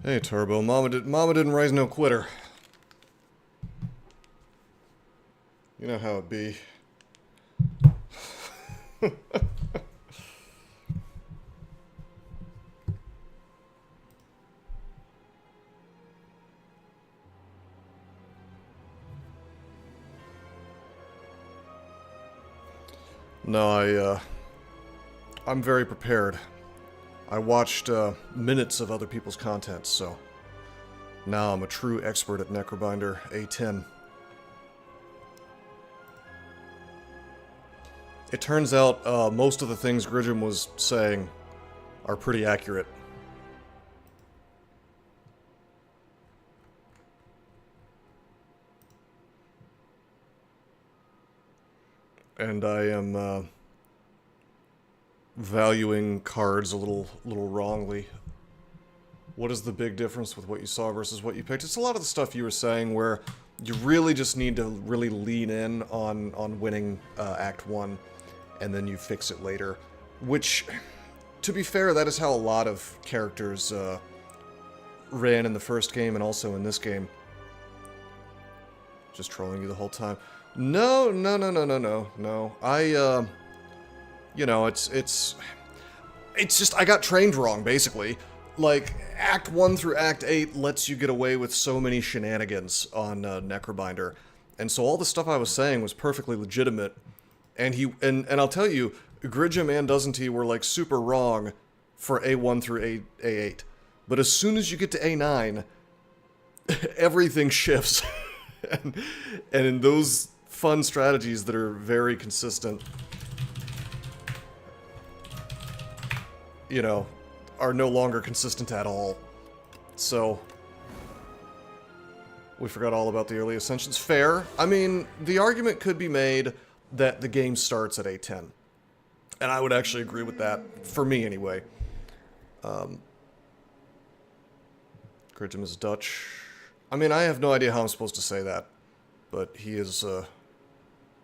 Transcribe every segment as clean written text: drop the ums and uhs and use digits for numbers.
Hey, Turbo. Mama didn't raise no quitter. You know how it be. No, I'm very prepared. I watched minutes of other people's content, so now I'm a true expert at Necrobinder A10. It turns out most of the things Gridgem was saying are pretty accurate. And I am valuing cards a little wrongly. What is the big difference with what you saw versus what you picked? It's a lot of the stuff you were saying where you really just need to really lean in on winning Act 1, and then you fix it later. Which, to be fair, that is how a lot of characters ran in the first game and also in this game. Just trolling you the whole time. No. You know, it's just, I got trained wrong, basically. Like, Act 1 through Act 8 lets you get away with so many shenanigans on Necrobinder. And so all the stuff I was saying was perfectly legitimate. And I'll tell you, Gridgem and Doesn't were, like, super wrong for A1 through A8. But as soon as you get to A9, everything shifts. and in those fun strategies that are very consistent, you know, are no longer consistent at all. So, we forgot all about the early Ascensions. Fair. I mean, the argument could be made that the game starts at A10. And I would actually agree with that, for me anyway. Gridgem is Dutch. I mean, I have no idea how I'm supposed to say that, but he is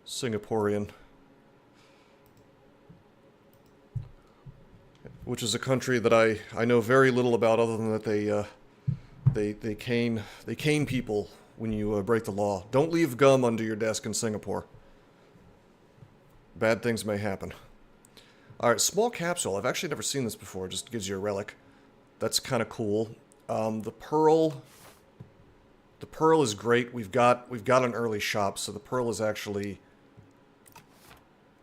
Singaporean. Which is a country that I know very little about, other than that they cane people when you break the law. Don't leave gum under your desk in Singapore. Bad things may happen. Alright, small capsule. I've actually never seen this before. It just gives you a relic. That's kind of cool. The pearl is great. We've got an early shop, so the pearl is actually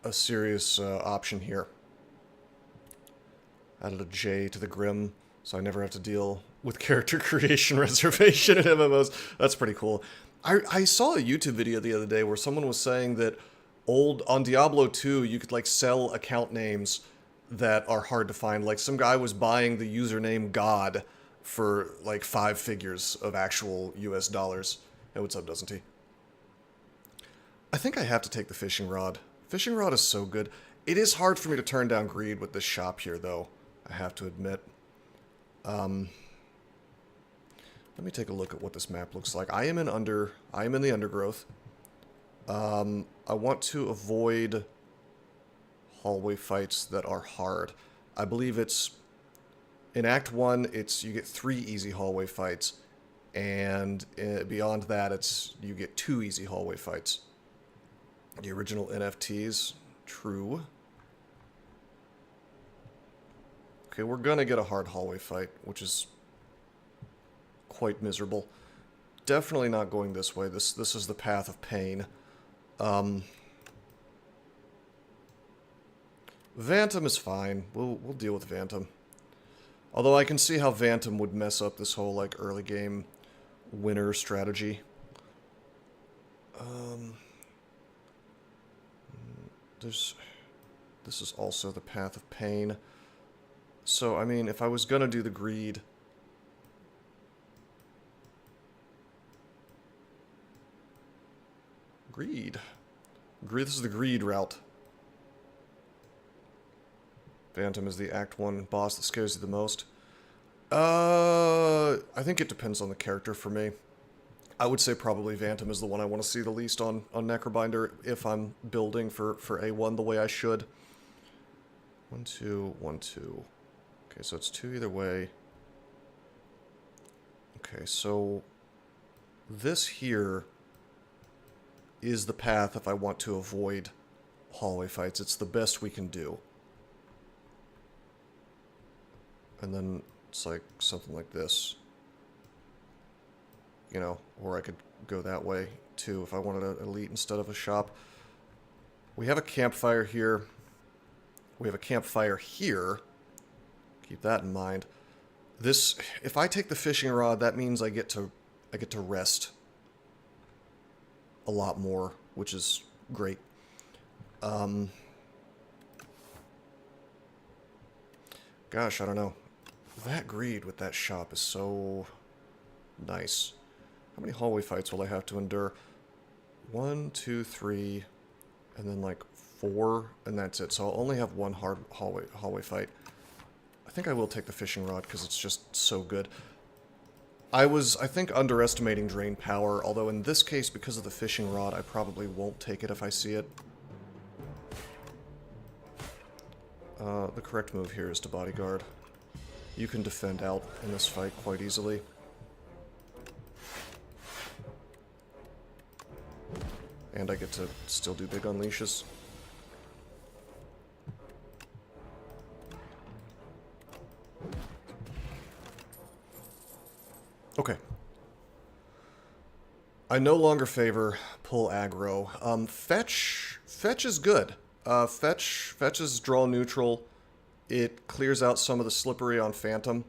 a serious option here. Added a J to the Grim, so I never have to deal with character creation reservation in MMOs. That's pretty cool. I saw a YouTube video the other day where someone was saying that on Diablo 2, you could, like, sell account names that are hard to find. Like, some guy was buying the username God for, like, 5 figures of actual US dollars. Hey, what's up, doesn't he? I think I have to take the fishing rod. Fishing rod is so good. It is hard for me to turn down greed with this shop here, though, I have to admit. Let me take a look at what this map looks like. I am in the undergrowth. I want to avoid hallway fights that are hard. I believe it's in Act 1, you get 3 easy hallway fights, and beyond that, you get 2 easy hallway fights. The original NFTs, true. Okay, we're gonna get a hard hallway fight, which is quite miserable. Definitely not going this way. This is the path of pain. Vantum is fine. We'll deal with Vantum. Although I can see how Vantum would mess up this whole, like, early game winner strategy. This is also the path of pain. So, I mean, if I was gonna do the greed... Greed, this is the greed route. Vantum is the Act 1 boss that scares you the most. I think it depends on the character for me. I would say probably Vantum is the one I want to see the least on Necrobinder if I'm building for A1 the way I should. 1, 2, 1, 2. Okay, so it's 2 either way. Okay, so this here is the path if I want to avoid hallway fights. It's the best we can do. And then it's like something like this. You know, or I could go that way too if I wanted an elite instead of a shop. We have a campfire here. We have a campfire here. Keep that in mind. This, if I take the fishing rod, that means I get to rest a lot more, which is great. Gosh, I don't know. That greed with that shop is so nice. How many hallway fights will I have to endure? 1, 2, 3, and then like 4, and that's it. So I'll only have one hard hallway fight. I think I will take the fishing rod because it's just so good. I think, underestimating drain power, although in this case, because of the fishing rod, I probably won't take it if I see it. The correct move here is to bodyguard. You can defend out in this fight quite easily. And I get to still do big unleashes. Okay. I no longer favor pull aggro. Fetch is good. Fetch is draw neutral. It clears out some of the slippery on Phantom.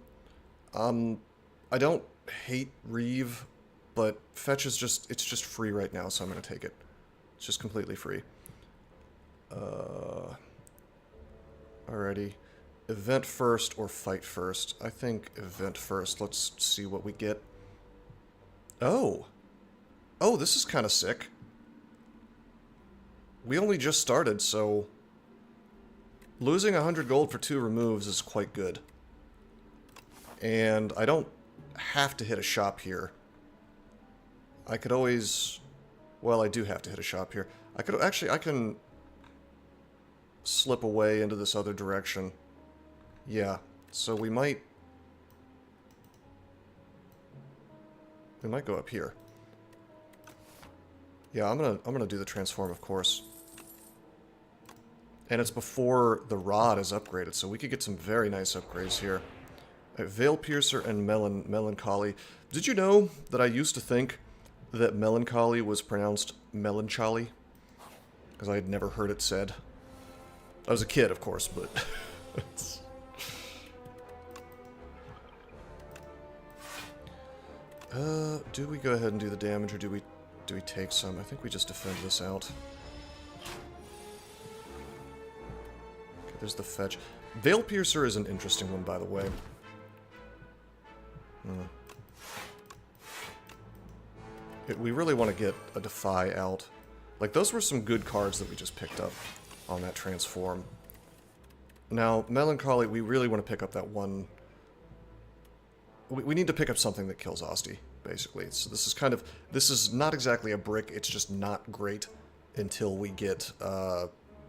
I don't hate Reeve, but Fetch is it's just free right now, so I'm going to take it. It's just completely free. Alrighty. Event first or fight first? I think event first. Let's see what we get. Oh! Oh, this is kind of sick. We only just started, so... losing 100 gold for 2 removes is quite good. And I don't have to hit a shop here. I could always... well, I do have to hit a shop here. I can slip away into this other direction. Yeah, so we might go up here. Yeah, I'm gonna do the transform, of course. And it's before the rod is upgraded, so we could get some very nice upgrades here. Veil Piercer and Melancholy. Did you know that I used to think that Melancholy was pronounced Melancholy? Because I had never heard it said. I was a kid, of course, but... do we go ahead and do the damage, or do we take some? I think we just defend this out. Okay, there's the fetch. Veil Piercer is an interesting one, by the way. We really want to get a Defy out. Like, those were some good cards that we just picked up on that transform. Now, Melancholy, we really want to pick up that one... We need to pick up something that kills Asti, basically. So this is kind of... this is not exactly a brick, it's just not great until we get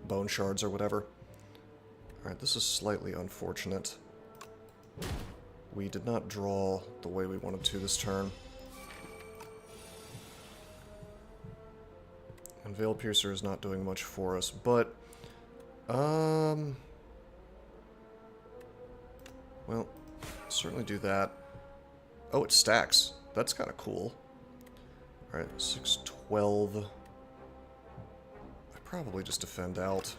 Bone Shards or whatever. Alright, this is slightly unfortunate. We did not draw the way we wanted to this turn. And Veil Piercer is not doing much for us, but... well, certainly do that. Oh, it stacks. That's kind of cool. Alright, 612. I probably just defend out.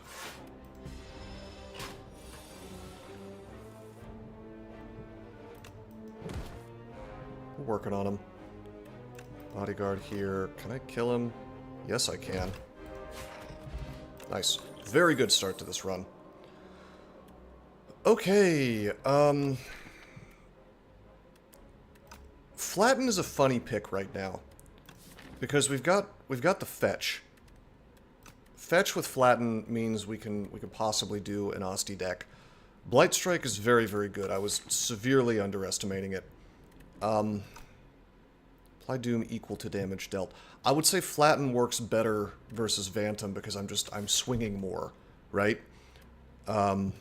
We're working on him. Bodyguard here. Can I kill him? Yes, I can. Nice. Very good start to this run. Okay, Flatten is a funny pick right now. Because we've got the fetch. Fetch with Flatten means we can possibly do an Asti deck. Blight Strike is very, very good. I was severely underestimating it. Apply Doom equal to damage dealt. I would say Flatten works better versus Phantom because I'm swinging more, right? I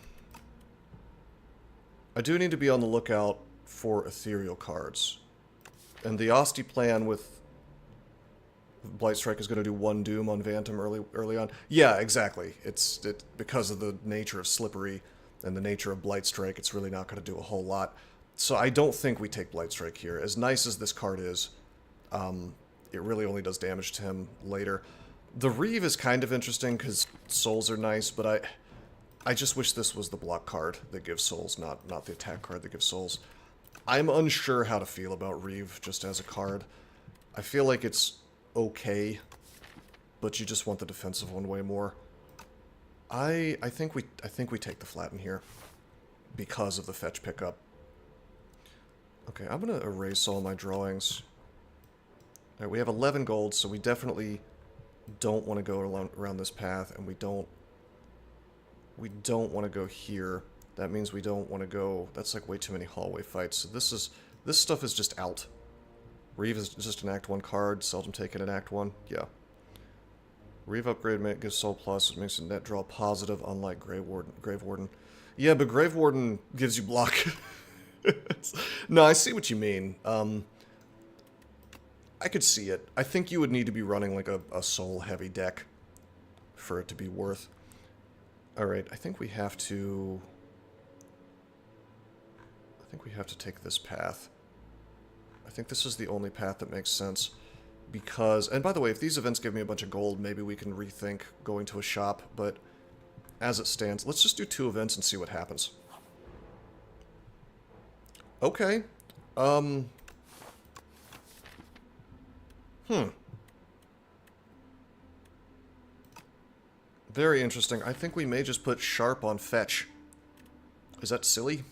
do need to be on the lookout for ethereal cards. And the Asti plan with Blight Strike is going to do 1 Doom on Phantom early on. Yeah, exactly. It's because of the nature of Slippery and the nature of Blight Strike, it's really not going to do a whole lot. So I don't think we take Blight Strike here. As nice as this card is, it really only does damage to him later. The Reeve is kind of interesting because souls are nice, but I just wish this was the block card that gives souls, not the attack card that gives souls. I'm unsure how to feel about Reeve just as a card. I feel like it's okay, but you just want the defensive one way more. I think we take the Flatten here because of the fetch pickup. Okay, I'm gonna erase all my drawings. Alright, we have 11 gold, so we definitely don't want to go around this path, and we don't we don't want to go here. That means we don't want to go... That's like way too many hallway fights. So this stuff is just out. Reeve is just an Act 1 card, seldom taken in Act 1. Yeah. Reeve upgrade gives Soul Plus, it makes a net draw positive, unlike Grave Warden. Yeah, but Grave Warden gives you block. No, I see what you mean. I could see it. I think you would need to be running like a soul-heavy deck for it to be worth. Alright, I think we have to take this path. I think this is the only path that makes sense. Because, and by the way, if these events give me a bunch of gold, maybe we can rethink going to a shop, but as it stands, let's just do 2 events and see what happens. Okay. Very interesting. I think we may just put Sharp on Fetch. Is that silly?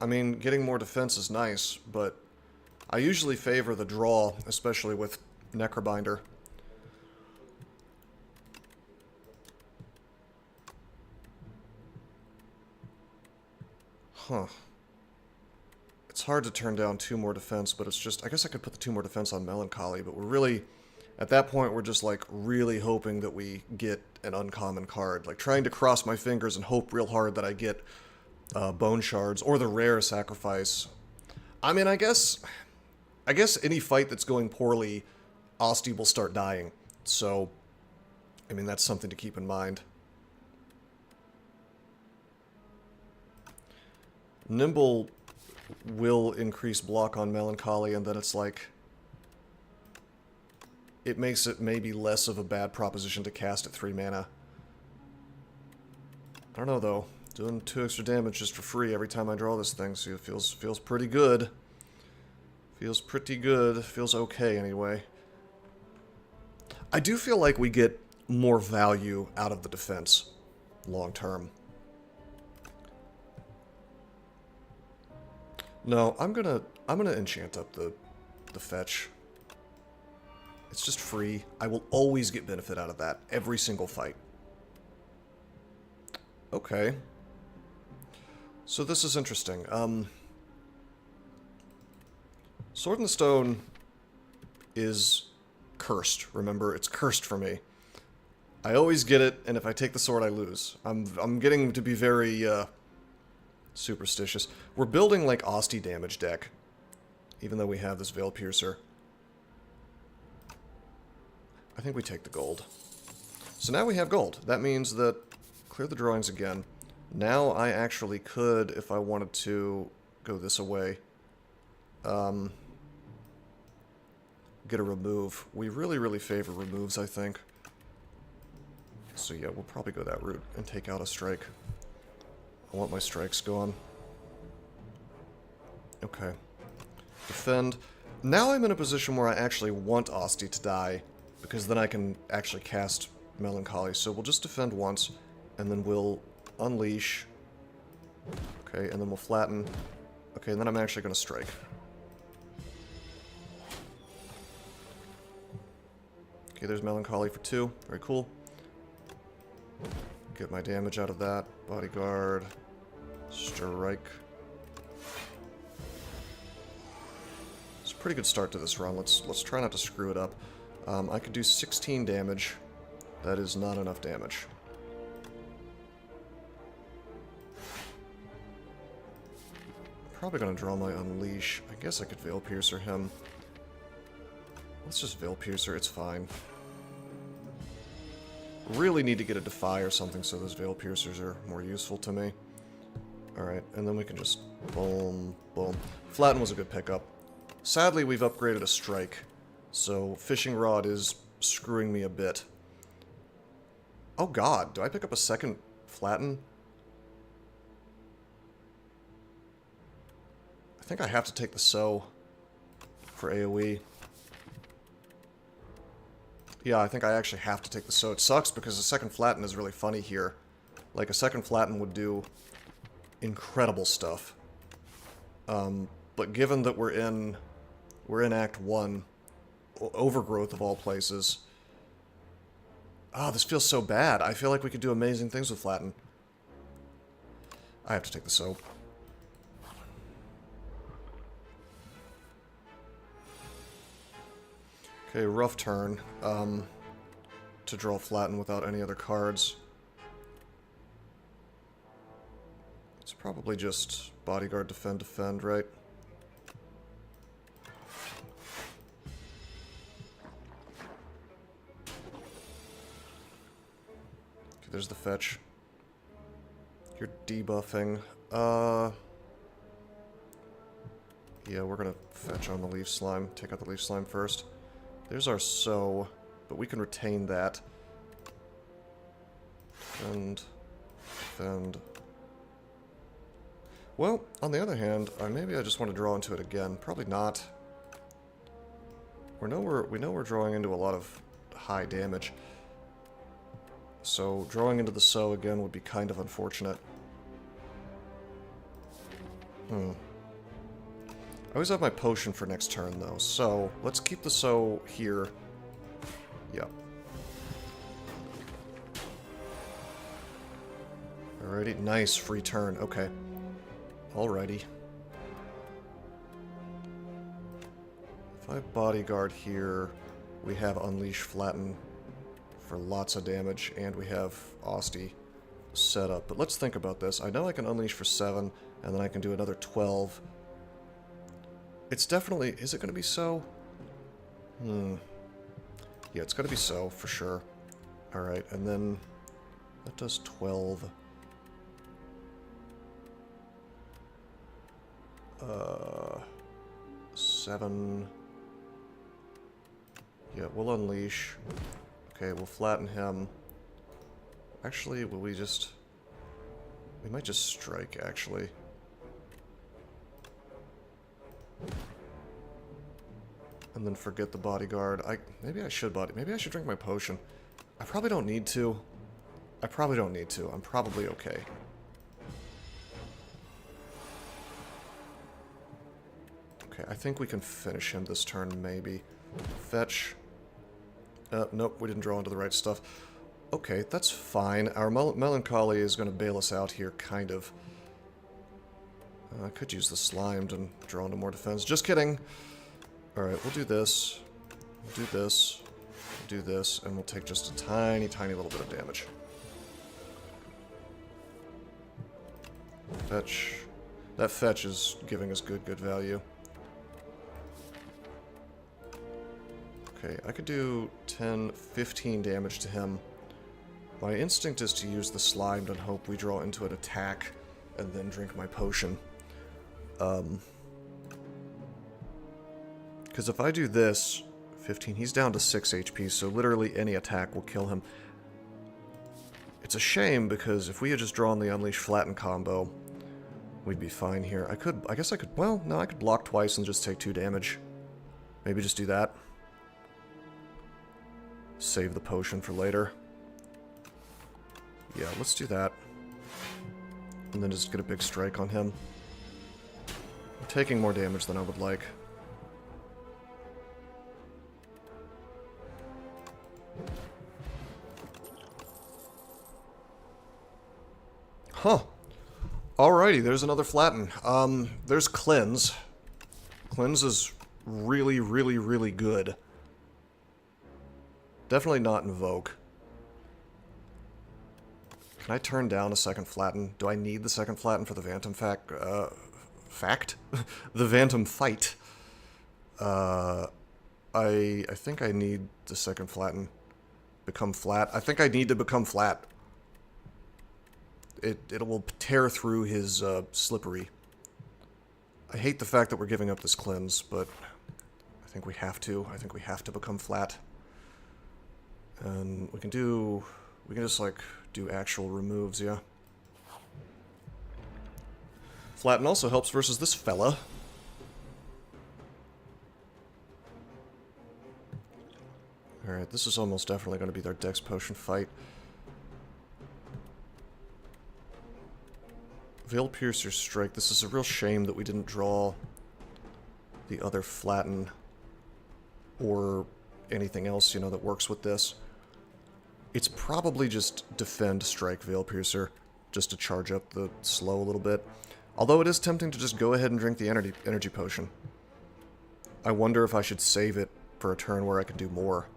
I mean, getting more defense is nice, but I usually favor the draw, especially with Necrobinder. Huh. It's hard to turn down 2 more defense, but it's just... I guess I could put the 2 more defense on Melancholy, but we're really... At that point, we're just, like, really hoping that we get an uncommon card. Like, trying to cross my fingers and hope real hard that I get Bone Shards, or the rare Sacrifice. I mean, I guess any fight that's going poorly, Asti will start dying. So, I mean, that's something to keep in mind. Nimble will increase block on Melancholy, and then it's like... It makes it maybe less of a bad proposition to cast at 3 mana. I don't know, though. Doing 2 extra damage just for free every time I draw this thing, so it feels pretty good. Feels pretty good. Feels okay, anyway. I do feel like we get more value out of the defense long term. No, I'm gonna enchant up the fetch. It's just free. I will always get benefit out of that every single fight. Okay. So this is interesting. Sword in the Stone is cursed. Remember, it's cursed for me. I always get it, and if I take the sword, I lose. I'm getting to be very superstitious. We're building like Asti damage deck, even though we have this Veil Piercer. I think we take the gold. So now we have gold. That means that clear the drawings again. Now I actually could, if I wanted to, go this away. Get a remove. We really, really favor removes, I think. So yeah, we'll probably go that route and take out a strike. I want my strikes gone. Okay. Defend. Now I'm in a position where I actually want Asti to die, because then I can actually cast Melancholy. So we'll just defend once, and then we'll unleash. Okay, and then we'll flatten. Okay, and then I'm actually going to strike. Okay, there's Melancholy for 2. Very cool. Get my damage out of that. Bodyguard. Strike. It's a pretty good start to this run. Let's try not to screw it up. I could do 16 damage. That is not enough damage. Probably gonna draw my Unleash. I guess I could Veil Piercer him. Let's just Veil Piercer, it's fine. Really need to get a Defy or something so those Veil Piercers are more useful to me. Alright, and then we can just boom, boom. Flatten was a good pickup. Sadly, we've upgraded a Strike, so Fishing Rod is screwing me a bit. Oh god, do I pick up a second Flatten? I think I have to take the Sow for AoE. Yeah, I think I actually have to take the Sow. It sucks because the second Flatten is really funny here. Like, a second Flatten would do incredible stuff. But given that we're in Act 1, Overgrowth of all places, Oh, this feels so bad. I feel like we could do amazing things with flatten. I have to take the soap. Okay, rough turn. To draw flatten without any other cards. It's probably just bodyguard, defend, defend, right? Okay, there's the fetch. You're debuffing. Yeah, we're gonna fetch on the leaf slime. Take out the leaf slime first. There's our sow, but we can retain that. Defend. Defend. Well, on the other hand, maybe I just want to draw into it again. Probably not. We know we're drawing into a lot of high damage. So drawing into the sow again would be kind of unfortunate. I always have my potion for next turn though, so let's keep the sow here. Yep. Alrighty, nice, free turn, okay. Alrighty. If I bodyguard here, we have Unleash Flatten for lots of damage, and we have Osty set up. But let's think about this. I know I can Unleash for 7, and then I can do another 12. It's definitely... Is it going to be so? Yeah, it's going to be so, for sure. Alright, and then... That does 12. 7. Yeah, we'll Unleash. Okay, we'll flatten him. Actually, will we just... We might just strike, actually. And then forget the bodyguard. Maybe I should drink my potion. I probably don't need to. I'm probably okay. Okay, I think we can finish him this turn, maybe. Fetch. Nope, we didn't draw into the right stuff. Okay, that's fine. Our Melancholy is going to bail us out here, kind of. I could use the Slimed and draw into more defense. Just kidding! Alright, we'll do this. We'll do this. We'll do this, and we'll take just a tiny, tiny little bit of damage. Fetch. That fetch is giving us good value. Okay, I could do 10, 15 damage to him. My instinct is to use the Slimed and hope we draw into an attack, and then drink my potion. Because if I do this, 15, he's down to 6 HP, so literally any attack will kill him. It's a shame, because if we had just drawn the Unleash Flatten combo, we'd be fine here. I guess I could, well, no, I could block twice and just take 2 damage. Maybe just do that. Save the potion for later. Yeah, let's do that. And then just get a big strike on him. I'm taking more damage than I would like. Huh. Alrighty, there's another Flatten. There's Cleanse. Cleanse is really, really, really good. Definitely not Invoke. Can I turn down a second Flatten? Do I need the second Flatten for the Phantom fact? The Phantom fight. I think I need the second Flatten. Become flat. I think I need to become flat. It will tear through his slippery. I hate the fact that we're giving up this cleanse, but I think we have to. I think we have to become flat. And we can just like do actual removes, yeah. Flatten also helps versus this fella. Alright, this is almost definitely going to be their Dex Potion fight. Veil Piercer's Strike. This is a real shame that we didn't draw the other Flatten or anything else, you know, that works with this. It's probably just defend, strike, Veil Piercer, just to charge up the slow a little bit. Although it is tempting to just go ahead and drink the energy potion. I wonder if I should save it for a turn where I can do more.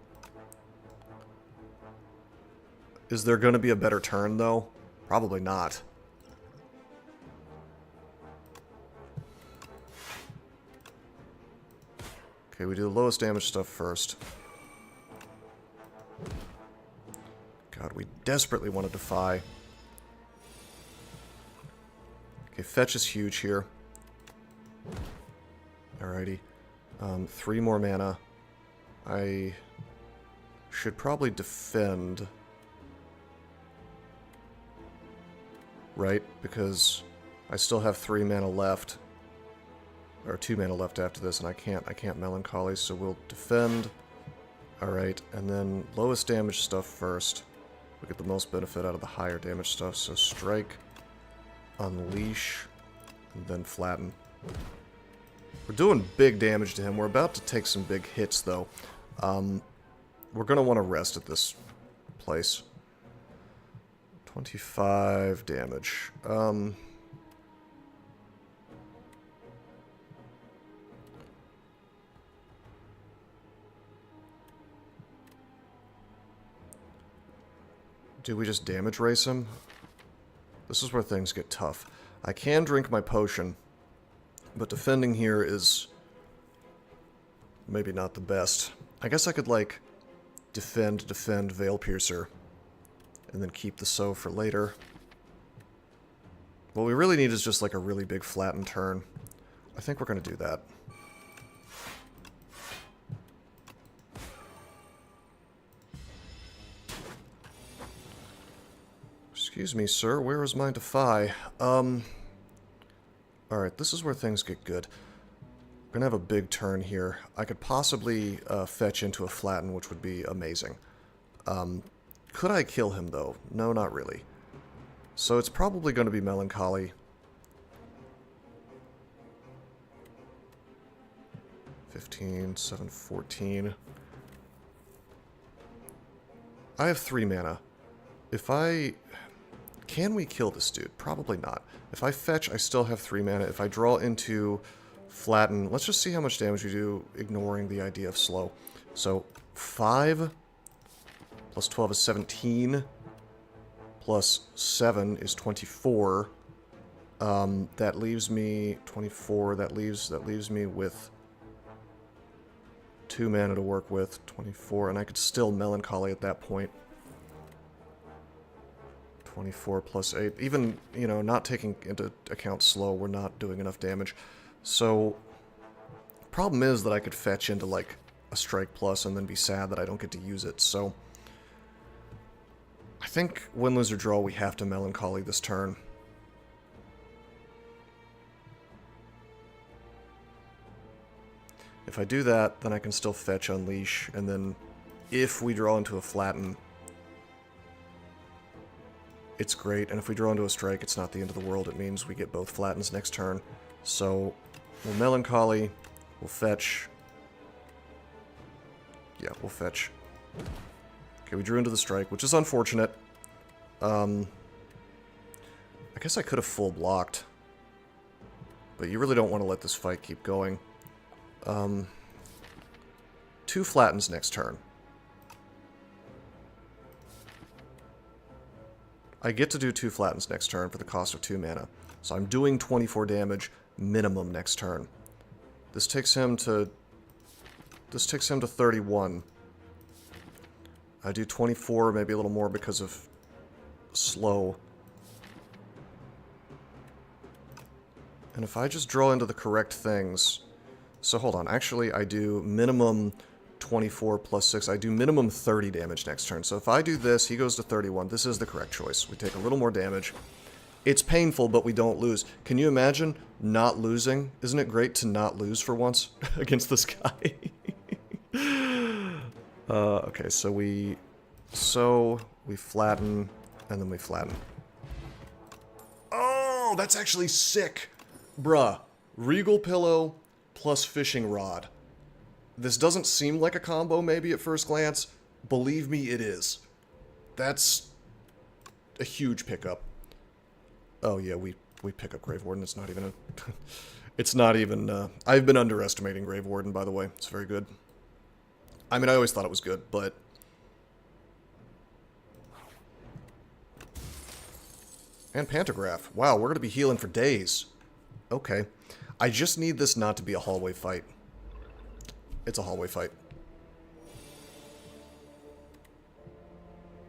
Is there going to be a better turn, though? Probably not. Okay, we do the lowest damage stuff first. God, we desperately want to defy. Okay, fetch is huge here. Alrighty. 3 more mana. I should probably defend. Right? Because I still have 3 mana left. Or 2 mana left after this, and I can't Melancholy, so we'll defend. Alright, and then lowest damage stuff first. We get the most benefit out of the higher damage stuff, so strike, unleash, and then flatten. We're doing big damage to him. We're about to take some big hits, though. We're going to want to rest at this place. 25 damage. Do we just damage race him? This is where things get tough. I can drink my potion, but defending here is maybe not the best. I guess I could, like, defend, Veil Piercer, and then keep the sow for later. What we really need is just, like, a really big flattened turn. I think we're going to do that. Excuse me, sir, where is my defy? Alright, this is where things get good. We're gonna have a big turn here. I could possibly fetch into a flatten, which would be amazing. Could I kill him, though? No, not really. So it's probably going to be Melancholy. 15, 7, 14. I have 3 mana. If I... Can we kill this dude? Probably not. If I fetch, I still have 3 mana. If I draw into flatten, let's just see how much damage we do, ignoring the idea of slow. So, 5 plus 12 is 17, plus 7 is 24. That leaves me 24. That leaves me with 2 mana to work with, 24, and I could still Melancholy at that point. 24 plus 8. Even, you know, not taking into account slow, we're not doing enough damage. So, problem is that I could fetch into, like, a strike plus and then be sad that I don't get to use it. So, I think win, lose, or draw, we have to Melancholy this turn. If I do that, then I can still fetch Unleash, and then if we draw into a flatten, it's great, and if we draw into a strike, it's not the end of the world. It means we get both flattens next turn. So, we'll Melancholy, we'll fetch. Yeah, we'll fetch. Okay, we drew into the strike, which is unfortunate. I guess I could have full blocked. But you really don't want to let this fight keep going. 2 flattens next turn. I get to do 2 flattens next turn for the cost of 2 mana. So I'm doing 24 damage minimum next turn. This takes him to 31. I do 24, maybe a little more because of slow. And if I just draw into the correct things... So hold on, actually I do minimum 24 plus 6. I do minimum 30 damage next turn. So if I do this, he goes to 31. This is the correct choice. We take a little more damage. It's painful, but we don't lose. Can you imagine not losing? Isn't it great to not lose for once against this guy? Okay, so we flatten, and then we flatten. Oh, that's actually sick. Bruh. Regal Pillow plus Fishing Rod. This doesn't seem like a combo maybe at first glance. Believe me, it is. That's a huge pickup. Oh yeah, we pick up Grave Warden. It's not even a... it's not even... I've been underestimating Grave Warden, by the way. It's very good. I mean, I always thought it was good, but... And Pantograph. Wow, we're going to be healing for days. Okay. I just need this not to be a hallway fight. It's a hallway fight.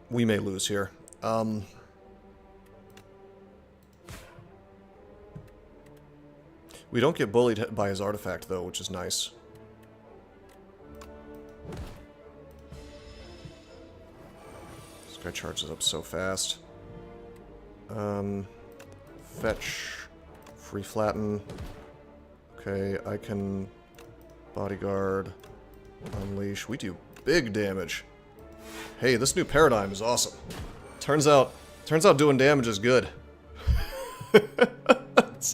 We may lose here. We don't get bullied by his artifact, though, which is nice. This guy charges up so fast. Fetch. Free flatten. Okay, I can bodyguard. Unleash. We do big damage. Hey, this new paradigm is awesome. Turns out doing damage is good. It's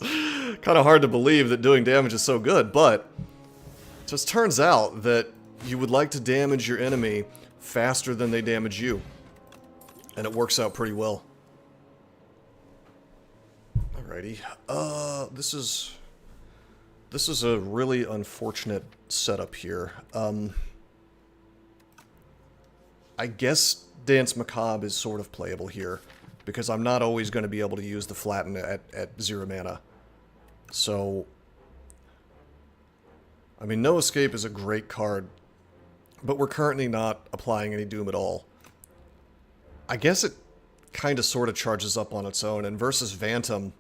kind of hard to believe that doing damage is so good, but it just turns out that you would like to damage your enemy faster than they damage you. And it works out pretty well. Alrighty. This is a really unfortunate setup here. I guess Dance Macabre is sort of playable here, because I'm not always going to be able to use the Flatten at 0 mana. So, I mean, No Escape is a great card, but we're currently not applying any Doom at all. I guess it kind of sort of charges up on its own, and versus Phantom,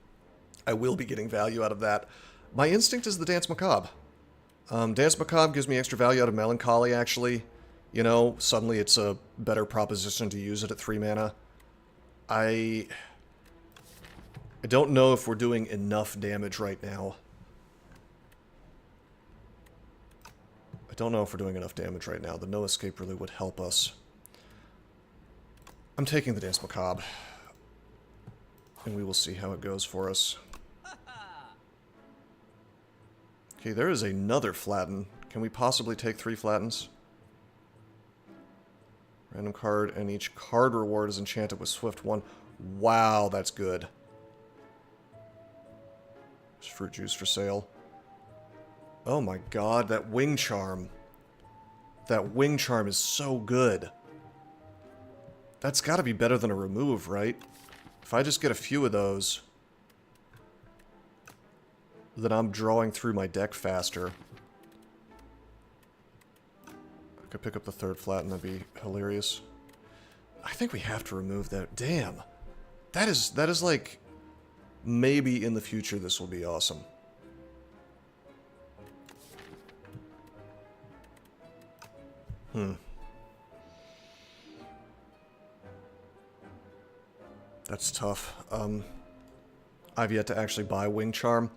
I will be getting value out of that. My instinct is the Dance Macabre. Dance Macabre gives me extra value out of Melancholy, actually. You know, suddenly it's a better proposition to use it at 3 mana. I don't know if we're doing enough damage right now. The No Escape really would help us. I'm taking the Dance Macabre. And we will see how it goes for us. Okay, there is another Flatten. Can we possibly take 3 Flattens? Random card, and each card reward is enchanted with Swift 1. Wow, that's good. There's fruit juice for sale. Oh my god, that Wing Charm. That Wing Charm is so good. That's gotta be better than a remove, right? If I just get a few of those, then I'm drawing through my deck faster. I could pick up the 3rd flat and that'd be hilarious. I think we have to remove that. Damn. That is like, maybe in the future this will be awesome. That's tough. I've yet to actually buy Wing Charm.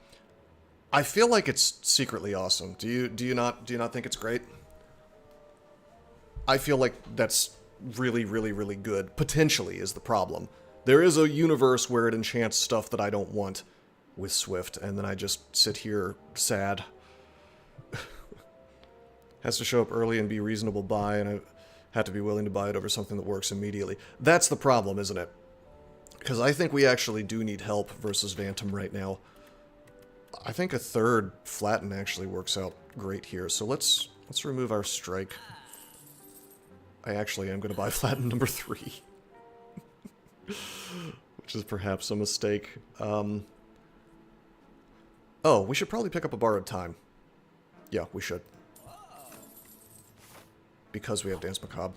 I feel like it's secretly awesome. Do you not think it's great? I feel like that's really, really, really good. Potentially is the problem. There is a universe where it enchants stuff that I don't want with Swift, and then I just sit here sad. Has to show up early and be reasonable buy, and I have to be willing to buy it over something that works immediately. That's the problem, isn't it? Because I think we actually do need help versus Phantom right now. I think a 3rd Flatten actually works out great here, so let's remove our Strike. I actually am going to buy Flatten number 3. Which is perhaps a mistake. Oh, we should probably pick up a Borrowed Time. Yeah, we should. Because we have Dance Macabre.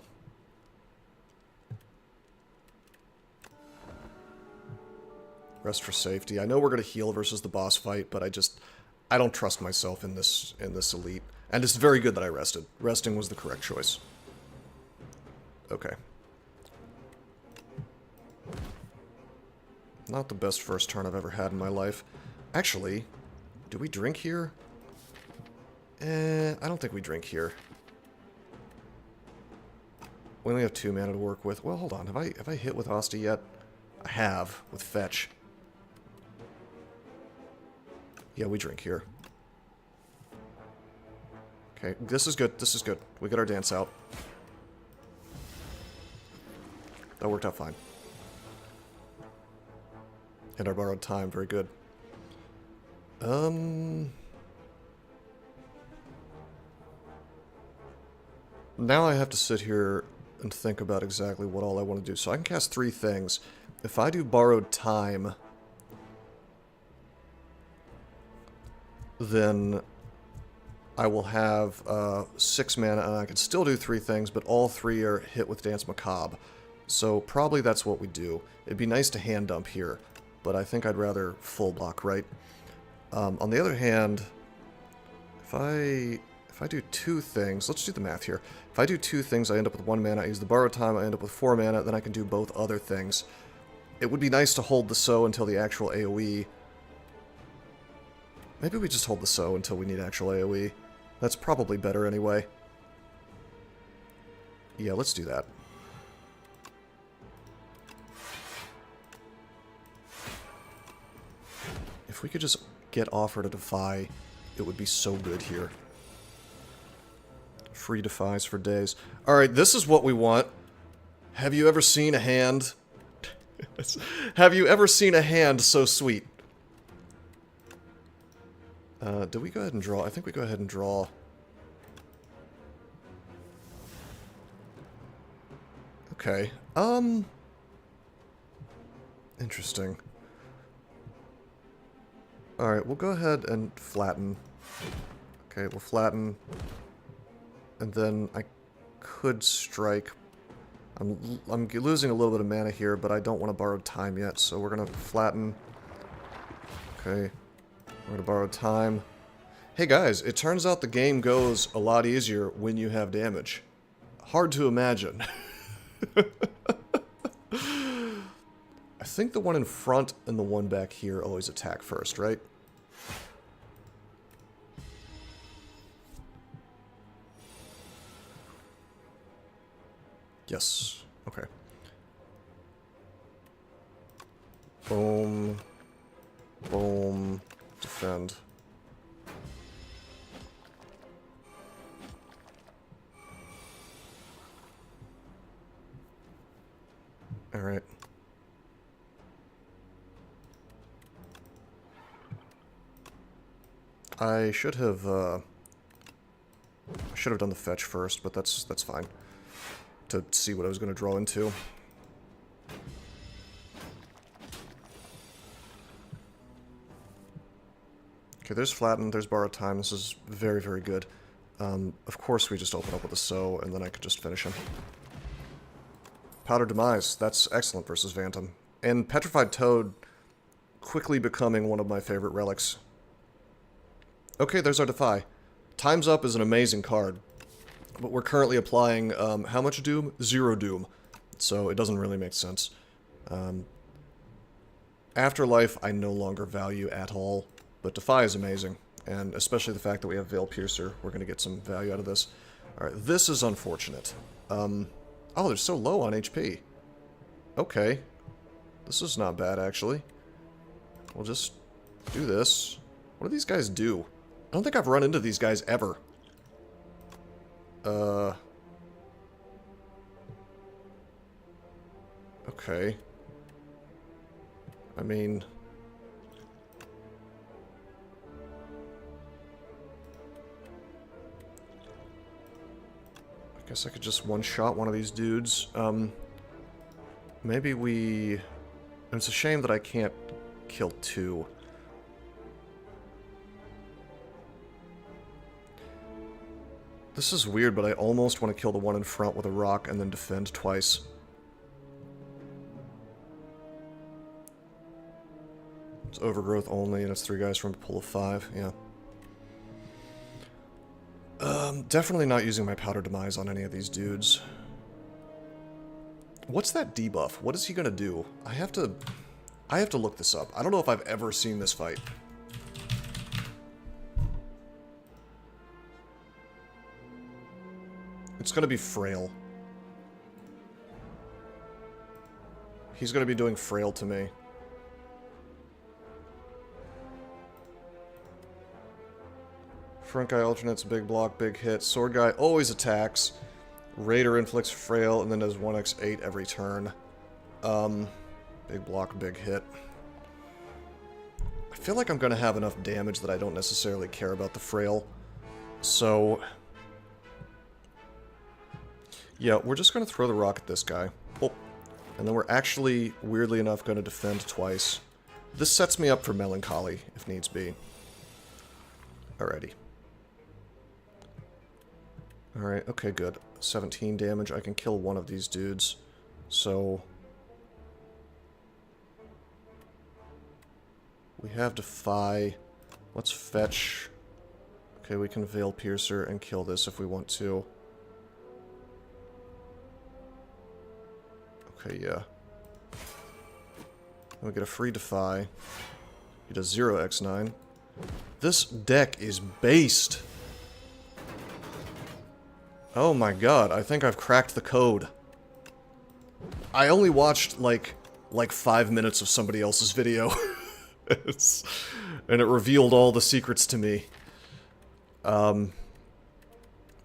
Rest for safety. I know we're going to heal versus the boss fight, but I don't trust myself in this elite. And it's very good that I rested. Resting was the correct choice. Okay. Not the best first turn I've ever had in my life. Actually, do we drink here? I don't think we drink here. We only have 2 mana to work with. Well, hold on. Have I hit with Asti yet? I have, with Fetch. Yeah, we drink here. Okay, this is good. This is good. We got our dance out. That worked out fine. And our borrowed time, very good. Now I have to sit here and think about exactly what all I want to do. So I can cast 3 things. If I do borrowed time, then I will have 6 mana, and I can still do 3 things, but all 3 are hit with Dance Macabre. So probably that's what we do. It'd be nice to hand dump here, but I think I'd rather full block, right? On the other hand, if I do 2 things, let's do the math here. If I do 2 things, I end up with 1 mana. I use the borrowed time, I end up with 4 mana, then I can do both other things. It would be nice to hold the so until the actual AoE. Maybe we just hold the so until we need actual AoE. That's probably better anyway. Yeah, let's do that. If we could just get Offer to Defy, it would be so good here. Free defies for days. Alright, this is what we want. Have you ever seen a hand? Have you ever seen a hand so sweet? Do we go ahead and draw? I think we go ahead and draw. Okay. Interesting. Alright, we'll go ahead and flatten. Okay, we'll flatten. And then I could strike. I'm losing a little bit of mana here, but I don't want to borrow time yet, so we're going to flatten. Okay. We're going to borrow time. Hey guys, it turns out the game goes a lot easier when you have damage. Hard to imagine. I think the one in front and the one back here always attack first, right? Yes. Okay. Boom. Boom. Defend. Alright. I should have done the fetch first, but that's fine. To see what I was going to draw into. Okay, there's flatten, there's borrowed time. This is very, very good. Of course we just open up with a so, and then I could just finish him. Powdered Demise, that's excellent versus Phantom. And Petrified Toad quickly becoming one of my favorite relics. Okay, there's our Defy. Time's Up is an amazing card. But we're currently applying, how much Doom? 0 Doom. So it doesn't really make sense. Afterlife, I no longer value at all. But Defy is amazing. And especially the fact that we have Veil Piercer, we're going to get some value out of this. Alright, this is unfortunate. Oh, they're so low on HP. Okay. This is not bad, actually. We'll just do this. What do these guys do? I don't think I've run into these guys ever. Okay. I mean... I guess I could just one-shot one of these dudes. Maybe we... And it's a shame that I can't kill 2. This is weird, but I almost want to kill the one in front with a rock and then defend twice. It's overgrowth only, and it's 3 guys from a pool of 5, yeah. Definitely not using my Powder Demise on any of these dudes. What's that debuff? What is he gonna do? I have to look this up. I don't know if I've ever seen this fight. It's gonna be Frail. He's gonna be doing Frail to me. Front guy alternates, big block, big hit. Sword guy always attacks. Raider inflicts Frail and then does 1x8 every turn. Big block, big hit. I feel like I'm going to have enough damage that I don't necessarily care about the frail. So, yeah, we're just going to throw the rock at this guy. Oh, and then we're actually, weirdly enough, going to defend twice. This sets me up for melancholy, if needs be. Alrighty. Alright, okay, good. 17 damage. I can kill one of these dudes. So, we have Defy. Let's fetch. Okay, we can Veil Piercer and kill this if we want to. Okay, yeah. We get a free Defy. He does 0x9. This deck is based. Oh my god, I think I've cracked the code. I only watched, like 5 minutes of somebody else's video. And it revealed all the secrets to me. Alright,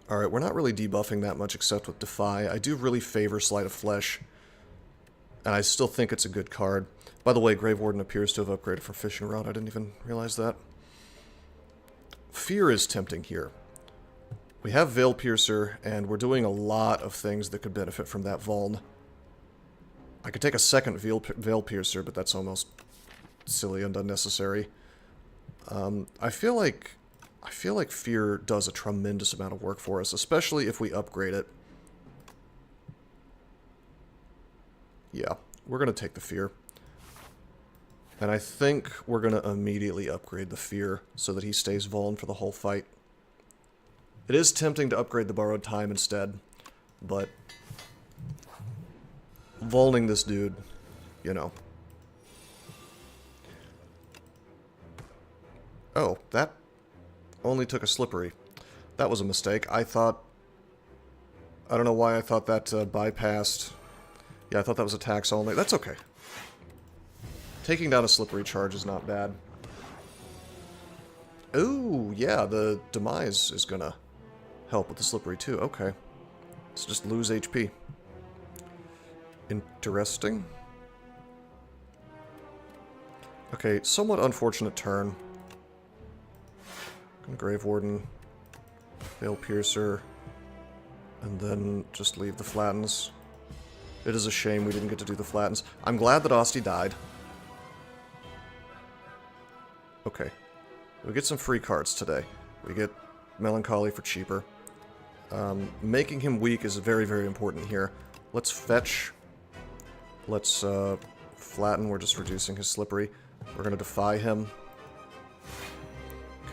we're not really debuffing that much except with Defy. I do really favor Sleight of Flesh. And I still think it's a good card. By the way, Grave Warden appears to have upgraded from Fishing Rod. I didn't even realize that. Fear is tempting here. We have Veil Piercer, and we're doing a lot of things that could benefit from that Vuln. I could take a second Veil Piercer, but that's almost silly and unnecessary. I feel like Fear does a tremendous amount of work for us, especially if we upgrade it. Yeah, we're going to take the Fear. And I think we're going to immediately upgrade the Fear so that he stays Vuln for the whole fight. It is tempting to upgrade the Borrowed Time instead, but Vulning this dude, you know. Oh, that only took a Slippery. That was a mistake. I don't know why I thought that bypassed. Yeah, I thought that was attacks only. That's okay. Taking down a Slippery charge is not bad. Ooh, yeah, the Demise is gonna help with the Slippery too. Okay. Let's just lose HP. Interesting. Okay, somewhat unfortunate turn. Grave Warden, Veil Piercer, and then just leave the Flattens. It is a shame we didn't get to do the Flattens. I'm glad that Osti died. Okay. We get some free cards today. We get Melancholy for cheaper. Making him weak is very, very important here. Let's fetch. Let's flatten. We're just reducing his Slippery. We're going to Defy him.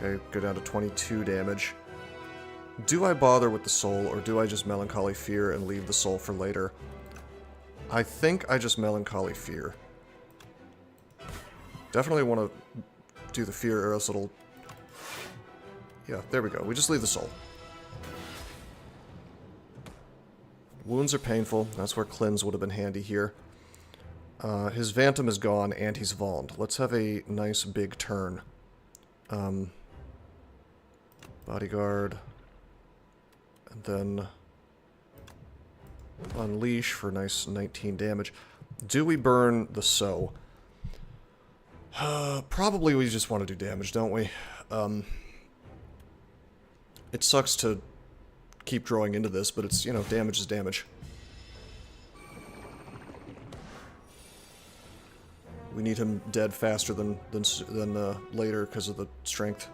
Okay, go down to 22 damage. Do I bother with the Soul, or do I just Melancholy Fear and leave the Soul for later? I think I just Melancholy Fear. Definitely want to do the Fear, or else it'll... Yeah, there we go. We just leave the Soul. Wounds are painful. That's where Cleanse would have been handy here. His Phantom is gone, and he's Vulned. Let's have a nice big turn. Bodyguard. And then Unleash for nice 19 damage. Do we burn the Sow? Probably we just want to do damage, don't we? It sucks to keep drawing into this, but it's, you know, damage is damage. We need him dead faster than later because of the strength.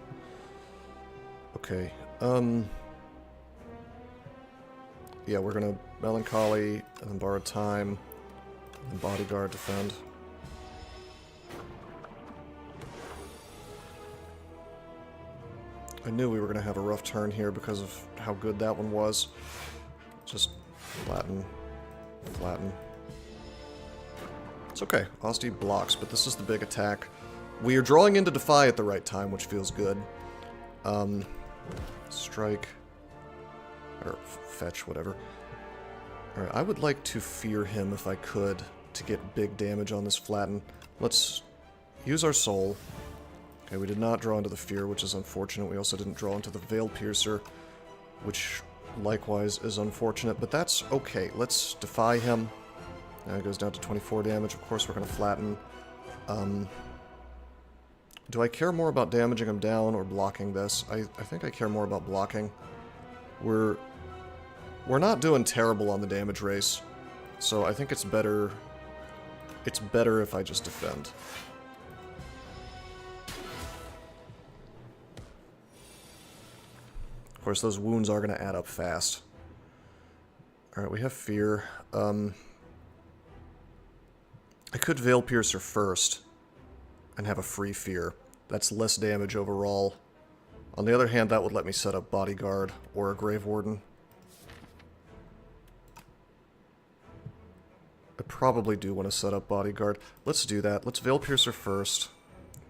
Okay. Yeah, we're gonna Melancholy, and then Borrowed Time, and then Bodyguard defend. I knew we were gonna have a rough turn here because of how good that one was. Just flatten, flatten. It's okay. Osti blocks, but this is the big attack. We are drawing into Defy at the right time, which feels good. Strike. Or fetch, whatever. Alright, I would like to Fear him if I could to get big damage on this Flatten. Let's use our Soul. Okay, we did not draw into the Fear, which is unfortunate. We also didn't draw into the Veil Piercer, which likewise is unfortunate, but that's okay. Let's Defy him. Now it goes down to 24 damage. Of course, we're going to flatten. Do I care more about damaging him down or blocking this? I think I care more about blocking. We're not doing terrible on the damage race, so I think it's better if I just defend. Of course, those wounds are going to add up fast. Alright, we have Fear. I could Veil Piercer first and have a free Fear. That's less damage overall. On the other hand, that would let me set up Bodyguard or a Grave Warden. I probably do want to set up Bodyguard. Let's do that. Let's Veil Piercer first.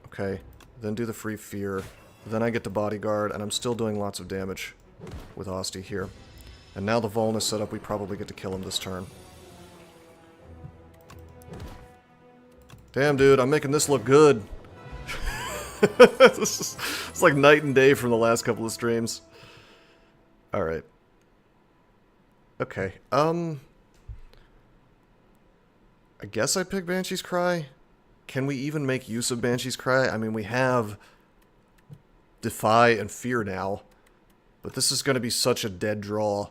Okay, then do the free Fear. Then I get the Bodyguard, and I'm still doing lots of damage with Asti here. And now the Vuln is set up, we probably get to kill him this turn. Damn, dude, I'm making this look good. It's like night and day from the last couple of streams. Alright. Okay, I guess I pick Banshee's Cry? Can we even make use of Banshee's Cry? I mean, we have Defy and Fear now, but this is going to be such a dead draw.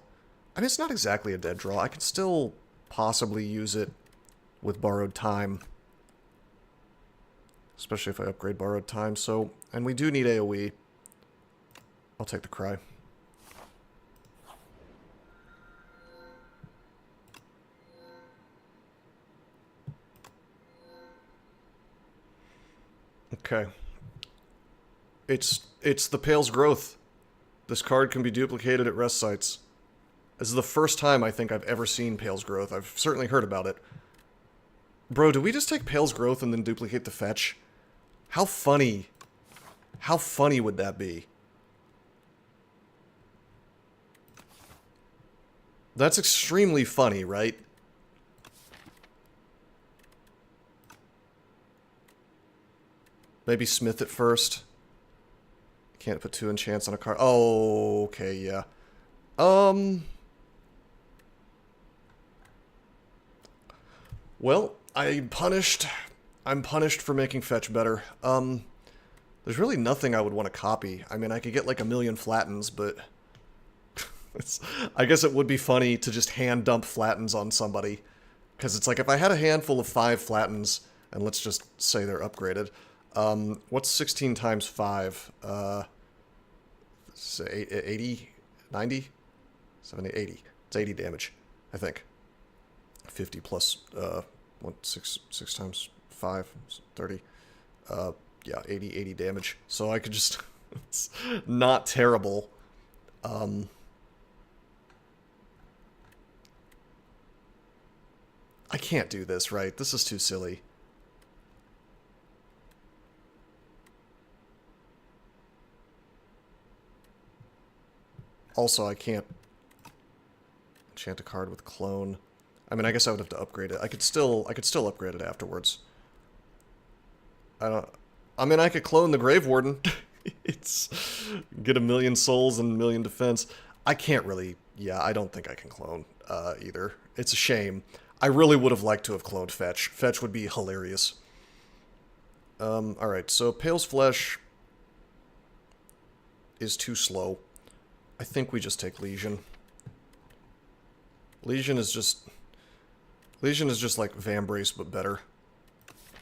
I mean, it's not exactly a dead draw. I can still possibly use it with Borrowed Time. Especially if I upgrade Borrowed Time, so... And we do need AoE. I'll take the Cry. Okay. It's the Pale's Growth. This card can be duplicated at rest sites. This is the first time I think I've ever seen Pale's Growth. I've certainly heard about it. Bro, do we just take Pale's Growth and then duplicate the fetch? How funny. How funny would that be? That's extremely funny, right? Maybe Smith it first. Can't put 2 enchants on a card. Oh, okay, yeah. Well, I'm punished for making fetch better. There's really nothing I would want to copy. I mean, I could get like 1,000,000 flattens, but... I guess it would be funny to just hand dump flattens on somebody. Because it's like, if I had a handful of 5 flattens, and let's just say they're upgraded... what's 16 times 5? 80? 90? 70, 80. It's 80 damage, I think. 50 plus, 6 times 5, 30. Yeah, 80 damage. So I could just, it's not terrible. I can't do this, right? This is too silly. Also, I can't enchant a card with Clone. I mean, I guess I would have to upgrade it. I could still upgrade it afterwards. I mean, I could clone the Grave Warden. It's get 1,000,000 souls and 1,000,000 defense. I can't really. Yeah, I don't think I can clone either. It's a shame. I really would have liked to have cloned Fetch. Fetch would be hilarious. Alright, so Pale's Flesh is too slow. I think we just take Legion. Legion is just like Vambrace, but better.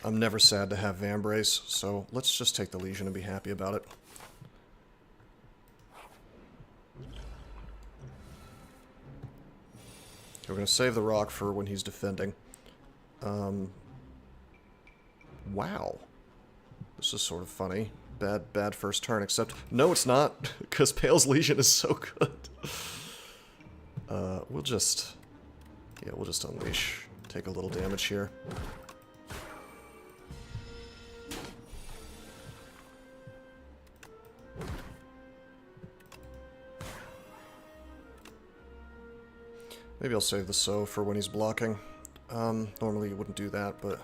I'm never sad to have Vambrace, so let's just take the Legion and be happy about it. We're going to save the rock for when he's defending. Wow. This is sort of funny. Bad first turn, except... No, it's not, because Pale's Legion is so good. We'll just... Yeah, we'll just Unleash. Take a little damage here. Maybe I'll save the So for when he's blocking. Normally you wouldn't do that, but...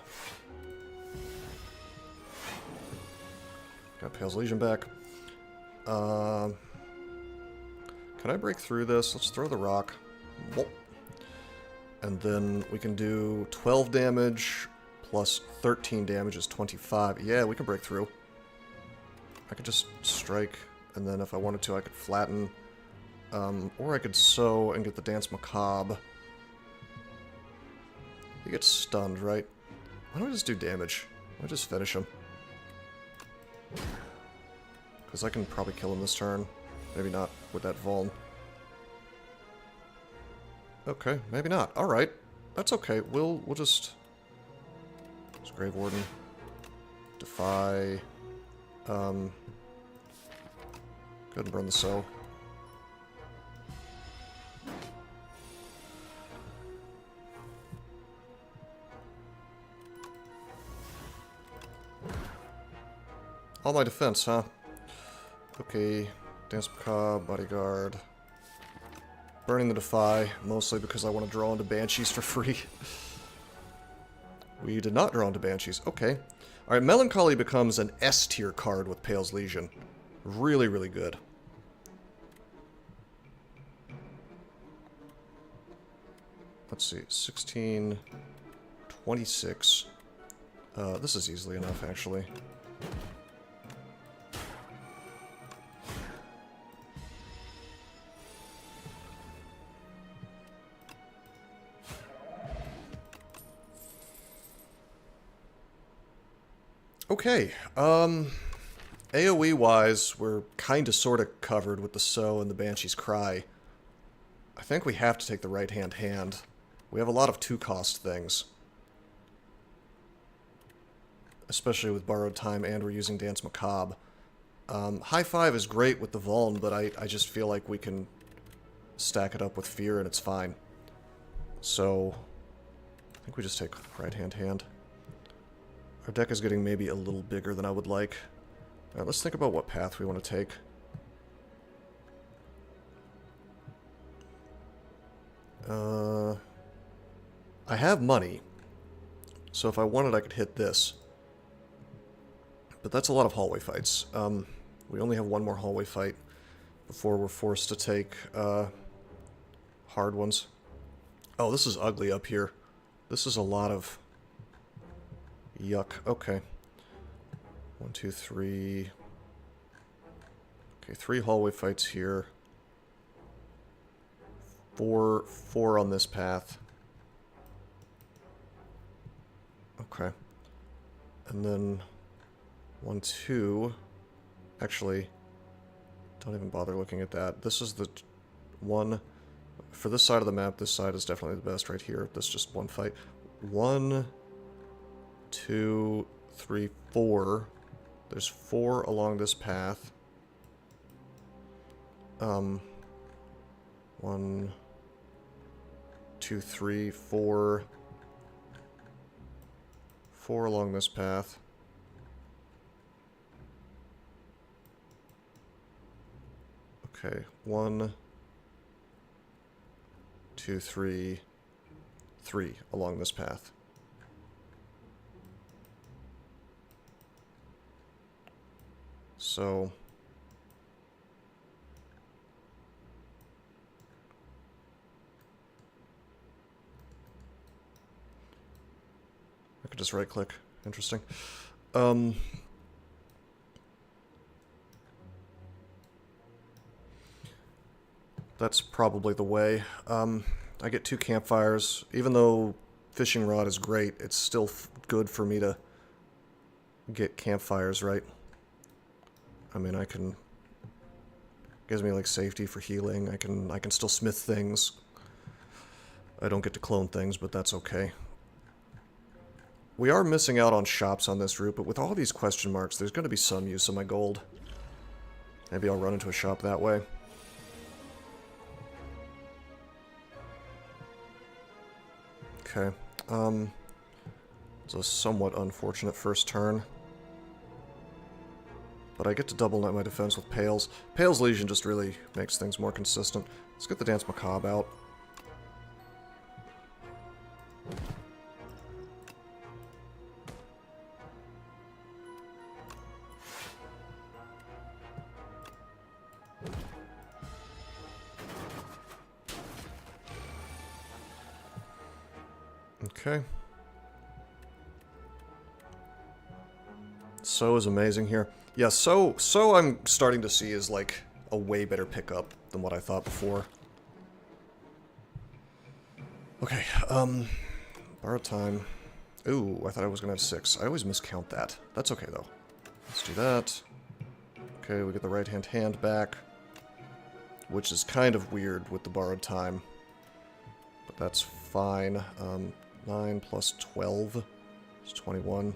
Got Pale's Legion back. Can I break through this? Let's throw the rock. Whoop. And then we can do 12 damage plus 13 damage is 25. Yeah, we can break through. I could just strike, and then if I wanted to, I could flatten. Or I could sow and get the Dance Macabre. He gets stunned, right? Why don't I just do damage? Why don't I just finish him? Because I can probably kill him this turn. Maybe not with that Vuln. Okay, maybe not. Alright. That's okay. We'll just... It's Grave Warden. Defy. Go ahead and burn the sow. All my defense, huh? Okay. Dance Macabre, Bodyguard. Burning the Defy, mostly because I want to draw into Banshees for free. We did not draw into Banshees. Okay. Alright, Melancholy becomes an S tier card with Pale's Legion. Really, really good. Let's see. 16... 26. This is easily enough, actually. Okay, AoE-wise, we're kinda sorta covered with the Sow and the Banshee's Cry. I think we have to take the right-hand hand. We have a lot of two-cost things. Especially with Borrowed Time, and we're using Dance Macabre. High Five is great with the Vuln, but I just feel like we can stack it up with Fear and it's fine. So, I think we just take right-hand hand. Our deck is getting maybe a little bigger than I would like. Alright, let's think about what path we want to take. I have money, so if I wanted I could hit this. But that's a lot of hallway fights. We only have one more hallway fight before we're forced to take hard ones. Oh, this is ugly up here. This is a lot of... Yuck. Okay. 1, 2, 3. Okay, 3 hallway fights here. 4 on this path. Okay. And then 1, 2. Actually, don't even bother looking at that. This is the one for this side of the map. This side is definitely the best right here. This is just one fight. 1, 2, 3, 4. There's 4 along this path. 1, 2, 3, 4. 4 along this path. Okay, 1, 2, 3, 3 along this path. So I could just right click. Interesting. That's probably the way. I get 2 campfires. Even though fishing rod is great, it's still good for me to get campfires, right? I mean, I can... Gives me, like, safety for healing. I can still smith things. I don't get to clone things, but that's okay. We are missing out on shops on this route, but with all these question marks, there's going to be some use of my gold. Maybe I'll run into a shop that way. Okay. It's a somewhat unfortunate first turn. But I get to double my defense with Pale's. Pale's Legion just really makes things more consistent. Let's get the Dance Macabre out. Okay. So is amazing here. Yeah, so I'm starting to see is like a way better pickup than what I thought before. Okay, borrowed time. Ooh, I thought I was gonna have 6. I always miscount that. That's okay though. Let's do that. Okay, we get the right-hand hand back, which is kind of weird with the borrowed time, but that's fine. 9 plus 12 is 21.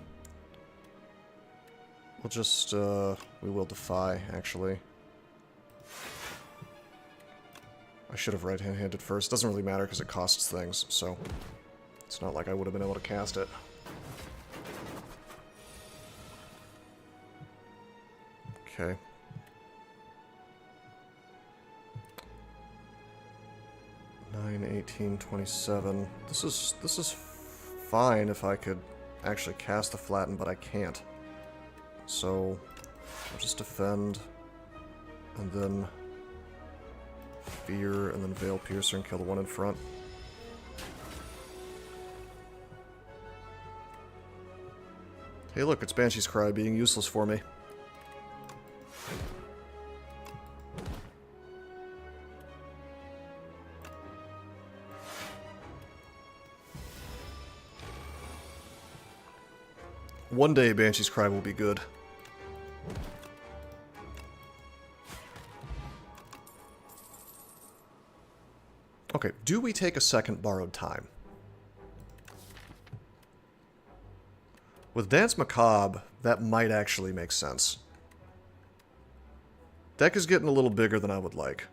We'll just, we will defy, actually. I should have right-handed first. Doesn't really matter because it costs things, so it's not like I would have been able to cast it. Okay. Nine, 18, 27. This is fine if I could actually cast the flatten, but I can't. So I'll just defend, and then fear, and then Veil Piercer and kill the one in front. Hey look, it's Banshee's Cry being useless for me. One day Banshee's Cry will be good. Okay, do we take a second borrowed time? With Dance Macabre, that might actually make sense. Deck is getting a little bigger than I would like.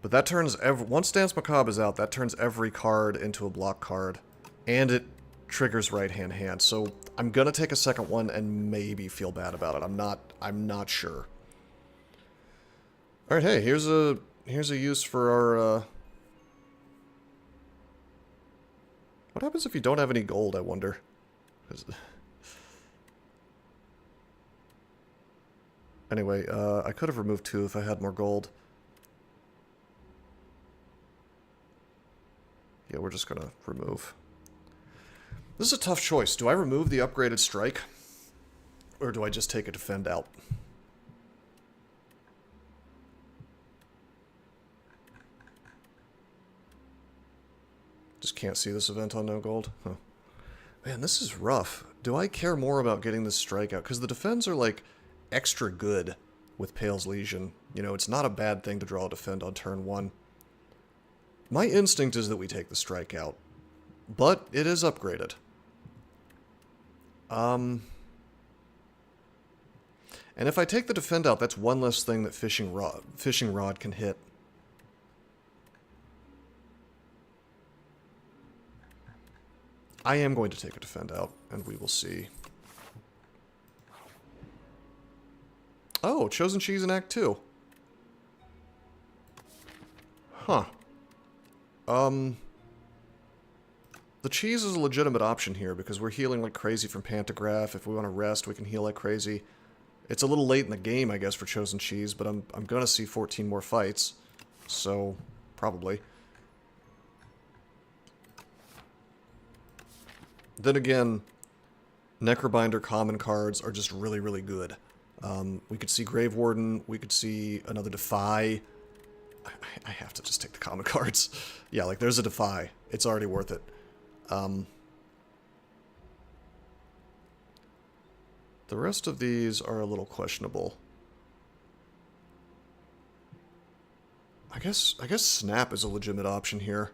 But that turns once Dance Macabre is out, that turns every card into a block card. And it triggers right-hand hand. So I'm gonna take a second one and maybe feel bad about it. I'm not sure. Alright, hey, here's a use for our, What happens if you don't have any gold, I wonder? Anyway, I could have removed 2 if I had more gold. Yeah, we're just gonna remove. This is a tough choice. Do I remove the upgraded strike? Or do I just take a defend out? Just can't see this event on no gold? Huh. Man, this is rough. Do I care more about getting this strike out? Because the defends are, like, extra good with Pale's Legion. You know, it's not a bad thing to draw a defend on turn 1. My instinct is that we take the strike out. But it is upgraded. And if I take the defend out, that's one less thing that Fishing Rod can hit. I am going to take a defend out, and we will see. Oh, Chosen Cheese in Act 2. Huh. The cheese is a legitimate option here, because we're healing like crazy from Pantograph. If we want to rest, we can heal like crazy. It's a little late in the game, I guess, for Chosen Cheese, but I'm gonna see 14 more fights. So, probably. Then again, Necrobinder common cards are just really, really good. We could see Grave Warden, we could see another Defy. I have to just take the common cards. Yeah, like there's a Defy. It's already worth it. The rest of these are a little questionable. I guess Snap is a legitimate option here.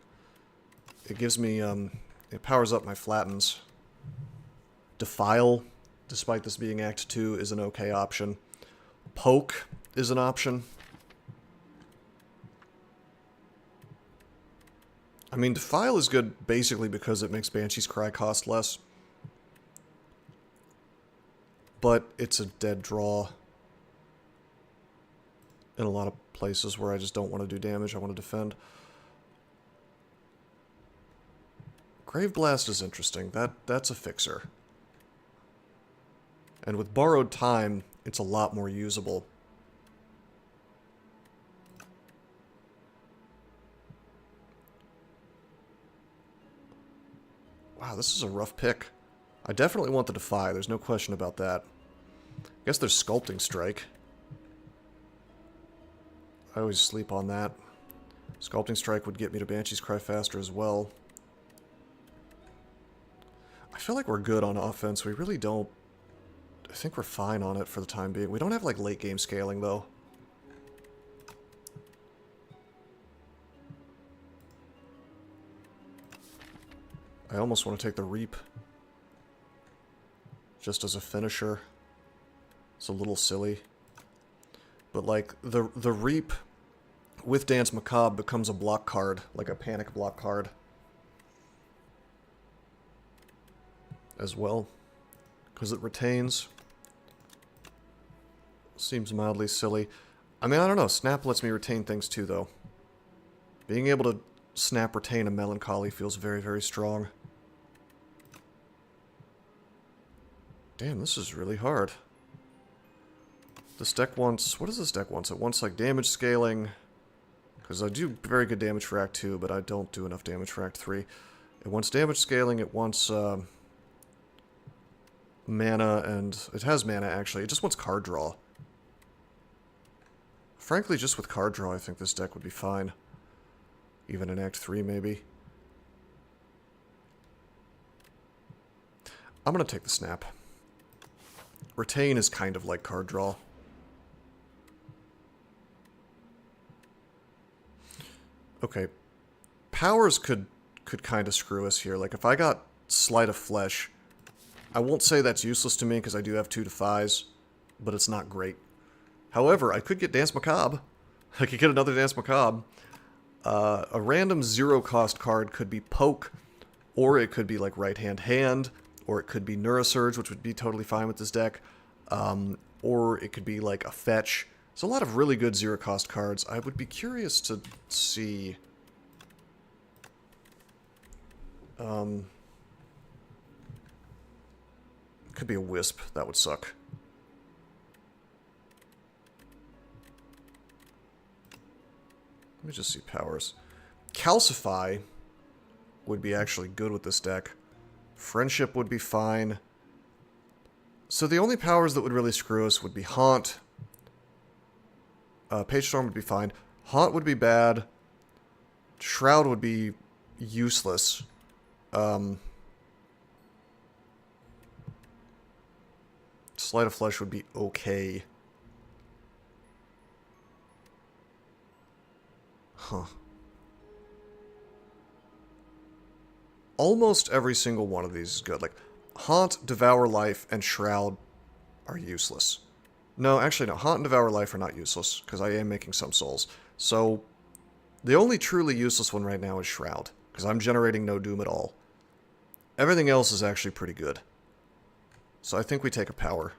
It gives me, it powers up my flattens. Defile, despite this being Act 2, is an okay option. Poke is an option. I mean, Defile is good basically because it makes Banshee's Cry cost less. But it's a dead draw in a lot of places where I just don't want to do damage, I want to defend. Grave Blast is interesting. That's a fixer. And with Borrowed Time, it's a lot more usable. Wow, this is a rough pick. I definitely want the Defy, there's no question about that. I guess there's Sculpting Strike. I always sleep on that. Sculpting Strike would get me to Banshee's Cry faster as well. I feel like we're good on offense. We really don't... I think we're fine on it for the time being. We don't have, like, late game scaling, though. I almost want to take the Reap. Just as a finisher. It's a little silly. But, like, the Reap with Dance Macabre becomes a block card. Like a panic block card. As well. Because it retains. Seems mildly silly. I mean, I don't know. Snap lets me retain things too, though. Being able to snap retain a Melancholy feels very, very strong. Damn, this is really hard. This deck wants... What does this deck want? It wants, like, damage scaling. Because I do very good damage for Act 2, but I don't do enough damage for Act 3. It wants damage scaling, it wants... mana, and... It has mana, actually. It just wants card draw. Frankly, just with card draw, I think this deck would be fine. Even in Act 3, maybe. I'm gonna take the Snap. Retain is kind of like card draw. Okay. Powers could kind of screw us here. Like, if I got Sleight of Flesh, I won't say that's useless to me because I do have 2 Defies, but it's not great. However, I could get Dance Macabre. I could get another Dance Macabre. A random 0-cost card could be Poke, or it could be like Right Hand Hand, or it could be Neurosurge, which would be totally fine with this deck, or it could be like a Fetch. There's a lot of really good 0-cost cards. I would be curious to see... could be a Wisp. That would suck. Let me just see powers. Calcify would be actually good with this deck. Friendship would be fine. So the only powers that would really screw us would be Haunt. Page Storm would be fine. Haunt would be bad. Shroud would be useless. Sleight of Flesh would be okay. Huh. Almost every single one of these is good. Like, Haunt, Devour Life, and Shroud are useless. No, actually no. Haunt and Devour Life are not useless, because I am making some souls. So, the only truly useless one right now is Shroud, because I'm generating no Doom at all. Everything else is actually pretty good. So I think we take a power.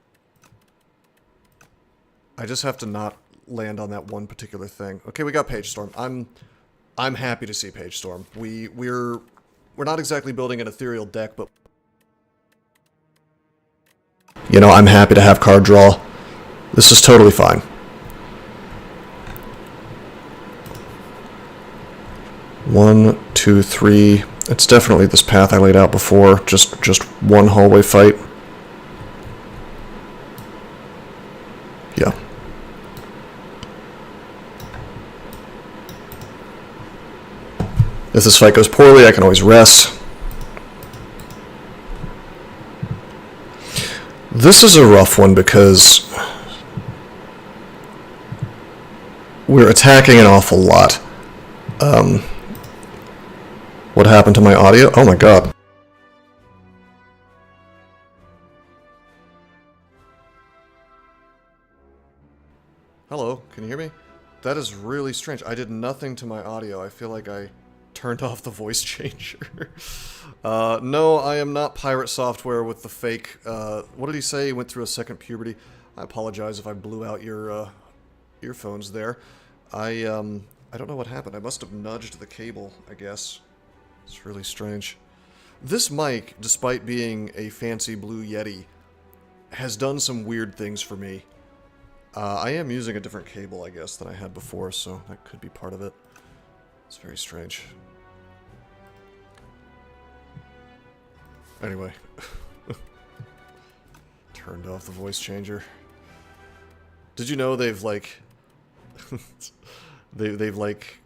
I just have to not land on that one particular thing. Okay, we got Page Storm. I'm happy to see Page Storm. We're not exactly building an ethereal deck, but you know, I'm happy to have card draw. This is totally fine. One, two, three. It's definitely this path I laid out before. Just one hallway fight. Yeah. If this fight goes poorly, I can always rest. This is a rough one because we're attacking an awful lot. What happened to my audio? Oh my god. Hello, can you hear me? That is really strange. I did nothing to my audio. I feel like I turned off the voice changer. No, I am not pirate software with the fake, what did he say? He went through a second puberty. I apologize if I blew out your, earphones there. I don't know what happened. I must have nudged the cable, I guess. It's really strange. This mic, despite being a fancy blue Yeti, has done some weird things for me. I am using a different cable, I guess, than I had before, so that could be part of it. It's very strange. Anyway. Turned off the voice changer. Did you know they've, like... they've, like...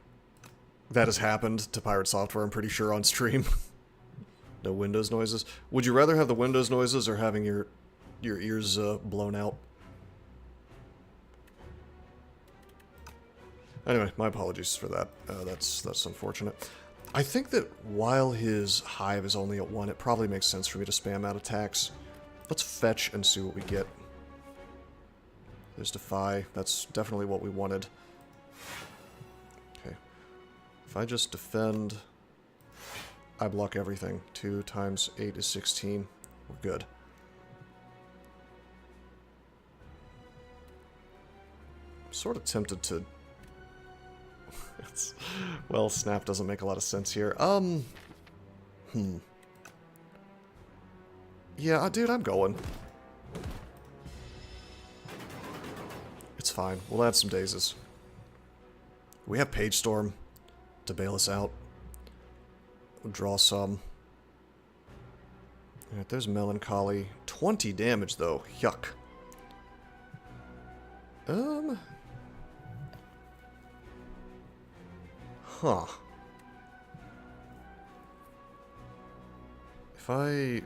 That has happened to Pirate Software, I'm pretty sure, on stream. No Windows noises. Would you rather have the Windows noises or having your ears blown out? Anyway, my apologies for that. That's unfortunate. I think that while his hive is only at 1, it probably makes sense for me to spam out attacks. Let's fetch and see what we get. There's Defy. That's definitely what we wanted. Okay. If I just defend, I block everything. 2 times 8 is 16. We're good. I'm sort of tempted to... Well, snap doesn't make a lot of sense here. Yeah, dude, I'm going. It's fine. We'll add some dazes. We have Page Storm to bail us out. We'll draw some. Alright, there's Melancholy. 20 damage, though. Yuck. Huh. If I...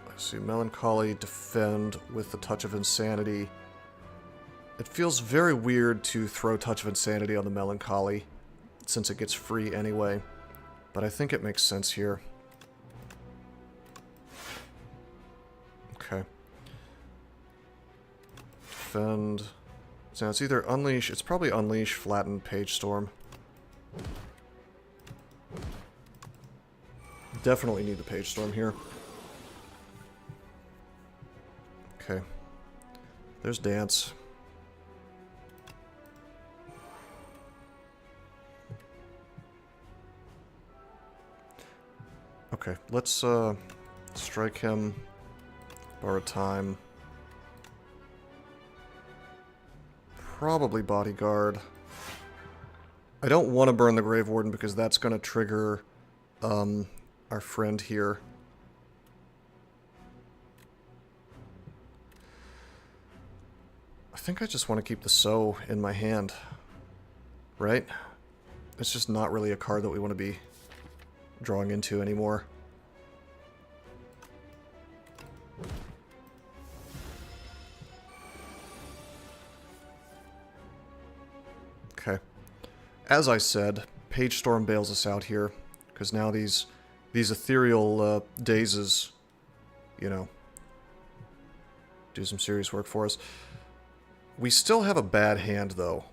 Let's see, Melancholy, defend with the Touch of Insanity. It feels very weird to throw Touch of Insanity on the Melancholy, since it gets free anyway. But I think it makes sense here. Okay. Defend... So it's either Unleash... It's probably Unleash, Flatten, Page Storm. Definitely need the Page Storm here. Okay. There's Dance. Okay, let's strike him. Borrow time. Probably Bodyguard. I don't want to burn the Grave Warden because that's going to trigger our friend here. I think I just want to keep the So in my hand. Right? It's just not really a card that we want to be drawing into anymore. Okay. As I said, Page Storm bails us out here, because now these ethereal dazes, you know, do some serious work for us. We still have a bad hand, though.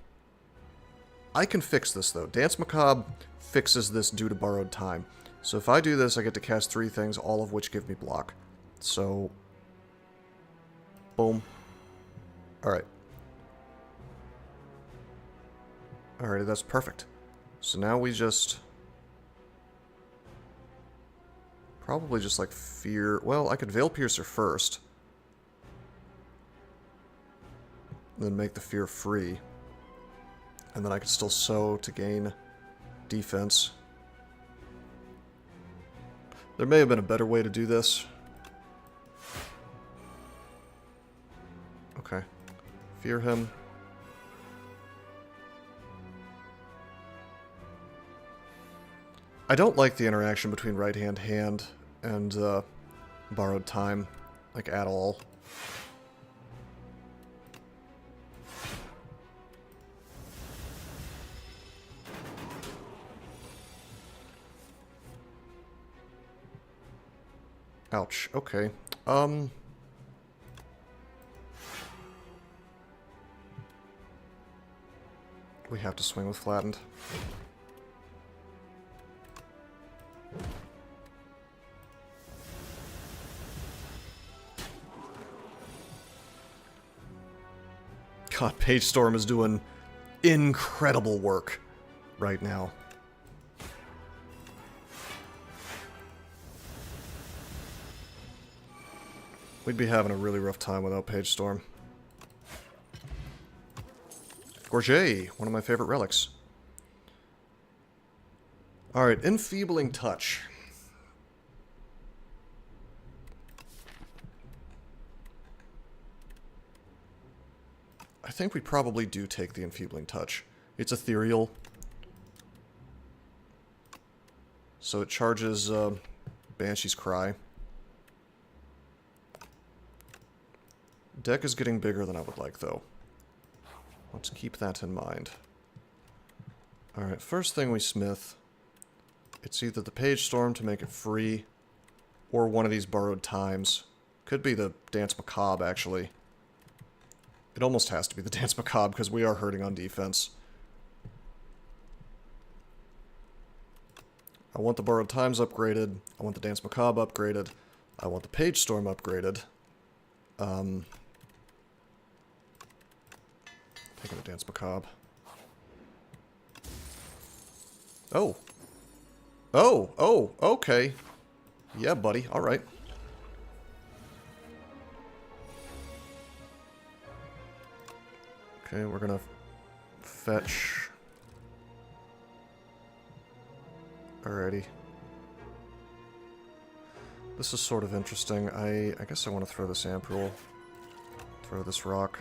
I can fix this, though. Dance Macabre fixes this due to borrowed time. So if I do this, I get to cast 3 things, all of which give me block. So, boom. Alright. Alright, that's perfect. So now we just... Probably just like Fear... Well, I could Veil Piercer first. Then make the Fear free. And then I could still Sow to gain defense. There may have been a better way to do this. Okay. Fear him. I don't like the interaction between right hand and borrowed time, like, at all. Ouch, okay. We have to swing with Flattened. God, Page Storm is doing incredible work right now. We'd be having a really rough time without Page Storm. Gorget, one of my favorite relics. Alright, Enfeebling Touch. I think we probably do take the Enfeebling Touch. It's ethereal. So it charges Banshee's Cry. Deck is getting bigger than I would like, though. Let's keep that in mind. Alright, first thing we smith. It's either the Page Storm to make it free, or one of these Borrowed Times. Could be the Dance Macabre, actually. It almost has to be the Dance Macabre, because we are hurting on defense. I want the Borrowed Times upgraded. I want the Dance Macabre upgraded. I want the Page Storm upgraded. Taking the Dance Macabre. Oh. Oh, okay. Yeah, buddy. Alright. Okay, we're gonna fetch. Alrighty. This is sort of interesting. I guess I want to throw this Ampoule. Throw this rock.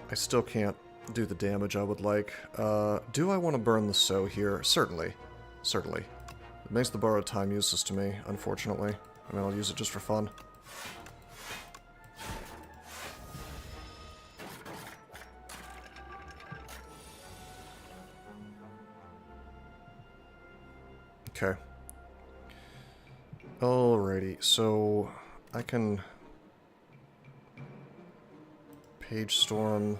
I still can't do the damage I would like. Do I want to burn the Sow here? Certainly. Certainly. It makes the Borrowed Time useless to me, unfortunately. I mean, I'll use it just for fun. Okay. Alrighty, so I can Page Storm.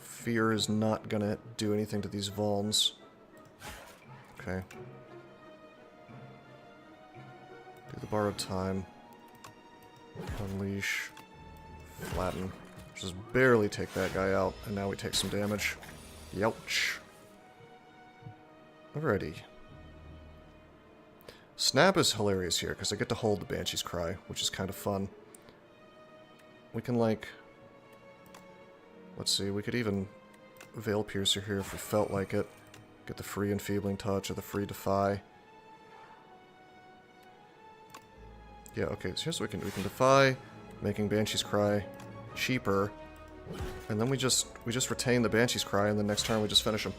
Fear is not gonna do anything to these Vulns. Okay. Do the Borrowed Time. Unleash. Flatten. Just barely take that guy out, and now we take some damage. Youch. Alrighty. Snap is hilarious here, because I get to hold the Banshee's Cry, which is kind of fun. We can, like... Let's see, we could even Veil Piercer here if we felt like it. Get the free Enfeebling Touch or the free Defy. Yeah, okay, so here's what we can Defy, making Banshee's Cry cheaper, and then we just retain the Banshee's Cry, and the next turn we just finish him.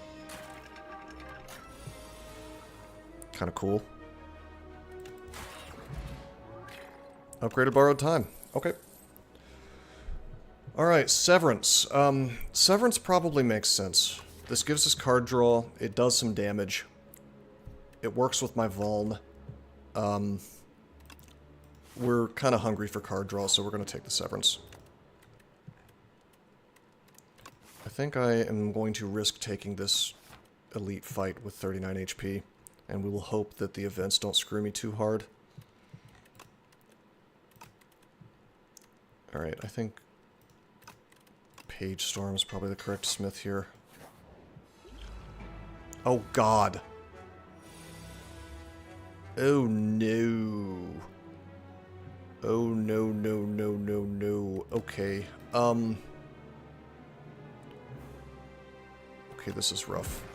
Kind of cool. Upgraded Borrowed Time. Okay. Alright, Severance. Severance probably makes sense. This gives us card draw. It does some damage. It works with my Vuln. We're kind of hungry for card draw, so we're going to take the Severance. I think I am going to risk taking this elite fight with 39 HP, and we will hope that the events don't screw me too hard. Alright, I think Page Storm is probably the correct smith here. Oh god. Oh no. Oh no, no, no, no, no. Okay. Okay, this is rough.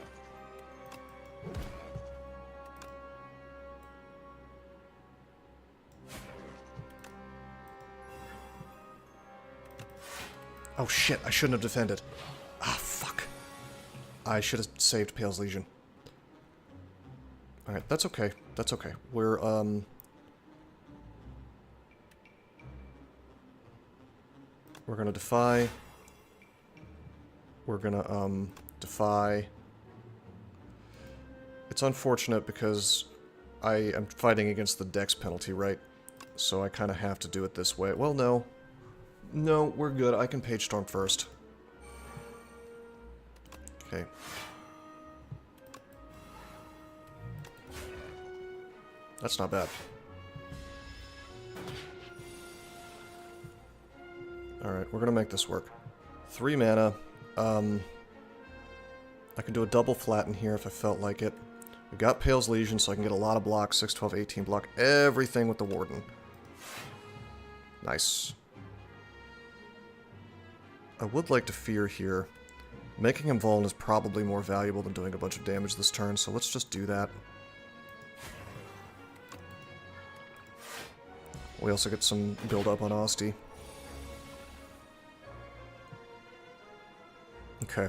Oh shit, I shouldn't have defended. Ah, fuck. I should have saved Pale's Legion. Alright, that's okay. That's okay. We're gonna Defy. We're gonna, Defy. It's unfortunate because I am fighting against the Dex penalty, right? So I kind of have to do it this way. Well, no. No, we're good. I can Page Storm first. Okay. That's not bad. Alright, we're gonna make this work. 3 mana. I can do a double flatten here if I felt like it. We got Pale's Legion, so I can get a lot of blocks. 6, 12, 18 block. Everything with the Warden. Nice. I would like to Fear here. Making him Vuln is probably more valuable than doing a bunch of damage this turn, so let's just do that. We also get some build up on Asti. Okay.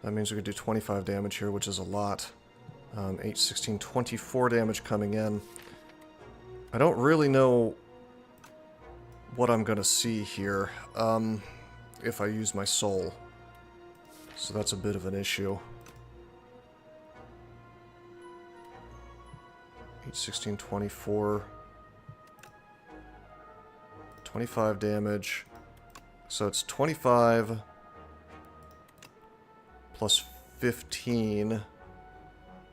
That means we could do 25 damage here, which is a lot. 8, 16, 24 damage coming in. I don't really know what I'm gonna see here, if I use my soul. So that's a bit of an issue. 8, 16, 24. 25 damage. So it's 25 plus 15.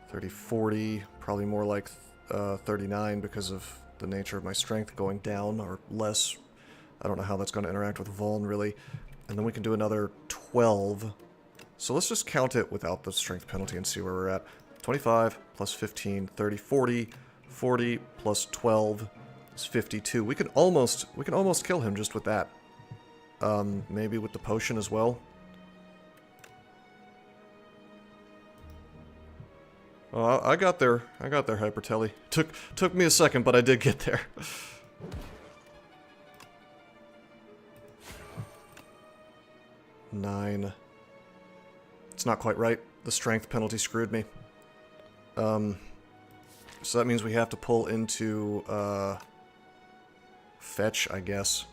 30, 40. Probably more like 39 because of the nature of my strength going down or less. I don't know how that's going to interact with Vuln, really. And then we can do another 12. So let's just count it without the strength penalty and see where we're at. 25 plus 15, 30, 40. 40 plus 12 is 52. We can almost kill him just with that. Maybe with the potion as well. Oh, I got there. I got there, Hypertelly. Took me a second, but I did get there. 9. It's not quite right. The strength penalty screwed me. So that means we have to pull into, fetch, I guess.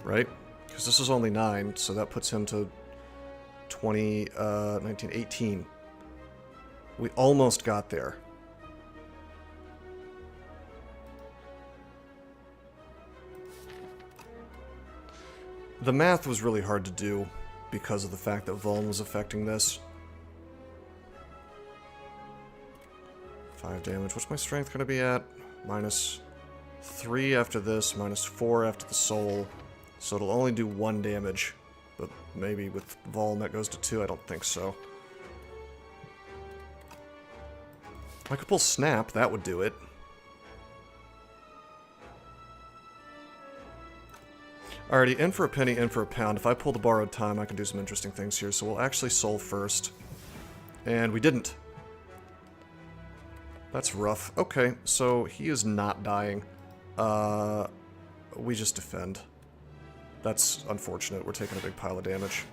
Right? Because this is only 9, so that puts him to 20, 19, 18. We almost got there. The math was really hard to do because of the fact that Vuln was affecting this. 5 damage. What's my strength going to be at? Minus 3 after this, minus 4 after the soul. So it'll only do 1 damage. But maybe with Vuln that goes to 2, I don't think so. I could pull Snap, that would do it. Alrighty, in for a penny, in for a pound. If I pull the borrowed time, I can do some interesting things here. So we'll actually soul first. And we didn't. That's rough. Okay, so he is not dying. We just defend. That's unfortunate. We're taking a big pile of damage.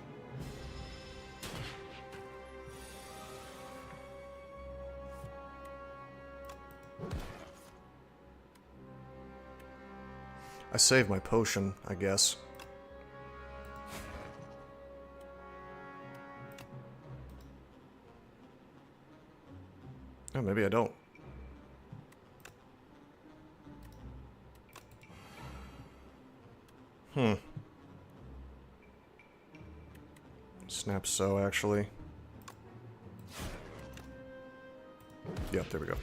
I saved my potion, I guess. Oh, maybe I don't. Snap so, actually. Yep, there we go.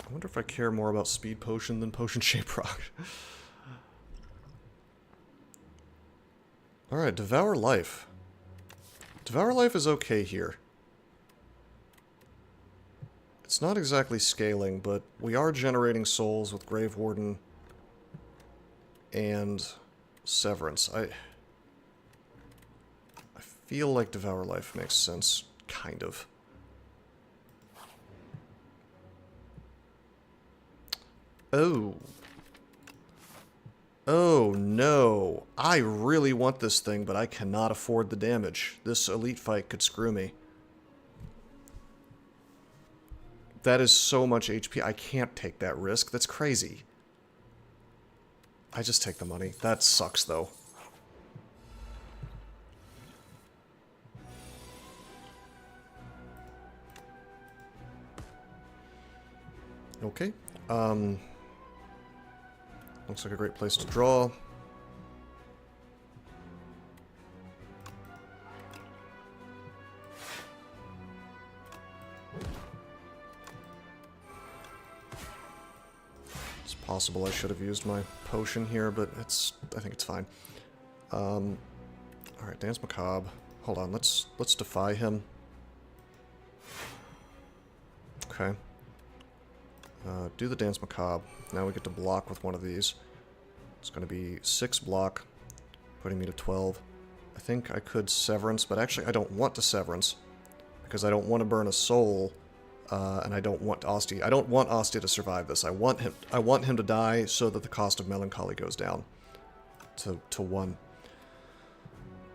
I wonder if I care more about Speed Potion than Potion Shape Rock. Alright, Devour Life. Devour Life is okay here. It's not exactly scaling, but we are generating souls with Grave Warden and Severance. I feel like Devour Life makes sense, kind of. Oh. Oh no. I really want this thing, but I cannot afford the damage. This elite fight could screw me. That is so much HP. I can't take that risk. That's crazy. I just take the money. That sucks, though. Okay. Looks like a great place to draw. It's possible I should have used my potion here, but I think it's fine. Alright, Dance Macabre. Hold on, let's defy him. Okay. Do the Dance Macabre. Now we get to block with one of these. It's going to be 6 block, putting me to 12. I think I could Severance, but actually I don't want to Severance, because I don't want to burn a soul and I don't want Asti. I don't want Asti to survive this. I want him to die so that the cost of Melancholy goes down to 1.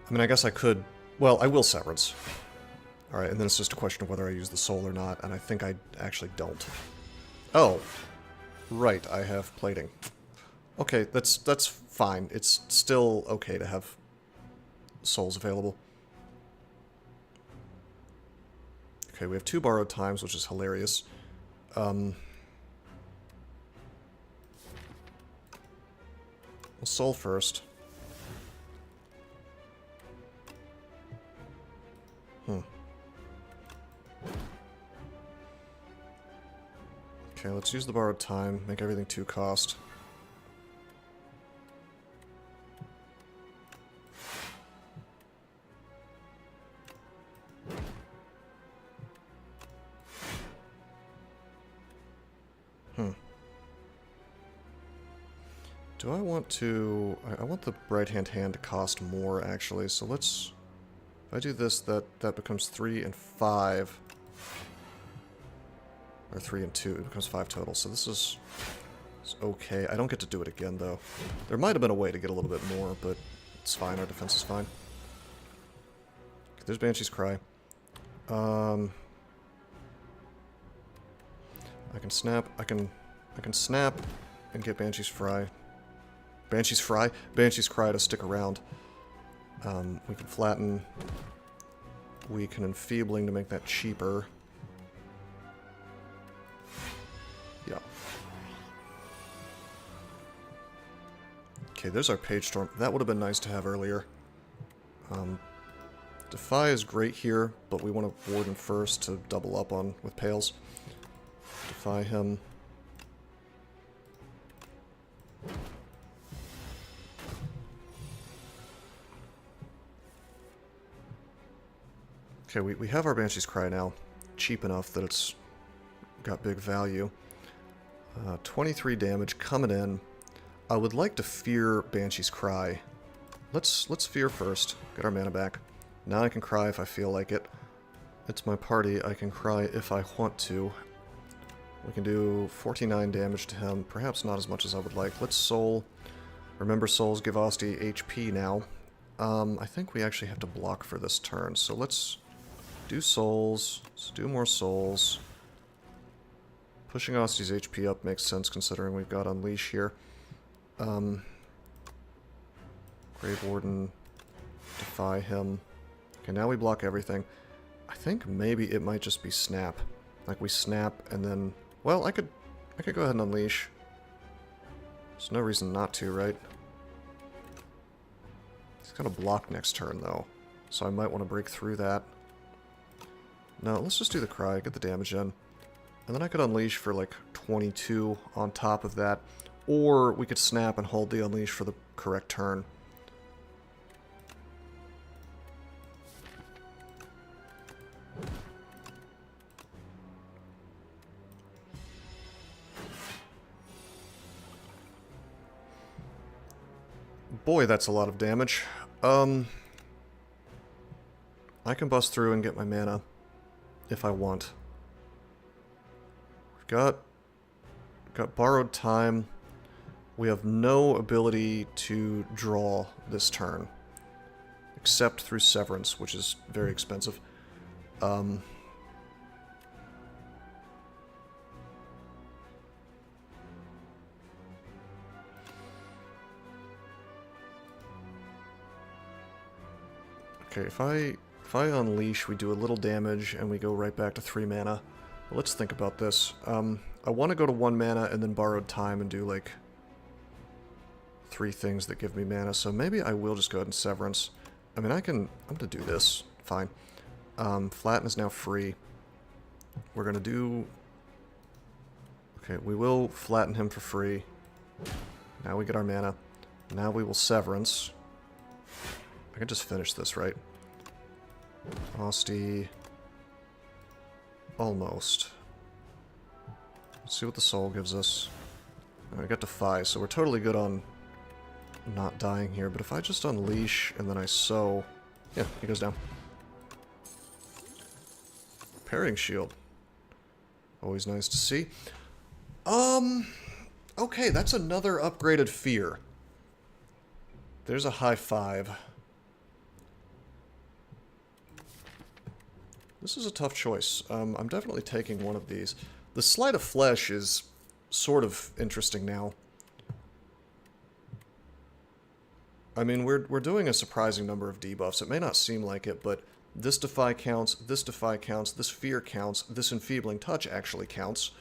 I mean, I guess I could... Well, I will Severance. Alright, and then it's just a question of whether I use the soul or not, and I think I actually don't. Oh. Right, I have plating. Okay, that's fine. It's still okay to have souls available. Okay, we have 2 borrowed times, which is hilarious. We'll soul first. Okay, let's use the borrowed time, make everything 2 cost. Do I want to... I want the right-hand hand to cost more, actually, so let's... If I do this, that becomes 3 and 5. Or 3 and 2, it becomes 5 total, so this is... It's okay. I don't get to do it again, though. There might have been a way to get a little bit more, but it's fine, our defense is fine. There's Banshee's Cry. I can snap, I can snap and get Banshee's Fry. Banshee's Cry to stick around. We can flatten. We can enfeebling to make that cheaper. Yeah. Okay, there's our Page Storm. That would have been nice to have earlier. Defy is great here, but we want to Warden first to double up on with Pails. Defy him. Okay, we have our Banshee's Cry now. Cheap enough that it's got big value. 23 damage coming in. I would like to fear Banshee's Cry. Let's fear first. Get our mana back. Now I can cry if I feel like it. It's my party. I can cry if I want to. We can do 49 damage to him. Perhaps not as much as I would like. Let's soul. Remember, souls give Asti HP now. I think we actually have to block for this turn. So let's do souls. Let's do more souls. Pushing Asti's HP up makes sense considering we've got Unleash here. Grave Warden. Defy him. Okay, now we block everything. I think maybe it might just be snap. Like we snap and then... Well, I could go ahead and unleash. There's no reason not to, right? He's gonna block next turn though. So I might want to break through that. No, let's just do the cry, get the damage in. And then I could unleash for like 22 on top of that. Or we could snap and hold the unleash for the correct turn. Boy, that's a lot of damage. I can bust through and get my mana if I want. We've got borrowed time. We have no ability to draw this turn, except through Severance, which is very expensive. Okay, if I unleash, we do a little damage, and we go right back to 3 mana. But let's think about this. I want to go to 1 mana and then borrowed time and do, like, 3 things that give me mana, so maybe I will just go ahead and Severance. I mean, I'm going to do this. Fine. Flatten is now free. We're going to do... Okay, we will flatten him for free. Now we get our mana. Now we will Severance. I can just finish this, right? Asti. Almost. Let's see what the soul gives us. I got Defy, so we're totally good on not dying here. But if I just unleash and then I sow... Yeah, he goes down. Parrying Shield. Always nice to see. Okay, that's another upgraded fear. There's a high 5. This is a tough choice. I'm definitely taking one of these. The Sleight of Flesh is sort of interesting now. I mean, we're doing a surprising number of debuffs. It may not seem like it, but this Defy counts, this Defy counts, this Fear counts, this Enfeebling Touch actually counts.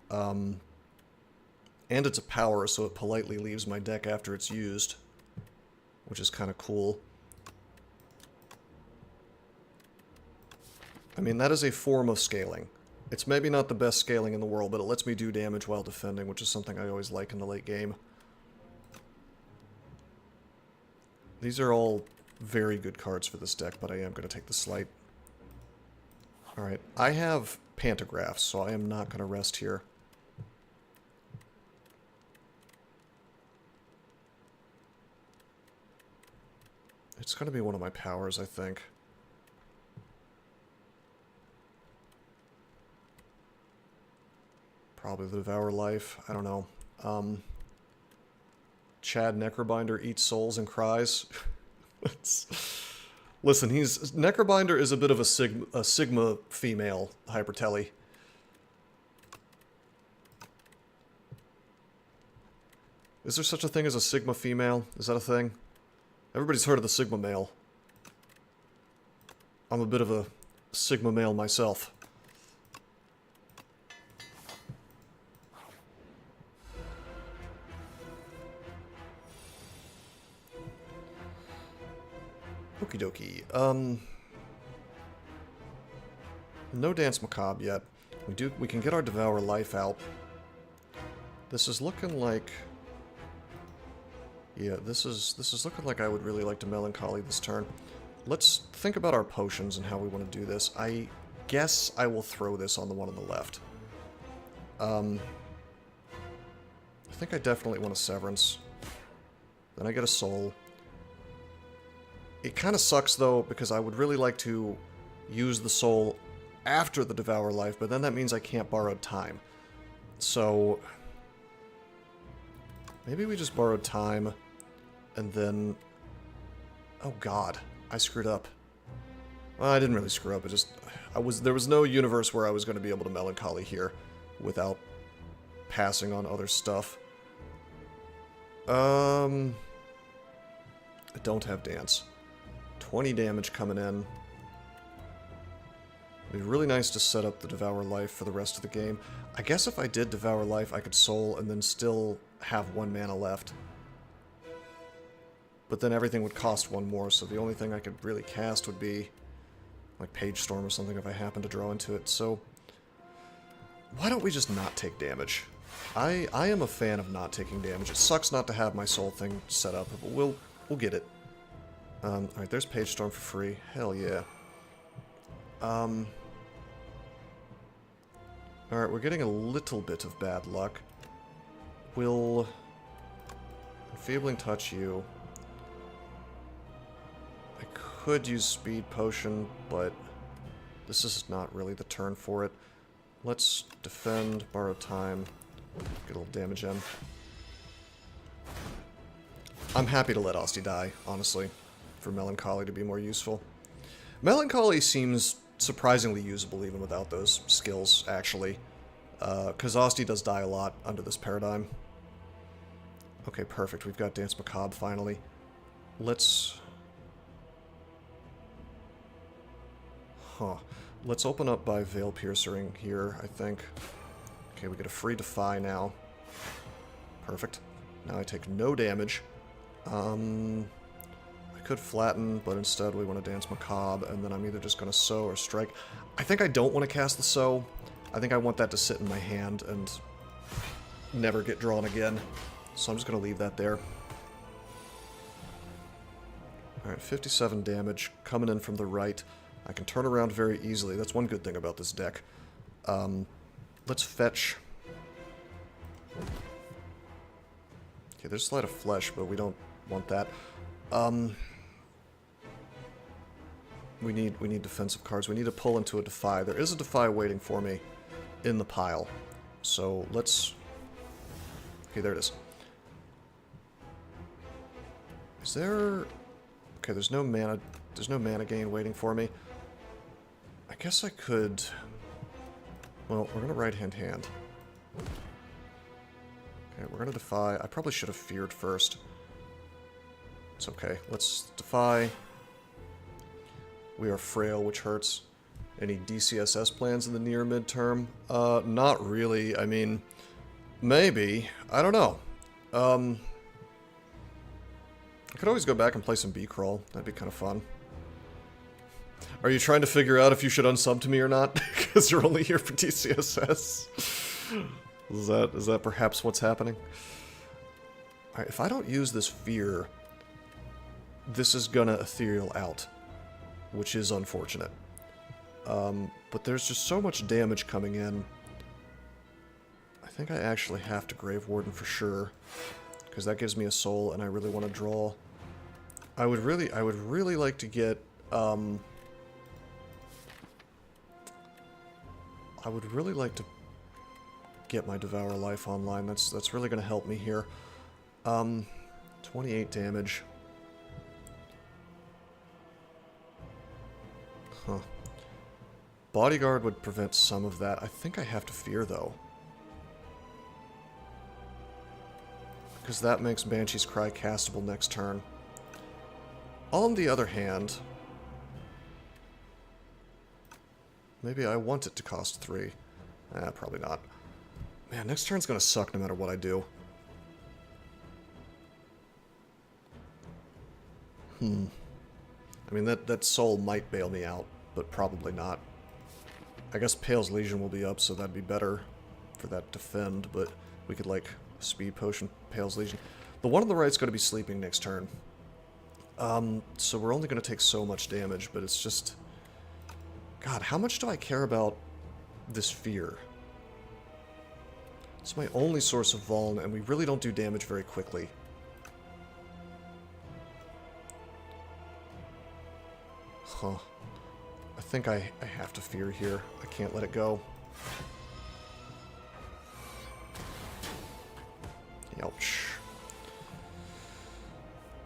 And it's a power, so it politely leaves my deck after it's used, which is kind of cool. I mean, that is a form of scaling. It's maybe not the best scaling in the world, but it lets me do damage while defending, which is something I always like in the late game. These are all very good cards for this deck, but I am going to take the Slight. Alright, I have Pantographs, so I am not going to rest here. It's going to be one of my powers, I think. Probably the Devour Life. I don't know. Chad Necrobinder eats souls and cries. Listen, Necrobinder is a bit of a Sigma female Hypertelly. Is there such a thing as a Sigma female? Is that a thing? Everybody's heard of the Sigma male. I'm a bit of a Sigma male myself. Okie dokie. No Dance Macabre yet. We can get our Devour Life out. This is looking like... Yeah, this is looking like I would really like to Melancholy this turn. Let's think about our potions and how we want to do this. I guess I will throw this on the one on the left. I think I definitely want a Severance. Then I get a Soul. It kind of sucks, though, because I would really like to use the Soul after the Devour Life, but then that means I can't borrow time. So... maybe we just borrowed time, and then... oh god, I screwed up. Well, I didn't really screw up, there was no universe where I was going to be able to Melancholy here without passing on other stuff. I don't have Dance. 20 damage coming in. It'd be really nice to set up the Devour Life for the rest of the game. I guess if I did Devour Life, I could Soul and then still have 1 mana left. But then everything would cost 1 more, so the only thing I could really cast would be like Page Storm or something if I happen to draw into it. So why don't we just not take damage? I am a fan of not taking damage. It sucks not to have my Soul thing set up, but we'll get it. Alright, there's Page Storm for free. Hell yeah. Alright, we're getting a little bit of bad luck. We'll... Enfeebling Touch you. I could use Speed Potion, but this is not really the turn for it. Let's defend, borrow time, get a little damage in. I'm happy to let Asti die, honestly, for Melancholy to be more useful. Melancholy seems surprisingly usable even without those skills, actually. Because Asti does die a lot under this paradigm. Okay, perfect. We've got Dance Macabre, finally. Let's... Let's open up by Veil Piercing here, I think. Okay, we get a free Defy now. Perfect. Now I take no damage. I could flatten, but instead we want to Dance Macabre, and then I'm either just going to Sow or Strike. I think I don't want to cast the Sow. I think I want that to sit in my hand and never get drawn again. So I'm just going to leave that there. Alright, 57 damage coming in from the right. I can turn around very easily. That's one good thing about this deck. Let's fetch. Okay, there's Sleight of Flesh, but we don't want that. We need defensive cards. We need to pull into a Defy. There is a Defy waiting for me. in the pile. So let's... Okay, there it is. Is there... Okay, there's no mana gain waiting for me. I guess I could... Well, we're gonna right-hand hand. Okay, we're gonna defy. I probably should have feared first. It's okay. Let's defy. We are frail, which hurts. Any DCSS plans in the near midterm? Not really. I mean, maybe. I don't know. I could always go back and play some B-Crawl. That'd be kind of fun. Are you trying to figure out if you should unsub to me or not? Because you're only here for DCSS? Is that perhaps what's happening? Alright, if I don't use this fear, this is gonna ethereal out, which is unfortunate. But there's just so much damage coming in. I think I actually have to Grave Warden for sure, because that gives me a soul, and I really want to draw. I would really like to get, I would really like to get my Devour Life online. That's really going to help me here. 28 damage. Huh. Bodyguard would prevent some of that. I think I have to fear, though. Because that makes Banshee's Cry castable next turn. On the other hand... Maybe I want it to cost 3. Probably not. Man, next turn's gonna suck no matter what I do. I mean, that soul might bail me out, but probably not. I guess Pale's Legion will be up, so that'd be better for that defend, but we could, like, speed potion Pale's Legion. The one on the right's gonna be sleeping next turn. So we're only gonna take so much damage, but it's just... God, how much do I care about this fear? It's my only source of vuln, and we really don't do damage very quickly. Huh. I think I have to fear here. I can't let it go. Ouch.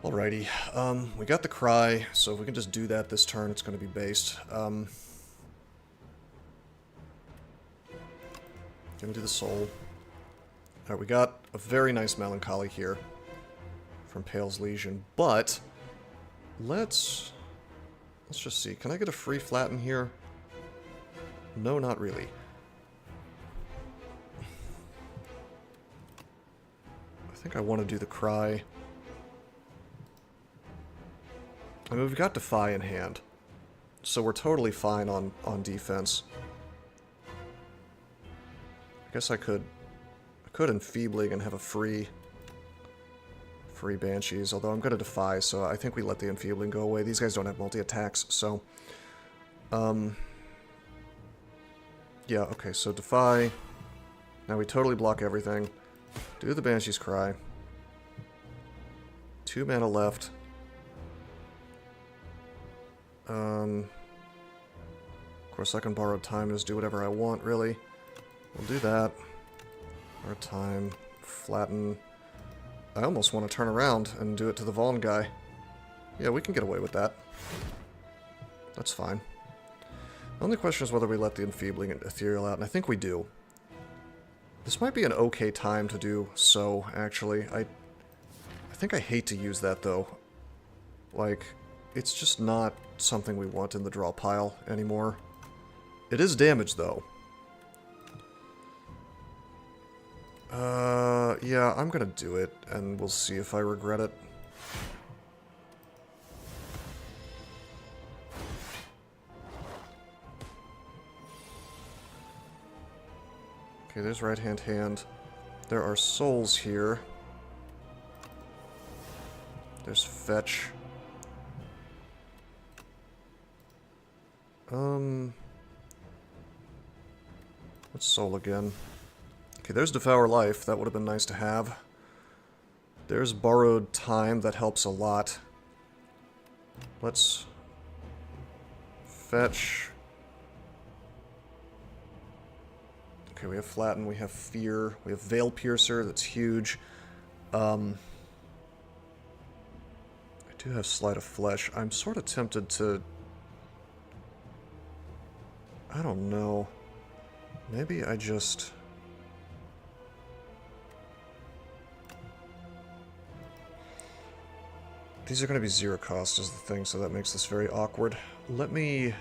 Alrighty. We got the Cry, so if we can just do that this turn, it's going to be based. Gonna do the soul. Alright, we got a very nice Melancholy here from Pale's Legion, but let's just see. Can I get a free flatten here? No, not really. I think I want to do the Cry. I mean, we've got Defy in hand, so we're totally fine on defense. I guess I could Enfeebling and have a free Banshees, although I'm going to Defy, so I think we let the Enfeebling go away. These guys don't have multi-attacks, so... Yeah, okay, so Defy. Now we totally block everything. Do the Banshee's Cry. 2 mana left. Of course, I can borrow time and just do whatever I want, really. We'll do that. Our time. Flatten. I almost want to turn around and do it to the Vaughn guy. Yeah, we can get away with that. That's fine. The only question is whether we let the Enfeebling and Ethereal out, and I think we do. This might be an okay time to do so, actually. I think I hate to use that, though. Like, it's just not something we want in the draw pile anymore. It is damage, though. Yeah, I'm gonna do it, and we'll see if I regret it. Okay, there's right-hand hand. There are souls here. There's fetch. What's soul again? Okay, there's Devour Life. That would have been nice to have. There's Borrowed Time. That helps a lot. Let's fetch. Okay, we have Flatten, we have Fear, we have Veil Piercer, that's huge. I do have Sleight of Flesh. I'm sort of tempted to... I don't know. Maybe I just... These are going to be 0 cost is the thing, so that makes this very awkward. Let me...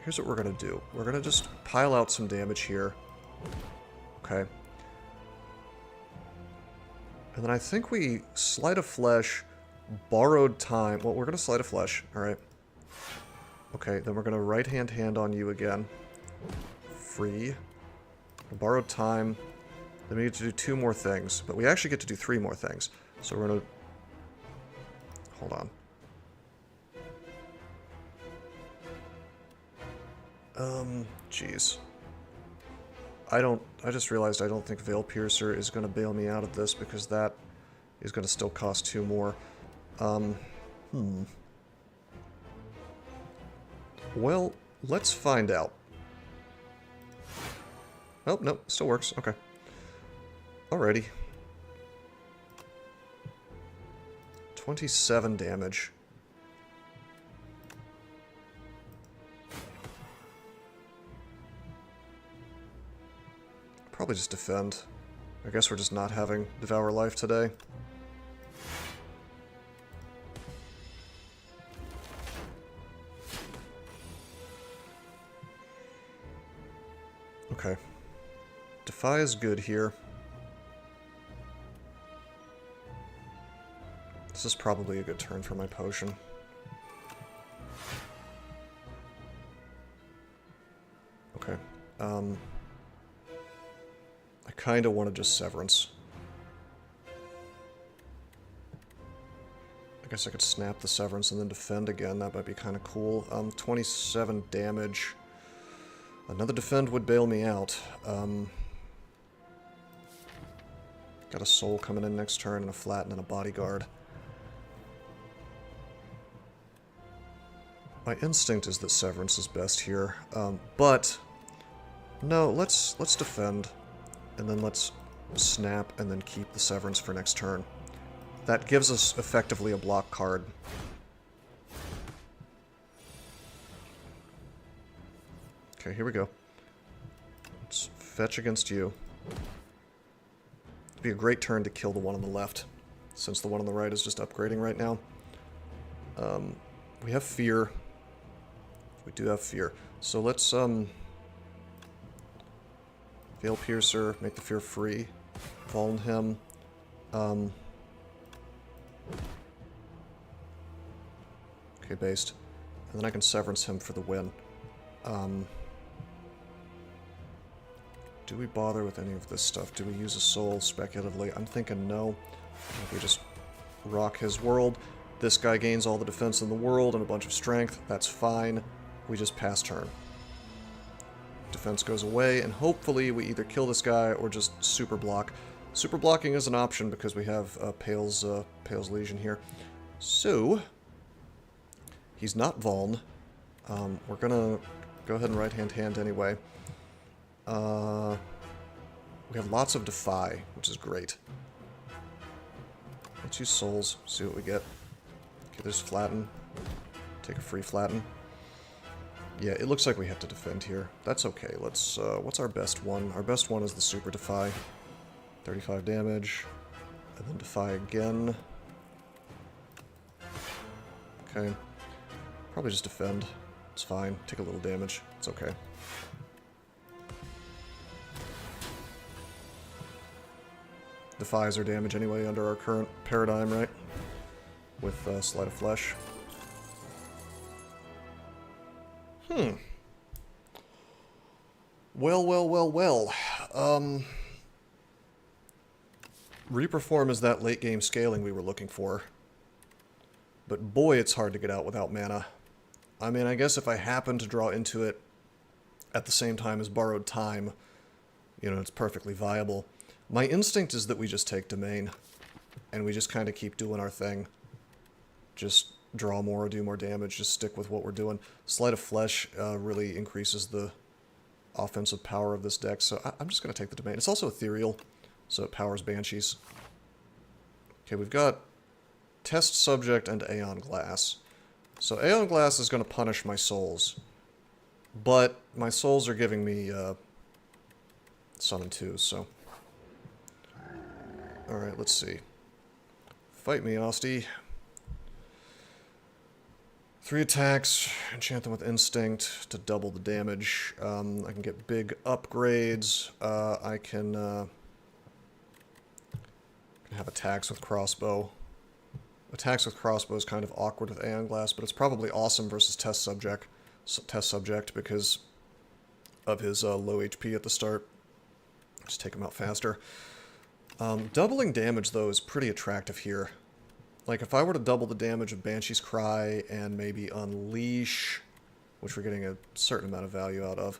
Here's what we're going to do. We're going to just pile out some damage here. Okay. And then I think we Sleight of Flesh, Borrowed Time. Well, we're going to Sleight of Flesh. Alright. Okay, then we're going to right-hand hand on you again. Free. Borrowed Time. Then we get to do 2 more things. But we actually get to do 3 more things. So we're going to... Hold on. Jeez. I just realized I don't think Veil Piercer is going to bail me out of this because that is going to still cost 2 more. Well, let's find out. Oh, no, still works. Okay. Alrighty. 27 damage. Probably just defend. I guess we're just not having Devour Life today. Okay. Defy is good here. This is probably a good turn for my potion. Okay. I kind of want to just Severance. I guess I could snap the Severance and then defend again. That might be kind of cool. 27 damage. Another defend would bail me out. Got a soul coming in next turn and a Flatten and a Bodyguard. My instinct is that Severance is best here, but no, let's defend, and then let's snap and then keep the Severance for next turn. That gives us effectively a block card. Okay, here we go. Let's fetch against you. It'd be a great turn to kill the one on the left, since the one on the right is just upgrading right now. We have Fear. We do have Fear. So let's, Veil Piercer, make the Fear free. Vuln him. Okay, based. And then I can Severance him for the win. Do we bother with any of this stuff? Do we use a soul speculatively? I'm thinking no. We just rock his world. This guy gains all the defense in the world and a bunch of strength. That's fine. We just pass turn. Defense goes away, and hopefully we either kill this guy or just super block. Super blocking is an option because we have Pale's Legion here. So, he's not Vuln. We're gonna go ahead and right-hand hand anyway. We have lots of Defy, which is great. Let's use Souls, see what we get. Okay, there's Flatten. Take a free Flatten. Yeah, it looks like we have to defend here. That's okay. Let's, what's our best one? Our best one is the Super Defy. 35 damage. And then Defy again. Okay. Probably just defend. It's fine. Take a little damage. It's okay. Defies our damage anyway under our current paradigm, right? With Sleight of Flesh. Well. Reperform is that late game scaling we were looking for. But boy, it's hard to get out without mana. I mean, I guess if I happen to draw into it at the same time as Borrowed Time, you know, it's perfectly viable. My instinct is that we just take Domain, and we just kind of keep doing our thing. Just draw more, do more damage, just stick with what we're doing. Sleight of Flesh really increases the offensive power of this deck, so I'm just going to take the domain. It's also ethereal, so it powers Banshees. Okay, we've got Test Subject and Aeon Glass. So Aeon Glass is going to punish my souls, but my souls are giving me Summon 2, so... Alright, let's see. Fight me, Osty. 3 attacks, enchant them with Instinct to double the damage. I can get big upgrades. I can have attacks with Crossbow. Attacks with Crossbow is kind of awkward with Aeon Glass, but it's probably awesome versus Test Subject because of his low HP at the start. Just take him out faster. Doubling damage, though, is pretty attractive here. Like, if I were to double the damage of Banshee's Cry and maybe Unleash, which we're getting a certain amount of value out of,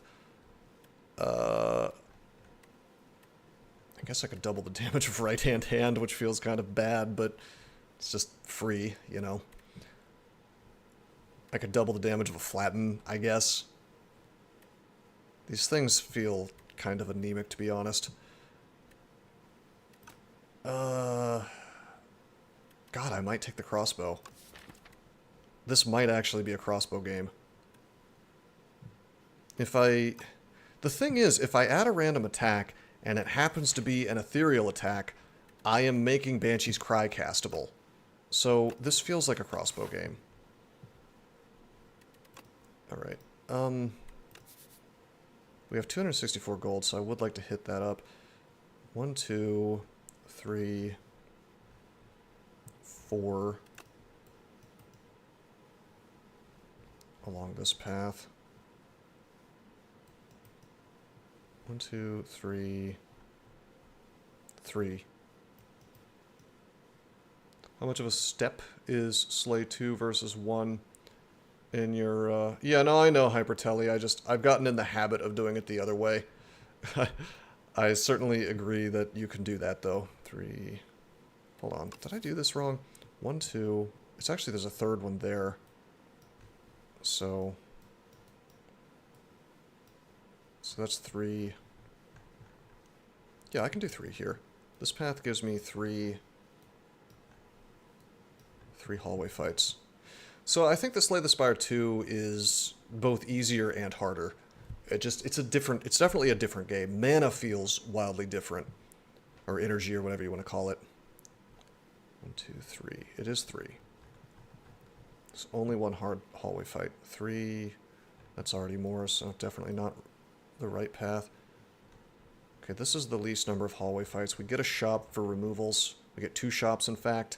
I guess I could double the damage of Right Hand, which feels kind of bad, but it's just free, you know. I could double the damage of a Flatten, I guess. These things feel kind of anemic, to be honest. God, I might take the Crossbow. This might actually be a Crossbow game. The thing is, if I add a random attack, and it happens to be an ethereal attack, I am making Banshee's Cry castable. So, this feels like a Crossbow game. Alright, we have 264 gold, so I would like to hit that up. 1, 2, 3, 4 along this path. 1, 2, 3, 3. How much of a step is Slay 2 versus 1 in your, Yeah, no, I know, Hypertelly. I've gotten in the habit of doing it the other way. I certainly agree that you can do that, though. 3... Hold on. Did I do this wrong? 1, 2... It's actually, there's a third one there. So that's 3. Yeah, I can do 3 here. This path gives me 3 hallway fights. So I think the Slay the Spire 2 is both easier and harder. It's definitely a different game. Mana feels wildly different. Or energy, or whatever you want to call it. 1, 2, 3. It is 3. It's only one hard hallway fight. 3. That's already more, so definitely not the right path. Okay, this is the least number of hallway fights. We get a shop for removals. We get 2 shops, in fact.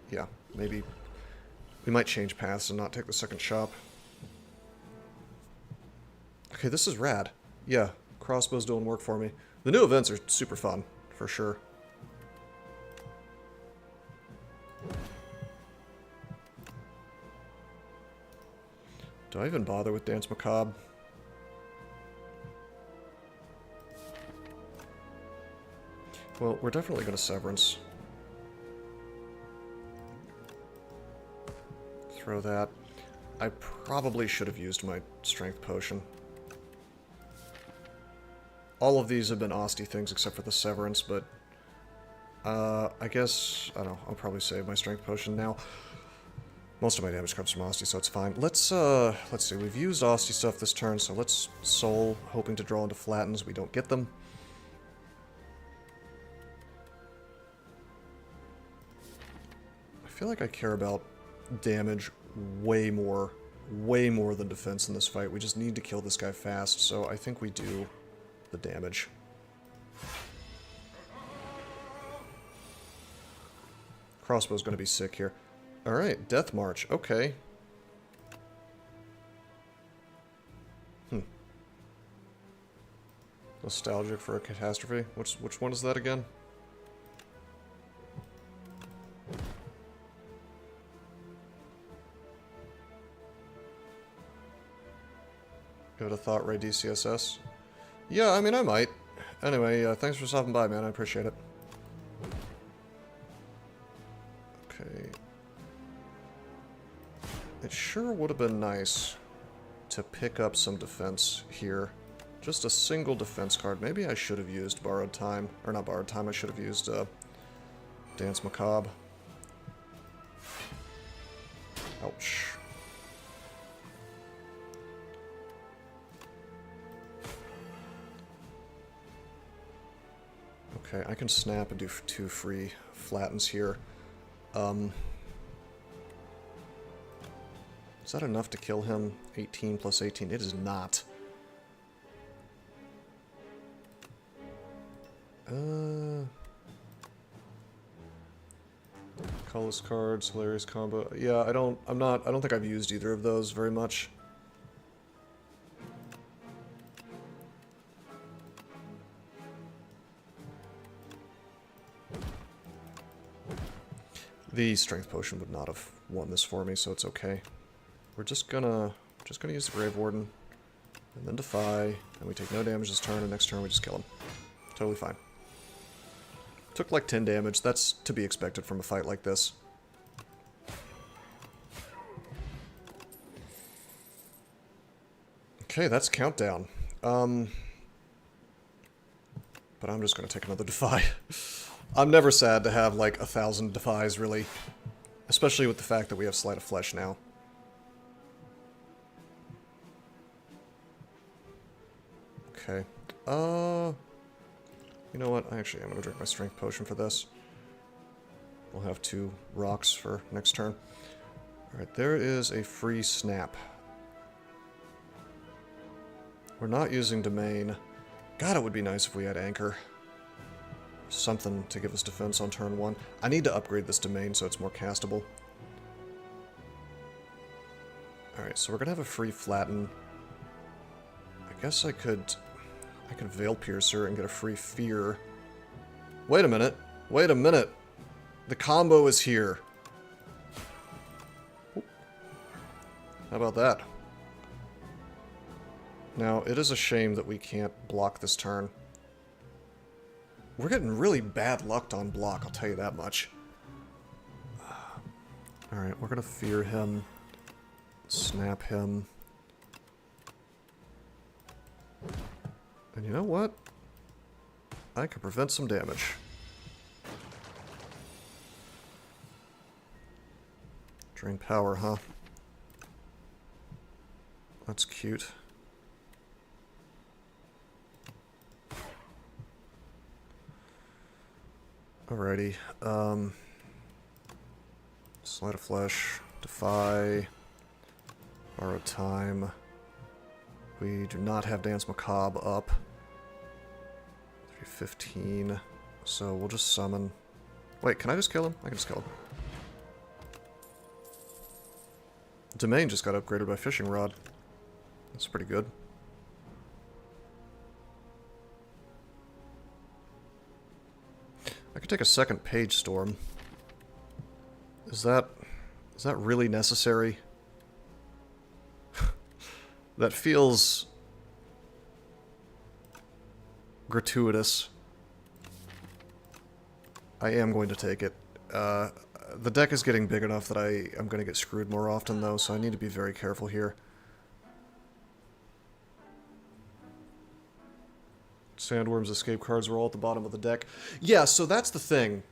Yeah, maybe we might change paths and not take the second shop. Okay, this is rad. Yeah, crossbow's doing work for me. The new events are super fun, for sure. Do I even bother with Dance Macabre? Well, we're definitely going to Severance. Throw that. I probably should have used my Strength Potion. All of these have been Osty things except for the Severance, but I guess, I don't know, I'll probably save my Strength Potion now. Most of my damage comes from Osty, so it's fine. Let's see, we've used Osty stuff this turn, so let's Soul, hoping to draw into Flattens. We don't get them. I feel like I care about damage way more than defense in this fight. We just need to kill this guy fast, so I think we do the damage. Crossbow's gonna be sick here. Alright, Death March, okay. Nostalgic for a catastrophe? Which one is that again? Give it a thought, Ray DCSS. Yeah, I mean, I might. Anyway, thanks for stopping by, man. I appreciate it. Okay. It sure would have been nice to pick up some defense here. Just a single defense card. Maybe I should have used Borrowed Time. Or not Borrowed Time, I should have used Dance Macabre. Ouch. Okay, I can snap and do 2 free flattens here. Is that enough to kill him? 18 plus 18. It is not. Colorless cards, hilarious combo. Yeah, I don't think I've used either of those very much. The strength potion would not have won this for me, so it's okay. We're just gonna use the Grave Warden, and then Defy, and we take no damage this turn, and next turn we just kill him. Totally fine. Took like 10 damage. That's to be expected from a fight like this. Okay, that's Countdown. But I'm just gonna take another Defy. I'm never sad to have like 1,000 Defies, really. Especially with the fact that we have Sleight of Flesh now. Okay. You know what? I'm gonna drink my Strength Potion for this. We'll have 2 rocks for next turn. Alright, there is a free snap. We're not using Domain. God, it would be nice if we had Anchor. Something to give us defense on turn 1. I need to upgrade this Domain so it's more castable. Alright, so we're gonna have a free Flatten. I guess I could Veil Piercer and get a free Fear. Wait a minute. Wait a minute. The combo is here. How about that? Now, it is a shame that we can't block this turn. We're getting really bad luck on block, I'll tell you that much. Alright, we're gonna Fear him. Snap him. And you know what? I can prevent some damage. Drain power, huh? That's cute. Alrighty. Sleight of Flesh. Defy. Borrowed Time. We do not have Dance Macabre up. 315. So we'll just summon. Wait, can I just kill him? I can just kill him. Domain just got upgraded by Fishing Rod. That's pretty good. I could take a second Page Storm. Is that really necessary? That feels gratuitous. I am going to take it. The deck is getting big enough that I'm going to get screwed more often, though, so I need to be very careful here. Sandworm's escape cards were all at the bottom of the deck. Yeah, so that's the thing.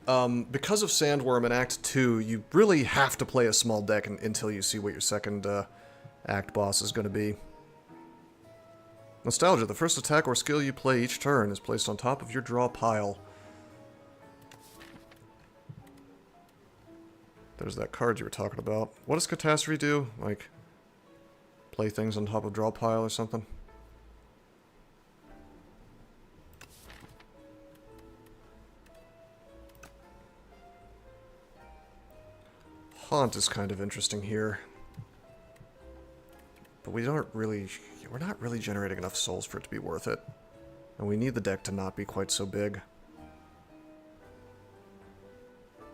Because of Sandworm in Act 2, you really have to play a small deck until you see what your second Act boss is going to be. Nostalgia. The first attack or skill you play each turn is placed on top of your draw pile. There's that card you were talking about. What does Catastrophe do? Like, play things on top of draw pile or something? Haunt is kind of interesting here. But we're not really generating enough souls for it to be worth it. And we need the deck to not be quite so big.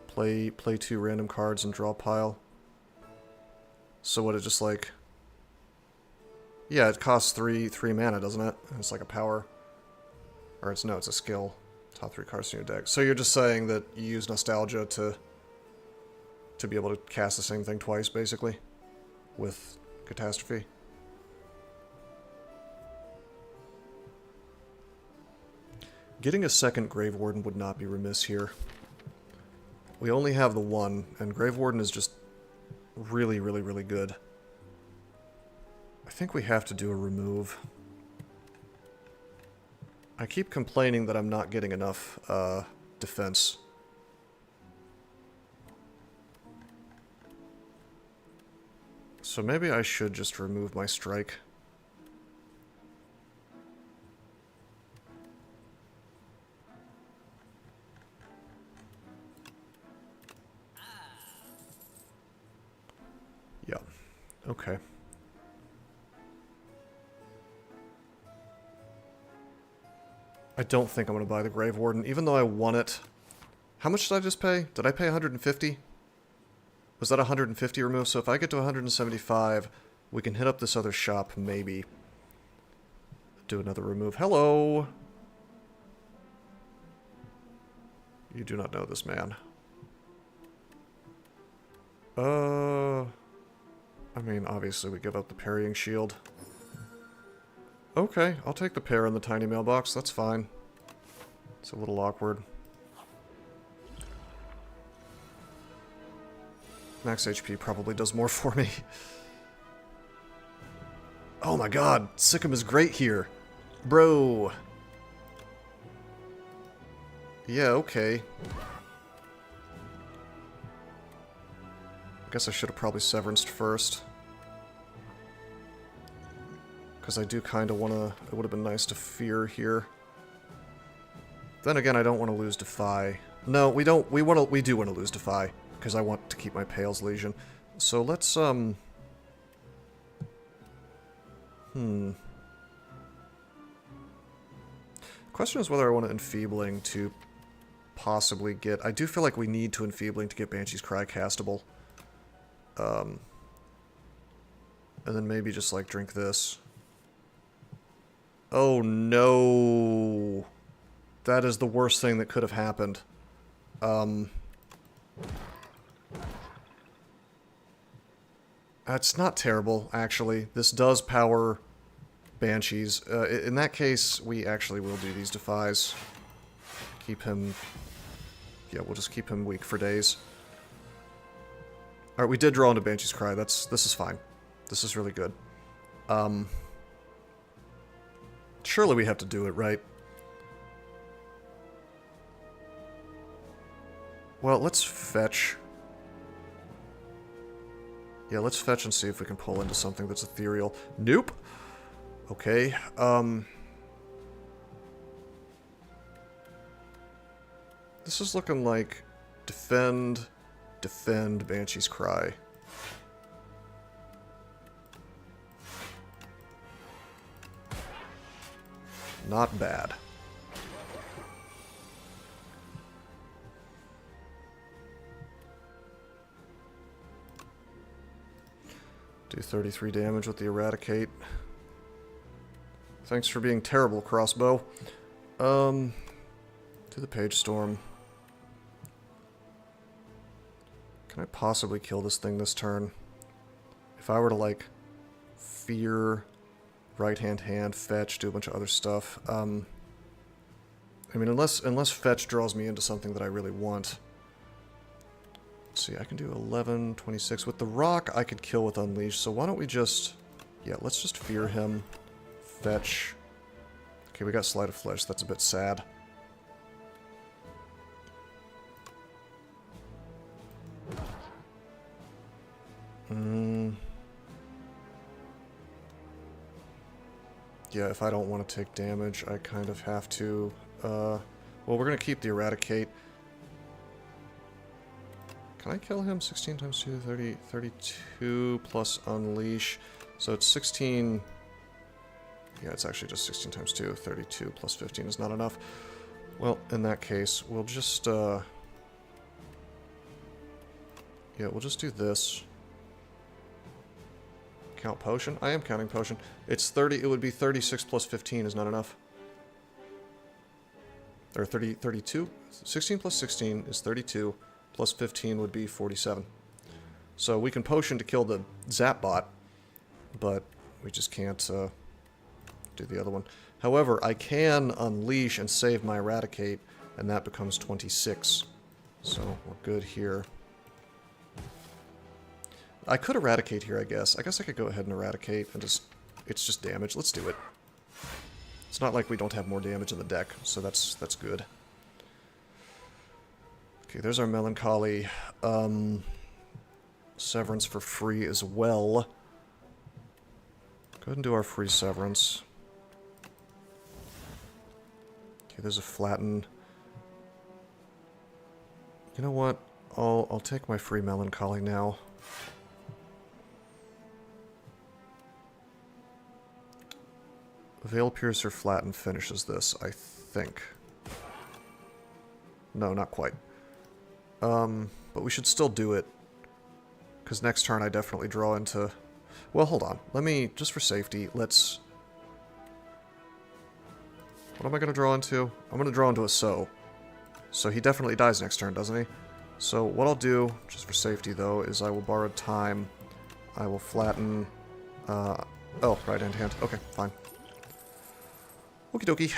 Play 2 random cards and draw pile. So what, it just like... Yeah, it costs 3 mana, doesn't it? It's like a power. Or it's a skill. Top 3 cards in your deck. So you're just saying that you use Nostalgia to be able to cast the same thing twice, basically? With Catastrophe? Getting a second Grave Warden would not be remiss here. We only have the one, and Grave Warden is just really, really, really good. I think we have to do a remove. I keep complaining that I'm not getting enough defense. So maybe I should just remove my strike. Yeah. Okay. I don't think I'm going to buy the Grave Warden, even though I want it. How much did I just pay? Did I pay 150? Was that 150 remove? So if I get to 175, we can hit up this other shop, maybe. Do another remove. Hello! You do not know this man. I mean, obviously we give up the parrying shield. Okay, I'll take the pair in the tiny mailbox, that's fine. It's a little awkward. Max HP probably does more for me. Oh my god, Sikkim is great here. Bro. Yeah, okay. I guess I should have probably Severanced first. Because I do kind of want to... It would have been nice to Fear here. Then again, I don't want to lose Defy. No, we don't. We do want to lose Defy. Because I want to keep my Pale's Legion. So let's, Question is whether I want to Enfeebling to possibly get... I do feel like we need to Enfeebling to get Banshee's Cry castable. And then maybe just, like, drink this. Oh, no. That is the worst thing that could have happened. It's not terrible, actually. This does power Banshees. In that case, we actually will do these Defies. Keep him... Yeah, we'll just keep him weak for days. Alright, we did draw into Banshee's Cry. This is fine. This is really good. Surely we have to do it, right? Well, let's fetch. Yeah, let's fetch and see if we can pull into something that's ethereal. Nope. Okay, this is looking like defend, Banshee's Cry. Not bad. Do 33 damage with the Eradicate. Thanks for being terrible, Crossbow. To the Page Storm. Can I possibly kill this thing this turn? If I were to, like, Fear, right-hand, fetch, do a bunch of other stuff. I mean, unless fetch draws me into something that I really want. Let's see, I can do 11, 26. With the rock, I could kill with Unleash, so why don't we just... Yeah, let's just Fear him. Fetch. Okay, we got Sleight of Flesh. That's a bit sad. Yeah, if I don't want to take damage, I kind of have to... well, we're going to keep the Eradicate. Can I kill him? 16 times 2, 30, 32 plus Unleash. So it's 16... Yeah, it's actually just 16 times 2. 32 plus 15 is not enough. Well, in that case, we'll just... Yeah, we'll just do this. Count Potion? I am counting Potion. It's 30... It would be 36 plus 15 is not enough. Or 32? 16 plus 16 is 32. Plus 15 would be 47. So we can Potion to kill the Zap bot, but we just can't do the other one. However, I can unleash and save my eradicate, and that becomes 26. So we're good here. I could eradicate here, I guess. I guess I could go ahead and eradicate and just... It's just damage. Let's do it. It's not like we don't have more damage in the deck, so that's good. Okay, there's our Melancholy. Severance for free as well. Go ahead and do our free Severance. Okay, there's a Flatten. You know what? I'll take my free Melancholy now. Veil Piercer Flatten finishes this, I think. No, not quite. But we should still do it. Because next turn I definitely draw into... Well, hold on. Let me, just for safety, let's... What am I going to draw into? I'm going to draw into a So. So he definitely dies next turn, doesn't he? So what I'll do, just for safety though, is I will borrow time. I will flatten... oh, right-hand hand. Okay, fine. Okie dokie.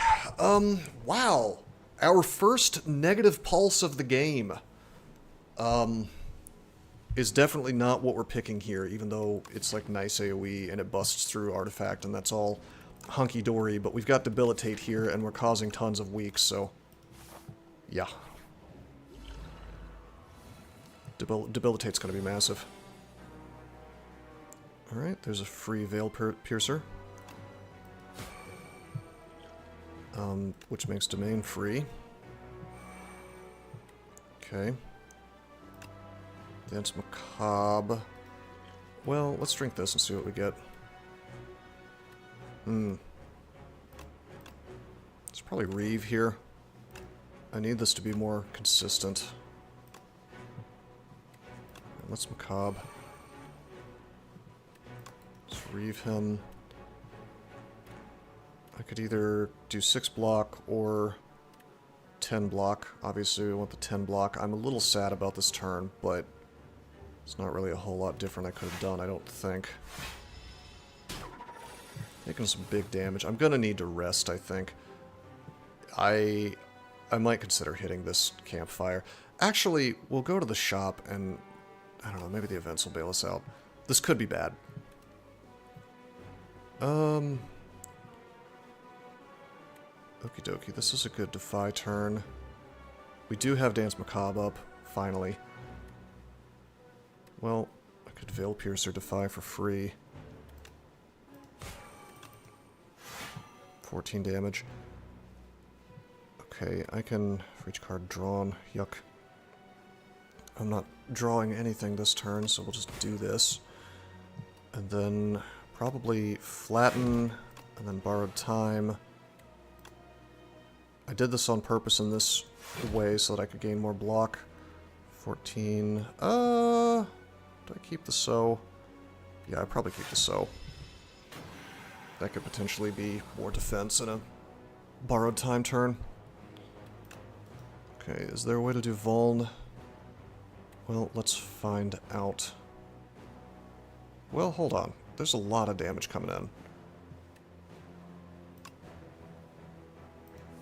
Wow. Our first negative pulse of the game. Is definitely not what we're picking here, even though it's like nice AoE and it busts through Artifact and that's all hunky-dory, but we've got Debilitate here and we're causing tons of weaks, so... Yeah. Debilitate's gonna be massive. Alright, there's a free Veil Piercer. Which makes Domain free. Okay. Dance Macabre. Well, let's drink this and see what we get. It's probably Reeve here. I need this to be more consistent. Let's Macabre. Let's Reeve him. I could either do 6 block or 10 block. Obviously, we want the 10 block. I'm a little sad about this turn, but it's not really a whole lot different I could have done, I don't think. Taking some big damage. I'm gonna need to rest, I think. I might consider hitting this campfire. Actually, we'll go to the shop and... I don't know, maybe the events will bail us out. This could be bad. Okie dokie, this is a good Defy turn. We do have Dance Macabre up, finally. Well, I could Veil Piercer Defy for free. 14 damage. Okay, I can... For each card drawn. Yuck. I'm not drawing anything this turn, so we'll just do this. And then probably Flatten, and then Borrowed Time. I did this on purpose in this way so that I could gain more block. 14. Do I keep the So? Yeah, I probably keep the So. That could potentially be more defense in a Borrowed Time turn. Okay, is there a way to do Vuln? Well, let's find out. Well, hold on. There's a lot of damage coming in.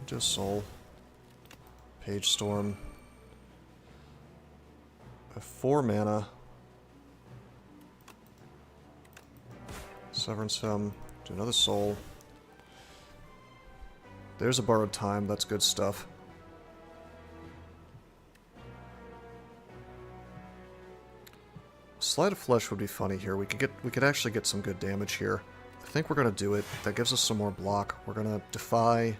Just Soul. Page Storm. I have 4 mana. Severance him. Do another Soul. There's a Borrowed Time. That's good stuff. Sleight of Flesh would be funny here. We could actually get some good damage here. I think we're gonna do it. That gives us some more block. We're gonna Defy.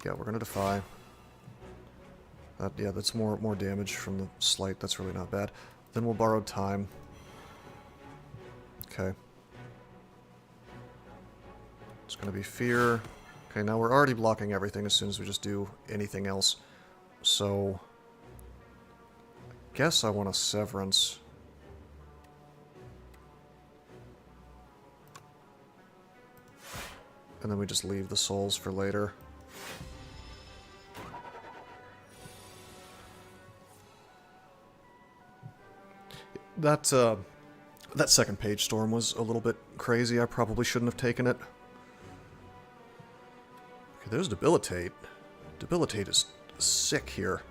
Yeah, we're gonna Defy. Yeah, that's more damage from the Sleight. That's really not bad. Then we'll Borrow Time. Okay. It's gonna be Fear. Okay, now we're already blocking everything as soon as we just do anything else. So... guess I want a Severance. And then we just leave the souls for later. That, That second page storm was a little bit crazy. I probably shouldn't have taken it. Okay, there's Debilitate. Debilitate is sick here.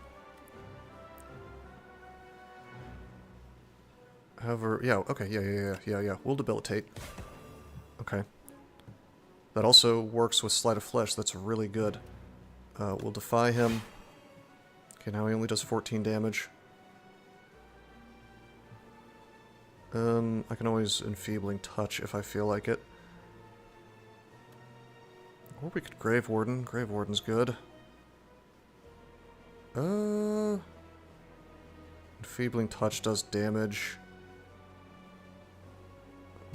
However, yeah, okay, yeah. We'll Debilitate. Okay. That also works with Sleight of Flesh. That's really good. We'll Defy him. Okay, now he only does 14 damage. I can always Enfeebling Touch if I feel like it. Or we could Grave Warden. Grave Warden's good. Enfeebling Touch does damage.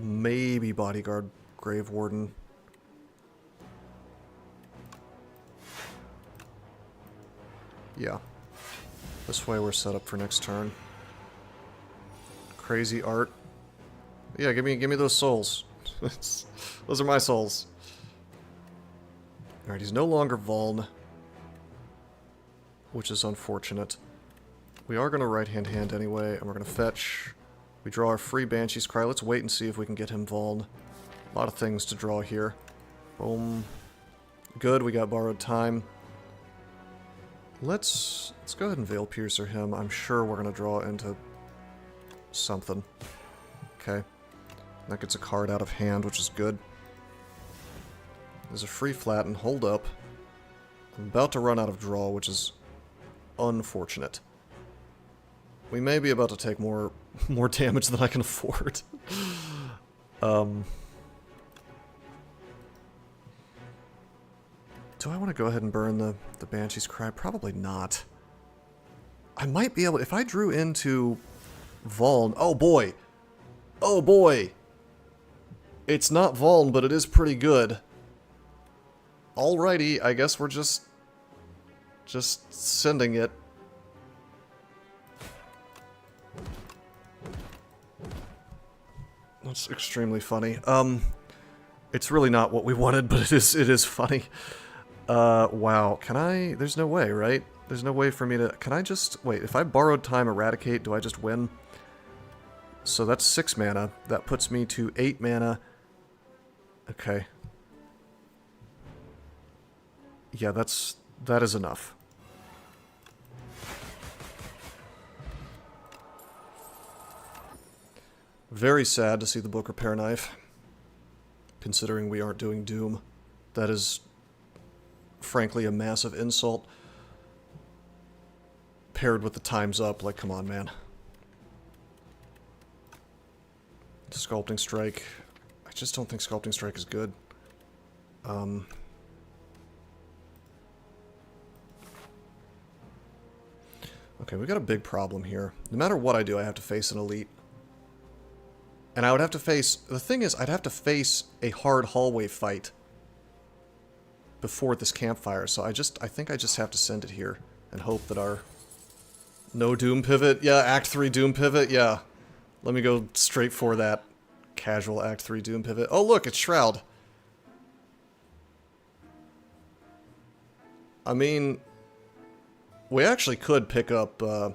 Maybe Bodyguard Grave Warden. Yeah. This way we're set up for next turn. Crazy art. Yeah, give me those souls. Those are my souls. Alright, he's no longer Vuln, which is unfortunate. We are going to right-hand anyway, and we're going to fetch. We draw our free Banshee's Cry. Let's wait and see if we can get him Vuln. A lot of things to draw here. Boom. Good, we got Borrowed Time. Let's go ahead and Veil Piercer him. I'm sure we're going to draw into something. Okay. That gets a card out of hand, which is good. There's a free Flatten. Hold up. I'm about to run out of draw, which is unfortunate. We may be about to take more damage than I can afford. Do I want to go ahead and burn the Banshee's Cry? Probably not. I might be able... If I drew into Vuln... Oh boy! Oh boy! It's not Vuln, but it is pretty good. Alrighty, I guess we're just sending it. That's extremely funny. It's really not what we wanted, but it is funny. Wow. Can I... There's no way, right? There's no way for me to... Can I just... Wait, if I Borrowed Time Eradicate, do I just win? So that's 6 mana. That puts me to 8 mana. Okay. Yeah, that is enough. Very sad to see the Book Repair Knife. Considering we aren't doing Doom. That is, frankly, a massive insult. Paired with the Time's Up, like, come on, man. Sculpting Strike. I just don't think Sculpting Strike is good. Okay, we got a big problem here. No matter what I do, I have to face an elite. And I would have to face... The thing is, I'd have to face a hard hallway fight before this campfire, so I think I just have to send it here and hope that our... No Doom Pivot? Yeah, Act 3 Doom Pivot? Yeah. Let me go straight for that casual Act 3 Doom Pivot. Oh, look, it's Shroud. I mean... We actually could pick up, The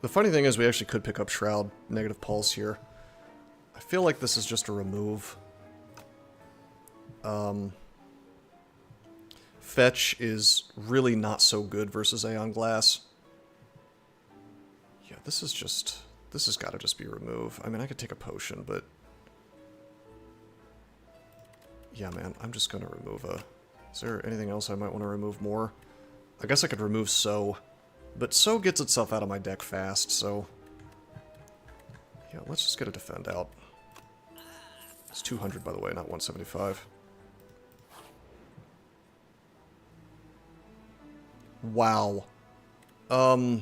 funny thing is we actually could pick up Shroud, Negative Pulse here. I feel like this is just a remove. Fetch is really not so good versus Aeon Glass. Yeah, this has got to just be remove. I mean, I could take a potion, but... Yeah, man, I'm just going to remove a... Is there anything else I might want to remove more? I guess I could remove So. But So gets itself out of my deck fast, so... Yeah, let's just get a Defend out. It's 200, by the way, not 175. Wow. I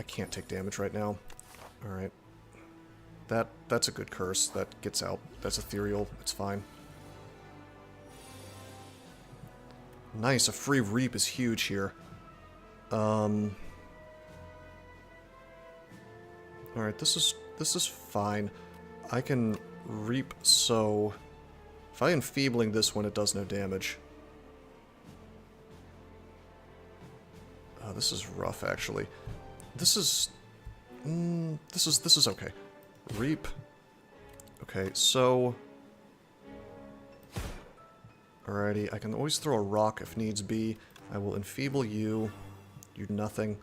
can't take damage right now. Alright. That's a good curse. That gets out. That's ethereal. It's fine. Nice, a free Reap is huge here. Alright, this is fine. I can Reap So. If I Enfeebling this one, it does no damage. This is rough, actually. This is... This is okay. Reap. Okay, so... Alrighty, I can always throw a rock if needs be. I will enfeeble you. You do nothing.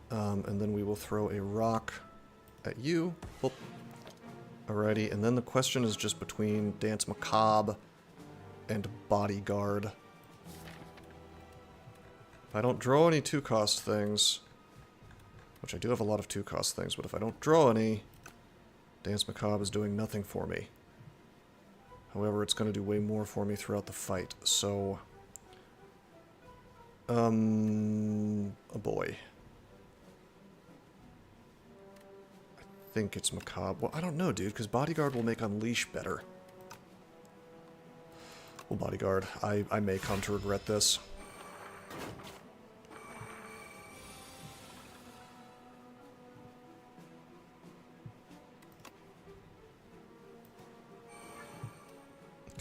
And then we will throw a rock at you. Whoop. Alrighty, and then the question is just between Dance Macabre and Bodyguard. If I don't draw any 2-cost things, which I do have a lot of 2-cost things, but if I don't draw any, Dance Macabre is doing nothing for me. However, it's going to do way more for me throughout the fight, so... a boy. I think it's Macabre. Well, I don't know, dude, because Bodyguard will make Unleash better. Well, Bodyguard, I may come to regret this.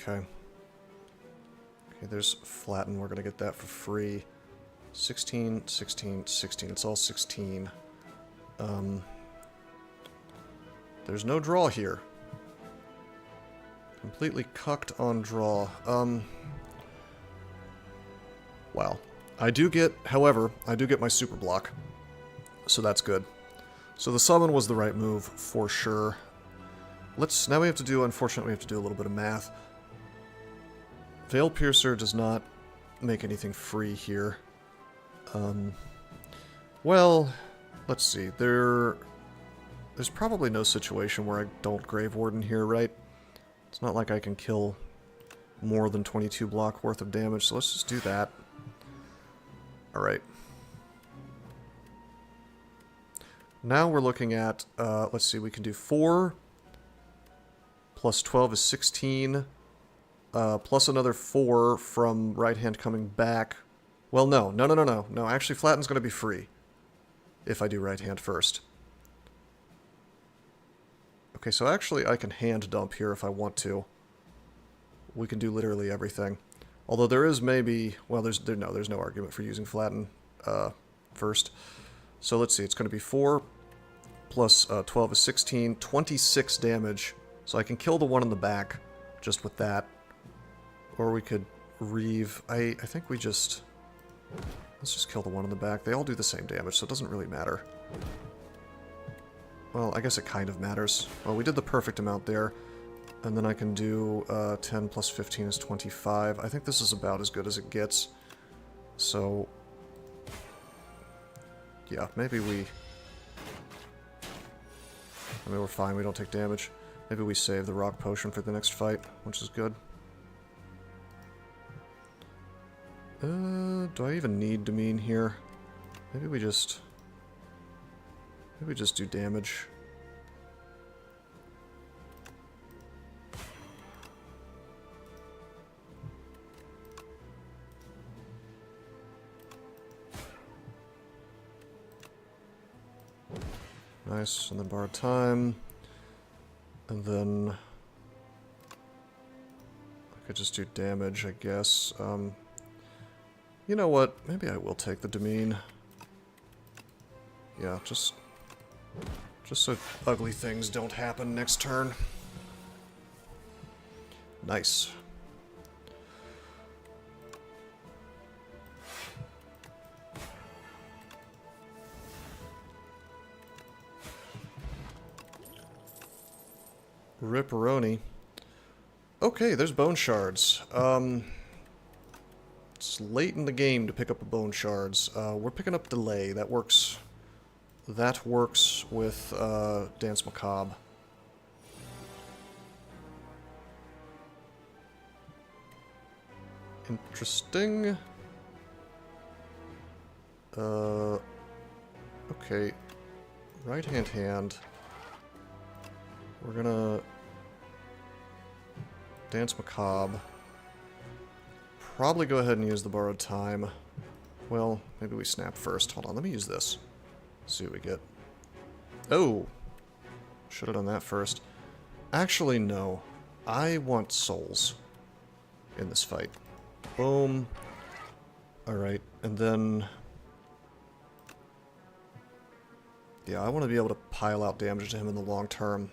Okay. Okay, there's Flatten. We're going to get that for free. 16, 16, 16. It's all 16. There's no draw here. Completely cucked on draw. Wow. I do get, however, I do get my super block. So that's good. So the summon was the right move, for sure. Now we have to do, unfortunately, we have to do a little bit of math. Veil Piercer does not make anything free here. Well, let's see. There's probably no situation where I don't Grave Warden here, right? It's not like I can kill more than 22 block worth of damage, so let's just do that. Alright. Now we're looking at, let's see, we can do 4 plus 12 is 16, plus another 4 from right hand coming back. Well, no, actually Flatten's going to be free if I do right hand first. Okay, so actually I can hand dump here if I want to. We can do literally everything. Although there is maybe, well, there's no argument for using Flatten first. So let's see, it's going to be 4 plus 12 is 16, 26 damage. So I can kill the one in the back just with that. Or we could Reeve. I think we just... Let's just kill the one in the back. They all do the same damage, so it doesn't really matter. Well, I guess it kind of matters. Well, we did the perfect amount there. And then I can do 10 plus 15 is 25. I think this is about as good as it gets. So... yeah, maybe we... I mean, we're fine. We don't take damage. Maybe we save the rock potion for the next fight, which is good. Do I even need Demean here? Maybe we just do damage. Nice, and then borrow time. And then I could just do damage, I guess. You know what? Maybe I will take the Demean. Yeah, just so ugly things don't happen next turn. Nice. Ripperoni. Okay, there's bone shards. It's late in the game to pick up a bone shards. We're picking up delay. That works. That works with Dance Macabre. Interesting. Okay. Right hand. We're gonna Dance Macabre. Probably go ahead and use the borrowed time. Well, maybe we snap first. Hold on, let me use this. See what we get. Oh! Should have done that first. Actually, no. I want souls in this fight. Boom. Alright, and then... Yeah, I want to be able to pile out damage to him in the long term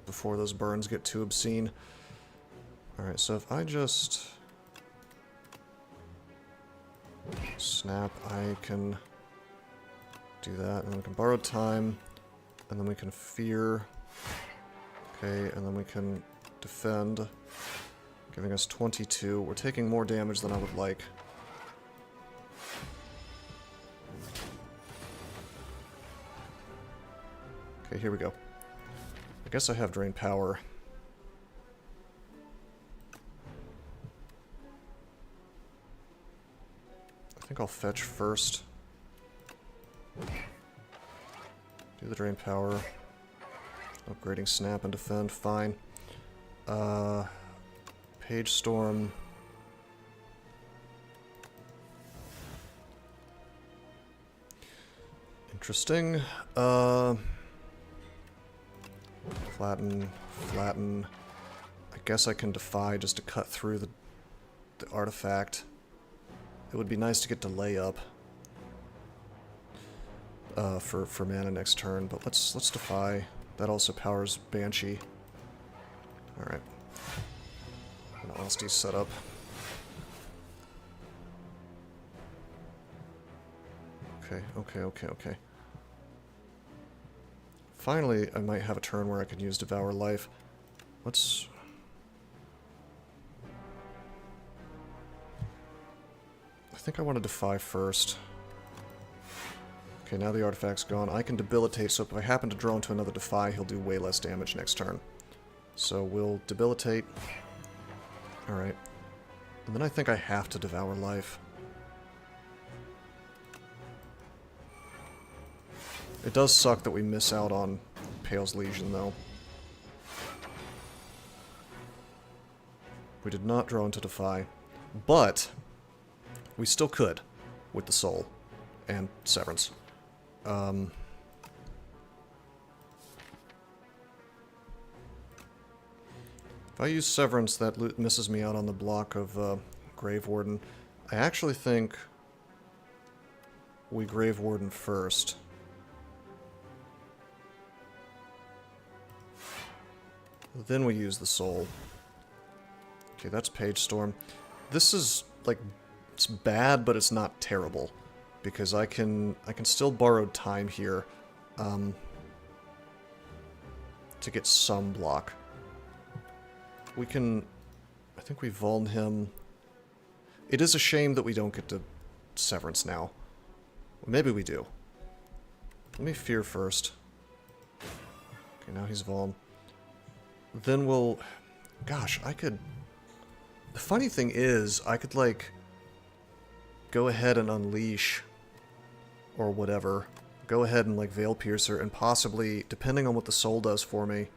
before those burns get too obscene. Alright, so if I just snap, I can do that, and then we can borrow time, and then we can fear. Okay, and then we can defend, giving us 22. We're taking more damage than I would like. Okay, here we go. I guess I have drain power. I think I'll fetch first. Do the drain power. Upgrading snap and defend, fine. Page storm. Interesting. Flatten, flatten. I guess I can defy just to cut through the artifact. It would be nice to get delay up for mana next turn, but let's defy. That also powers Banshee. All right. And Austy's set up. Okay. Finally, I might have a turn where I can use Devour Life. Let's... I think I want to defy first. Okay, now the artifact's gone. I can debilitate, so if I happen to draw into another defy, he'll do way less damage next turn. So we'll debilitate. Alright. And then I think I have to Devour Life. It does suck that we miss out on Pale's Legion, though. We did not draw into Defy. But we still could with the Soul and Severance. If I use Severance, that misses me out on the block of Grave Warden. I actually think we Grave Warden first. Then we use the Soul. Okay, that's Page Storm. This is, like, it's bad, but it's not terrible. Because I can still borrow time here to get some block. We can... I think we Vuln him. It is a shame that we don't get to Severance now. Well, maybe we do. Let me Fear first. Okay, now he's Vuln. Then we'll... Gosh, I could... The funny thing is, I could, like, go ahead and Unleash, or whatever. Go ahead and, like, Veil Piercer, and possibly, depending on what the Soul does for me...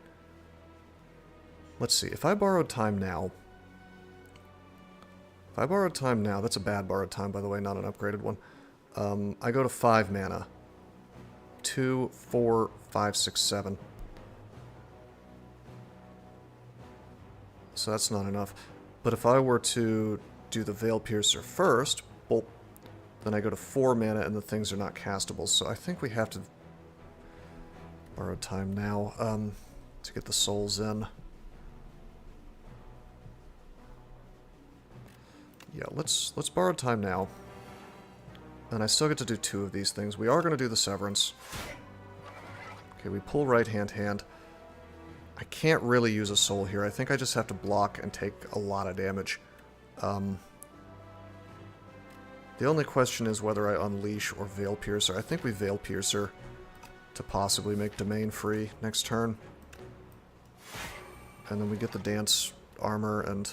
Let's see, if I borrowed time now... If I borrowed time now, that's a bad borrowed time, by the way, not an upgraded one. I go to 5 mana. 2, 4, 5, 6, 7. So that's not enough. But if I were to do the Veil Piercer first, boop, then I go to 4 mana and the things are not castable. So I think we have to borrow time now to get the souls in. Yeah, let's borrow time now. And I still get to do 2 of these things. We are going to do the Severance. Okay, we pull right hand. I can't really use a soul here. I think I just have to block and take a lot of damage. The only question is whether I Unleash or Veil Piercer. I think we Veil Piercer to possibly make Domain free next turn. And then we get the Dance Armor, and...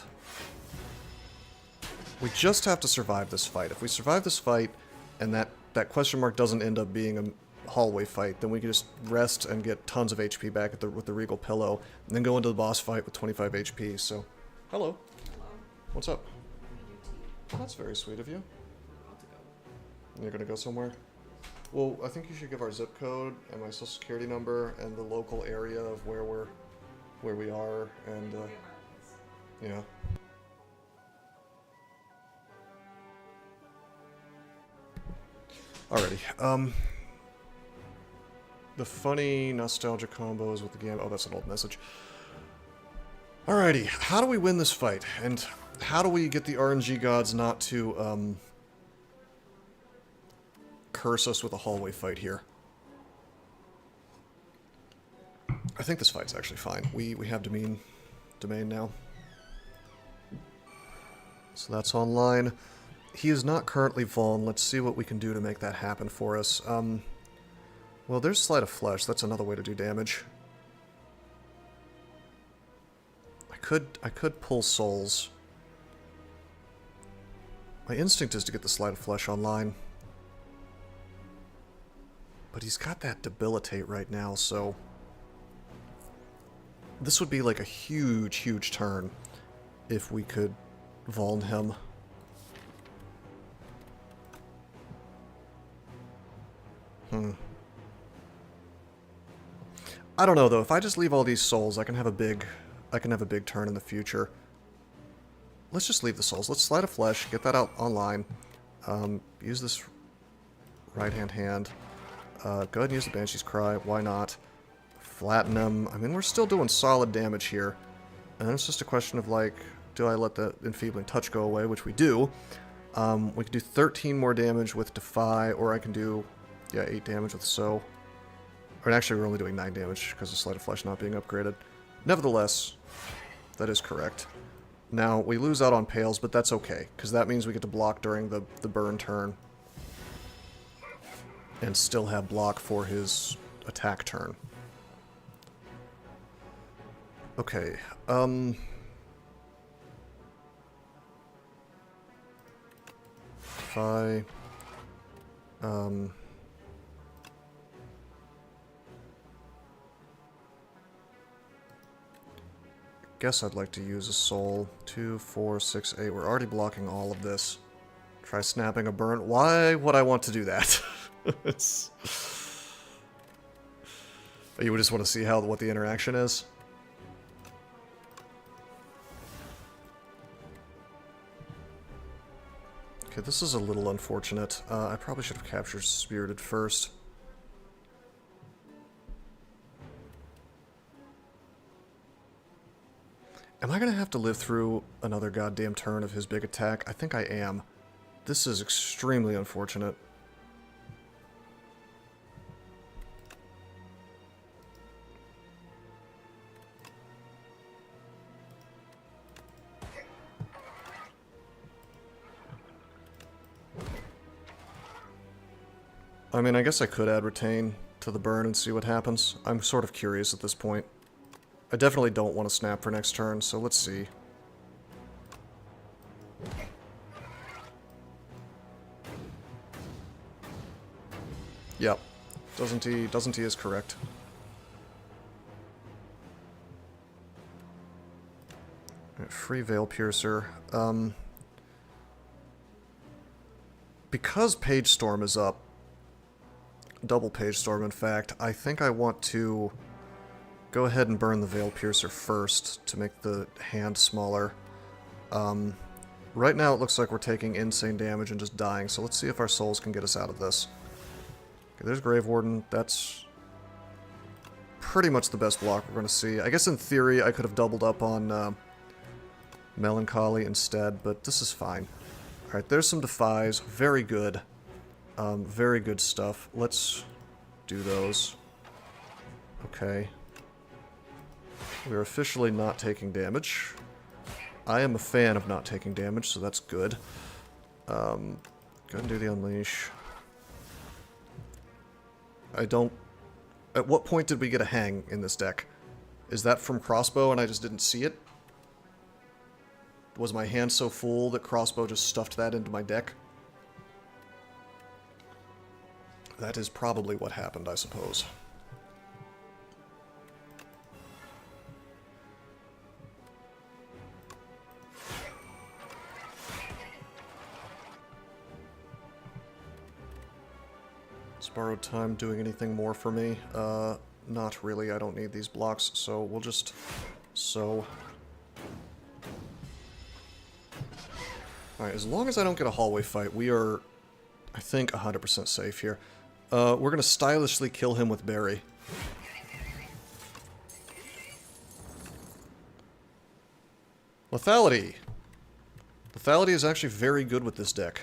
We just have to survive this fight. If we survive this fight, and that question mark doesn't end up being a hallway fight, then we can just rest and get tons of HP back with the Regal Pillow, and then go into the boss fight with 25 HP, so... Hello. Hello. What's up? I do That's very sweet of you. tea. I'll have to go. You're gonna go somewhere? Well, I think you should give our zip code, and my social security number, and the local area of where we are, and, yeah. Alrighty, The funny nostalgia combos with the game. Oh, that's an old message. Alrighty, how do we win this fight? And how do we get the RNG gods not to, curse us with a hallway fight here? I think this fight's actually fine. We have domain now. So that's online. He is not currently vuln. Let's see what we can do to make that happen for us. Well, there's Sleight of Flesh. That's another way to do damage. I could pull souls. My instinct is to get the Sleight of Flesh online. But he's got that debilitate right now, so this would be like a huge, huge turn if we could vuln him. I don't know though. If I just leave all these souls, I can have a big turn in the future. Let's just leave the souls. Let's Sleight of Flesh, get that out online. Use this right-hand hand. Go ahead and use the Banshee's Cry. Why not? Flatten him. I mean, we're still doing solid damage here. And then it's just a question of, like, do I let the Enfeebling Touch go away, which we do. We can do 13 more damage with Defy, or I can do, yeah, 8 damage with So. Or actually, we're only doing 9 damage because of Sleight of Flesh not being upgraded. Nevertheless, that is correct. Now, we lose out on Pales, but that's okay, because that means we get to block during the burn turn. And still have block for his attack turn. Okay, if I, guess I'd like to use a soul. 2, 4, 6, 8. We're already blocking all of this. Try snapping a burn. Why would I want to do that? It's... You would just want to see what the interaction is? Okay, this is a little unfortunate. I probably should have captured Spirited first. Am I going to have to live through another goddamn turn of his big attack? I think I am. This is extremely unfortunate. I mean, I guess I could add Retain to the burn and see what happens. I'm sort of curious at this point. I definitely don't want to snap for next turn, so let's see. Yep. Doesn't he is correct. Right, free Veil Piercer. Because Page Storm is up, double Page Storm in fact, I think I want to go ahead and burn the Veil Piercer first to make the hand smaller. Right now it looks like we're taking insane damage and just dying, so let's see if our souls can get us out of this. Okay, there's Grave Warden. That's pretty much the best block we're going to see. I guess in theory I could have doubled up on Melancholy instead, but this is fine. Alright, there's some Defies. Very good. Very good stuff. Let's do those. Okay. We're officially not taking damage. I am a fan of not taking damage, so that's good. Go ahead and do the Unleash. I don't... At what point did we get a hang in this deck? Is that from Crossbow and I just didn't see it? Was my hand so full that Crossbow just stuffed that into my deck? That is probably what happened, I suppose. Is Borrowed Time doing anything more for me? Not really. I don't need these blocks, so we'll just... Alright, as long as I don't get a hallway fight, we are, I think, 100% safe here. We're going to stylishly kill him with Berry. Lethality. Lethality is actually very good with this deck.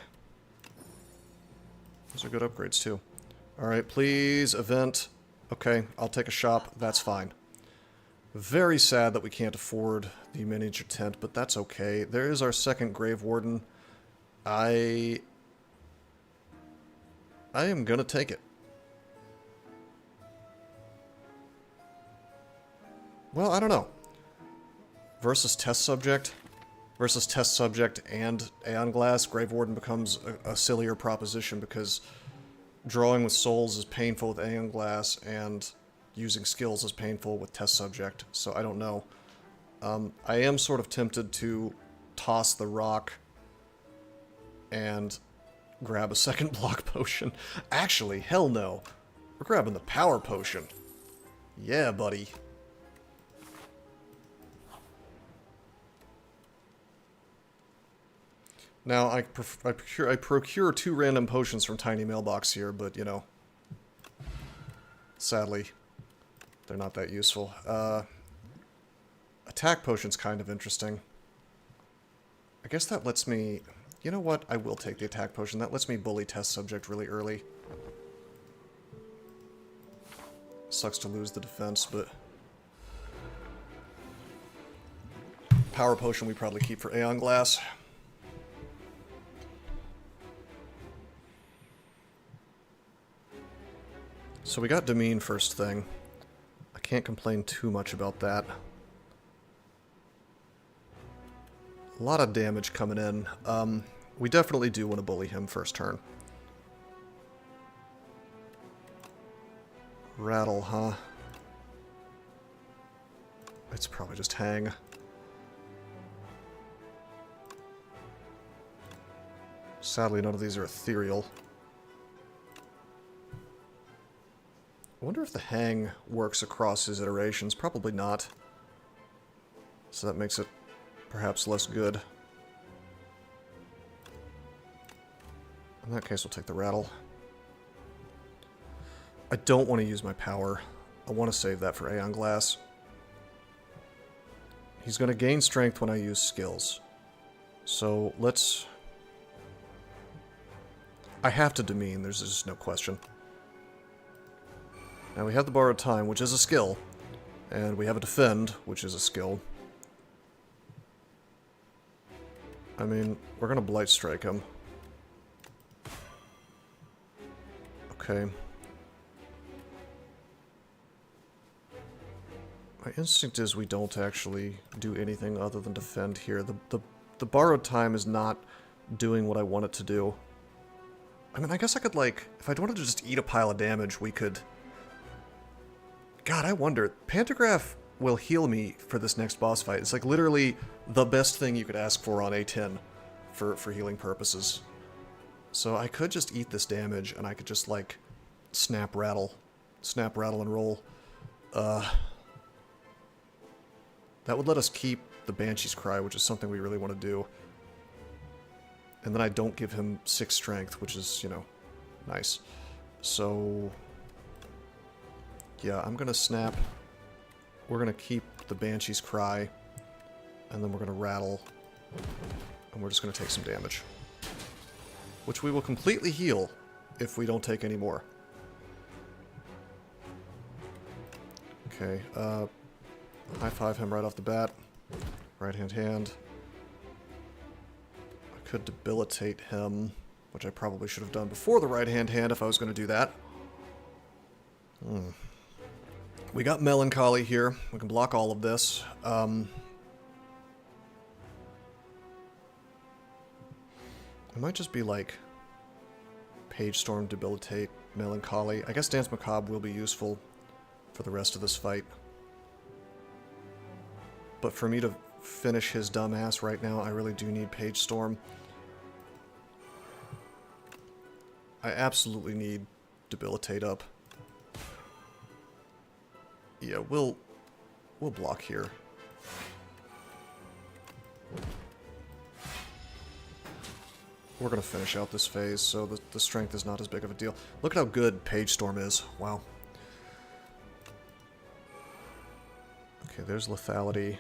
Those are good upgrades, too. Alright, please, event. Okay, I'll take a shop. That's fine. Very sad that we can't afford the miniature tent, but that's okay. There is our second Grave Warden. I am gonna take it. Well, I don't know. Versus test subject. Versus test subject and Aeon Glass, Grave Warden becomes a sillier proposition because drawing with souls is painful with Aeon Glass and using skills is painful with test subject, so I don't know. I am sort of tempted to toss the rock and grab a second block potion. Actually, hell no. We're grabbing the power potion. Yeah, buddy. Now, I procure 2 random potions from Tiny Mailbox here, but, you know, sadly, they're not that useful. Attack potion's kind of interesting. I guess that lets me... You know what? I will take the attack potion. That lets me bully test subject really early. Sucks to lose the defense, but... Power potion we probably keep for Aeon Glass. So we got Demean first thing. I can't complain too much about that. A lot of damage coming in. We definitely do want to bully him first turn. Rattle, huh? It's probably just hang. Sadly, none of these are ethereal. I wonder if the hang works across his iterations. Probably not. So that makes it perhaps less good. In that case, we'll take the rattle. I don't want to use my power. I want to save that for Aeon Glass. He's going to gain strength when I use skills. So let's... I have to demean, there's just no question. Now we have the Borrowed Time, which is a skill. And we have a Defend, which is a skill. I mean, we're gonna Blight Strike him. Okay. My instinct is we don't actually do anything other than defend here. The Borrowed Time is not doing what I want it to do. I mean, I guess I could, like, if I wanted to just eat a pile of damage, we could... God, I wonder. Pantograph will heal me for this next boss fight. It's like literally the best thing you could ask for on A10 for healing purposes. So I could just eat this damage and I could just like snap, rattle, and roll. That would let us keep the Banshee's Cry, which is something we really want to do. And then I don't give him 6 strength, which is, you know, nice. So... yeah, I'm gonna snap. We're gonna keep the Banshee's Cry. And then we're gonna rattle. And we're just gonna take some damage. Which we will completely heal if we don't take any more. Okay, high five him right off the bat. Right hand. I could debilitate him, which I probably should have done before the right hand if I was gonna do that. We got Melancholy here. We can block all of this. It might just be like Page Storm, Debilitate, Melancholy. I guess Dance Macabre will be useful for the rest of this fight. But for me to finish his dumbass right now, I really do need Page Storm. I absolutely need Debilitate up. Yeah, we'll block here. we're going to finish out this phase, so the strength is not as big of a deal. Look at how good Page Storm is. Wow. Okay, there's lethality.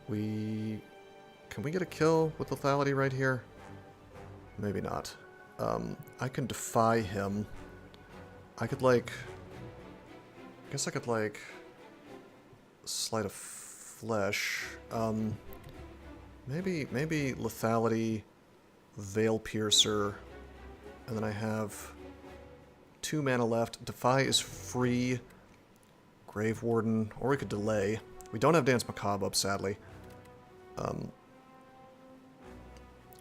Can we get a kill with lethality right here? Maybe not. I can defy him. I could, like... I guess I could, like... Sleight of Flesh. Maybe lethality, Veil Piercer, and then I have 2 mana left. Defy is free. Grave Warden, or we could delay. We don't have Dance Macabre up, sadly.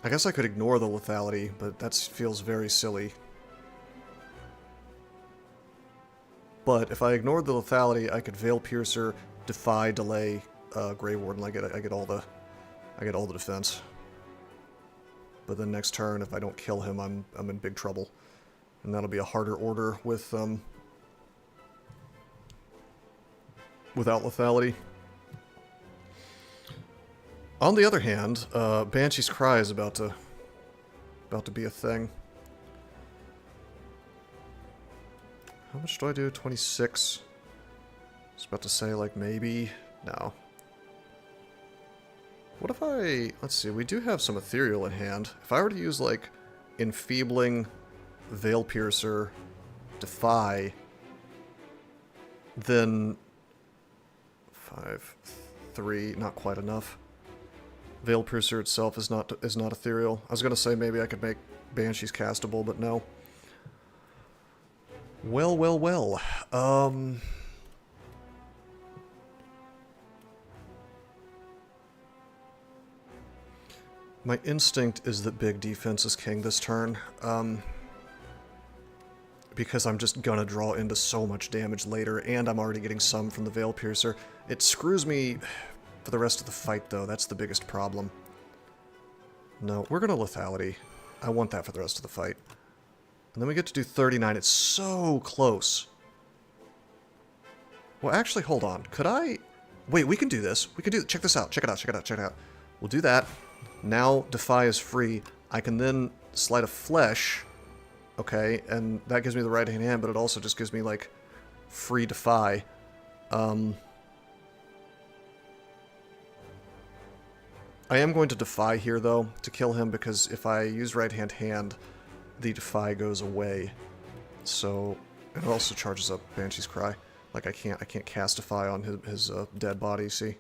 I guess I could ignore the lethality, but that feels very silly. But if I ignored the lethality, I could Veil Piercer, Defy, delay, Grave Warden. I get all the defense. But then next turn, if I don't kill him, I'm in big trouble, and that'll be a harder order with without lethality. On the other hand, Banshee's Cry is about to be a thing. How much do I do? 26. I was about to say, like, maybe... No. What if I... Let's see, we do have some Ethereal in hand. If I were to use, like, Enfeebling, Veil Piercer, Defy, then... 5, 3, not quite enough. Veil Piercer itself is not ethereal. I was gonna say maybe I could make Banshees castable, but no. Well. My instinct is that big defense is king this turn. Because I'm just gonna draw into so much damage later, and I'm already getting some from the Veil Piercer. It screws me for the rest of the fight, though. That's the biggest problem. No, we're gonna lethality. I want that for the rest of the fight. And then we get to do 39. It's so close. Well, actually, hold on. Could I... Wait, we can do this. We can do... Check this out. Check it out. We'll do that. Now, Defy is free. I can then Sleight of Flesh. Okay, and that gives me the right hand, but it also just gives me, like, free Defy. I am going to Defy here, though, to kill him, because if I use right hand, the Defy goes away. So, and it also charges up Banshee's Cry. Like, I can't cast Defy on his dead body, see?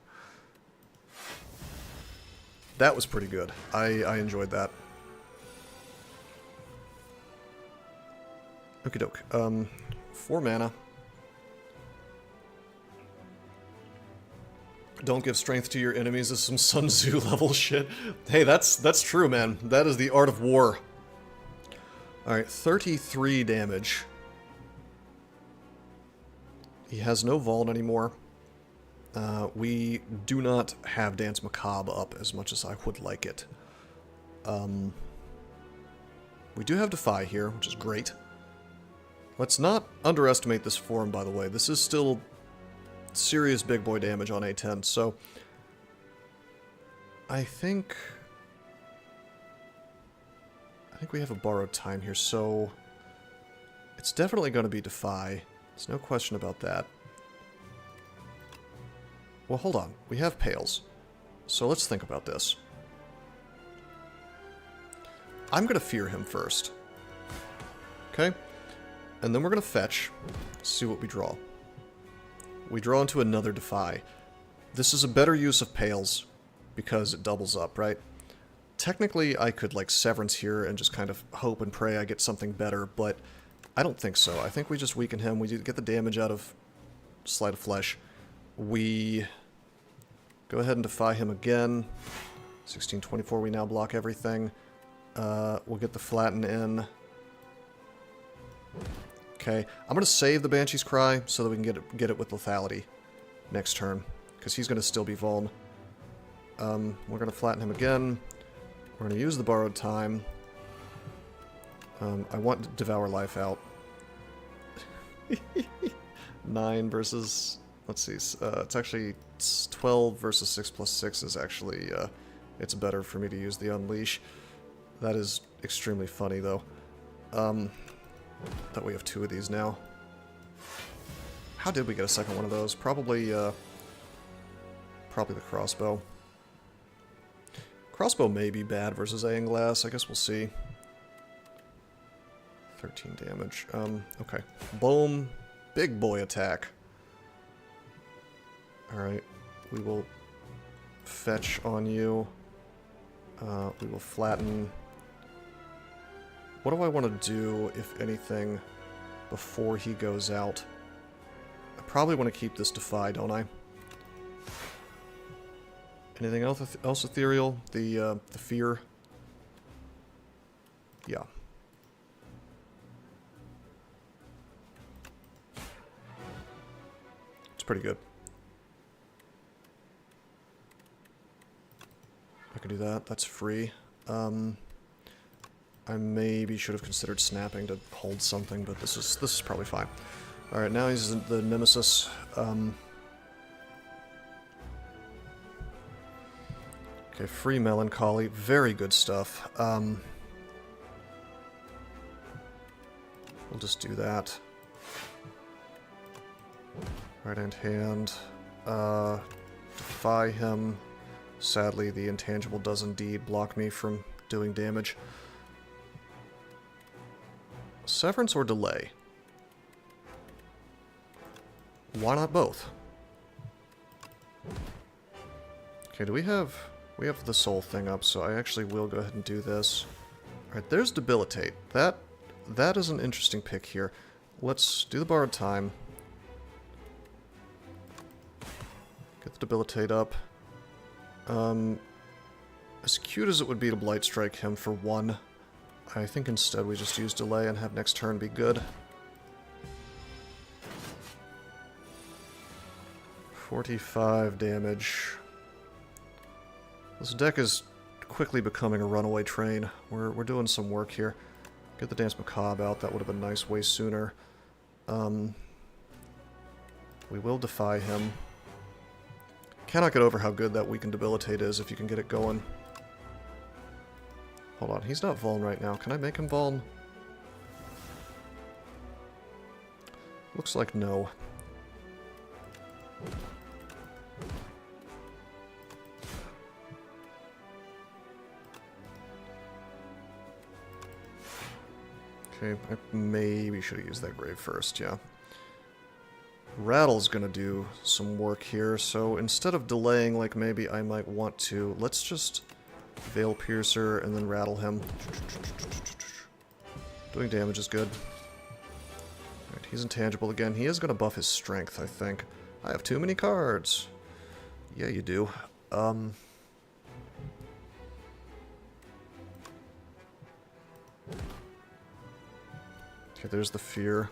That was pretty good. I enjoyed that. Okie doke. 4 mana. Don't give strength to your enemies is some Sun Tzu level shit. Hey, that's true, man. That is the art of war. Alright, 33 damage. He has no Vault anymore. We do not have Dance Macabre up as much as I would like it. We do have Defy here, which is great. Let's not underestimate this form, by the way. This is still serious big boy damage on A10, so I think we have a borrowed time here, so it's definitely going to be Defy. There's no question about that. Well, hold on. We have Pales. So let's think about this. I'm going to fear him first. Okay? And then we're going to fetch. See what we draw. We draw into another Defy. This is a better use of Pales because it doubles up, right? Technically, I could, like, Severance here and just kind of hope and pray I get something better, but I don't think so. I think we just weaken him. We get the damage out of Sleight of Flesh. We go ahead and Defy him again. 1624, we now block everything. We'll get the Flatten in. Okay, I'm going to save the Banshee's Cry so that we can get it with lethality next turn, because he's going to still be vuln. We're going to Flatten him again. We're going to use the Borrowed Time. I want to Devour Life out. 9 versus... Let's see, it's actually 12 versus 6 plus 6 is actually, it's better for me to use the Unleash. That is extremely funny, though. That we have 2 of these now. How did we get a second one of those? Probably the crossbow. Crossbow may be bad versus A and glass. I guess we'll see. 13 damage. Okay. Boom. Big boy attack. Alright. We will fetch on you. We will flatten. What do I want to do, if anything, before he goes out? I probably want to keep this Defy, don't I? Anything else ethereal? The fear? Yeah. It's pretty good. I can do that. That's free. I maybe should have considered snapping to hold something, but this is probably fine. All right, now he's the Nemesis. Okay, free Melancholy. Very good stuff. We'll just do that. Right hand. Defy him. Sadly, the intangible does indeed block me from doing damage. Severance or delay? Why not both? Okay, do we have the soul thing up, so I actually will go ahead and do this. Alright, there's Debilitate. That is an interesting pick here. Let's do the Borrowed Time. Get the Debilitate up. As cute as it would be to Blight Strike him for 1, I think instead we just use Delay and have next turn be good. 45 damage. This deck is quickly becoming a runaway train. We're doing some work here. Get the Dance Macabre out. That would have been nice way sooner. We will Defy him. Cannot get over how good that Weaken Debilitate is if you can get it going. Hold on, he's not Vuln right now. Can I make him Vuln? Looks like no. Okay, I maybe should have used that Grave first, yeah. Rattle's gonna do some work here, so instead of delaying like maybe I might want to, let's just Veil Piercer and then rattle him. Doing damage is good. Alright, he's intangible again. He is gonna buff his strength, I think. I have too many cards. Yeah, you do. Okay, there's the fear.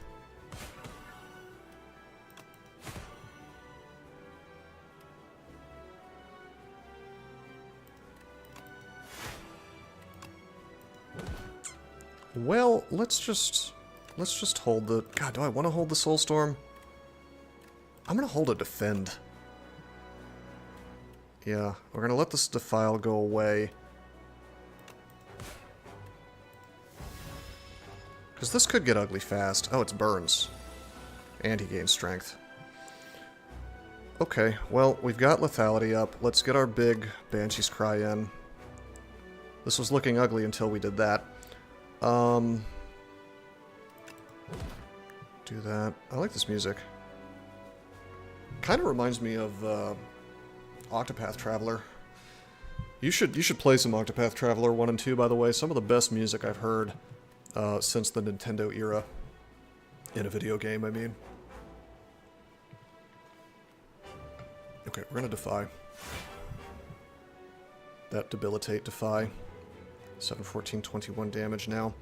Well, let's just hold the... God, do I want to hold the Soulstorm? I'm going to hold a Defend. Yeah, we're going to let this Defile go away. Because this could get ugly fast. Oh, it's Burns. And he gains Strength. Okay, well, we've got Lethality up. Let's get our big Banshee's Cry in. This was looking ugly until we did that. Do that. I like this music. Kind of reminds me of Octopath Traveler. You should play some Octopath Traveler 1 and 2, by the way. Some of the best music I've heard since the Nintendo era. In a video game, I mean. Okay, we're gonna Defy. That Debilitate Defy. 7, 14, 21 damage now.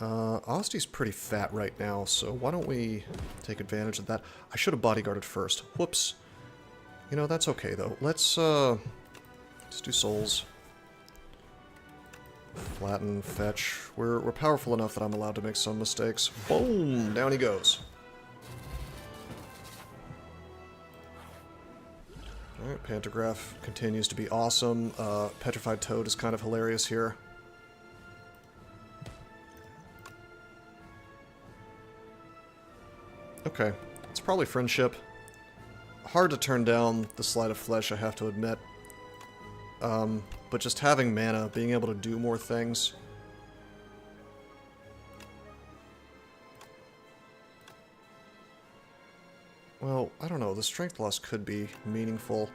Osty's pretty fat right now, so why don't we take advantage of that? I should have bodyguarded first. Whoops. You know, that's okay, though. Let's do souls. Flatten, fetch. We're powerful enough that I'm allowed to make some mistakes. Boom! Down he goes. Alright, Pantograph continues to be awesome. Petrified Toad is kind of hilarious here. Okay, it's probably Friendship. Hard to turn down the Sleight of Flesh, I have to admit. But just having mana, being able to do more things. Well, I don't know, the strength loss could be meaningful.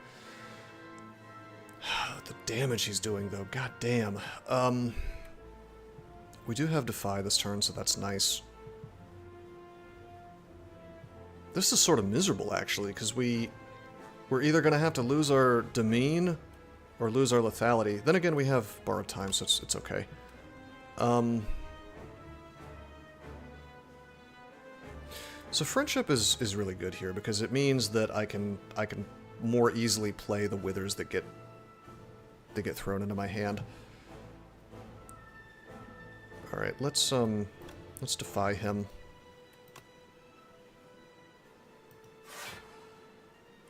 The damage he's doing, though, god damn. We do have Defy this turn, so that's nice. This is sort of miserable, actually, because we're either going to have to lose our Demean or lose our Lethality. Then again, we have Borrowed Time, so it's okay. So Friendship is really good here, because it means that I can more easily play the Withers that get thrown into my hand. Alright, let's Defy him.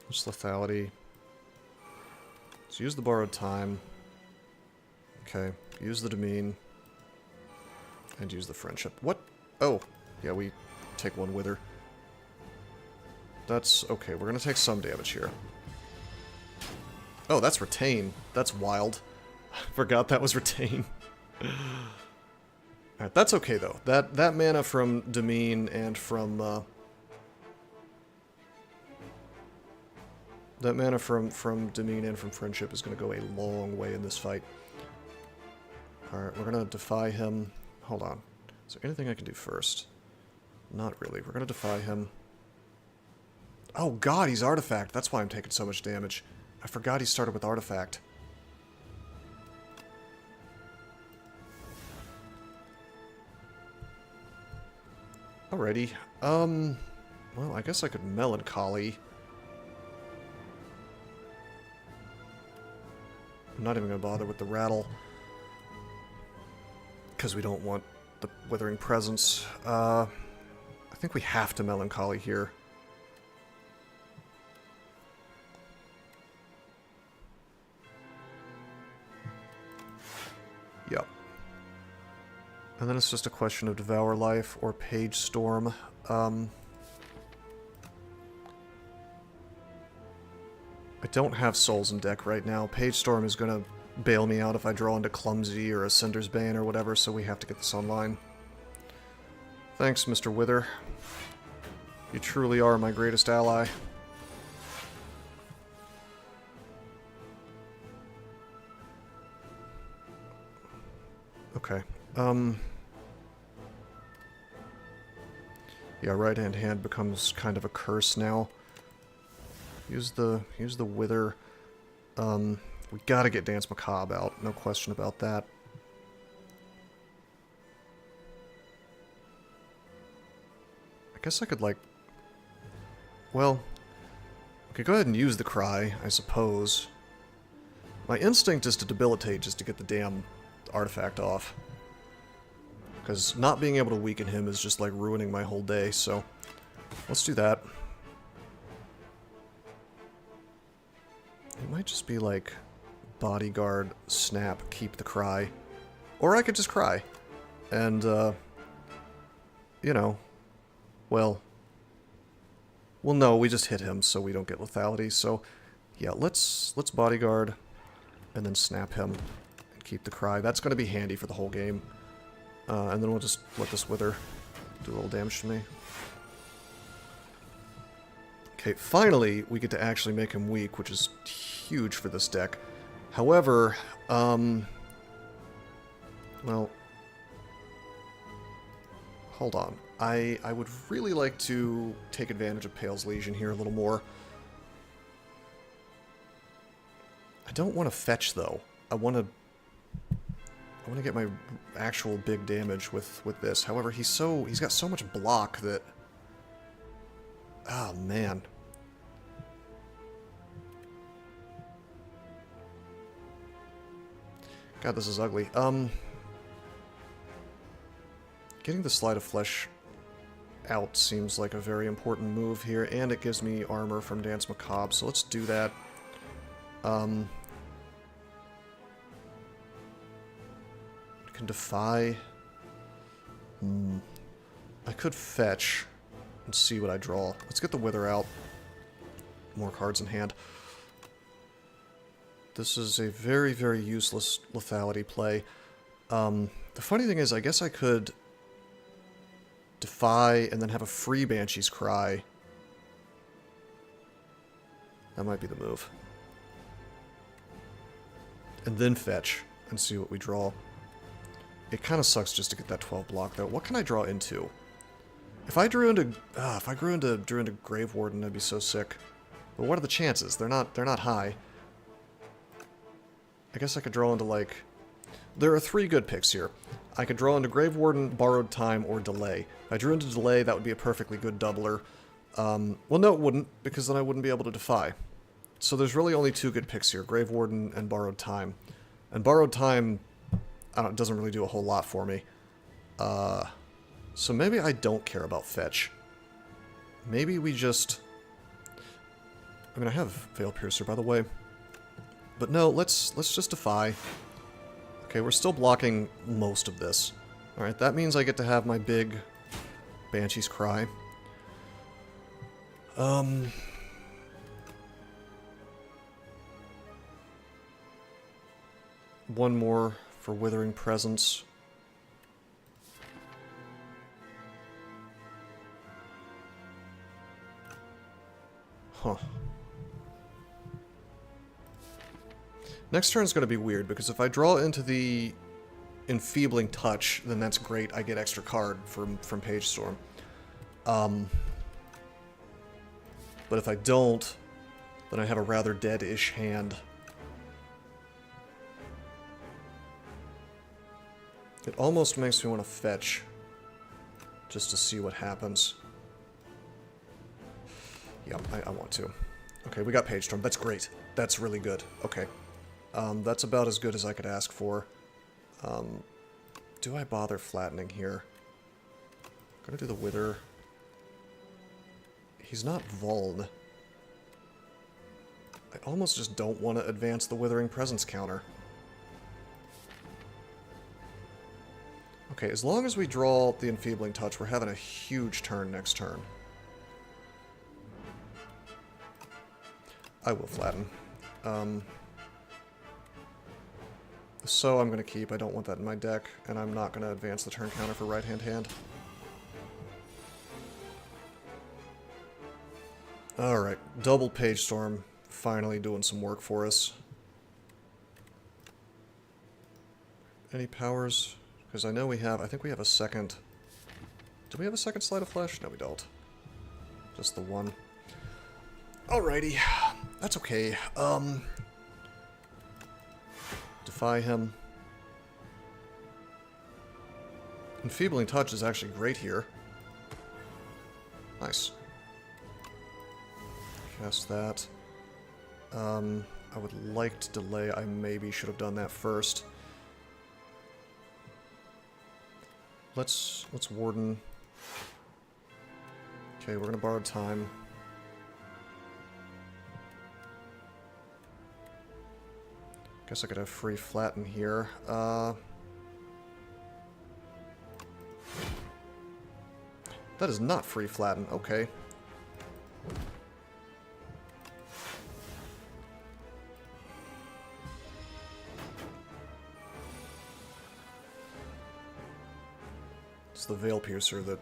Let's Lethality. Let's use the Borrowed Time. Okay, use the Demean. And use the Friendship. What? Oh, yeah, we take one Wither. That's okay, we're gonna take some damage here. Oh, that's Retain. That's wild. Forgot that was Retain. Alright, that's okay though. That mana from Demean and from that mana from Demean and from Friendship is going to go a long way in this fight. Alright, we're going to Defy him. Hold on. Is there anything I can do first? Not really. We're going to Defy him. Oh god, he's Artifact. That's why I'm taking so much damage. I forgot he started with Artifact. Alrighty. Well, I guess I could Melancholy. I'm not even going to bother with the Rattle. Because we don't want the Withering Presence. I think we have to Melancholy here. Yep. And then it's just a question of Devour Life or Page Storm. I don't have Souls in deck right now. Page Storm is going to bail me out if I draw into Clumsy or a Cinder's Bane or whatever, so we have to get this online. Thanks, Mr. Wither. You truly are my greatest ally. Okay. Yeah, right-hand hand becomes kind of a curse now. Use the Wither. We gotta get Dance Macabre out, no question about that. I guess I could, like... Well, I could go ahead and use the Cry, I suppose. My instinct is to Debilitate just to get the damn artifact off. Because not being able to weaken him is just, like, ruining my whole day, so... Let's do that. It might just be like Bodyguard, Snap, Keep the Cry. Or I could just Cry. And, you know, well, no, we just hit him so we don't get lethality. So, yeah, let's Bodyguard and then Snap him and Keep the Cry. That's going to be handy for the whole game. And then we'll just let this Wither do a little damage to me. Okay, finally, we get to actually make him weak, which is huge for this deck. However, well, hold on. I would really like to take advantage of Pale's Legion here a little more. I don't want to fetch, though. I want to get my actual big damage with this. However, he's got so much block that... Oh, man. God, this is ugly. Getting the Slide of Flesh out seems like a very important move here, and it gives me armor from Dance Macabre, so let's do that. I can Defy. I could fetch. and see what I draw. Let's get the Wither out. More cards in hand. This is a very, very useless lethality play. The funny thing is, I guess I could Defy and then have a free Banshee's Cry. That might be the move. And then fetch and see what we draw. It kind of sucks just to get that 12 block, though. What can I draw into? If I drew into... if I drew into Grave Warden, I'd be so sick. But what are the chances? They're not high. I guess I could draw into, like... There are 3 good picks here. I could draw into Grave Warden, Borrowed Time, or Delay. If I drew into Delay, that would be a perfectly good doubler. Well, no, it wouldn't, because then I wouldn't be able to Defy. So there's really only 2 good picks here, Grave Warden and Borrowed Time. And Borrowed Time, it doesn't really do a whole lot for me. So maybe I don't care about fetch. Maybe we just... I mean, I have Veil Piercer, by the way. But no, let's just Defy. Okay, we're still blocking most of this. Alright, that means I get to have my big Banshee's Cry. One more for Withering Presence. Huh. Next turn's going to be weird, because if I draw into the Enfeebling Touch, then that's great. I get extra card from Page Storm. But if I don't, then I have a rather dead-ish hand. It almost makes me want to fetch, just to see what happens. Yep, I want to. Okay, we got Page Storm. That's great. That's really good. Okay. That's about as good as I could ask for. Do I bother flattening here? I'm gonna do the Wither. He's not Vuln. I almost just don't want to advance the Withering Presence counter. Okay, as long as we draw the Enfeebling Touch, we're having a huge turn next turn. I will flatten. So I'm going to keep. I don't want that in my deck, and I'm not going to advance the turn counter for right-hand hand. Alright, double Page Storm, finally doing some work for us. Any powers? Because I know we have, I think we have a second... Do we have a second Sleight of Flesh? No, we don't. Just the one. Alrighty, that's okay. Defy him. Enfeebling Touch is actually great here. Nice. Cast that. I would like to delay. I maybe should have done that first. Let's Warden. Okay, we're gonna borrow time. Guess I could have free flatten here. That is not free flatten. Okay. It's the Veil Piercer that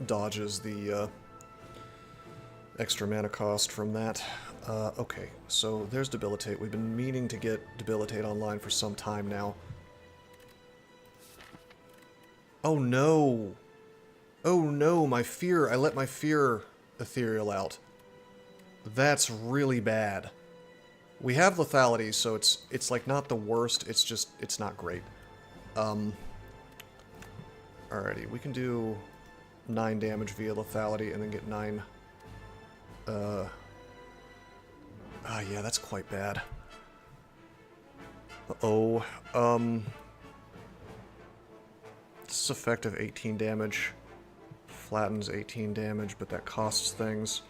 dodges the extra mana cost from that. Okay, so there's Debilitate. We've been meaning to get Debilitate online for some time now. Oh no! Oh no, my fear! I let my fear ethereal out. That's really bad. We have lethality, so it's like not the worst, it's just, it's not great. Alrighty, we can do 9 damage via lethality and then get 9... yeah, that's quite bad. Uh-oh. This is effective 18 damage. Flattens 18 damage, but that costs things.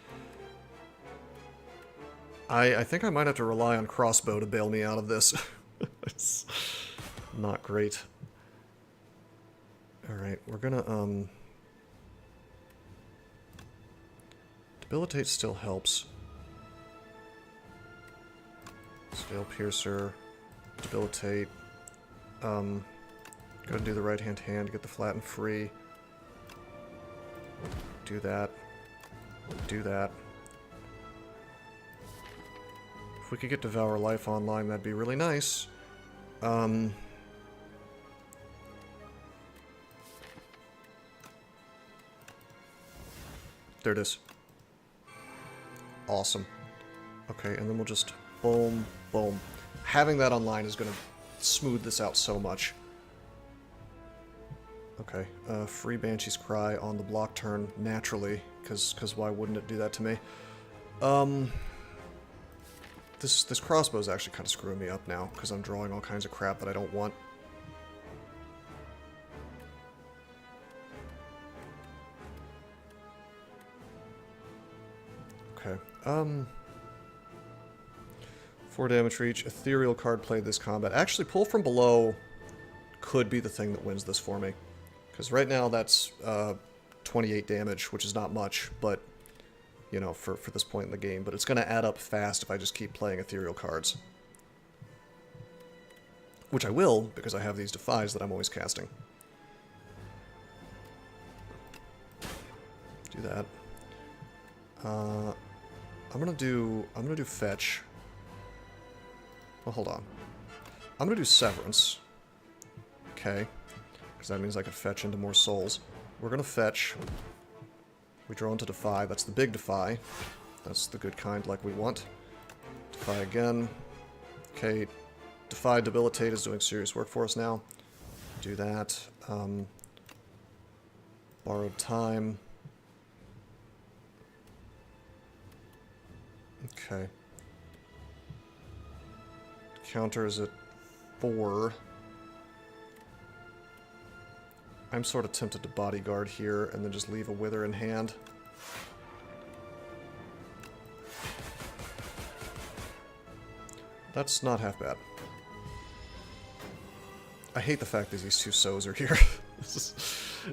I think I might have to rely on Crossbow to bail me out of this. It's not great. Alright, we're gonna, Debilitate still helps. Scale Piercer. Debilitate. Go ahead and do the right-hand hand to get the flatten free. Do that. Do that. If we could get Devour Life online, that'd be really nice. There it is. Awesome. Okay, and then we'll just boom, boom. Having that online is going to smooth this out so much. Okay, free Banshee's Cry on the block turn naturally, because why wouldn't it do that to me? This crossbow is actually kind of screwing me up now, because I'm drawing all kinds of crap that I don't want. Okay, 4 damage for each. Ethereal card played this combat. Actually, Pull from Below could be the thing that wins this for me. Because right now that's 28 damage, which is not much, but, you know, for this point in the game. But it's going to add up fast if I just keep playing ethereal cards. Which I will, because I have these Defies that I'm always casting. Do that. I'm gonna do Fetch. Well, hold on. I'm gonna do Severance. Okay. Because that means I could fetch into more souls. We're gonna fetch. We draw into Defy. That's the big Defy. That's the good kind like we want. Defy again. Okay. Defy Debilitate is doing serious work for us now. Do that. Borrowed Time. Okay. Counter is at 4. I'm sort of tempted to bodyguard here and then just leave a Wither in hand. That's not half bad. I hate the fact that these two Sows are here.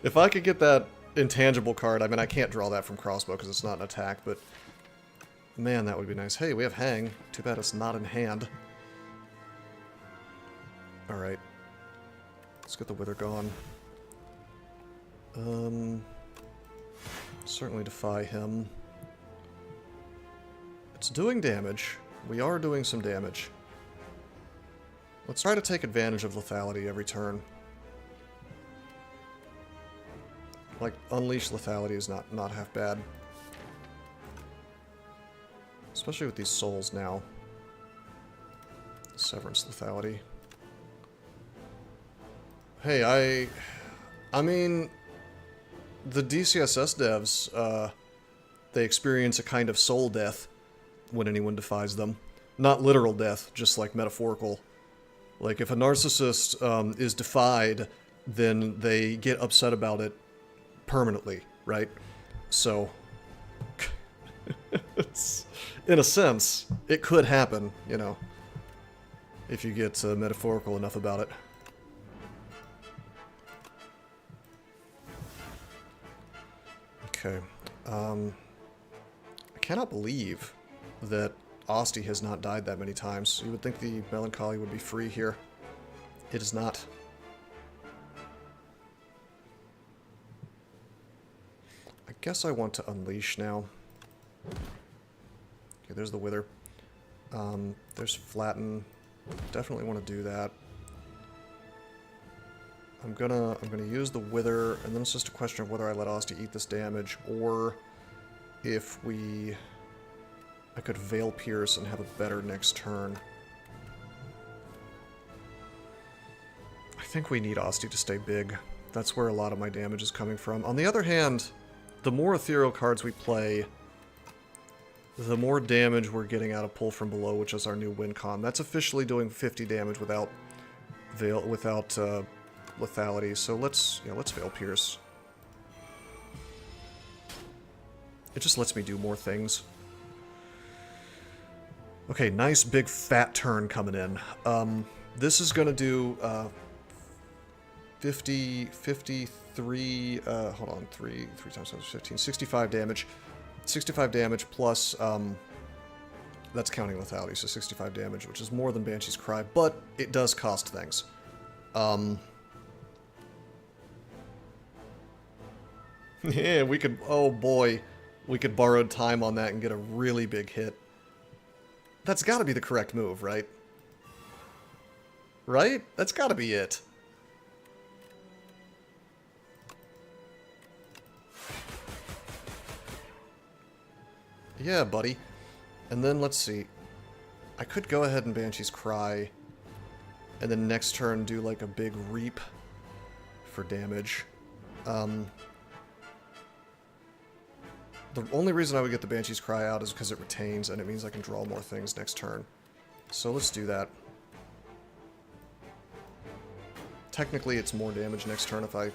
If I could get that intangible card, I mean, I can't draw that from crossbow because it's not an attack, but man, that would be nice. Hey, we have Hang. Too bad it's not in hand. Alright. Let's get the Wither gone. Certainly defy him. It's doing damage. We are doing some damage. Let's try to take advantage of lethality every turn. Like, Unleash lethality is not half bad. Especially with these souls now. Severance lethality. Hey, I mean, the DCSS devs, they experience a kind of soul death when anyone defies them. Not literal death, just like metaphorical. Like, if a narcissist is defied, then they get upset about it permanently, right? So, it's, in a sense, it could happen, you know, if you get metaphorical enough about it. Okay. I cannot believe that Asti has not died that many times. You would think the Melancholy would be free here. It is not. I guess I want to Unleash now. Okay, there's the Wither. There's Flatten. Definitely want to do that. I'm gonna use the Wither, and then it's just a question of whether I let Asti eat this damage, or if I could Veil Pierce and have a better next turn. I think we need Asti to stay big. That's where a lot of my damage is coming from. On the other hand, the more ethereal cards we play, the more damage we're getting out of Pull from Below, which is our new win con. That's officially doing 50 damage without lethality. So let's Veil Pierce. It just lets me do more things. Okay, nice big fat turn coming in. This is gonna do 53, hold on, 3 times 7 is 15, 65 damage. 65 damage plus, that's counting lethality, so 65 damage, which is more than Banshee's Cry, but it does cost things. Yeah, we could, oh boy, we could borrow time on that and get a really big hit. That's gotta be the correct move, right? Right? That's gotta be it. Yeah, buddy. And then, let's see. I could go ahead and Banshee's Cry, and then next turn do like a big Reap for damage. The only reason I would get the Banshee's Cry out is because it retains, and it means I can draw more things next turn. So let's do that. Technically, it's more damage next turn if I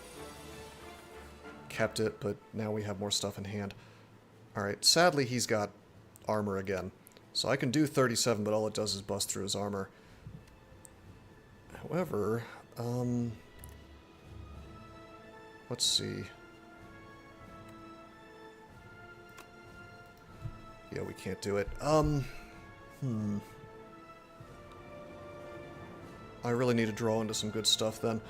kept it, but now we have more stuff in hand. Alright, sadly he's got armor again. So I can do 37, but all it does is bust through his armor. However, let's see. Yeah, we can't do it. I really need to draw into some good stuff then.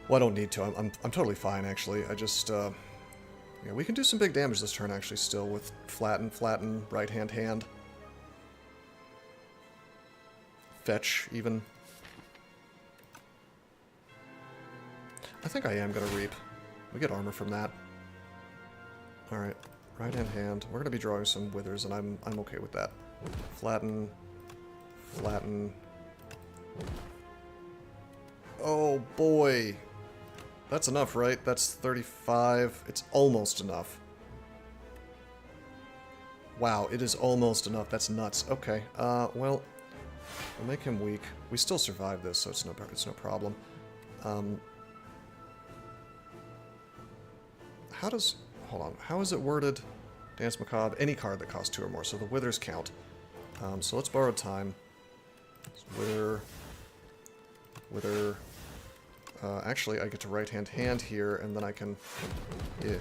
Well, I don't need to. I'm totally fine, actually. I just, yeah, we can do some big damage this turn, actually, still, with flatten, right-hand, hand. Fetch, even. I think I am going to Reap. We get armor from that. Alright, right-hand, hand. We're going to be drawing some Withers, and I'm okay with that. Flatten. Oh, boy. That's enough, right? That's 35. It's almost enough. Wow, it is almost enough. That's nuts. Okay, well, we'll make him weak. We still survive this, so it's no problem. How does... Hold on. How is it worded? Dance Macabre. Any card that costs 2 or more, so the Withers count. So let's borrow time. Wither. Actually, I get to right-hand hand here, and then I can... Yeah.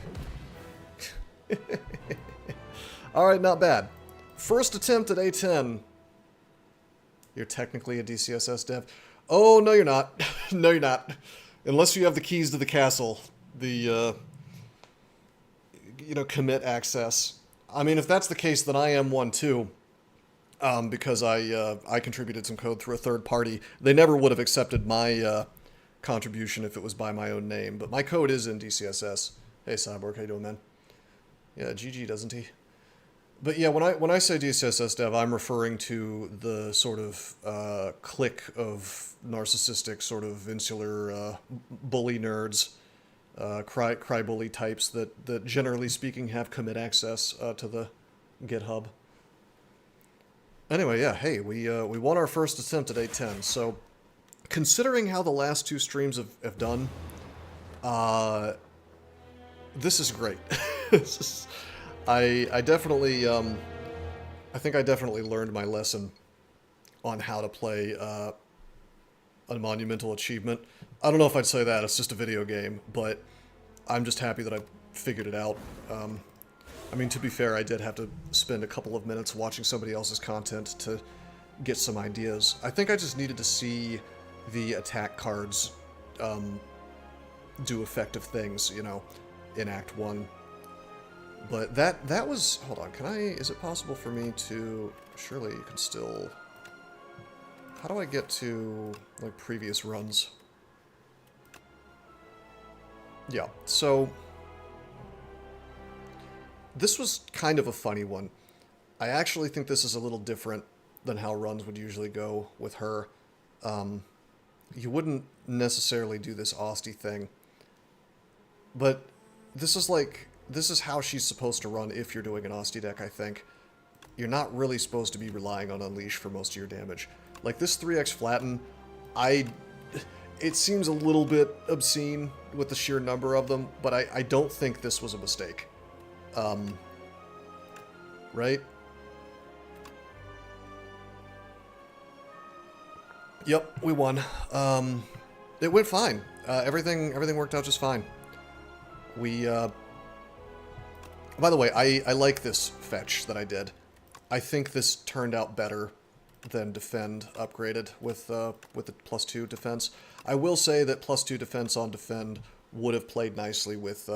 Alright, not bad. First attempt at A10. You're technically a DCSS dev. Oh, no you're not. No you're not. Unless you have the keys to the castle. The, you know, commit access. I mean, if that's the case, then I am one too. Because I contributed some code through a third party. They never would have accepted my contribution if it was by my own name, but my code is in DCSS. Hey Cyborg, how you doing, man? Yeah, GG, doesn't he? But yeah, when I say DCSS dev, I'm referring to the sort of clique of narcissistic, sort of insular bully nerds, cry bully types that generally speaking have commit access to the GitHub. Anyway, yeah, hey, we won our first attempt at A10, so considering how the last 2 streams have done, this is great. I definitely, I think I definitely learned my lesson on how to play a monumental achievement. I don't know if I'd say that, it's just a video game, but I'm just happy that I figured it out. I mean, to be fair, I did have to spend a couple of minutes watching somebody else's content to get some ideas. I think I just needed to see the attack cards do effective things, you know, in Act 1. But that was... Hold on, can I... Is it possible for me to... Surely you can still... How do I get to, like, previous runs? Yeah, so... This was kind of a funny one. I actually think this is a little different than how runs would usually go with her. You wouldn't necessarily do this Austie thing. But this is like... This is how she's supposed to run if you're doing an Austie deck, I think. You're not really supposed to be relying on Unleash for most of your damage. Like, this 3x Flatten, it seems a little bit obscene with the sheer number of them, but I don't think this was a mistake. Right? Yep, we won. It went fine. Everything worked out just fine. By the way, I like this fetch that I did. I think this turned out better than Defend upgraded with the +2 defense. I will say that +2 defense on Defend would have played nicely with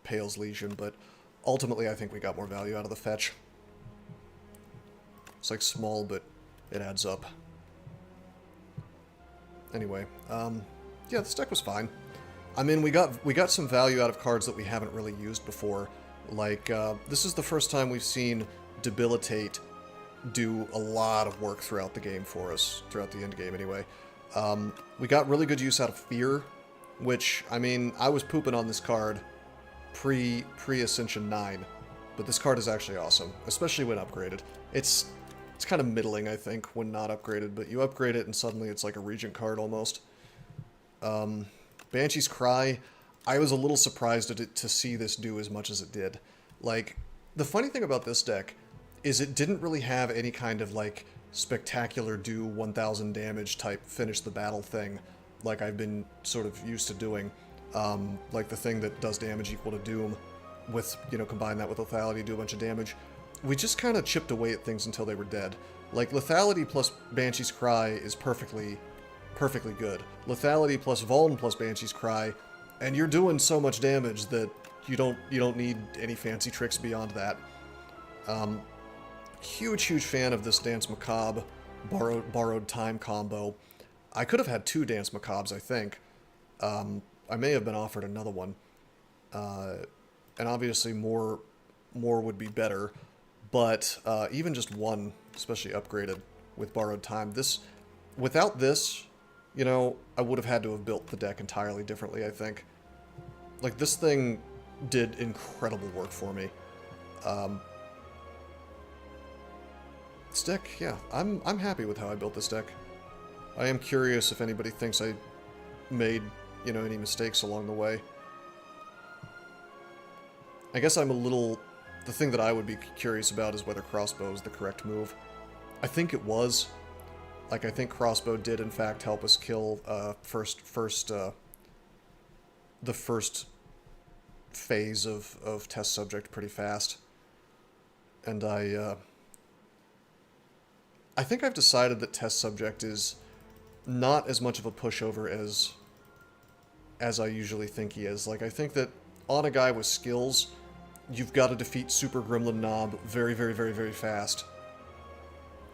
Pale's Legion, but ultimately I think we got more value out of the fetch. It's like small, but it adds up. Anyway, yeah, this deck was fine. I mean, we got some value out of cards that we haven't really used before. Like, this is the first time we've seen Debilitate do a lot of work throughout the game for us, throughout the end game anyway. We got really good use out of Fear, which, I mean, I was pooping on this card pre-Ascension 9, but this card is actually awesome, especially when upgraded. It's kind of middling, I think, when not upgraded, but you upgrade it and suddenly it's like a Regent card almost. Banshee's Cry, I was a little surprised to see this do as much as it did. Like, the funny thing about this deck is it didn't really have any kind of, like, spectacular do 1000 damage type finish the battle thing like I've been sort of used to doing. Like the thing that does damage equal to Doom with, you know, combine that with Lethality, do a bunch of damage. We just kind of chipped away at things until they were dead. Like, Lethality plus Banshee's Cry is perfectly good. Lethality plus Vuln plus Banshee's Cry, and you're doing so much damage that you don't need any fancy tricks beyond that. Huge fan of this Dance Macabre borrowed time combo. I could have had 2 Dance Macabres, I think. I may have been offered another one. And obviously more would be better. But even just one, especially upgraded with borrowed time, without this, you know, I would have had to have built the deck entirely differently, I think. Like, this thing did incredible work for me. This deck, yeah, I'm happy with how I built this deck. I am curious if anybody thinks I made, you know, any mistakes along the way. I guess I'm a little... The thing that I would be curious about is whether Crossbow is the correct move. I think it was. Like, I think Crossbow did, in fact, help us kill the first phase of Test Subject pretty fast. And I think I've decided that Test Subject is not as much of a pushover as I usually think he is. Like, I think that on a guy with skills, you've got to defeat Super Gremlin Knob very fast.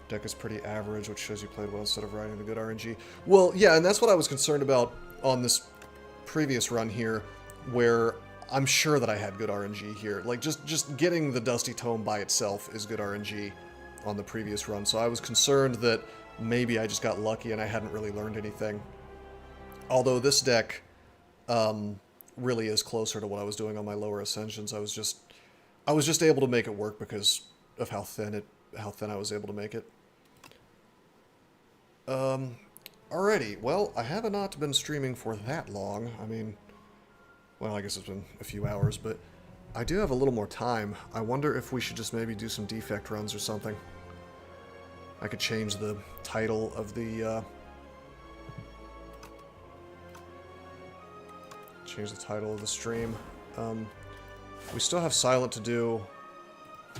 Deck is pretty average, which shows you played well instead of riding the good RNG. Well, yeah, and that's what I was concerned about on this previous run here, where I'm sure that I had good RNG here. Like, just getting the Dusty Tome by itself is good RNG on the previous run, so I was concerned that maybe I just got lucky and I hadn't really learned anything. Although this deck really is closer to what I was doing on my lower Ascensions. I was just able to make it work because of how thin I was able to make it. Alrighty, well, I have not been streaming for that long. I mean, well, I guess it's been a few hours, but I do have a little more time. I wonder if we should just maybe do some Defect runs or something. I could change the title of the, stream. We still have Silent to do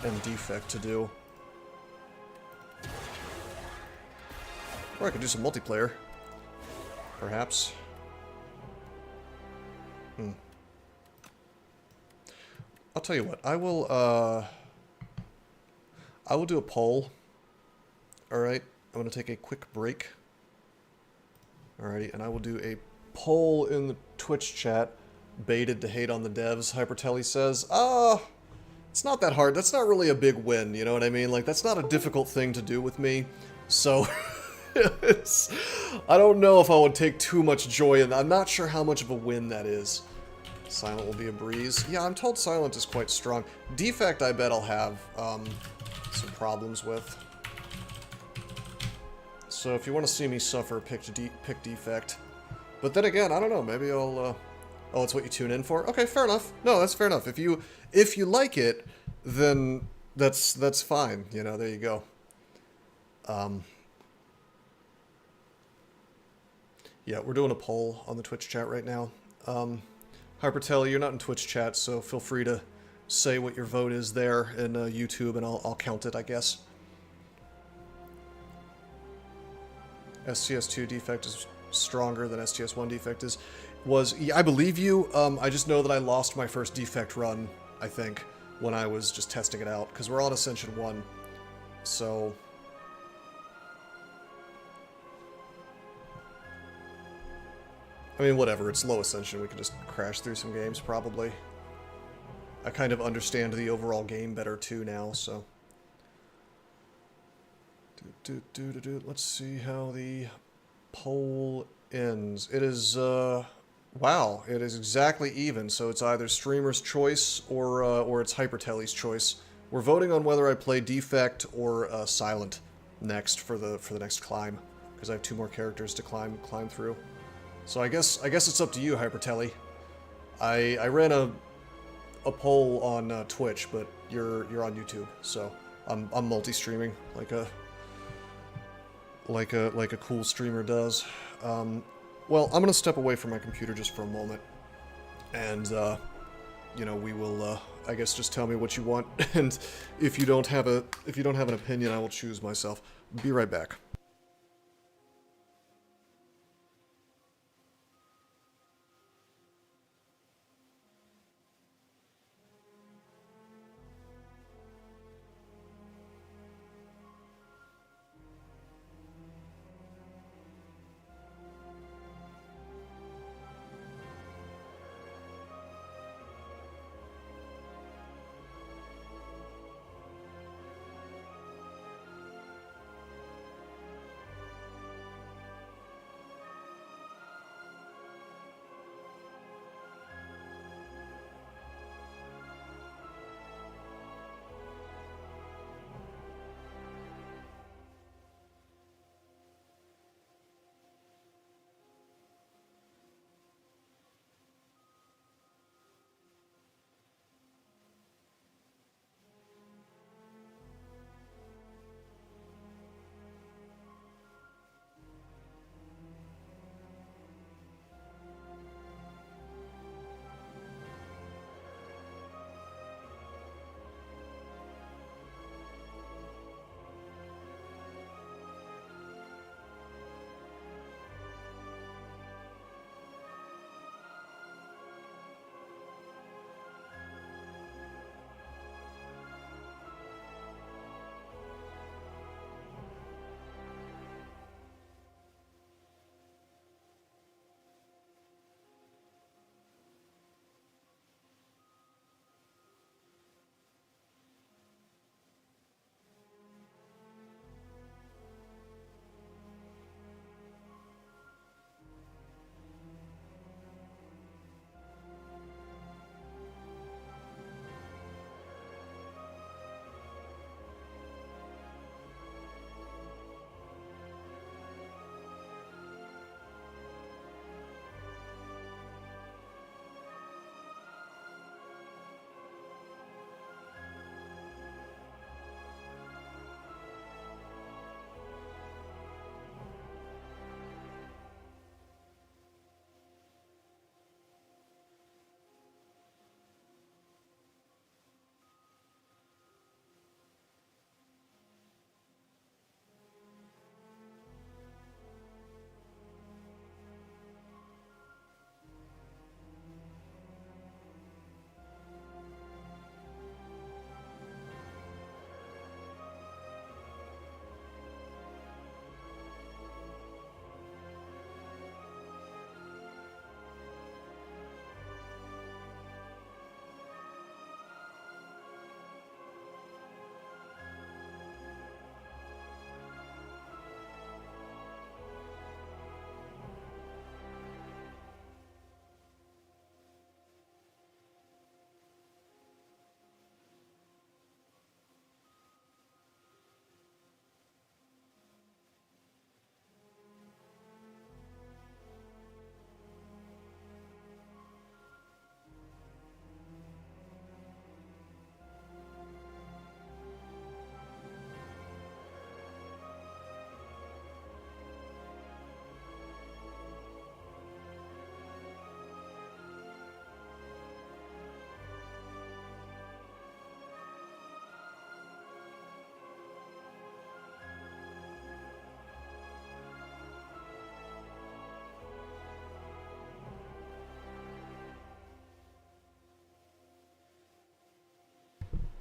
and Defect to do. Or I could do some multiplayer. Perhaps. I'll tell you what, I will do a poll. Alright, I'm going to take a quick break. Alrighty, and I will do a poll in the Twitch chat. Baited to hate on the devs, Hypertelly says. It's not that hard. That's not really a big win, you know what I mean? Like, that's not a difficult thing to do with me. So, I don't know if I would take too much joy in that. I'm not sure how much of a win that is. Silent will be a breeze. Yeah, I'm told Silent is quite strong. Defect, I bet I'll have some problems with. So if you want to see me suffer, pick Defect. But then again, I don't know. Maybe I'll... Oh, it's what you tune in for? Okay, fair enough. No, that's fair enough. If you like it, then that's fine. You know, there you go. Yeah, we're doing a poll on the Twitch chat right now. Hypertelly, you're not in Twitch chat, so feel free to say what your vote is there in YouTube, and I'll count it, I guess. STS2 Defect is stronger than STS1 Defect is. Yeah, I believe you. I just know that I lost my first Defect run, I think, when I was just testing it out, because we're on Ascension 1. So... I mean, whatever, it's low Ascension, we can just crash through some games, probably. I kind of understand the overall game better, too, now, so... Let's see how the poll ends. It is, wow, it is exactly even, so it's either Streamer's choice or it's Hypertelly's choice. We're voting on whether I play Defect or Silent next for the next climb, because I have 2 more characters to climb through. So I guess it's up to you, Hypertelly. I ran a poll on Twitch, but you're on YouTube, so I'm multi-streaming like a cool streamer does. Well, I'm gonna step away from my computer just for a moment, and you know, we will I guess just tell me what you want, and if you don't have an opinion, I will choose myself. Be right back.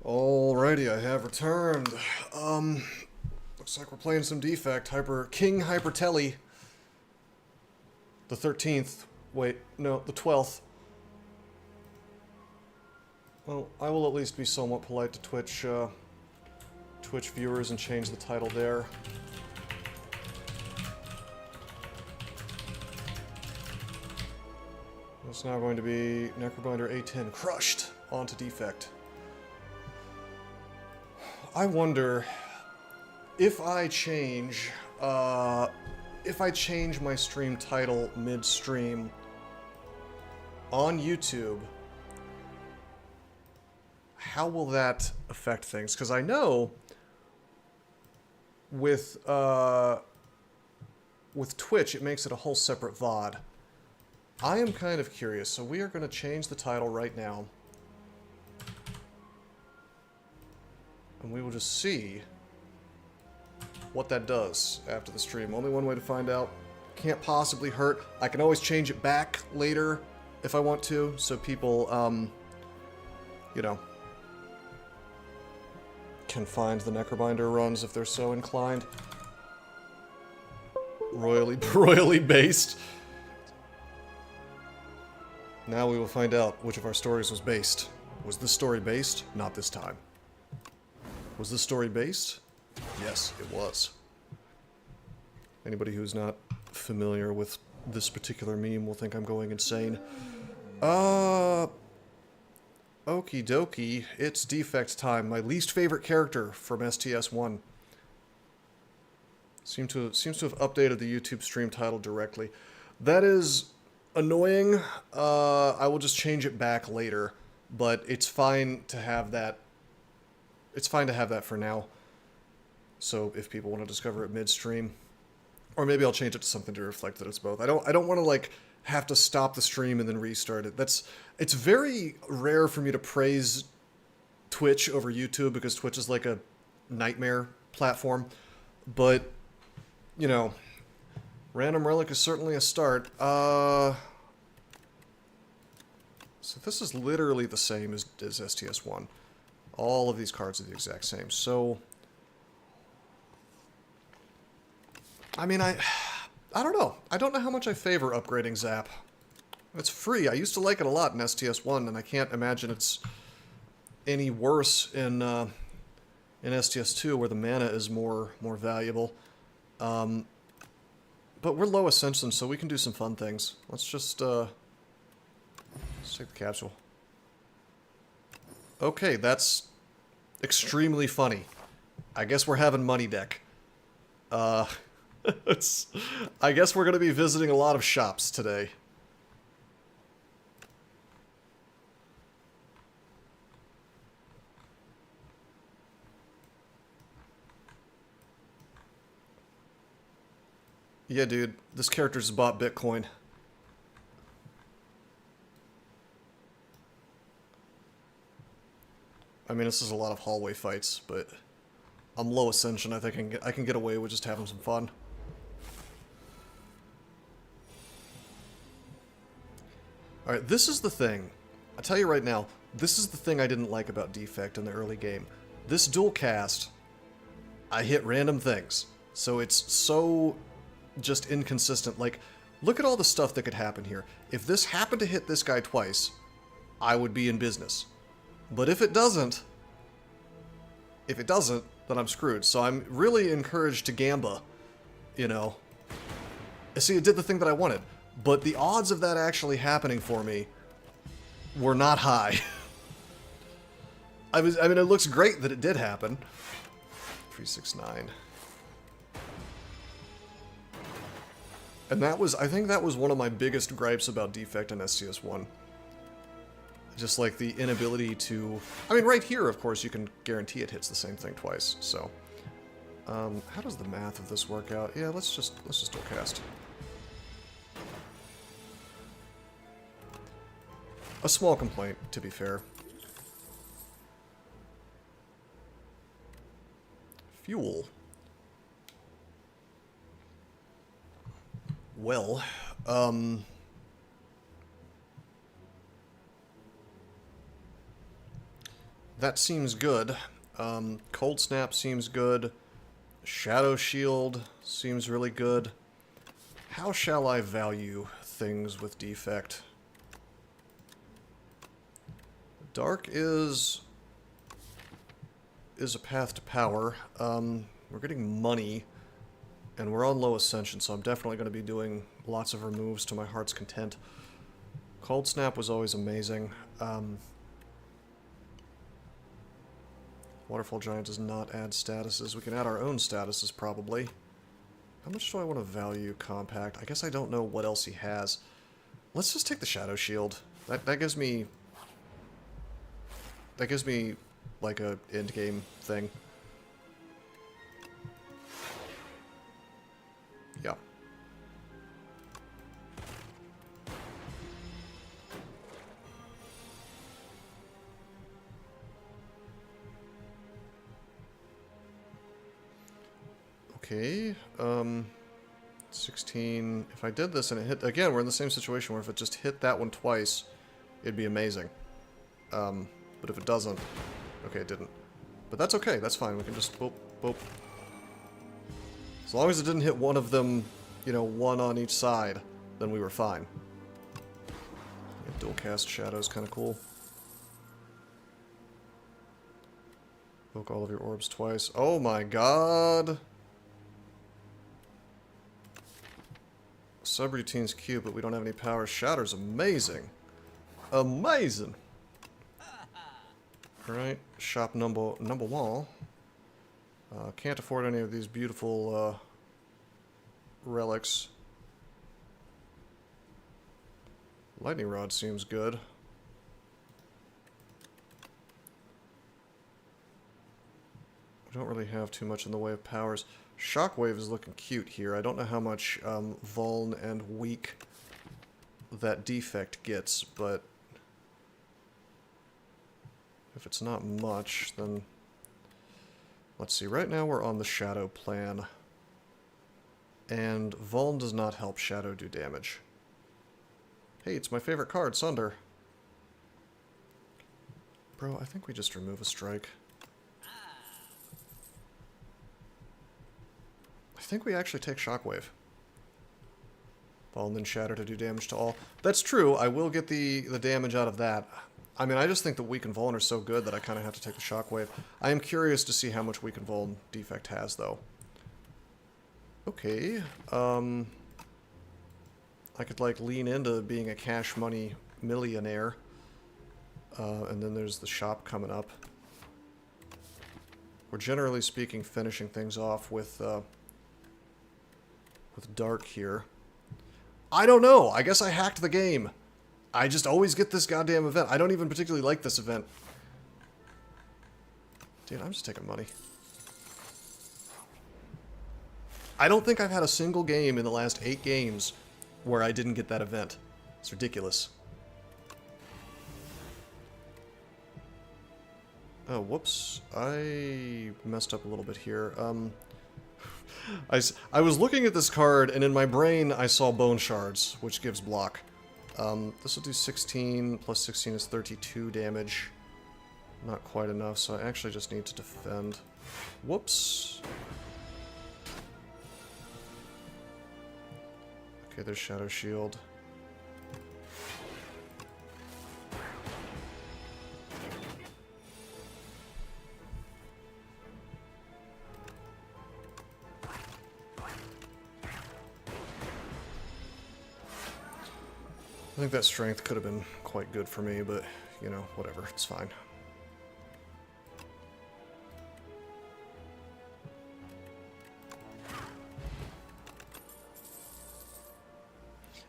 Alrighty, I have returned. Looks like we're playing some Defect. King Hypertelly. The 13th. Wait, no, the 12th. Well, I will at least be somewhat polite to Twitch viewers and change the title there. It's now going to be Necrobinder A10 crushed onto Defect. I wonder if I change my stream title mid-stream on YouTube, how will that affect things? Because I know with Twitch it makes it a whole separate VOD. I am kind of curious, so we are going to change the title right now. And we will just see what that does after the stream. Only one way to find out. Can't possibly hurt. I can always change it back later if I want to, so people, you know, can find the Necrobinder runs if they're so inclined. Royally based. Now we will find out which of our stories was based. Was this story based? Not this time. Was this story based? Yes, it was. Anybody who's not familiar with this particular meme will think I'm going insane. Okie dokie. It's Defect time. My least favorite character from STS1. Seems to have updated the YouTube stream title directly. That is annoying. I will just change it back later, but it's fine to have that. It's fine to have that for now. So if people want to discover it mid-stream, or maybe I'll change it to something to reflect that it's both. I don't want to like have to stop the stream and then restart it. It's very rare for me to praise Twitch over YouTube because Twitch is like a nightmare platform. But you know, Random Relic is certainly a start. So this is literally the same as STS1. All of these cards are the exact same. So, I mean, I don't know. I don't know how much I favor upgrading Zap. It's free. I used to like it a lot in STS1, and I can't imagine it's any worse in STS2, where the mana is more valuable. But we're low ascension, so we can do some fun things. Let's just let's take the capsule. Okay, that's extremely funny. I guess we're having money deck. I guess we're going to be visiting a lot of shops today. Yeah, dude, this character just bought Bitcoin. I mean, this is a lot of hallway fights, but I'm low ascension. I think I can get away with just having some fun. Alright, this is the thing. I'll tell you right now, this is the thing I didn't like about Defect in the early game. This dual cast, I hit random things. So it's so just inconsistent. Like, look at all the stuff that could happen here. If this happened to hit this guy twice, I would be in business. But if it doesn't, then I'm screwed. So I'm really encouraged to gamba, you know. See, it did the thing that I wanted, but the odds of that actually happening for me were not high. I mean, it looks great that it did happen. 369. And that was, I think that was one of my biggest gripes about Defect in STS1. Just like the inability to... I mean, right here, of course, you can guarantee it hits the same thing twice, so... how does the math of this work out? Yeah, let's just dual cast. A small complaint, to be fair. Fuel. Well, that seems good. Cold Snap seems good. Shadow Shield seems really good. How shall I value things with Defect? Dark is a path to power. We're getting money, and we're on low ascension, so I'm definitely going to be doing lots of removes to my heart's content. Cold Snap was always amazing. Waterfall Giant does not add statuses. We can add our own statuses, probably. How much do I want to value Compact? I guess I don't know what else he has. Let's just take the Shadow Shield. That gives me... That gives me, like, a end-game thing. Yeah. Okay, 16... If I did this and it hit... Again, we're in the same situation where if it just hit that one twice, it'd be amazing. But if it doesn't... Okay, it didn't. But that's okay, that's fine. We can just boop, boop. As long as it didn't hit one of them, you know, one on each side, then we were fine. Yeah, dual cast Shadow's kind of cool. Evoke all of your orbs twice. Oh my god! Subroutine's cute, but we don't have any power. Shatter's amazing. Amazing! Alright, shop number one. Can't afford any of these beautiful relics. Lightning Rod seems good. We don't really have too much in the way of powers. Shockwave is looking cute here. I don't know how much Vuln and Weak that Defect gets, but if it's not much, then... Let's see, right now we're on the Shadow plan. And Vuln does not help Shadow do damage. Hey, it's my favorite card, Sunder. Bro, I think we just remove a strike. I think we actually take Shockwave. Vuln then Shatter to do damage to all. That's true, I will get the damage out of that. I mean, I just think that Weak and Vuln are so good that I kind of have to take the Shockwave. I am curious to see how much Weak and Vuln Defect has, though. Okay, I could, like, lean into being a cash money millionaire. And then there's the shop coming up. We're generally speaking finishing things off with Dark here. I don't know! I guess I hacked the game! I just always get this goddamn event. I don't even particularly like this event. Dude, I'm just taking money. I don't think I've had a single game in the last 8 games where I didn't get that event. It's ridiculous. Oh, whoops. I messed up a little bit here. I was looking at this card, and in my brain I saw Bone Shards, which gives block. This will do 16, plus 16 is 32 damage. Not quite enough, so I actually just need to defend. Whoops. Okay, there's Shadow Shield. I think that strength could have been quite good for me, but, you know, whatever, it's fine.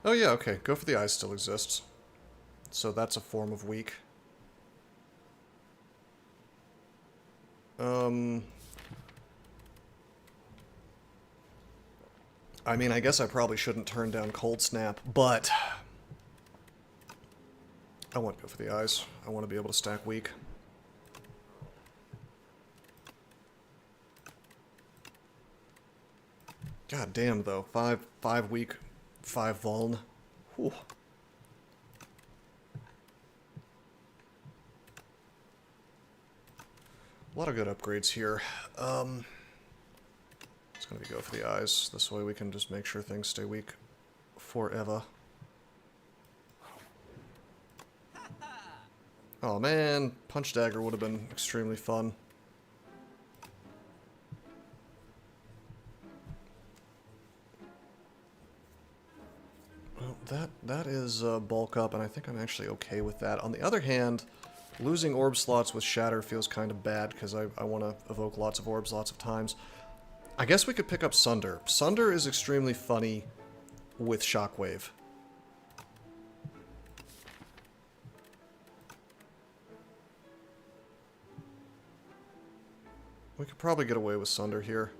Oh yeah, okay, Go for the Eyes still exists. So that's a form of weak. I mean, I guess I probably shouldn't turn down Cold Snap, but... I want to go for the Eyes. I want to be able to stack weak. God damn, though. 5 weak, 5 vuln. Whew. A lot of good upgrades here. It's gonna be go for the eyes. This way we can just make sure things stay weak forever. Oh man, Punch Dagger would have been extremely fun. Well, that is bulk up, and I think I'm actually okay with that. On the other hand, losing orb slots with Shatter feels kind of bad, because I want to evoke lots of orbs lots of times. I guess we could pick up Sunder. Sunder is extremely funny with Shockwave. We could probably get away with Sunder here.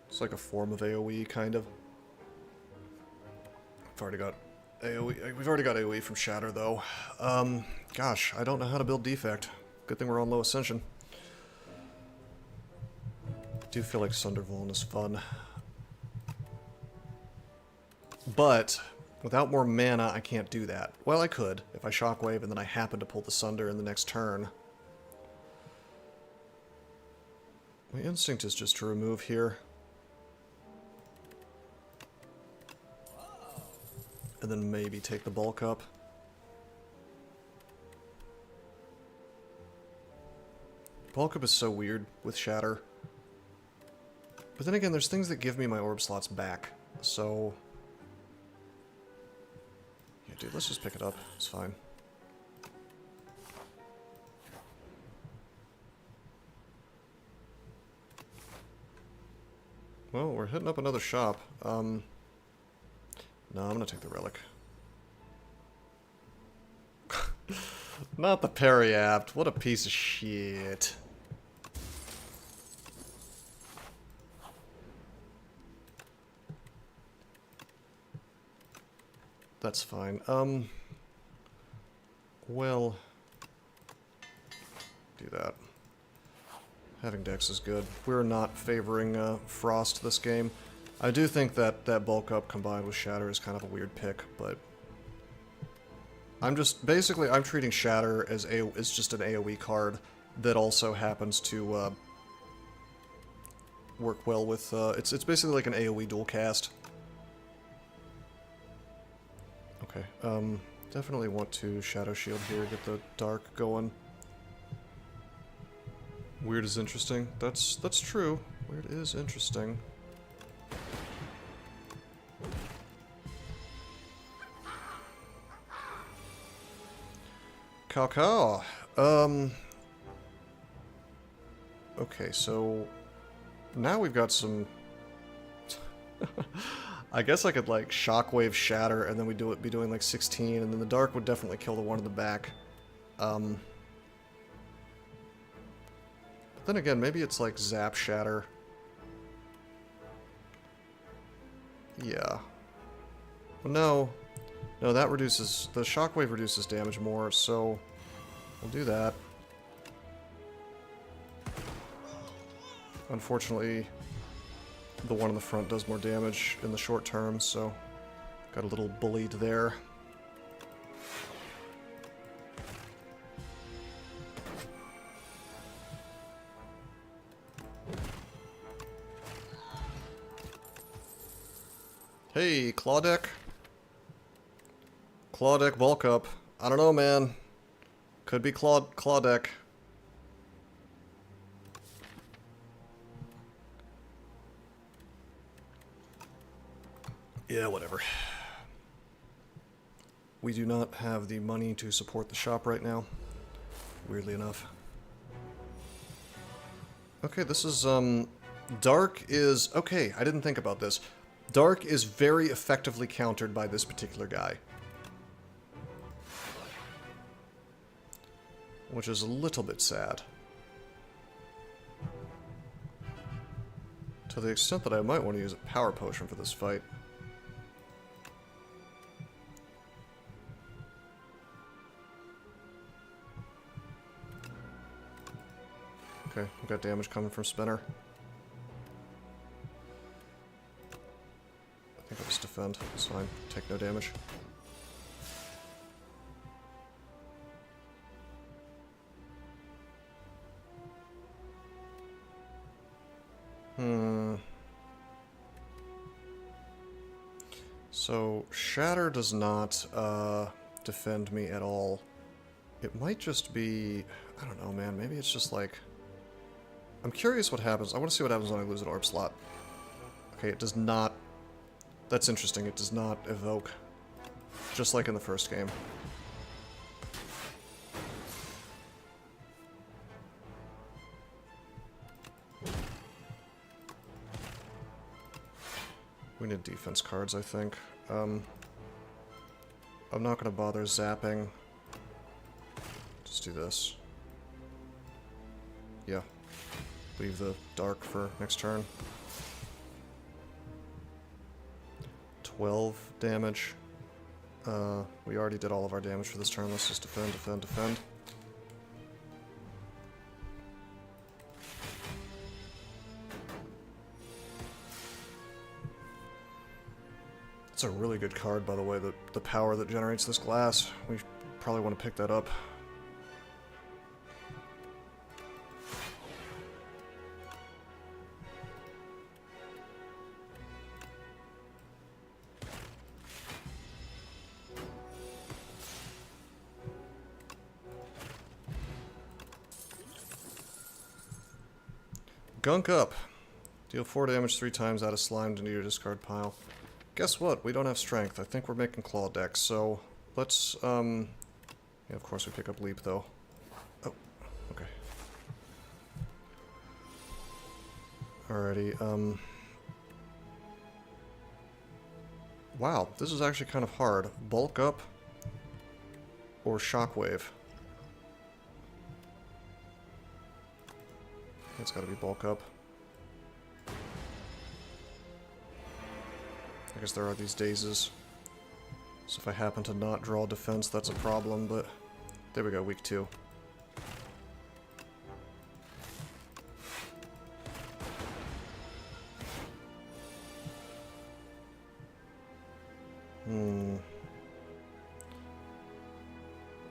It's like a form of AoE, kind of. We've already got AoE. We've already got AoE from Shatter, though. Gosh, I don't know how to build Defect. Good thing we're on low Ascension. I do feel like Sundervoln is fun. But without more mana, I can't do that. Well, I could, if I Shockwave and then I happen to pull the Sunder in the next turn. My instinct is just to remove here. And then maybe take the bulk up. Bulk up is so weird with Shatter. But then again, there's things that give me my orb slots back, so... yeah, dude, let's just pick it up. It's fine. Well, we're hitting up another shop. No, I'm gonna take the relic. Not the Periapt. What a piece of shit. That's fine. Well, do that. Having Dex is good. We're not favoring Frost this game. I do think that that bulk up combined with Shatter is kind of a weird pick, but I'm just basically I'm treating Shatter as just an AoE card that also happens to work well with. It's basically like an AoE dual cast. Okay, definitely want to Shadow Shield here, get the dark going. Weird is interesting. That's true. Weird is interesting. Cow. Okay, so now we've got some. I guess I could like Shockwave Shatter, and then we'd be doing like 16, and then the dark would definitely kill the one in the back. But then again, maybe it's like Zap Shatter. Yeah. Well, no, that reduces the Shockwave reduces damage more, so we'll do that. Unfortunately, the one in the front does more damage in the short term, so got a little bullied there. Hey, Clawdeck. Clawdeck bulk up. I don't know, man. Could be Clawdeck. Yeah, whatever. We do not have the money to support the shop right now, weirdly enough. Okay, this is, Dark is... okay, I didn't think about this. Dark is very effectively countered by this particular guy. Which is a little bit sad. To the extent that I might want to use a power potion for this fight. Okay, we've got damage coming from Spinner. I think I'll just defend. It's fine. Take no damage. So, Shatter does not defend me at all. It might just be... I don't know, man. Maybe it's just like... I'm curious what happens. I want to see what happens when I lose an orb slot. Okay, it does not... That's interesting. It does not evoke. Just like in the first game. We need defense cards, I think. I'm not going to bother zapping. Just do this. Yeah. Leave the dark for next turn. 12 damage. We already did all of our damage for this turn. Let's just defend, defend, defend. It's a really good card, by the way, the power that generates this glass. We probably want to pick that up. Gunk up. Deal 4 damage 3 times out of slimed into your discard pile. Guess what? We don't have strength. I think we're making claw decks, so let's, yeah, of course we pick up leap, though. Oh, okay. Alrighty, wow, this is actually kind of hard. Bulk up or shockwave? It's gotta be bulk up. I guess there are these dazes. So if I happen to not draw defense, that's a problem, but there we go, week 2.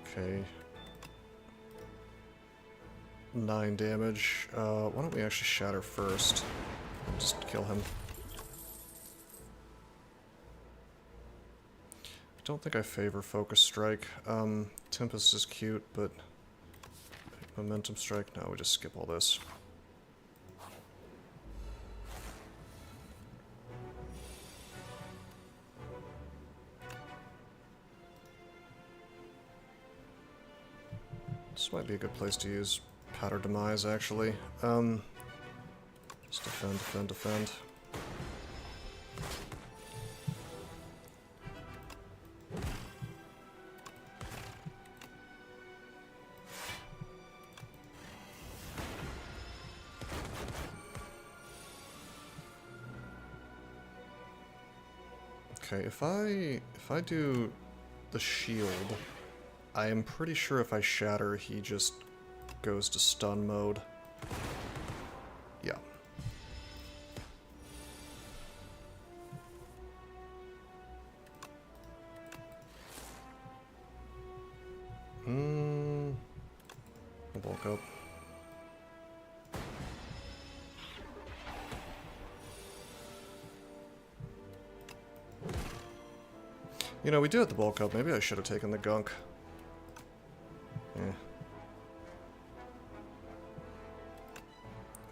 Okay. 9 damage. Why don't we actually shatter first? Just kill him. I don't think I favor Focus Strike. Tempest is cute, but Momentum Strike? No, we just skip all this. This might be a good place to use Powder Demise, actually. Just defend, defend, defend. Okay, if I do the shield, I am pretty sure if I shatter, he just goes to stun mode. Yeah. I'll bulk up. You know, we do have the bulk up. Maybe I should have taken the gunk. Yeah.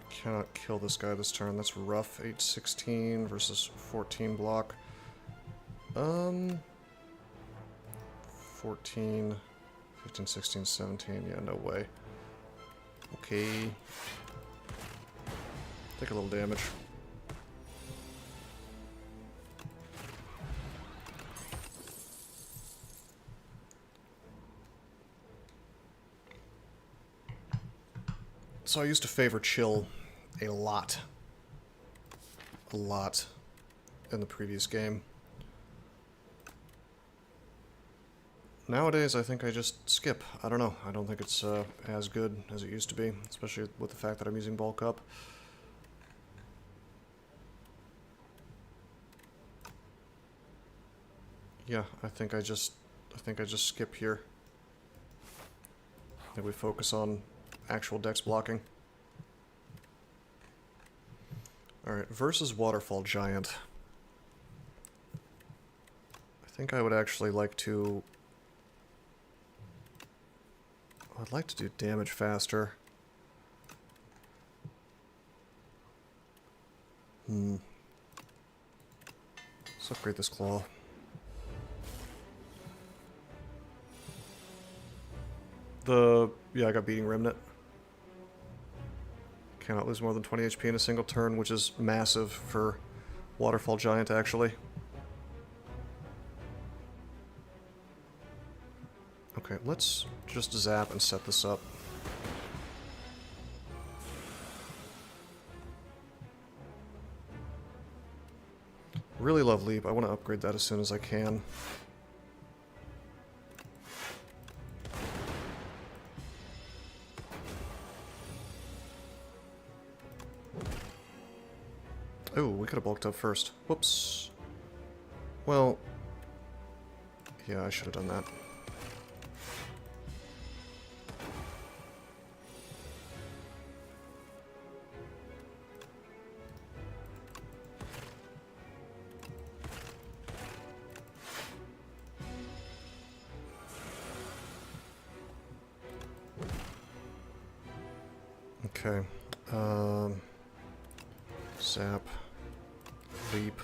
Cannot kill this guy this turn. That's rough. 8-16 versus 14 block. 14, 15, 16, 17. Yeah, no way. Okay. Take a little damage. So I used to favor chill a lot in the previous game. Nowadays I think I just skip. I don't know. I don't think it's as good as it used to be, especially with the fact that I'm using bulk up. Yeah, I think I just skip here. I think we focus on actual dex blocking. Alright, versus Waterfall Giant. I think I would actually like to... I'd like to do damage faster. Let's upgrade this claw. Yeah, I got Beating Remnant. Cannot lose more than 20 HP in a single turn, which is massive for Waterfall Giant, actually. Okay, let's just zap and set this up. Really love Leap. I want to upgrade that as soon as I can. Oh, we could have bulked up first. Whoops. Well, yeah, I should have done that. Okay. Zap. Leap.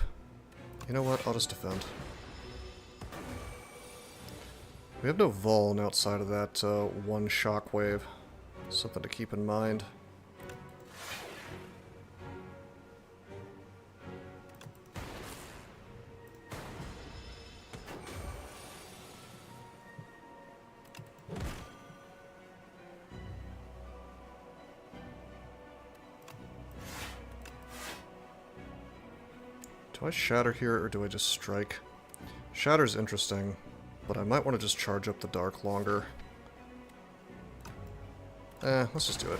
You know what? I'll just defend. We have no Vuln outside of that one shockwave. Something to keep in mind. Do I shatter here, or do I just strike? Shatter's interesting, but I might want to just charge up the dark longer. Let's just do it.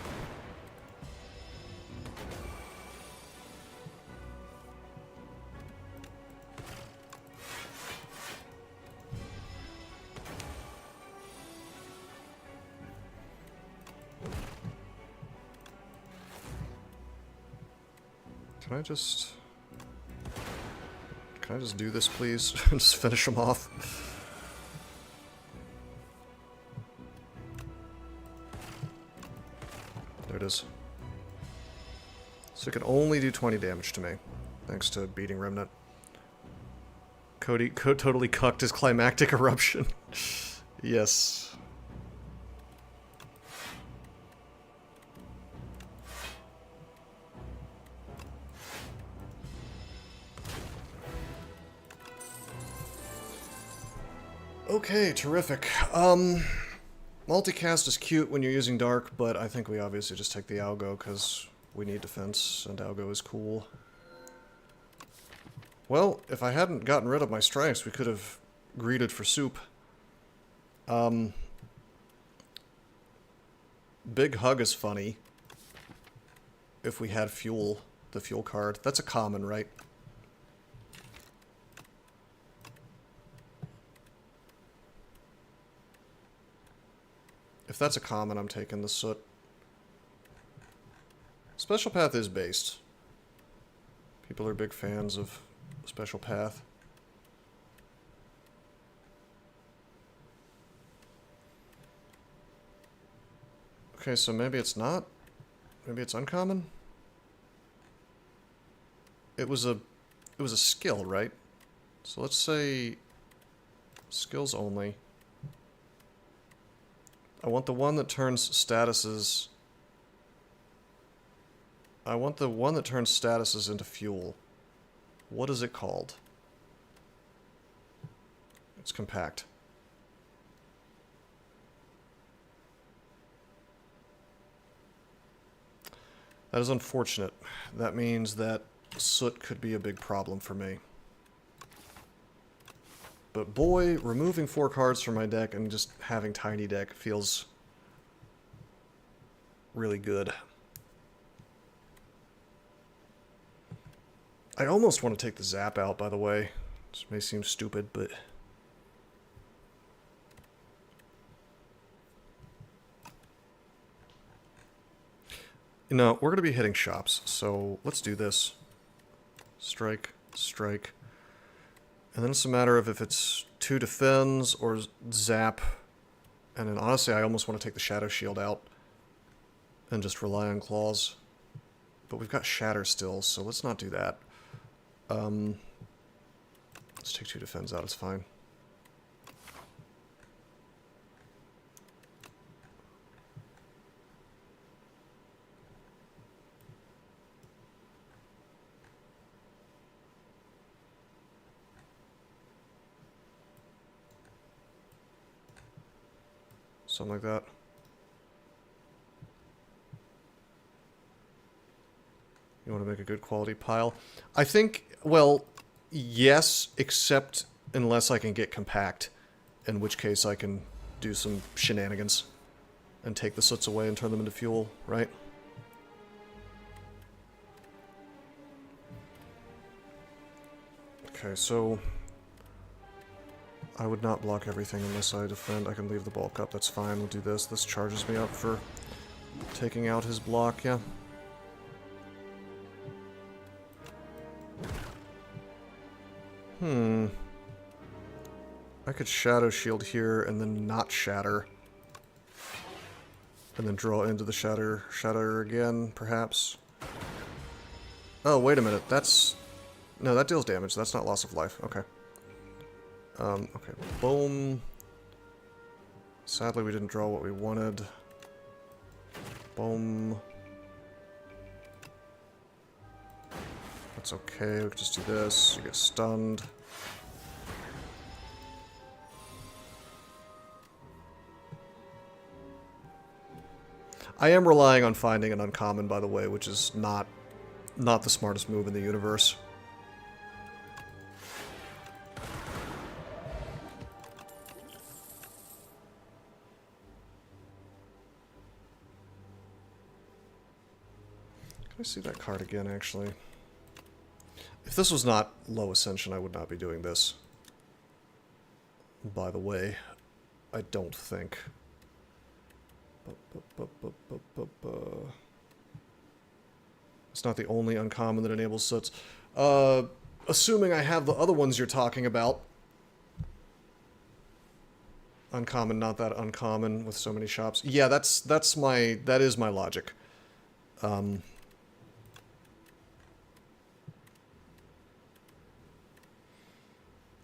Can I just do this, please? Just finish them off. There it is. So it can only do 20 damage to me, thanks to Beating Remnant. Cody totally cucked his climactic eruption. Yes. Okay, terrific. Multicast is cute when you're using Dark, but I think we obviously just take the Algo because we need defense, and Algo is cool. Well, if I hadn't gotten rid of my strikes, we could have greeted for soup. Big Hug is funny. If we had Fuel, the Fuel card. That's a common, right? If that's a common, I'm taking the Soot. Special Path is based. People are big fans of Special Path. Okay, so maybe it's not. Maybe it's uncommon. It was a skill, right? So let's say skills only. I want the one that turns statuses... I want the one that turns statuses into fuel. What is it called? It's compact. That is unfortunate. That means that Soot could be a big problem for me. But boy, removing 4 cards from my deck and just having Tiny Deck feels really good. I almost want to take the Zap out, by the way. This may seem stupid, but No, we're going to be hitting shops, so let's do this. Strike, strike. And then it's a matter of if it's 2 defends or zap. And then honestly, I almost want to take the Shadow Shield out and just rely on claws. But we've got Shatter still, so let's not do that. Let's take 2 defends out, it's fine. Something like that. You want to make a good quality pile? I think, well, yes, except unless I can get compact, in which case I can do some shenanigans and take the soots away and turn them into fuel, right? Okay, so I would not block everything unless I defend. I can leave the bulk up, that's fine. We'll do this. This charges me up for taking out his block, yeah. I could Shadow Shield here and then not Shatter. And then draw into the Shatter again, perhaps. Oh, wait a minute. That's... No, that deals damage. That's not loss of life. Okay. Okay. Boom. Sadly, we didn't draw what we wanted. Boom. That's okay. We can just do this. You get stunned. I am relying on finding an uncommon, by the way, which is not the smartest move in the universe. Can I see that card again, actually? If this was not low Ascension, I would not be doing this. By the way, I don't think. It's not the only uncommon that enables soots. Assuming I have the other ones you're talking about. Uncommon, not that uncommon with so many shops. Yeah, that is my logic.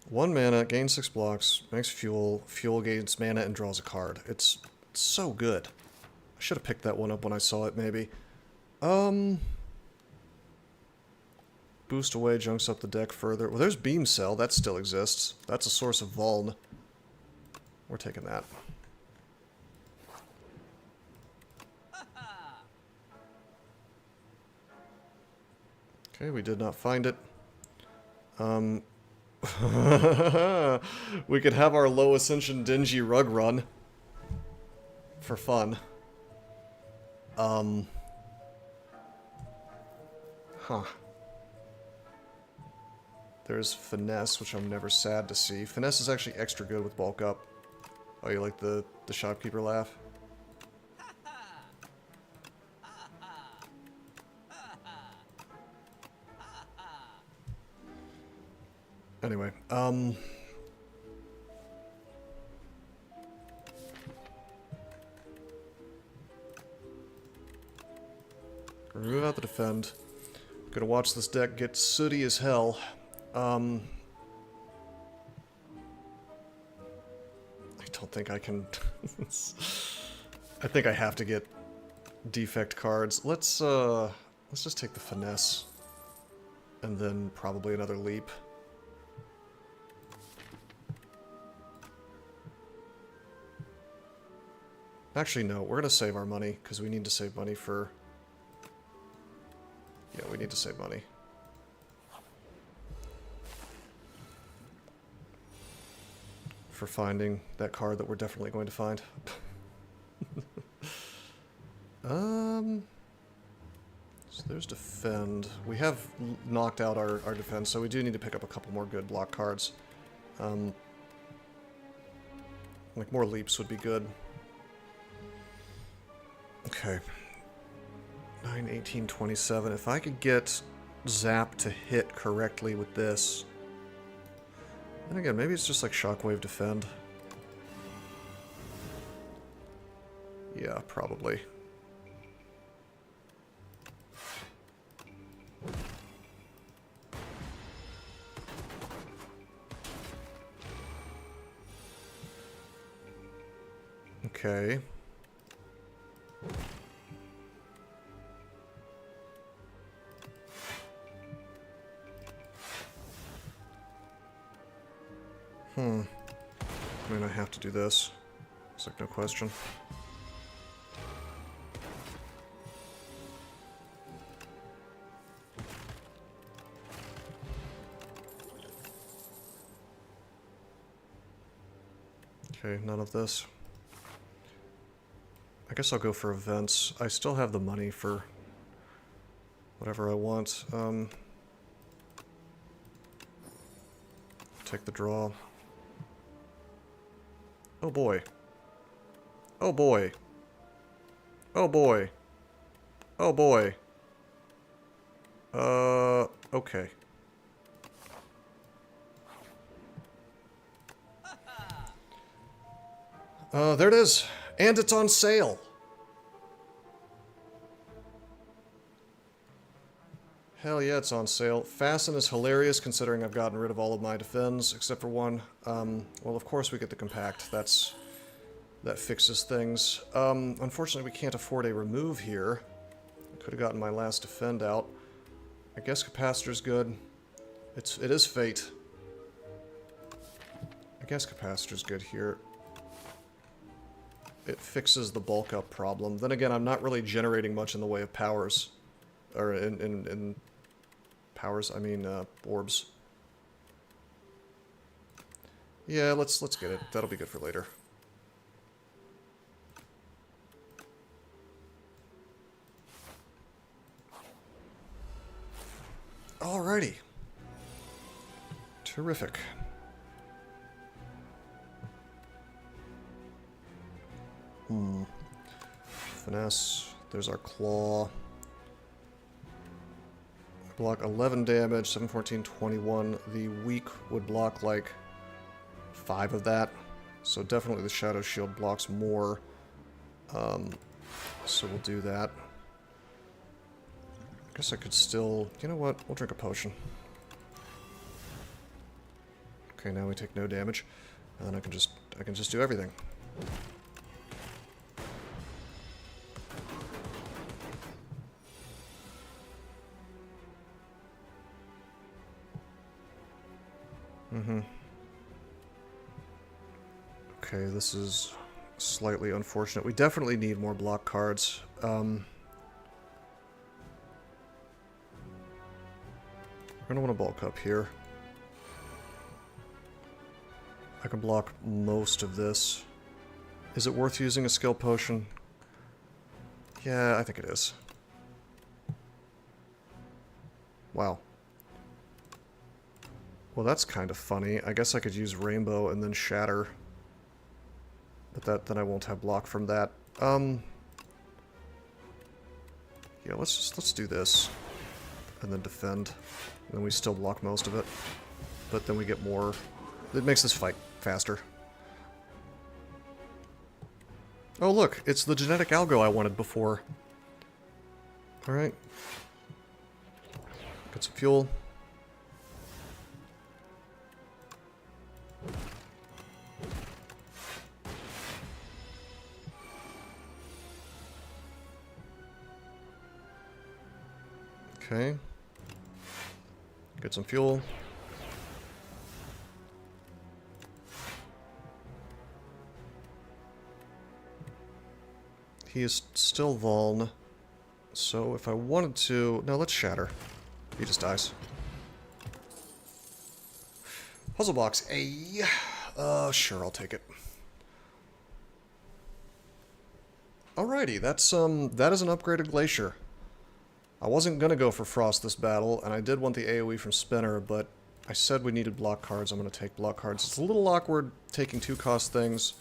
1 mana, gains 6 blocks, makes fuel, fuel gains mana, and draws a card. It's so good. I should have picked that one up when I saw it, maybe. Boost away, junks up the deck further. Well, there's Beam Cell. That still exists. That's a source of Vuln. We're taking that. Okay, we did not find it. We could have our low Ascension Dingy Rug run. For fun. Huh. There's Finesse, which I'm never sad to see. Finesse is actually extra good with bulk up. Oh, you like the shopkeeper laugh? Anyway, remove out the defend. Gonna watch this deck get sooty as hell. I don't think I can... I think I have to get defect cards. Let's just take the finesse. And then probably another leap. Actually, no. We're gonna save our money, because we need to save money for... Yeah, we need to save money. For finding that card that we're definitely going to find. So there's defend. We have knocked out our defense, so we do need to pick up a couple more good block cards. Like more leaps would be good. Okay. 9, 18, 27. If I could get Zap to hit correctly with this... Then again, maybe it's just like Shockwave Defend. Yeah, probably. Okay. I mean, I have to do this. It's like no question. Okay, none of this. I guess I'll go for events. I still have the money for whatever I want. Take the draw. Oh boy. Oh boy. Oh boy. Oh boy. Okay. There it is. And it's on sale. Hell yeah, it's on sale. Fasten is hilarious considering I've gotten rid of all of my defends except for one. Well, of course we get the compact. That fixes things. Unfortunately, we can't afford a remove here. I could have gotten my last defend out. I guess capacitor's good. It is fate. I guess capacitor's good here. It fixes the bulk up problem. Then again, I'm not really generating much in the way of powers. Or in powers, I mean orbs. Yeah, let's get it. That'll be good for later. Alrighty. Terrific. Finesse. There's our claw. Block 11 damage, 7, 14, 21. The weak would block like 5 of that. So definitely the Shadow Shield blocks more. So we'll do that. I guess I could still... You know what? We'll drink a potion. Okay, now we take no damage. And then I can just do everything. Okay, this is slightly unfortunate. We definitely need more block cards. We're gonna want to bulk up here. I can block most of this. Is it worth using a skill potion? Yeah, I think it is. Wow. Well, that's kind of funny. I guess I could use Rainbow and then Shatter. But then I won't have block from that. Yeah, let's do this. And then defend. And then we still block most of it. But then we get more. It makes this fight faster. Oh look, it's the genetic algo I wanted before. Alright. Get some fuel. Okay. Get some fuel. He is still vuln. So if I wanted to... No, let's Shatter. He just dies. Puzzle box A. Sure, I'll take it. Alrighty, that is an upgraded Glacier. I wasn't gonna go for Frost this battle, and I did want the AoE from Spinner, but I said we needed block cards. I'm gonna take block cards. It's a little awkward taking 2-cost things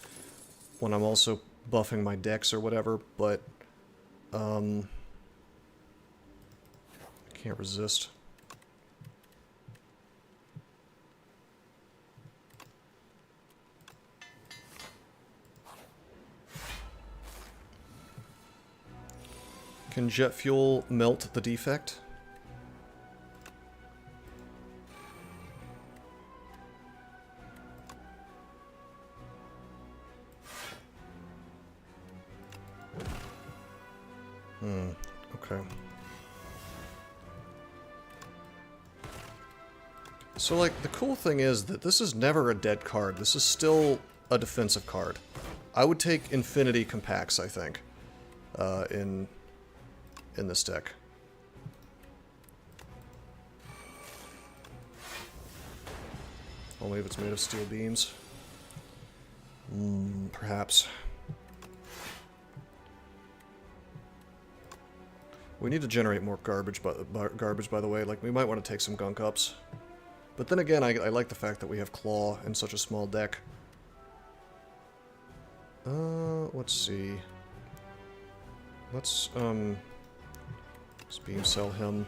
when I'm also buffing my decks or whatever, but Can't resist. Can jet fuel melt the defect? Okay. So, like, the cool thing is that this is never a dead card. This is still a defensive card. I would take Infinity Compacts, I think, in this deck. Only if it's made of steel beams. Perhaps. We need to generate more garbage, by the way. Like, we might want to take some gunk ups. But then again, I like the fact that we have Claw in such a small deck. Let's see. Let's beam cell him.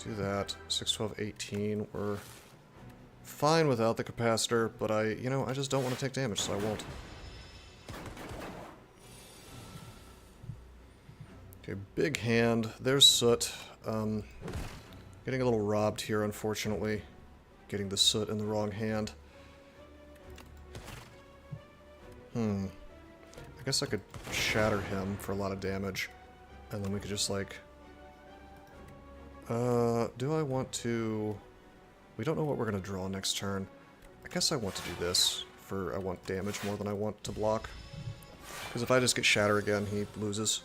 Do that. 6, 12, 18. We're fine without the capacitor, but I just don't want to take damage, so I won't. Okay, big hand. There's Soot. Getting a little robbed here, unfortunately. Getting the Soot in the wrong hand. I guess I could shatter him for a lot of damage. And then we could just, like... do I want to... We don't know what we're going to draw next turn. I guess I want to do this. I want damage more than I want to block. Because if I just get shatter again, he loses.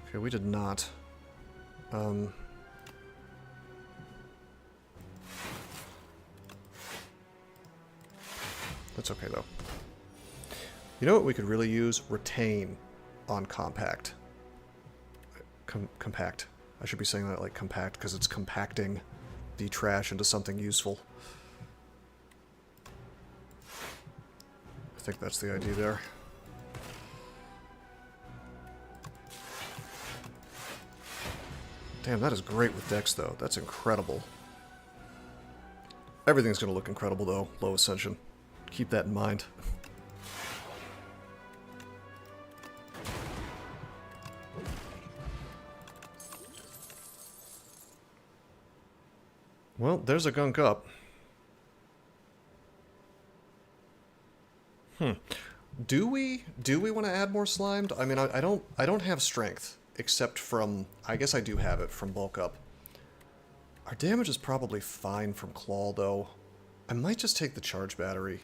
Okay, we did not. That's okay, though. You know what we could really use? Retain on Compact. Compact. I should be saying that like compact, because it's compacting the trash into something useful. I think that's the idea there. Damn, that is great with decks, though. That's incredible. Everything's going to look incredible, though, low Ascension. Keep that in mind. Well, there's a gunk up. Do we want to add more slimed? I mean, I don't have strength, except from, I guess I do have it from bulk up. Our damage is probably fine from claw, though. I might just take the charge battery.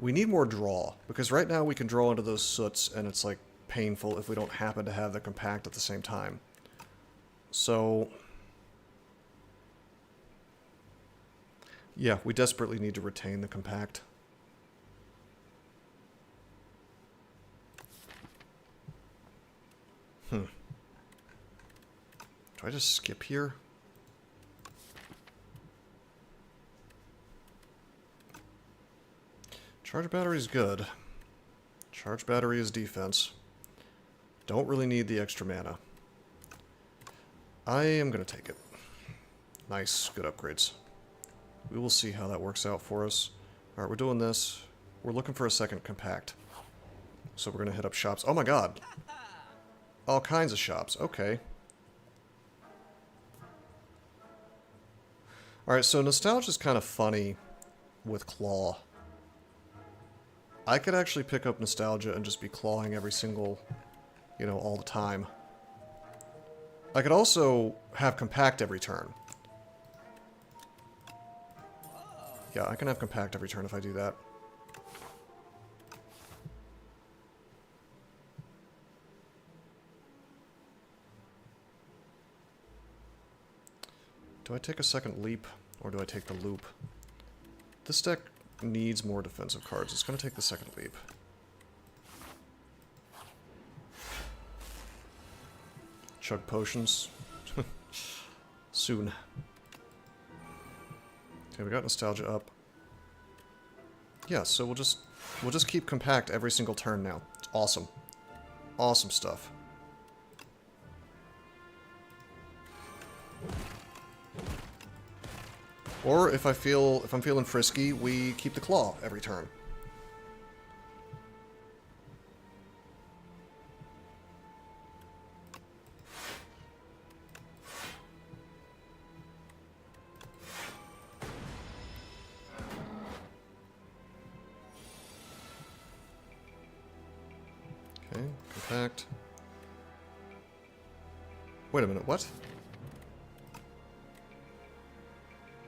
We need more draw, because right now we can draw into those soots, and it's like painful if we don't happen to have the compact at the same time. So yeah, we desperately need to retain the compact. Do I just skip here? Charge battery is good. Charge battery is defense. Don't really need the extra mana. I am going to take it. Nice, good upgrades. We will see how that works out for us. Alright, we're doing this. We're looking for a second compact. So we're going to hit up shops. Oh my god! All kinds of shops. Okay. Alright, so Nostalgia is kind of funny with Claw. I could actually pick up Nostalgia and just be clawing every single, all the time. I could also have Compact every turn. Yeah, I can have Compact every turn if I do that. Do I take a second leap, or do I take the loop? This deck needs more defensive cards. It's going to take the second leap. Chug potions. Soon. Okay, we got Nostalgia up. Yeah, so we'll just keep compact every single turn now. It's awesome. Awesome stuff. Or if I'm feeling frisky, we keep the claw every turn. Okay, compact. Wait a minute, what?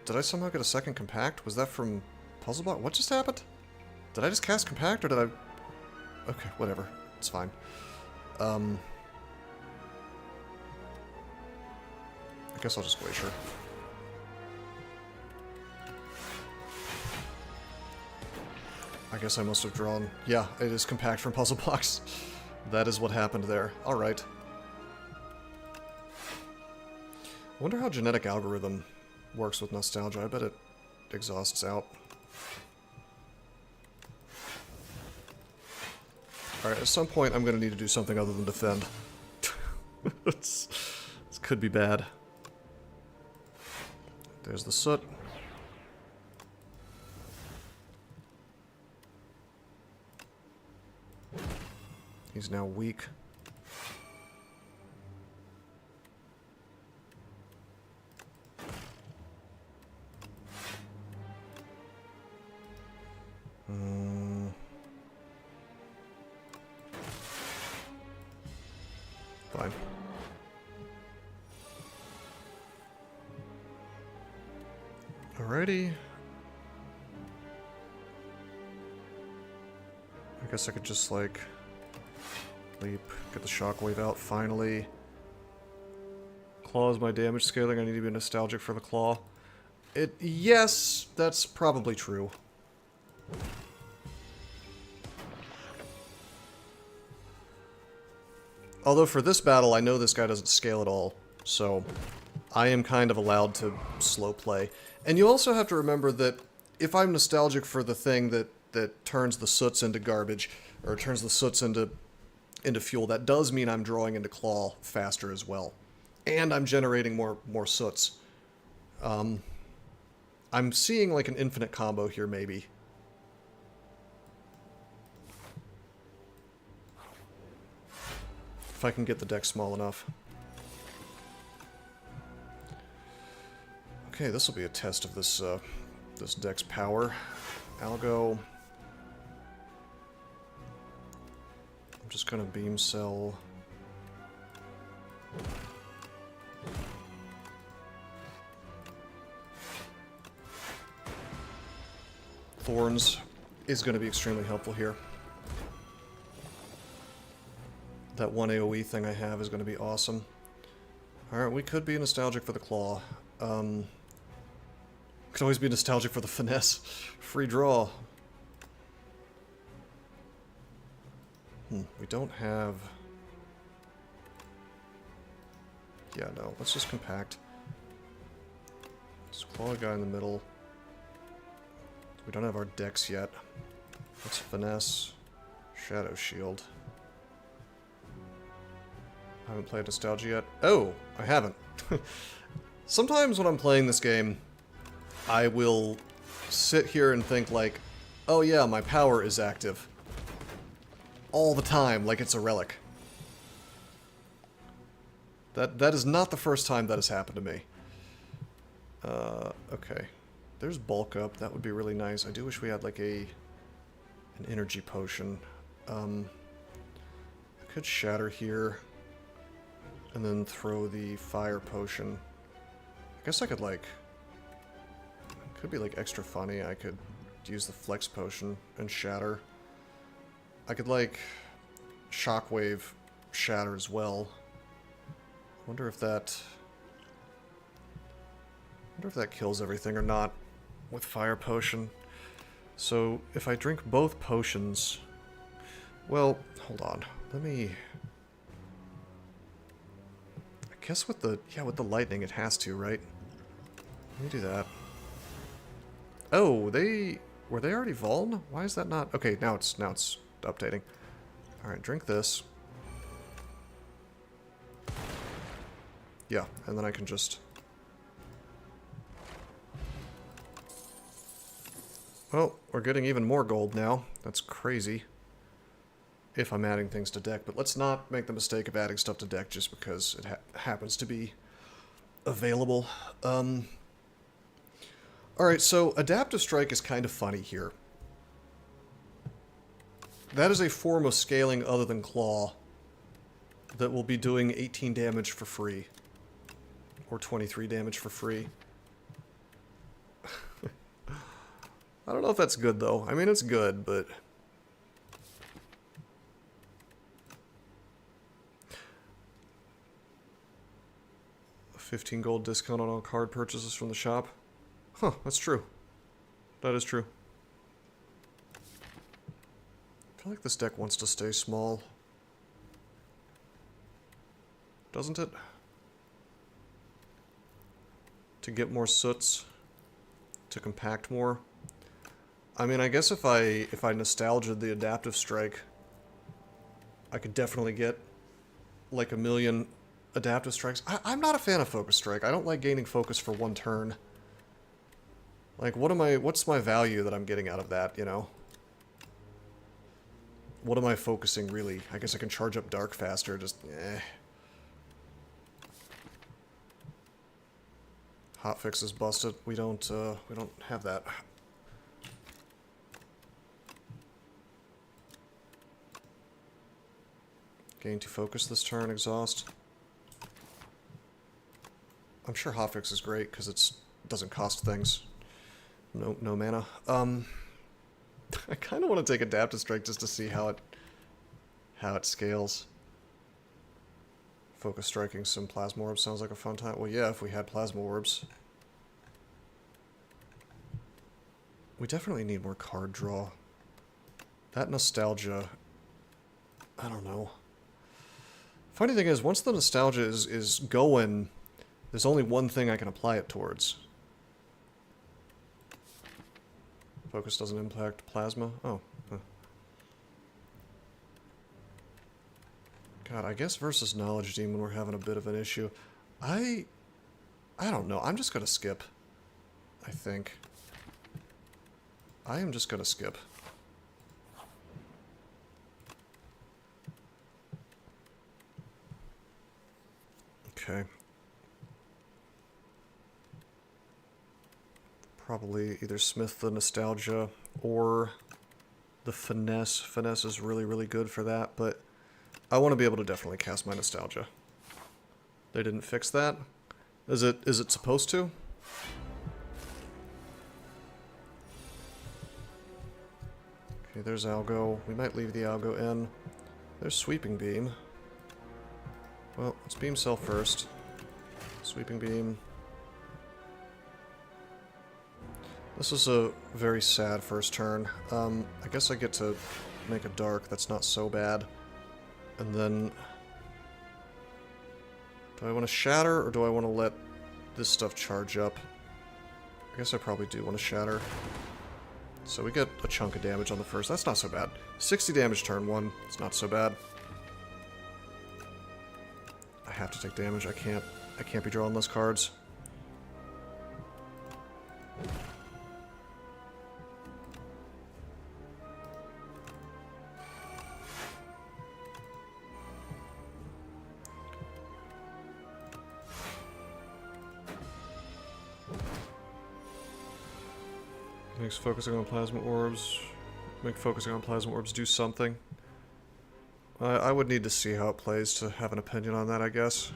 Did I somehow get a second compact? Was that from Puzzle Block? What just happened? Did I just cast compact, or did I... Okay, whatever. It's fine. I guess I'll just Glacier. I guess I must have drawn... Yeah, it is compact from Puzzle Blocks. That is what happened there. Alright. I wonder how genetic algorithm works with nostalgia. I bet it exhausts out. Alright, at some point I'm going to need to do something other than defend. This could be bad. There's the soot. He's now weak. Fine. Alrighty. I guess I could just, like, leap, get the shockwave out finally. Claw is my damage scaling. I need to be nostalgic for the claw. Yes, that's probably true. Although for this battle, I know this guy doesn't scale at all, so I am kind of allowed to slow play. And you also have to remember that if I'm nostalgic for the thing that turns the soots into garbage, or turns the soots into fuel, that does mean I'm drawing into claw faster as well. And I'm generating more soots. I'm seeing like an infinite combo here, maybe. If I can get the deck small enough. Okay, this will be a test of this this deck's power. Algo. I'm just gonna beam cell. Thorns is going to be extremely helpful here. That one AoE thing I have is going to be awesome. Alright, we could be nostalgic for the claw. Could always be nostalgic for the finesse. Free draw. We don't have... Yeah, no, let's just compact. Just claw a guy in the middle. We don't have our decks yet. Let's finesse. Shadow Shield. I haven't played Nostalgia yet. Oh, I haven't. Sometimes when I'm playing this game, I will sit here and think like, oh yeah, my power is active. All the time, like it's a relic. That is not the first time that has happened to me. Okay. There's bulk up. That would be really nice. I do wish we had like an energy potion. I could shatter here and then throw the fire potion. I guess I could like... It could be like extra funny. I could use the flex potion and shatter. I could like shockwave shatter as well. I wonder if that kills everything or not with fire potion. So if I drink both potions, well, hold on. Let me... I guess with the lightning it has to, right? Let me do that. Oh, they Were they already vuln? Why is that not? Okay, now it's updating. All right, drink this. Yeah, and then I can just... Well, we're getting even more gold now. That's crazy. If I'm adding things to deck. But let's not make the mistake of adding stuff to deck just because it happens to be available. Alright, so Adaptive Strike is kind of funny here. That is a form of scaling other than Claw that will be doing 18 damage for free. Or 23 damage for free. I don't know if that's good, though. I mean, it's good, but... A 15 gold discount on all card purchases from the shop. Huh, that's true. That is true. I feel like this deck wants to stay small. Doesn't it? To get more soots. To compact more. I mean, I guess if I nostalgia'd the Adaptive Strike, I could definitely get like 1 million Adaptive Strikes. I'm not a fan of Focus Strike. I don't like gaining focus for one turn. Like, what's my value that I'm getting out of that, you know? What am I focusing, really? I guess I can charge up Dark faster, just, eh. Hotfix is busted. We don't have that. Gain to focus this turn, exhaust. I'm sure hotfix is great because it doesn't cost things. No mana. I kind of want to take Adaptive Strike just to see how it scales. Focus striking some Plasma Orbs sounds like a fun time. Well, yeah, if we had Plasma Orbs. We definitely need more card draw. That nostalgia, I don't know. Funny thing is, once the nostalgia is going, there's only one thing I can apply it towards. Focus doesn't impact plasma? Oh. Huh. God, I guess versus Knowledge Demon we're having a bit of an issue. I don't know. I'm just gonna skip. I think. I am just gonna skip. Okay. Probably either Smith the Nostalgia or the Finesse. Finesse is really, really good for that, but I want to be able to definitely cast my Nostalgia. They didn't fix that? Is it supposed to? Okay, there's Algo. We might leave the Algo in. There's Sweeping Beam. Well, let's Beam Cell first. Sweeping Beam. This is a very sad first turn. I guess I get to make a Dark. That's not so bad. And then... do I want to Shatter, or do I want to let this stuff charge up? I guess I probably do want to Shatter. So we get a chunk of damage on the first. That's not so bad. 60 damage turn 1. It's not so bad. I have to take damage. I can't be drawing those cards. Makes focusing on Plasma Orbs. Make focusing on Plasma Orbs do something. I would need to see how it plays to have an opinion on that, I guess.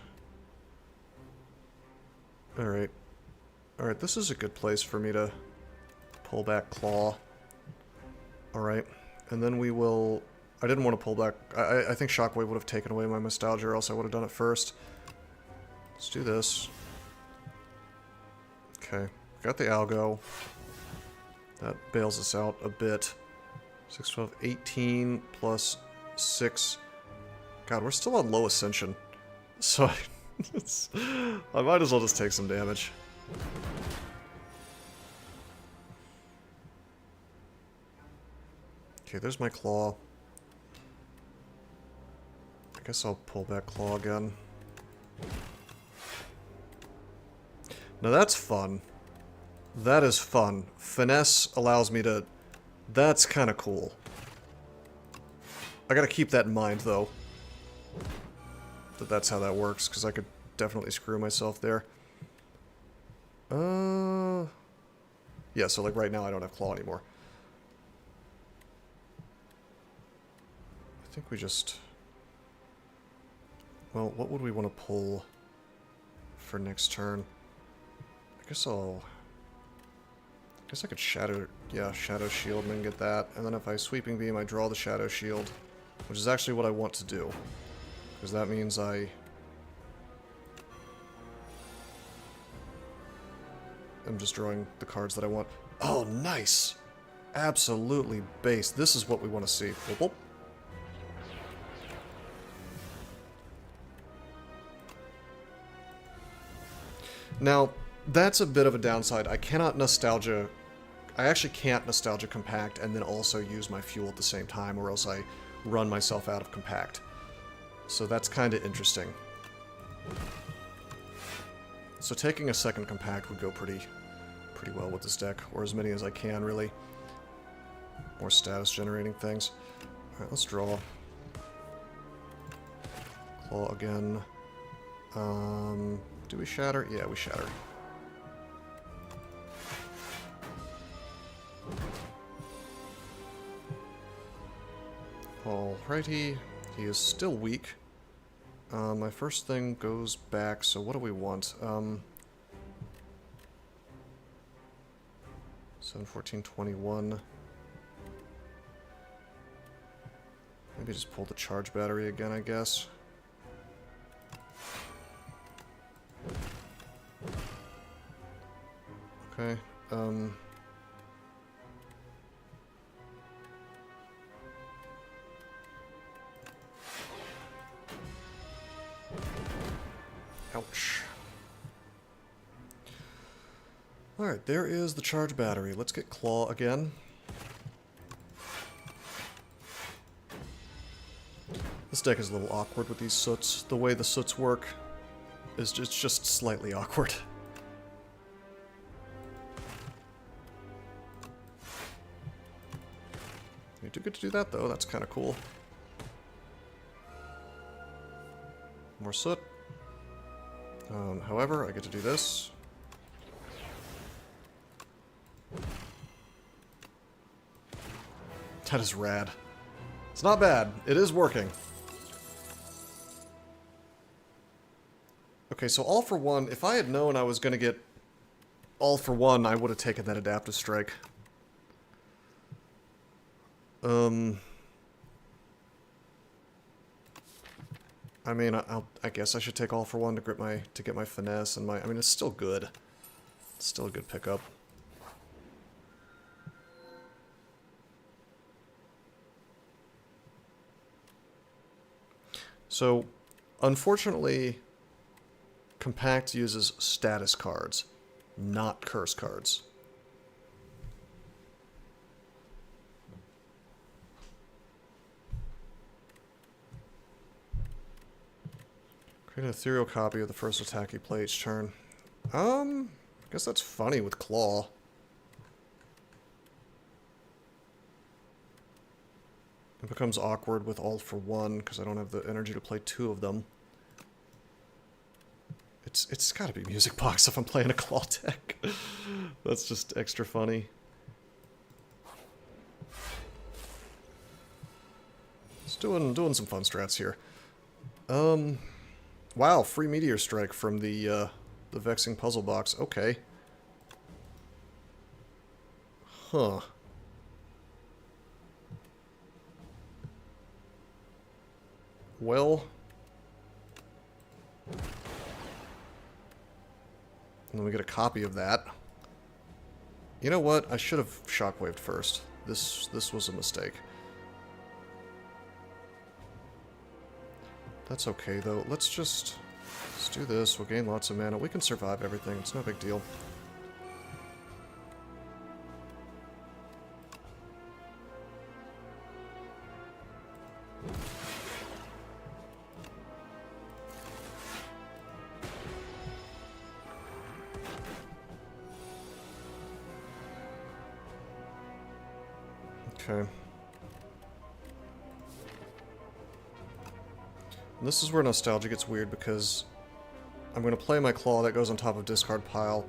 Alright. Alright, this is a good place for me to pull back Claw. Alright. And then we will... I didn't want to pull back... I think Shockwave would have taken away my Nostalgia, or else I would have done it first. Let's do this. Okay. Got the Algo. That bails us out a bit. 6, 12, 18 plus 6. God, we're still on low Ascension. So I might as well just take some damage. Okay, there's my claw. I guess I'll pull back claw again. Now that's fun. That is fun. Finesse allows me to... That's kind of cool. I gotta keep that in mind, though. That's how that works, because I could definitely screw myself there. Yeah, so like right now I don't have claw anymore. I think we just... Well, what would we want to pull for next turn? I guess I could shadow... Yeah, shadow shield and then get that. And then if I sweeping beam, I draw the shadow shield. Which is actually what I want to do. Because that means I... I'm just drawing the cards that I want. Oh, nice! Absolutely base. This is what we want to see. Whoop, whoop. Now, that's a bit of a downside. I cannot nostalgia... I actually can't nostalgia compact and then also use my fuel at the same time, or else I run myself out of compact. So that's kind of interesting. So taking a second compact would go pretty well with this deck, or as many as I can, really. More status generating things. Alright, let's draw. Claw again. Do we shatter? Yeah, we shatter. Alrighty. He is still weak. My first thing goes back, so what do we want? 7, 14, 21. Maybe just pull the charge battery again, I guess. Okay, ouch. Alright, there is the charge battery. Let's get claw again. This deck is a little awkward with these soots. The way the soots work is just slightly awkward. You do get to do that, though. That's kind of cool. More soot. However, I get to do this. That is rad. It's not bad. It is working. Okay, so all for one. If I had known I was going to get all for one, I would have taken that adaptive strike. I mean, I guess I should take all for one to get my finesse and my... I mean, it's still good. It's still a good pickup. So, unfortunately, Compact uses status cards, not curse cards. Create an ethereal copy of the first attack you play each turn. I guess that's funny with Claw. It becomes awkward with all for one, because I don't have the energy to play two of them. It's gotta be Music Box if I'm playing a Claw deck. That's just extra funny. Just doing some fun strats here. Wow, free Meteor Strike from the Vexing Puzzle Box. Okay. Huh. Well. And then we get a copy of that. You know what? I should have shockwaved first. This was a mistake. That's okay, though. Let's do this. We'll gain lots of mana. We can survive everything. It's no big deal. Okay. And this is where nostalgia gets weird, because I'm going to play my claw that goes on top of discard pile,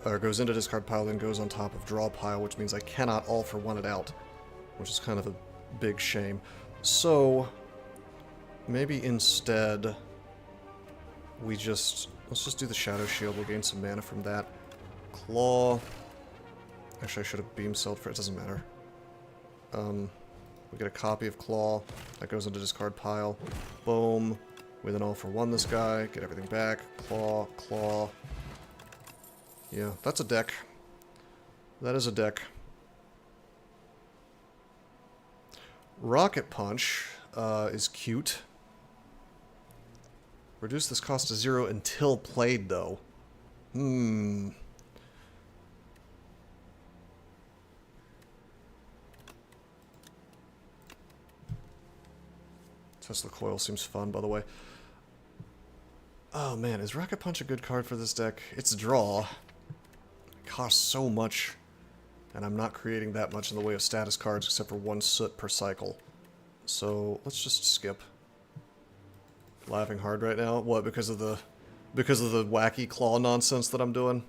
or goes into discard pile, then goes on top of draw pile, which means I cannot all for one it out, which is kind of a big shame. So maybe instead let's just do the Shadow Shield. We'll gain some mana from that. Claw. Actually, I should have beam celled for it. Doesn't matter. We get a copy of Claw. That goes into discard pile. Boom. We then all for one this guy. Get everything back. Claw. Claw. Yeah, that's a deck. That is a deck. Rocket Punch is cute. Reduce this cost to 0 until played, though. Tesla Coil seems fun, by the way. Oh man, is Rocket Punch a good card for this deck? It's a draw. It costs so much, and I'm not creating that much in the way of status cards except for 1 soot per cycle. So let's just skip. Laughing hard right now. What? Because of the wacky claw nonsense that I'm doing?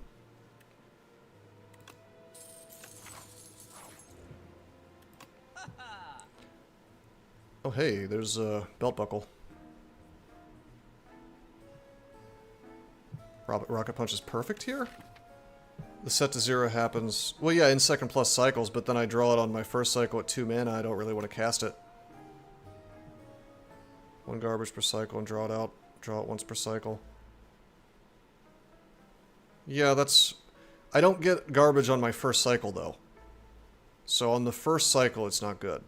Oh hey, there's a belt buckle. Rocket Punch is perfect here? The set to 0 happens... Well, yeah, in second plus cycles, but then I draw it on my first cycle at 2 mana. I don't really want to cast it. 1 garbage per cycle and draw it out. Draw it once per cycle. Yeah, that's... I don't get garbage on my first cycle, though. So on the first cycle, it's not good.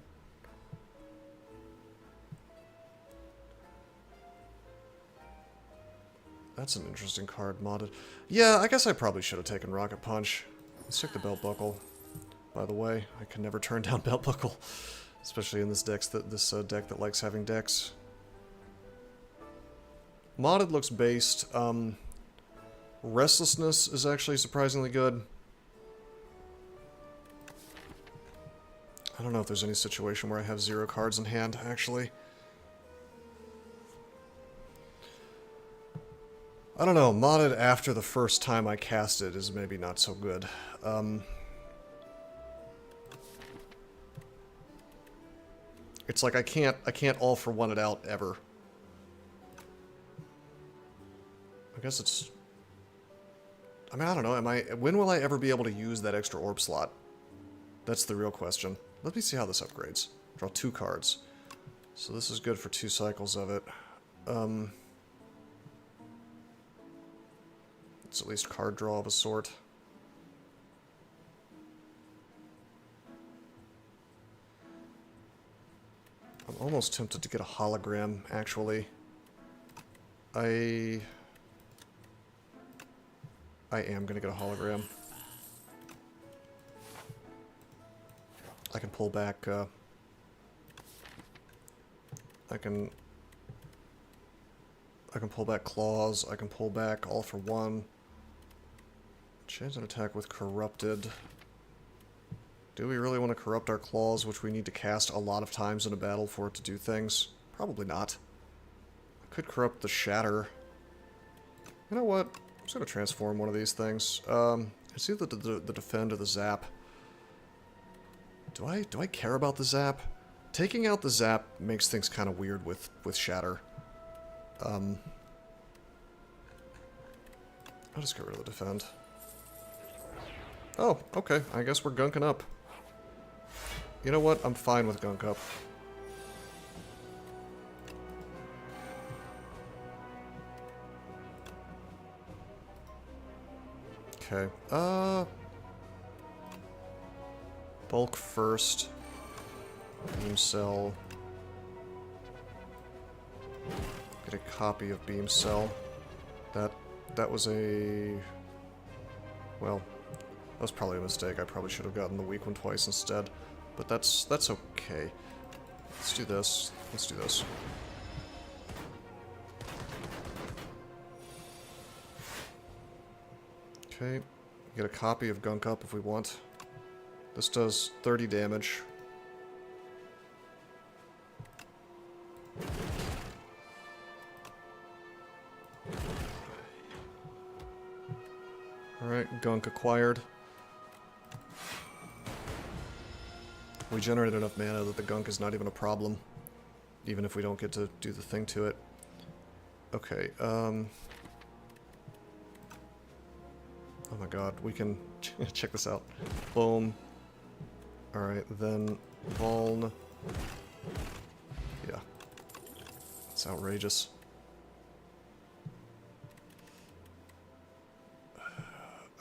That's an interesting card, modded. Yeah, I guess I probably should have taken Rocket Punch. Let's take the Belt Buckle. By the way, I can never turn down Belt Buckle. Especially in this deck that likes having decks. Modded looks based. Restlessness is actually surprisingly good. I don't know if there's any situation where I have 0 cards in hand, actually. I don't know, modded after the first time I cast it is maybe not so good. It's like I can't all for one it out ever. I guess it's... I mean, I don't know, when will I ever be able to use that extra orb slot? That's the real question. Let me see how this upgrades. Draw 2 cards. So this is good for 2 cycles of it. It's at least card draw of a sort. I'm almost tempted to get a hologram, actually. I am gonna get a hologram. I can pull back, I can pull back claws, I can pull back all for one. Chance an attack with corrupted. Do we really want to corrupt our claws, which we need to cast a lot of times in a battle for it to do things? Probably not. I could corrupt the shatter. You know what? I'm just going to transform one of these things. It's either the defend or the zap. Do I care about the zap? Taking out the zap makes things kind of weird with shatter. I'll just get rid of the defend. Oh, okay. I guess we're gunking up. You know what? I'm fine with gunk up. Okay. Bulk first. Beam cell. Get a copy of beam cell. That was a... Well... That was probably a mistake. I probably should have gotten the weak one twice instead. But that's okay. Let's do this. Let's do this. Okay. Get a copy of Gunk Up if we want. This does 30 damage. Alright, gunk acquired. We generated enough mana that the gunk is not even a problem. Even if we don't get to do the thing to it. Okay, oh my god, we can... check this out. Boom. Alright, then... Vuln. Yeah. It's outrageous.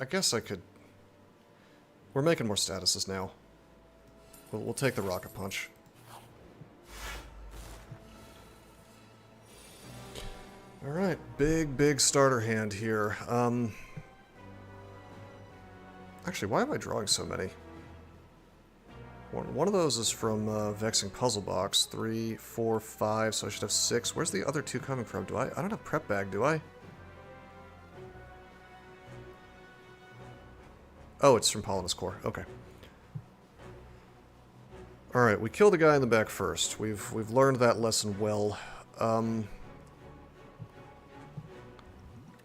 I guess I could... We're making more statuses now. We'll take the Rocket Punch. Alright, big starter hand here. Actually, why am I drawing so many? One of those is from Vexing Puzzle Box. 3, 4, 5, so I should have 6. Where's the other 2 coming from? I don't have Prep Bag, do I? Oh, it's from Polymus Core. Okay. Alright, we killed the guy in the back first. We've learned that lesson well.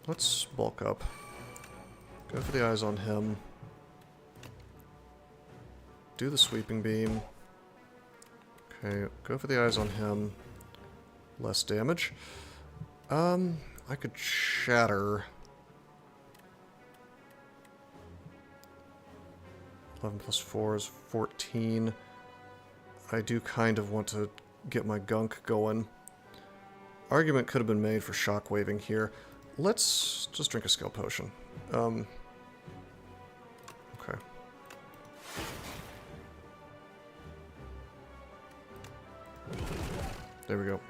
Let's bulk up. Go for the eyes on him. Do the sweeping beam. Okay, go for the eyes on him. Less damage. I could shatter. 11 plus 4 is 14. I do kind of want to get my gunk going. Argument could have been made for shockwaving here. Let's just drink a skill potion. Okay. There we go.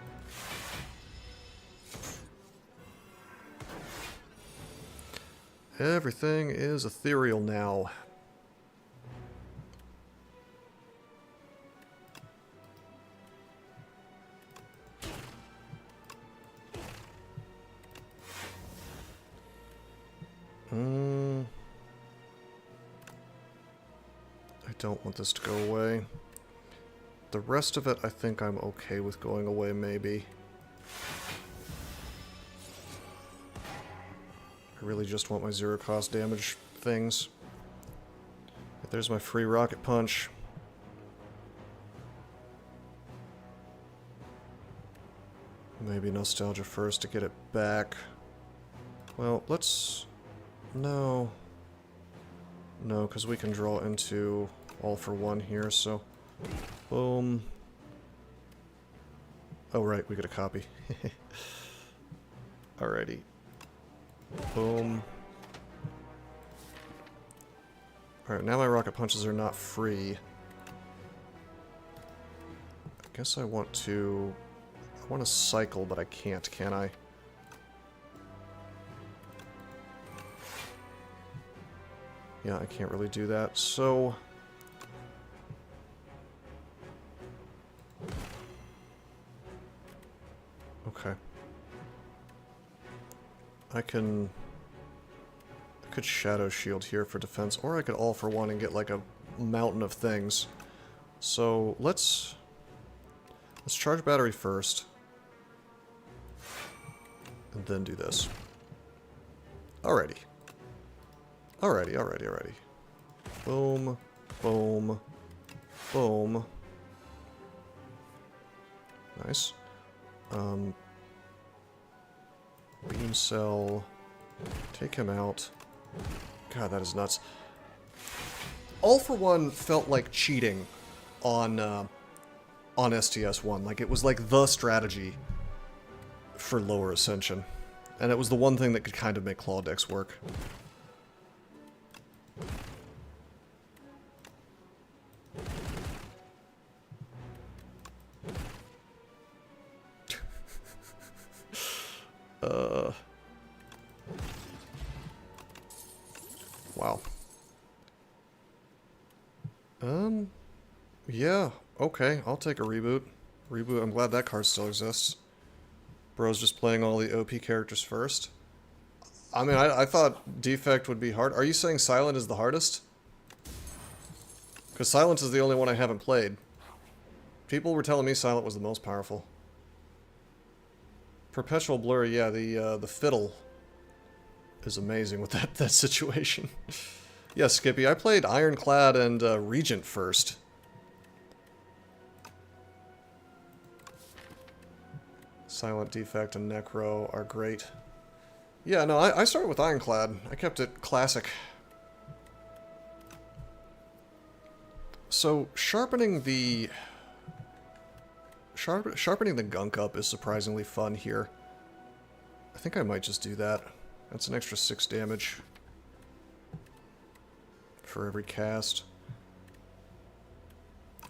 Everything is ethereal now. I don't want this to go away. The rest of it, I think I'm okay with going away, maybe. I really just want my zero-cost damage things. There's my free rocket punch. Maybe nostalgia first to get it back. Well, let's... No. No, because we can draw into all for one here, so... Boom. Oh, right, we get a copy. Alrighty. Boom. Alright, now my rocket punches are not free. I guess I want to... I want to cycle, but I can't, can I? Yeah, I can't really do that, so... Okay. I could Shadow Shield here for defense, or I could all for one and get like a mountain of things. So let's charge battery first, and then do this. Alrighty. Alrighty. Boom, boom, boom. Nice. Beam cell. Take him out. God, that is nuts. All for One felt like cheating on STS1. Like, it was like the strategy for lower Ascension. And it was the one thing that could kind of make Claw decks work. Wow. Yeah, okay, I'll take a reboot. I'm glad that card still exists. Bro's just playing all the OP characters first. I mean, I thought Defect would be hard. Are you saying Silent is the hardest? Because Silent is the only one I haven't played. People were telling me Silent was the most powerful. Perpetual Blur, yeah, the fiddle is amazing with that situation. Yeah, Skippy, I played Ironclad and Regent first. Silent, Defect, and Necro are great. Yeah, no, I started with Ironclad. I kept it classic. So, sharpening the gunk up is surprisingly fun here. I think I might just do that. That's an extra 6 damage for every cast.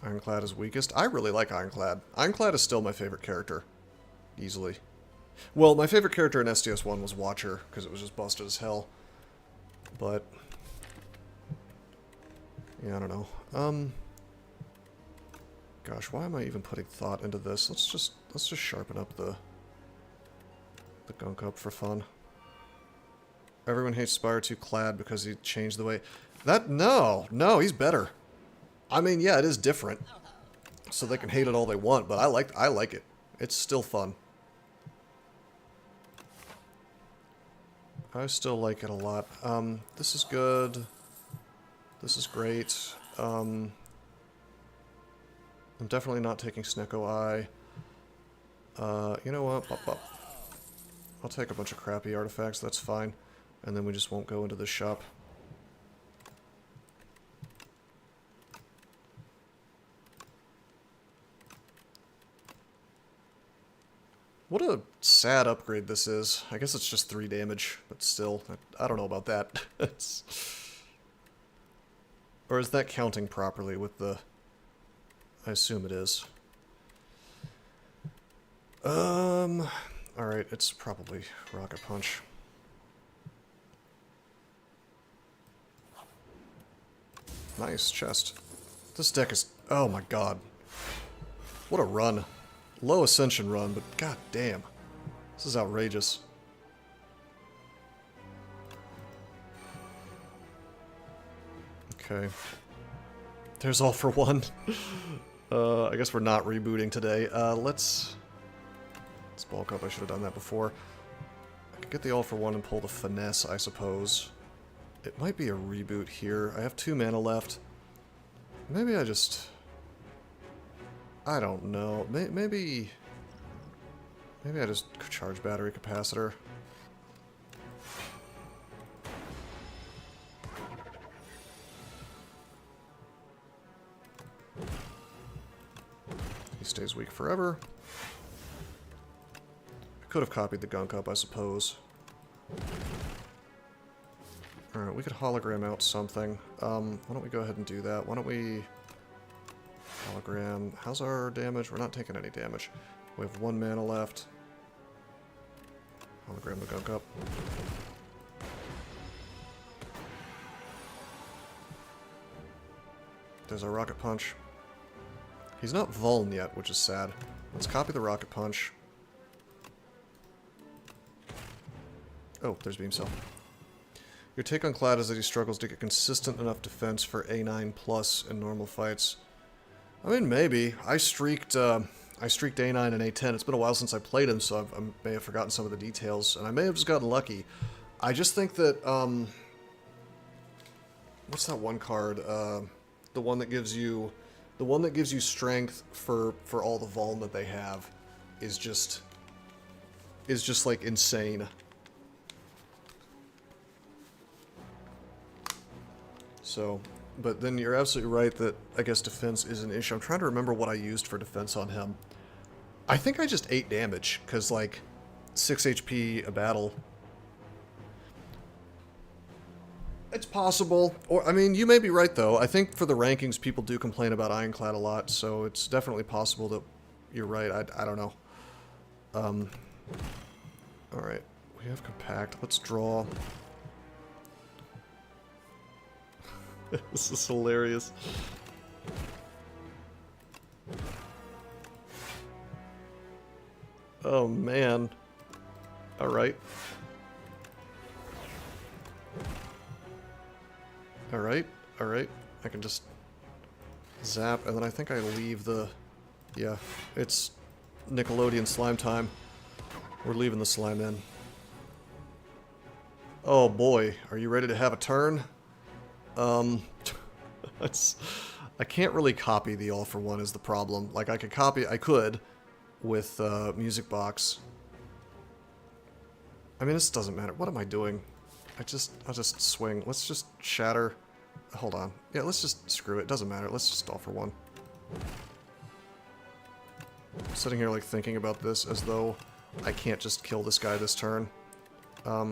Ironclad is weakest. I really like Ironclad. Ironclad is still my favorite character. Easily. Well, my favorite character in STS1 was Watcher, because it was just busted as hell. But yeah, I don't know. Gosh, why am I even putting thought into this? Let's just sharpen up the gunk up for fun. Everyone hates Spire 2 Clad because he changed the way... No, he's better. I mean, yeah, it is different. So they can hate it all they want, but I like it. It's still fun. I still like it a lot. This is good. This is great. I'm definitely not taking Snecko Eye. You know what? I'll take a bunch of crappy artifacts, that's fine. And then we just won't go into the shop. What a sad upgrade this is. I guess it's just 3 damage, but still, I don't know about that. Or is that counting properly with the... I assume it is. Alright, it's probably Rocket Punch. Nice chest. This deck is... Oh my god. What a run. Low Ascension run, but god damn. This is outrageous. Okay. There's all for one. I guess we're not rebooting today. Let's bulk up. I should have done that before. I could get the all for one and pull the finesse, I suppose. It might be a reboot here. I have 2 mana left. Maybe I just... I don't know. Maybe I just charge battery capacitor. He stays weak forever. I could have copied the gunk up, I suppose. Alright, we could hologram out something. Why don't we go ahead and do that? Why don't we... Hologram. How's our damage? We're not taking any damage. We have 1 mana left. Hologram the gunk up. There's our Rocket Punch. He's not Vuln yet, which is sad. Let's copy the Rocket Punch. Oh, there's Beam Cell. Your take on Clad is that he struggles to get consistent enough defense for A9 plus in normal fights. I mean, maybe. I streaked A9 and A10. It's been a while since I played him, so I may have forgotten some of the details, and I may have just gotten lucky. I just think that, what's that one card? The one that gives you strength for all the Vuln that they have is just like insane. So, but then you're absolutely right that I guess defense is an issue. I'm trying to remember what I used for defense on him. I think I just 8 damage, because like 6 HP a battle. It's possible. Or, I mean, you may be right though. I think for the rankings people do complain about Ironclad a lot, so it's definitely possible that you're right. I don't know. Alright, we have Compact. Let's draw. This is hilarious. Oh man. Alright. Alright, alright. I can just zap, and then I think I leave the... Yeah, it's Nickelodeon slime time. We're leaving the slime in. Oh boy, are you ready to have a turn? It's, I can't really copy the all for one is the problem. Like I could with Music Box. I mean, this doesn't matter. What am I doing? I'll just swing. Let's just shatter. Hold on. Yeah, let's just screw it. Doesn't matter. Let's just all for one. I'm sitting here like thinking about this as though I can't just kill this guy this turn. Yeah.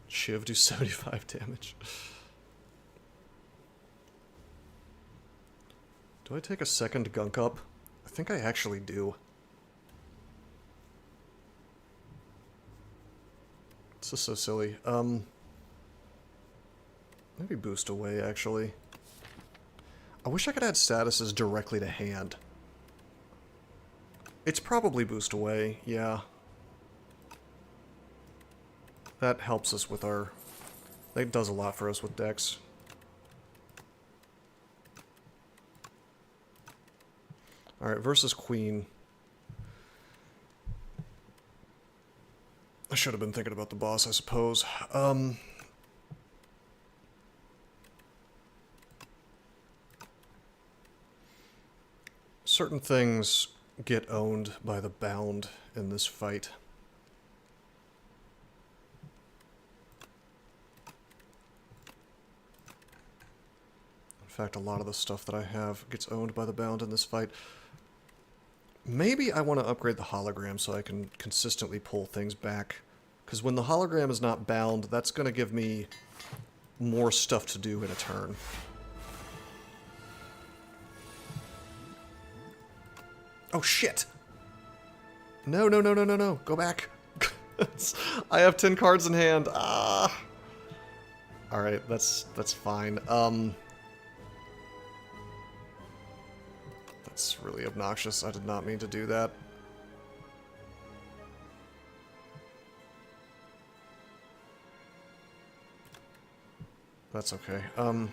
Shiv do 75 damage. Do I take a second gunk up? I think I actually do. This is so silly. Maybe boost away, actually. I wish I could add statuses directly to hand. It's probably boost away, yeah. That helps us with our... That does a lot for us with decks. Alright, versus Queen. I should have been thinking about the boss, I suppose. Certain things get owned by the bound in this fight. In fact, a lot of the stuff that I have gets owned by the bound in this fight. Maybe I want to upgrade the hologram so I can consistently pull things back. Because when the hologram is not bound, that's going to give me more stuff to do in a turn. Oh, shit! No, no, no, no, no, no. Go back. I have 10 cards in hand. Ah! Alright, that's fine. That's really obnoxious. I did not mean to do that. That's okay. I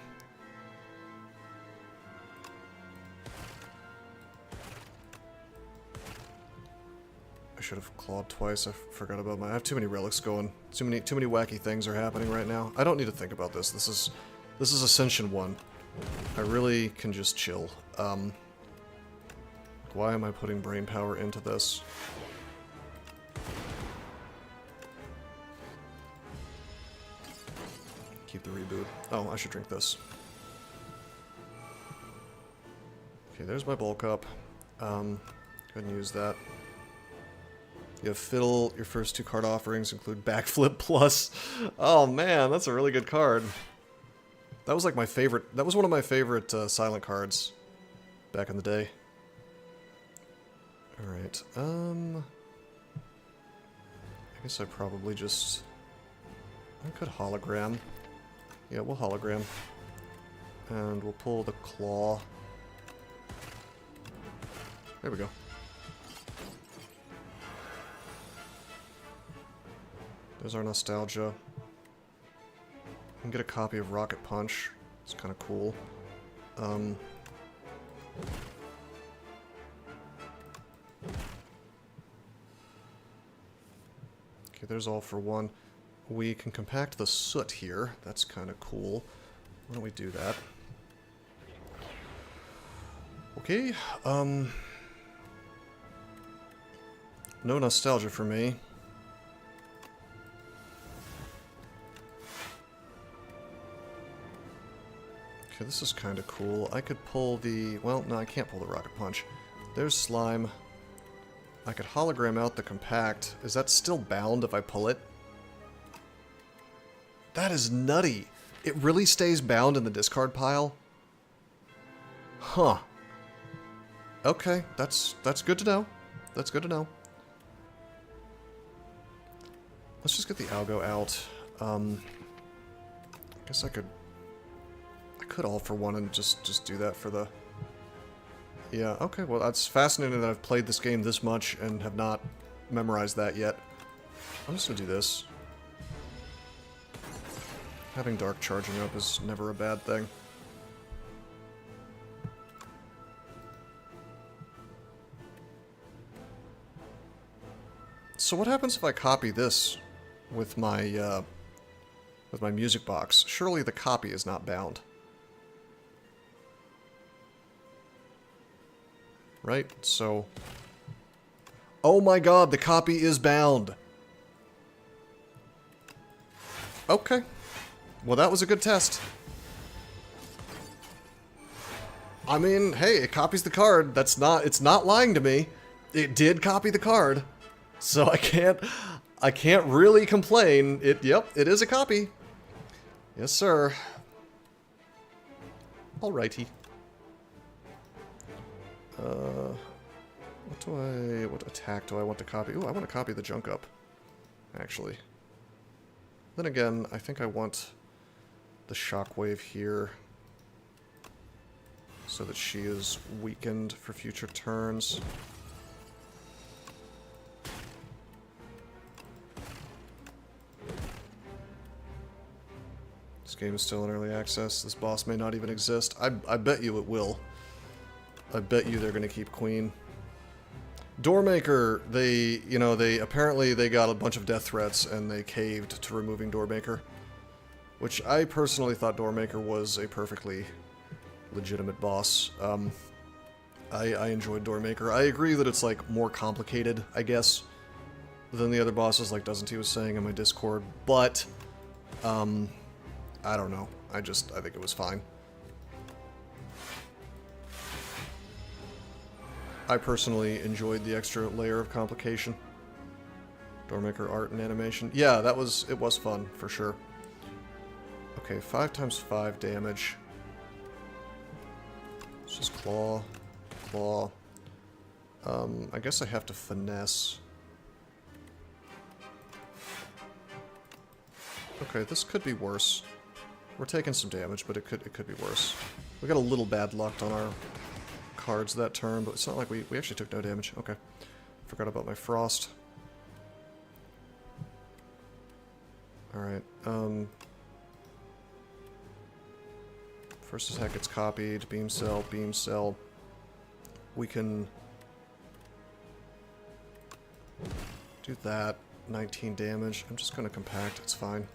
should have clawed twice. I forgot about my... I have too many relics going. Too many wacky things are happening right now. I don't need to think about this. This is Ascension 1. I really can just chill. Why am I putting brain power into this? Keep the reboot. Oh, I should drink this. Okay, there's my bulk up. Go ahead and use that. You have Fiddle. Your first 2 card offerings include Backflip Plus. Oh man, that's a really good card. That was like my favorite. That was one of my favorite silent cards back in the day. Alright, I guess I probably just... I could hologram. Yeah, we'll hologram. And we'll pull the claw. There we go. There's our nostalgia. I can get a copy of Rocket Punch. It's kind of cool. Okay, there's all for one. We can compact the soot here. That's kind of cool. Why don't we do that? Okay, no nostalgia for me. Okay, this is kind of cool. I could pull the... Well, no, I can't pull the Rocket Punch. There's Slime. I could hologram out the compact. Is that still bound if I pull it? That is nutty. It really stays bound in the discard pile? Huh. Okay, that's good to know. That's good to know. Let's just get the Algo out. I guess I could all for one and just do that for the... Yeah, okay, well that's fascinating that I've played this game this much and have not memorized that yet. I'm just gonna do this. Having Dark charging up is never a bad thing. So what happens if I copy this with my music box? Surely the copy is not bound. Right? So... Oh my god, the copy is bound! Okay. Well, that was a good test. I mean, hey, it copies the card. It's not lying to me. It did copy the card. So I can't really complain. Yep, it is a copy. Yes, sir. Alrighty. What attack do I want to copy? Ooh, I want to copy the junk up, actually. Then again, I think I want the shockwave here so that she is weakened for future turns. This game is still in early access. This boss may not even exist. I bet you it will. I bet you they're going to keep Queen. Doormaker, apparently they got a bunch of death threats and they caved to removing Doormaker. Which I personally thought Doormaker was a perfectly legitimate boss. I enjoyed Doormaker. I agree that it's, like, more complicated, I guess, than the other bosses, like Doesn't He was saying in my Discord, but, I don't know. I think it was fine. I personally enjoyed the extra layer of complication. Doormaker art and animation. Yeah, it was fun, for sure. Okay, 5 times 5 damage. It's just claw. Claw. I guess I have to finesse. Okay, this could be worse. We're taking some damage, but it could be worse. We got a little bad luck on our cards that turn, but it's not like we actually took no damage. Okay. Forgot about my frost. Alright, first attack gets copied, beam cell, beam cell. We can do that. 19 damage. I'm just gonna compact, it's fine.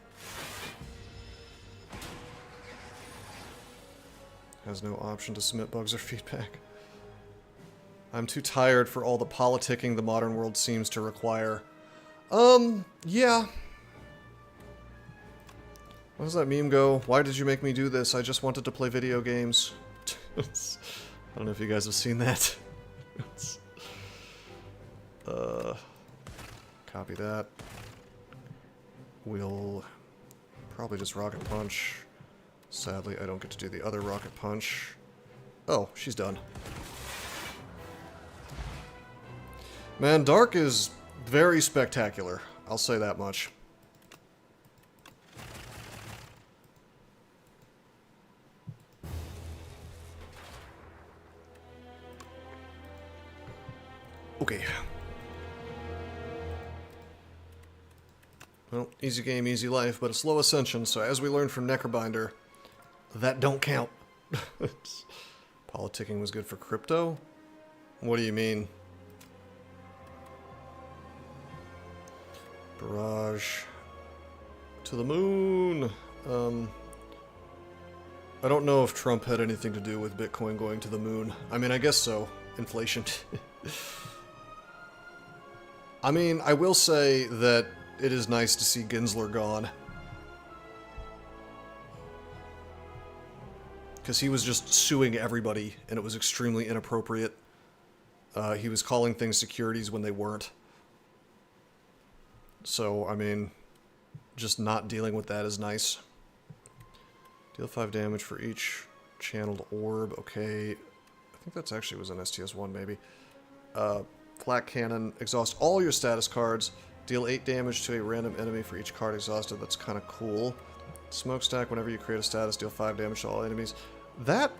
Has no option to submit bugs or feedback. I'm too tired for all the politicking the modern world seems to require. Yeah. How does that meme go? Why did you make me do this? I just wanted to play video games. I don't know if you guys have seen that. Copy that. We'll probably just rocket punch. Sadly, I don't get to do the other rocket punch. Oh, she's done. Man, Dark is very spectacular. I'll say that much. Okay. Well, easy game, easy life, but a slow ascension, so as we learned from Necrobinder, that don't count. Politicking was good for crypto? What do you mean? Barrage to the moon. I don't know if Trump had anything to do with Bitcoin going to the moon. I mean, I guess so. Inflation. I mean, I will say that it is nice to see Gensler gone. Because he was just suing everybody, and it was extremely inappropriate. He was calling things securities when they weren't. So, I mean, just not dealing with that is nice. Deal 5 damage for each channeled orb. Okay. I think that's actually was an STS-1, maybe. Flak Cannon. Exhaust all your status cards. Deal 8 damage to a random enemy for each card exhausted. That's kind of cool. Smokestack. Whenever you create a status, deal 5 damage to all enemies. That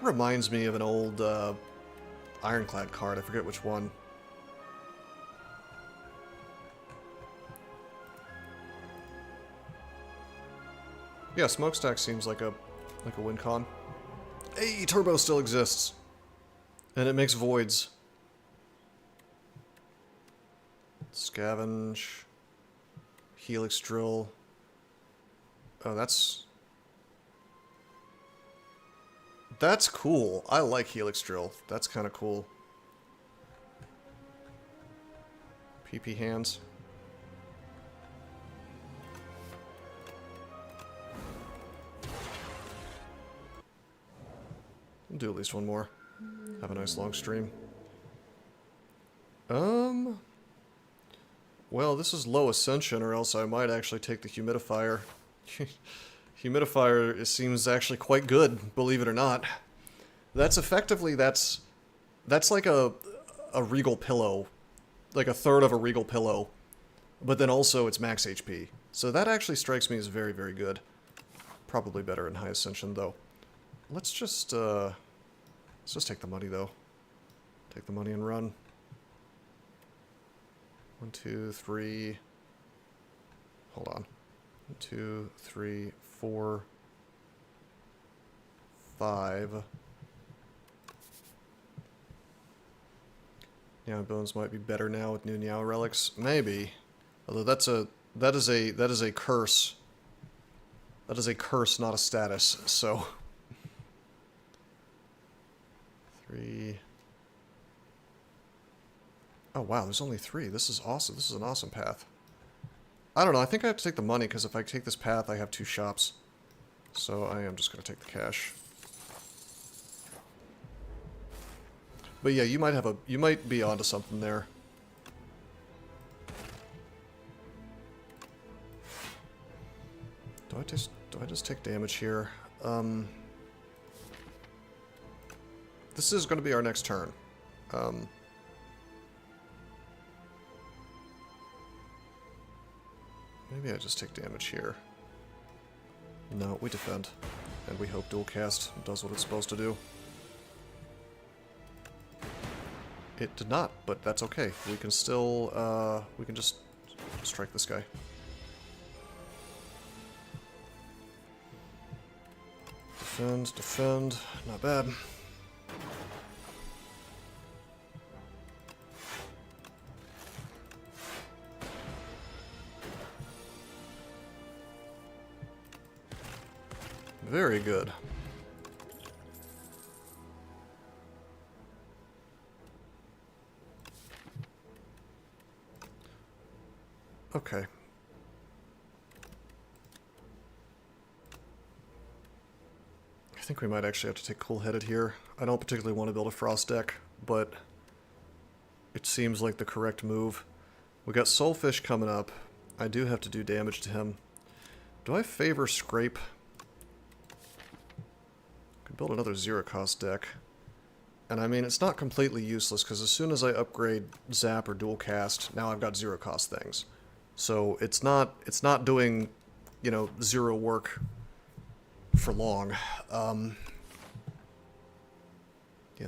reminds me of an old Ironclad card. I forget which one. Yeah, Smokestack seems like a win con. Hey, Turbo still exists. And it makes voids. Scavenge. Helix Drill. Oh, that's cool. I like Helix Drill. That's kind of cool. PP Hands. We'll do at least one more. Have a nice long stream. Well, this is low ascension, or else I might actually take the humidifier. Humidifier, it seems actually quite good, believe it or not. That's effectively, that's like a regal pillow. Like a third of a regal pillow. But then also it's max HP. So that actually strikes me as very, very good. Probably better in high ascension, though. Let's just take the money, though. Take the money and run. 1, 2, 3. Hold on. 1, 2, 3, 4, 5. Meow Bones might be better now with new Meow relics. Maybe. Although that is a curse. That is a curse, not a status, so 3. Oh wow, there's only 3. This is awesome. This is an awesome path. I don't know, I think I have to take the money, because if I take this path, I have 2 shops. So I am just going to take the cash. But yeah, you might be onto something there. Do I just take damage here? This is going to be our next turn. Maybe I just take damage here. No, we defend. And we hope dual cast does what it's supposed to do. It did not, but that's okay. We can still, we can just strike this guy. Defend, defend. Not bad. Very good. Okay. I think we might actually have to take Cool-Headed here. I don't particularly want to build a Frost deck, but it seems like the correct move. We got Soulfish coming up. I do have to do damage to him. Do I favor Scrape? Could build another zero-cost deck. And I mean, it's not completely useless, because as soon as I upgrade Zap or Dual Cast, now I've got zero-cost things. So it's not doing, you know, zero work for long. Yeah,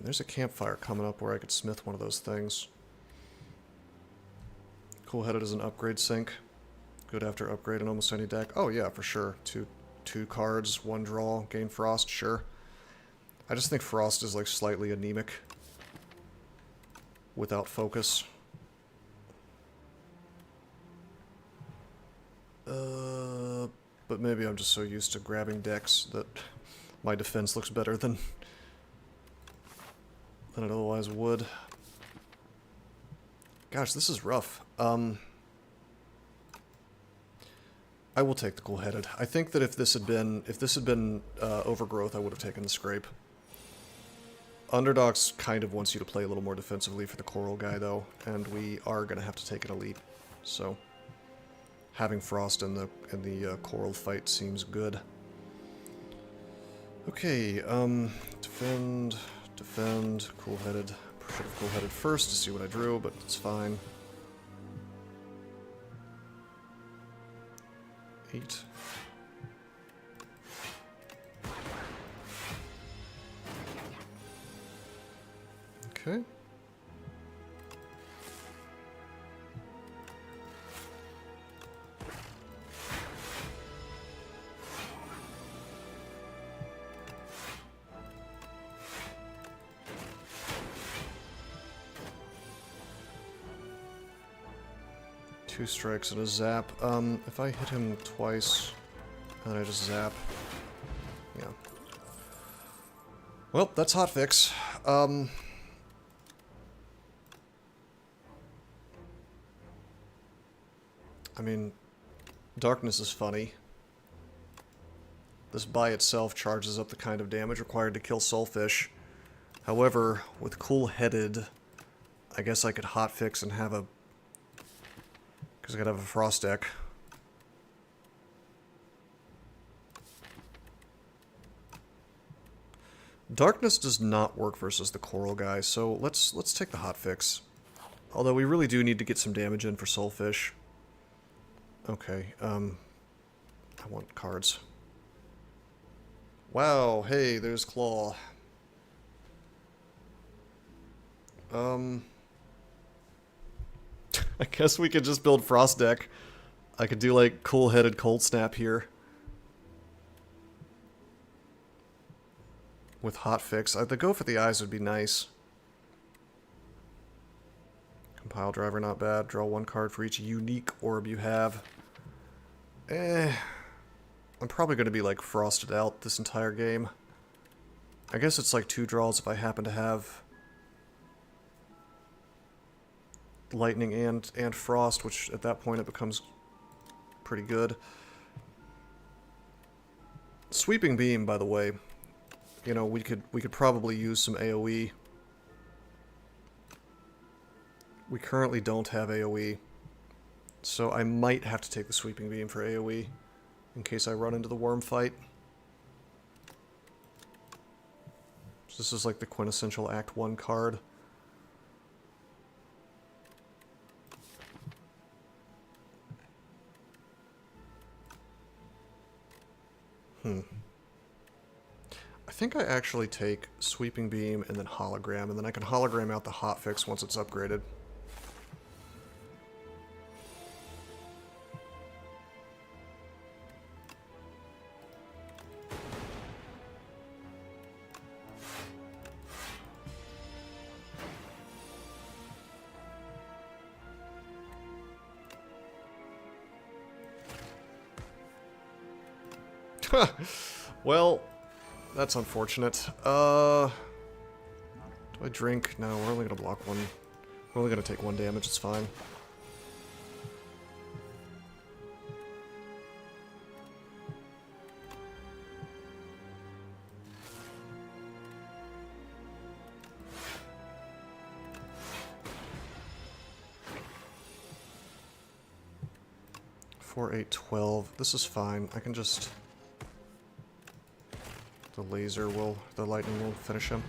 there's a campfire coming up where I could smith one of those things. Cool-Headed is an upgrade sync. Good after upgrade in almost any deck. Oh yeah, for sure. Two cards, 1 draw, gain Frost, sure. I just think Frost is like slightly anemic without focus. But maybe I'm just so used to grabbing decks that my defense looks better than it otherwise would. Gosh, this is rough. I will take the Cool-Headed. I think that if this had been Overgrowth, I would have taken the Scrape. Underdogs kind of wants you to play a little more defensively for the Coral guy, though, and we are going to have to take an Elite. So having Frost in the Coral fight seems good. Okay, defend, Cool-Headed. Should have Cool-Headed first to see what I drew, but it's fine. 8. Okay. 2 strikes and a zap. If I hit him twice, and then I just zap. Yeah. Well, that's hotfix. I mean, darkness is funny. This by itself charges up the kind of damage required to kill Soulfish. However, with cool-headed, I guess I could hotfix and have a... because I could have a frost deck. Darkness does not work versus the coral guy, so let's take the hotfix. Although we really do need to get some damage in for Soulfish. Okay, I want cards. Wow, hey, there's Claw. I guess we could just build Frost Deck. I could do, like, Cool-Headed Cold Snap here. With hotfix. The go for the eyes would be nice. Compile Driver, not bad. Draw 1 card for each unique orb you have. I'm probably going to be, like, frosted out this entire game. I guess it's like 2 draws if I happen to have lightning and frost, which at that point it becomes pretty good. Sweeping Beam, by the way, you know, we could probably use some AoE. We currently don't have AoE, so I might have to take the Sweeping Beam for AoE in case I run into the worm fight. So this is like the quintessential Act 1 card. I think I actually take Sweeping Beam and then Hologram, and then I can Hologram out the hotfix once it's upgraded. Well, that's unfortunate. Do I drink? No, we're only gonna block 1. We're only gonna take 1 damage, it's fine. Four, 8, 12. This is fine. I can just... the lightning will finish him.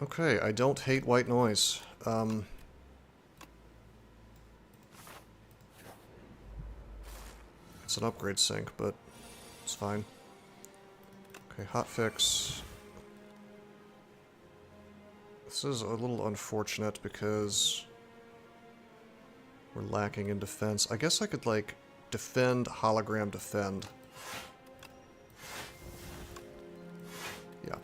Okay, I don't hate white noise. It's an upgrade sync, but it's fine. Okay, hotfix. This is a little unfortunate because we're lacking in defense. I guess I could, like, defend, hologram, defend. Yeah.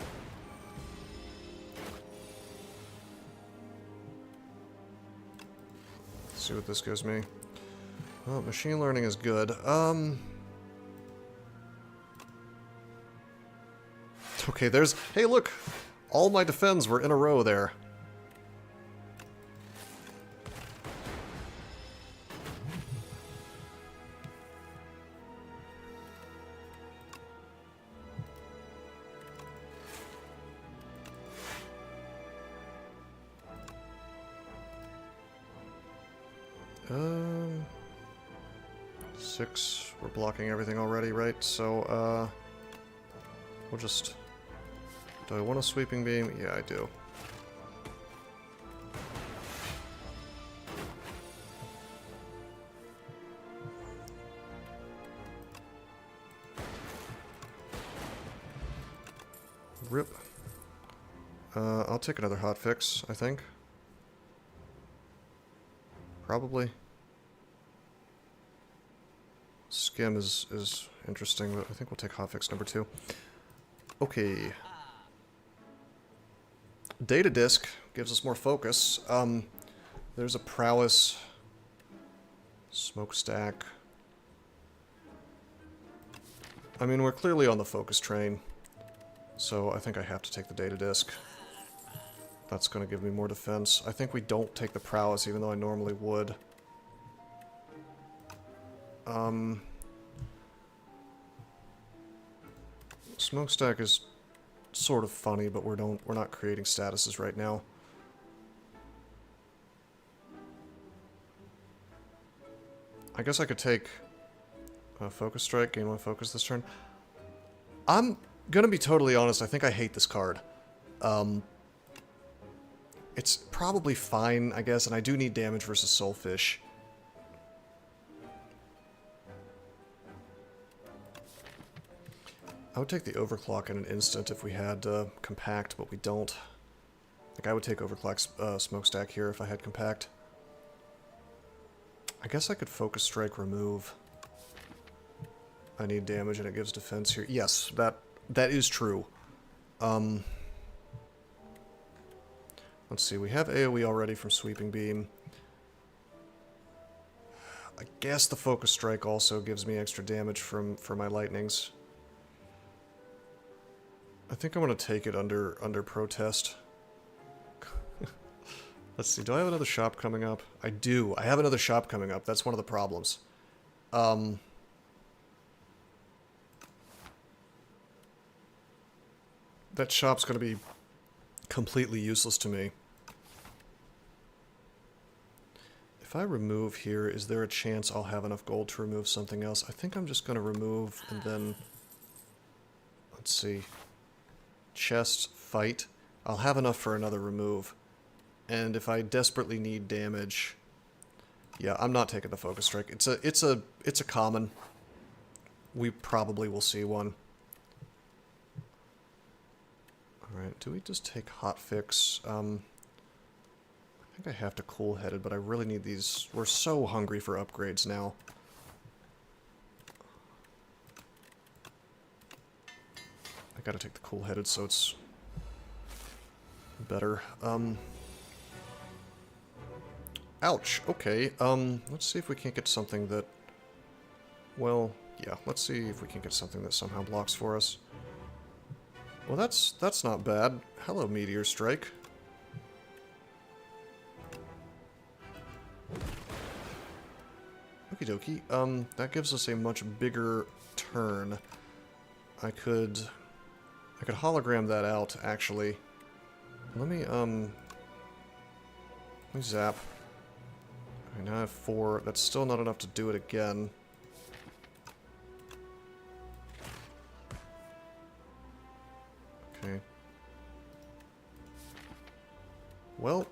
Let's see what this gives me. Well, machine learning is good. Okay, there's... Hey, look! All my defends were in a row there. Six. We're blocking everything already, right? So, we'll just... Do I want a Sweeping Beam? Yeah, I do. Rip. I'll take another hotfix, I think. Probably. Skim is interesting, but I think we'll take hotfix number 2. Okay. Data Disc gives us more focus. There's a Prowess, Smokestack. I mean, we're clearly on the focus train, so I think I have to take the Data Disc. That's going to give me more defense. I think we don't take the Prowess, even though I normally would. Smokestack is sort of funny, but we're not creating statuses right now. I guess I could take a Focus Strike, gain 1 focus this turn. I'm gonna be totally honest, I think I hate this card. It's probably fine, I guess, and I do need damage versus Soulfish. I would take the Overclock in an instant if we had Compact, but we don't. Like, I would take Overclock Smokestack here if I had Compact. I guess I could Focus Strike, remove. I need damage and it gives defense here. Yes, that is true. Let's see, we have AoE already from Sweeping Beam. I guess the Focus Strike also gives me extra damage for my lightnings. I think I'm gonna take it under protest. Let's see, do I have another shop coming up? I do. I have another shop coming up. That's one of the problems. That shop's gonna be completely useless to me. If I remove here, is there a chance I'll have enough gold to remove something else? I think I'm just gonna remove and then... Let's see. Chest, fight. I'll have enough for another remove. And if I desperately need damage... Yeah, I'm not taking the Focus Strike. It's a common. We probably will see one. Alright, do we just take Hotfix? I think I have to Cool-Headed, but I really need these. We're so hungry for upgrades now. I gotta take the Cool-Headed so it's better. Ouch, okay. Let's see if we can't get something that... Well, yeah, let's see if we can get something that somehow blocks for us. Well, that's not bad. Hello, Meteor Strike. Okie dokie. That gives us a much bigger turn. I could hologram that out, actually. Let me zap. Okay, now I have 4. That's still not enough to do it again. Okay. Well,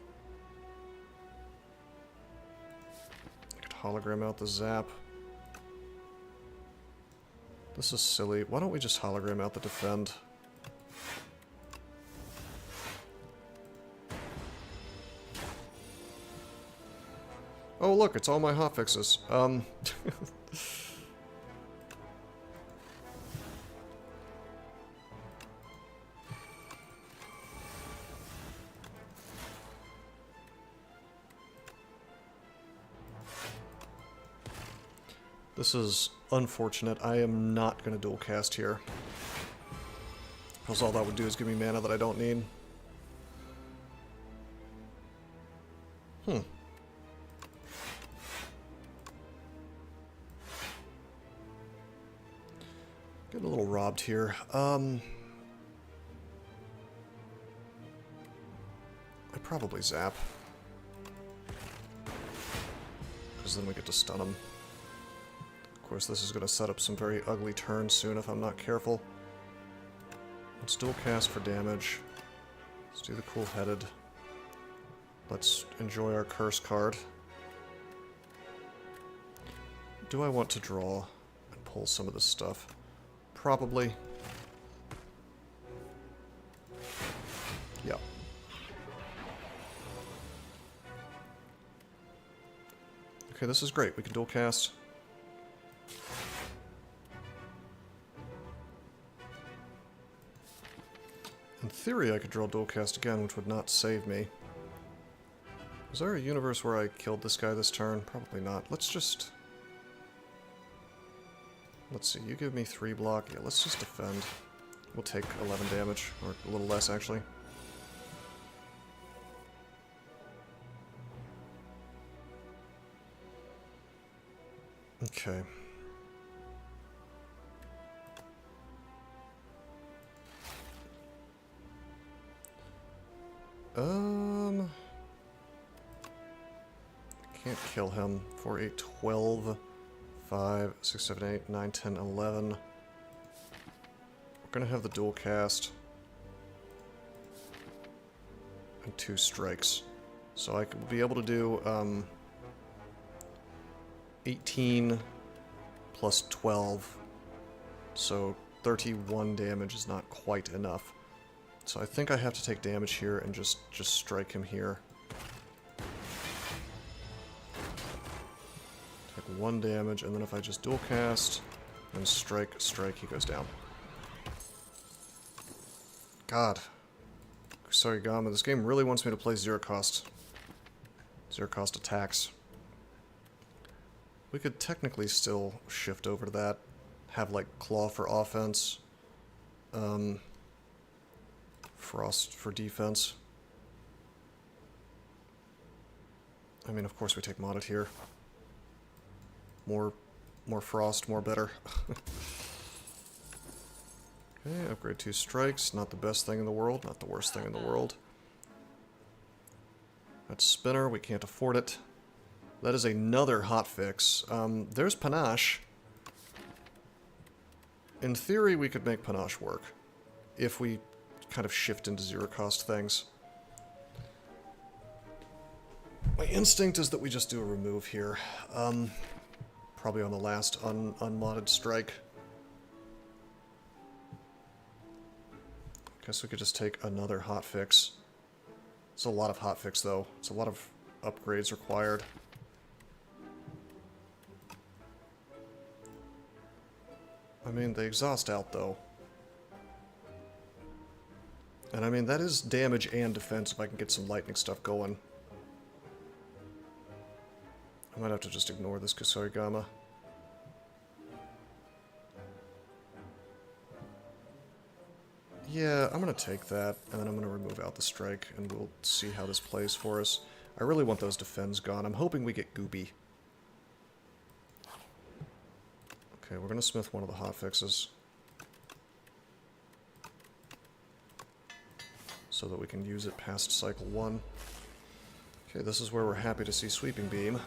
I could hologram out the zap. This is silly. Why don't we just hologram out the defend? Oh look, it's all my hotfixes. This is unfortunate. I am not going to dual cast here. Because all that would do is give me mana that I don't need. Getting a little robbed here. I probably zap. Because then we get to stun him. Of course, this is going to set up some very ugly turns soon if I'm not careful. Let's dual cast for damage. Let's do the Cool-Headed. Let's enjoy our curse card. Do I want to draw and pull some of this stuff? Probably. Yeah. Okay, this is great. We can dual cast. And theory, I could draw dual cast again, which would not save me. Is there a universe where I killed this guy this turn? Probably not. Let's just... Let's see, you give me 3 block. Yeah, let's just defend. We'll take 11 damage, or a little less, actually. Okay. Can't kill him for a 12, 5, 6, 7, 8, 9, 10, 11. We're gonna have the dual cast. And 2 strikes. So I could be able to do, 18 plus 12. So 31 damage is not quite enough. So I think I have to take damage here and just strike him here. Take 1 damage, and then if I just dual cast and strike, he goes down. God. Sorry, Gama, this game really wants me to play zero cost attacks. We could technically still shift over to that. Have, like, Claw for offense. Frost for defense. I mean, of course we take modded here. More frost, more better. Okay, upgrade 2 strikes. Not the best thing in the world, not the worst thing in the world. That's spinner, we can't afford it. That is another hotfix. There's panache. In theory, we could make panache work. If we kind of shift into zero cost things. My instinct is that we just do a remove here. Probably on the last unmodded strike. Guess we could just take another hotfix. It's a lot of hotfix though. It's a lot of upgrades required. I mean, they exhaust out though. And I mean, that is damage and defense if I can get some lightning stuff going. I might have to just ignore this Kusarigama. Yeah, I'm gonna take that, and then I'm gonna remove out the strike, and we'll see how this plays for us. I really want those defends gone. I'm hoping we get Gooby. Okay, we're gonna smith one of the hotfixes. So that we can use it past cycle 1. Okay, this is where we're happy to see Sweeping Beam.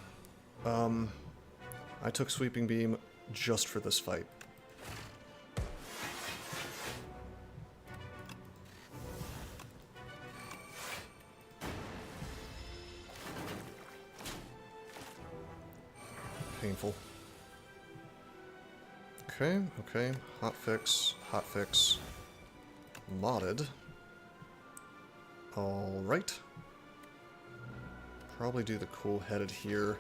I took Sweeping Beam just for this fight. Painful. Okay, hotfix, modded. Alright. Probably do the cool-headed here.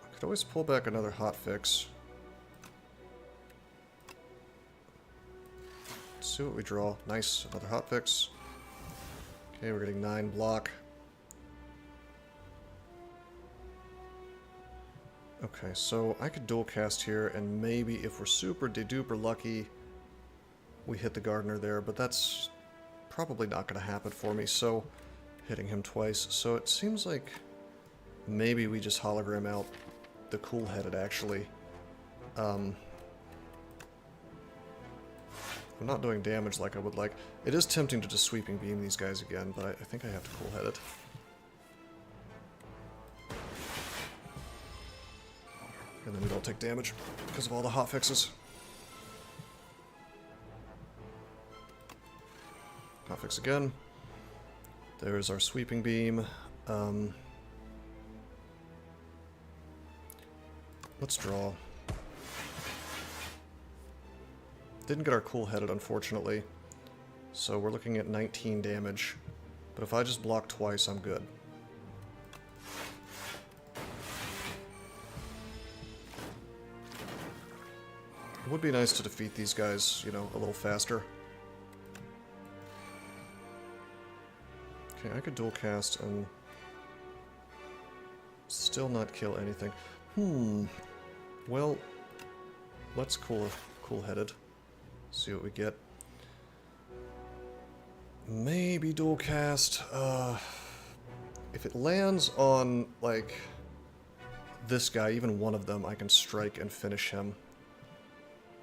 I could always pull back another hotfix. Let's see what we draw. Nice, another hotfix. Okay, we're getting 9 block. Okay, so I could dual cast here, and maybe if we're super de-duper lucky, we hit the Gardener there, but that's probably not going to happen for me, so hitting him twice. So it seems like maybe we just hologram out the cool-headed, actually. I'm not doing damage like I would like. It is tempting to just Sweeping Beam these guys again, but I think I have to cool-head it. And then we don't take damage because of all the hotfixes. Hotfix again. There's our Sweeping Beam. Let's draw. Didn't get our cool-headed, unfortunately. So we're looking at 19 damage. But if I just block twice, I'm good. It would be nice to defeat these guys, you know, a little faster. Okay, I could dual cast and still not kill anything. Well, let's cool-headed. See what we get. Maybe dual cast. If it lands on, like, this guy, even one of them, I can strike and finish him.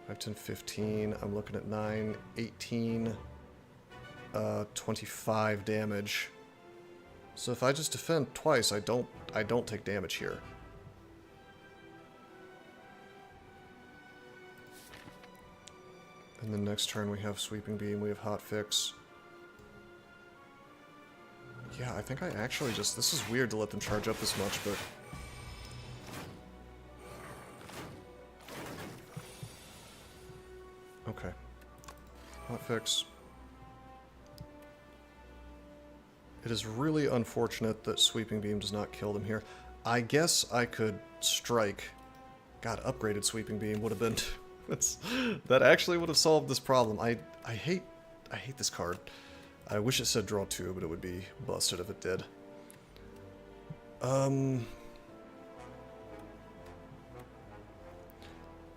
5, 10, 15. I'm looking at 9, 18, 25 damage. So if I just defend twice, I don't take damage here. And then next turn we have Sweeping Beam, we have Hot Fix. Yeah, I think I actually just... This is weird to let them charge up this much, but... Okay. Hot Fix. It is really unfortunate that Sweeping Beam does not kill them here. I guess I could strike. God, upgraded Sweeping Beam would have been... that actually would have solved this problem. I hate this card. I wish it said draw 2, but it would be busted if it did.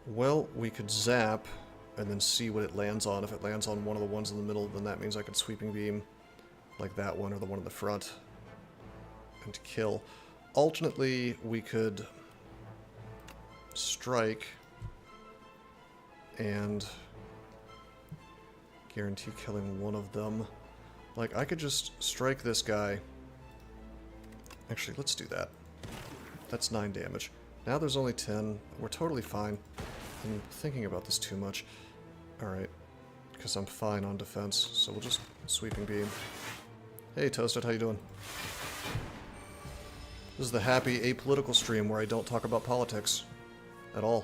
Well, we could zap and then see what it lands on. If it lands on one of the ones in the middle, then that means I could Sweeping Beam like that one or the one in the front and kill. Alternately, we could strike and guarantee killing one of them. Like, I could just strike this guy. Actually, let's do that. That's 9 damage. Now there's only 10. We're totally fine. I'm thinking about this too much. Alright. Because I'm fine on defense. So we'll just Sweeping Beam. Hey, Toasted, how you doing? This is the happy apolitical stream where I don't talk about politics. At all.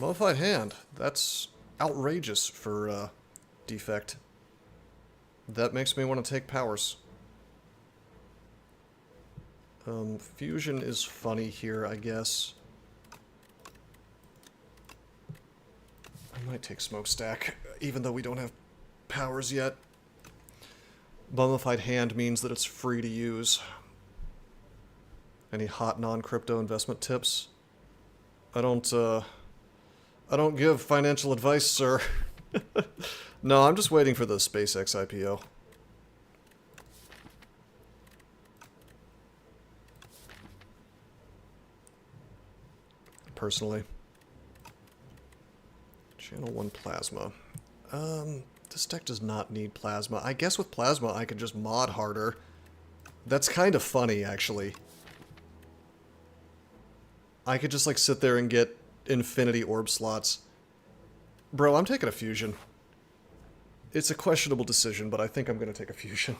Modified hand. That's outrageous for Defect. That makes me want to take powers. Fusion is funny here, I guess. I might take Smokestack, even though we don't have powers yet. Mummified hand means that it's free to use. Any hot non-crypto investment tips? I don't give financial advice, sir. No, I'm just waiting for the SpaceX IPO. Personally. Channel 1 Plasma. This deck does not need Plasma. I guess with Plasma I could just mod harder. That's kind of funny, actually. I could just, like, sit there and get Infinity Orb slots. Bro, I'm taking a Fusion. It's a questionable decision, but I think I'm going to take a Fusion.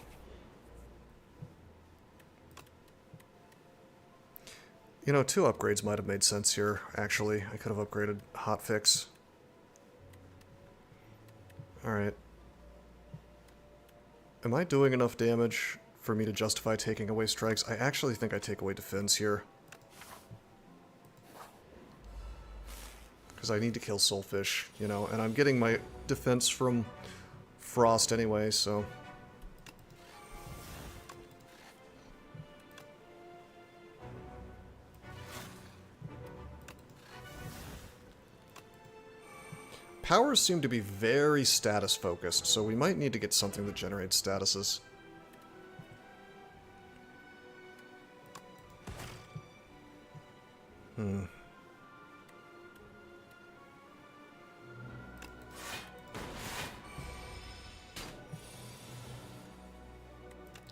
You know, 2 upgrades might have made sense here, actually. I could have upgraded Hotfix. Alright. Am I doing enough damage for me to justify taking away strikes? I actually think I take away defense here. Because I need to kill Soulfish, you know, and I'm getting my defense from Frost anyway, so... Powers seem to be very status-focused, so we might need to get something that generates statuses.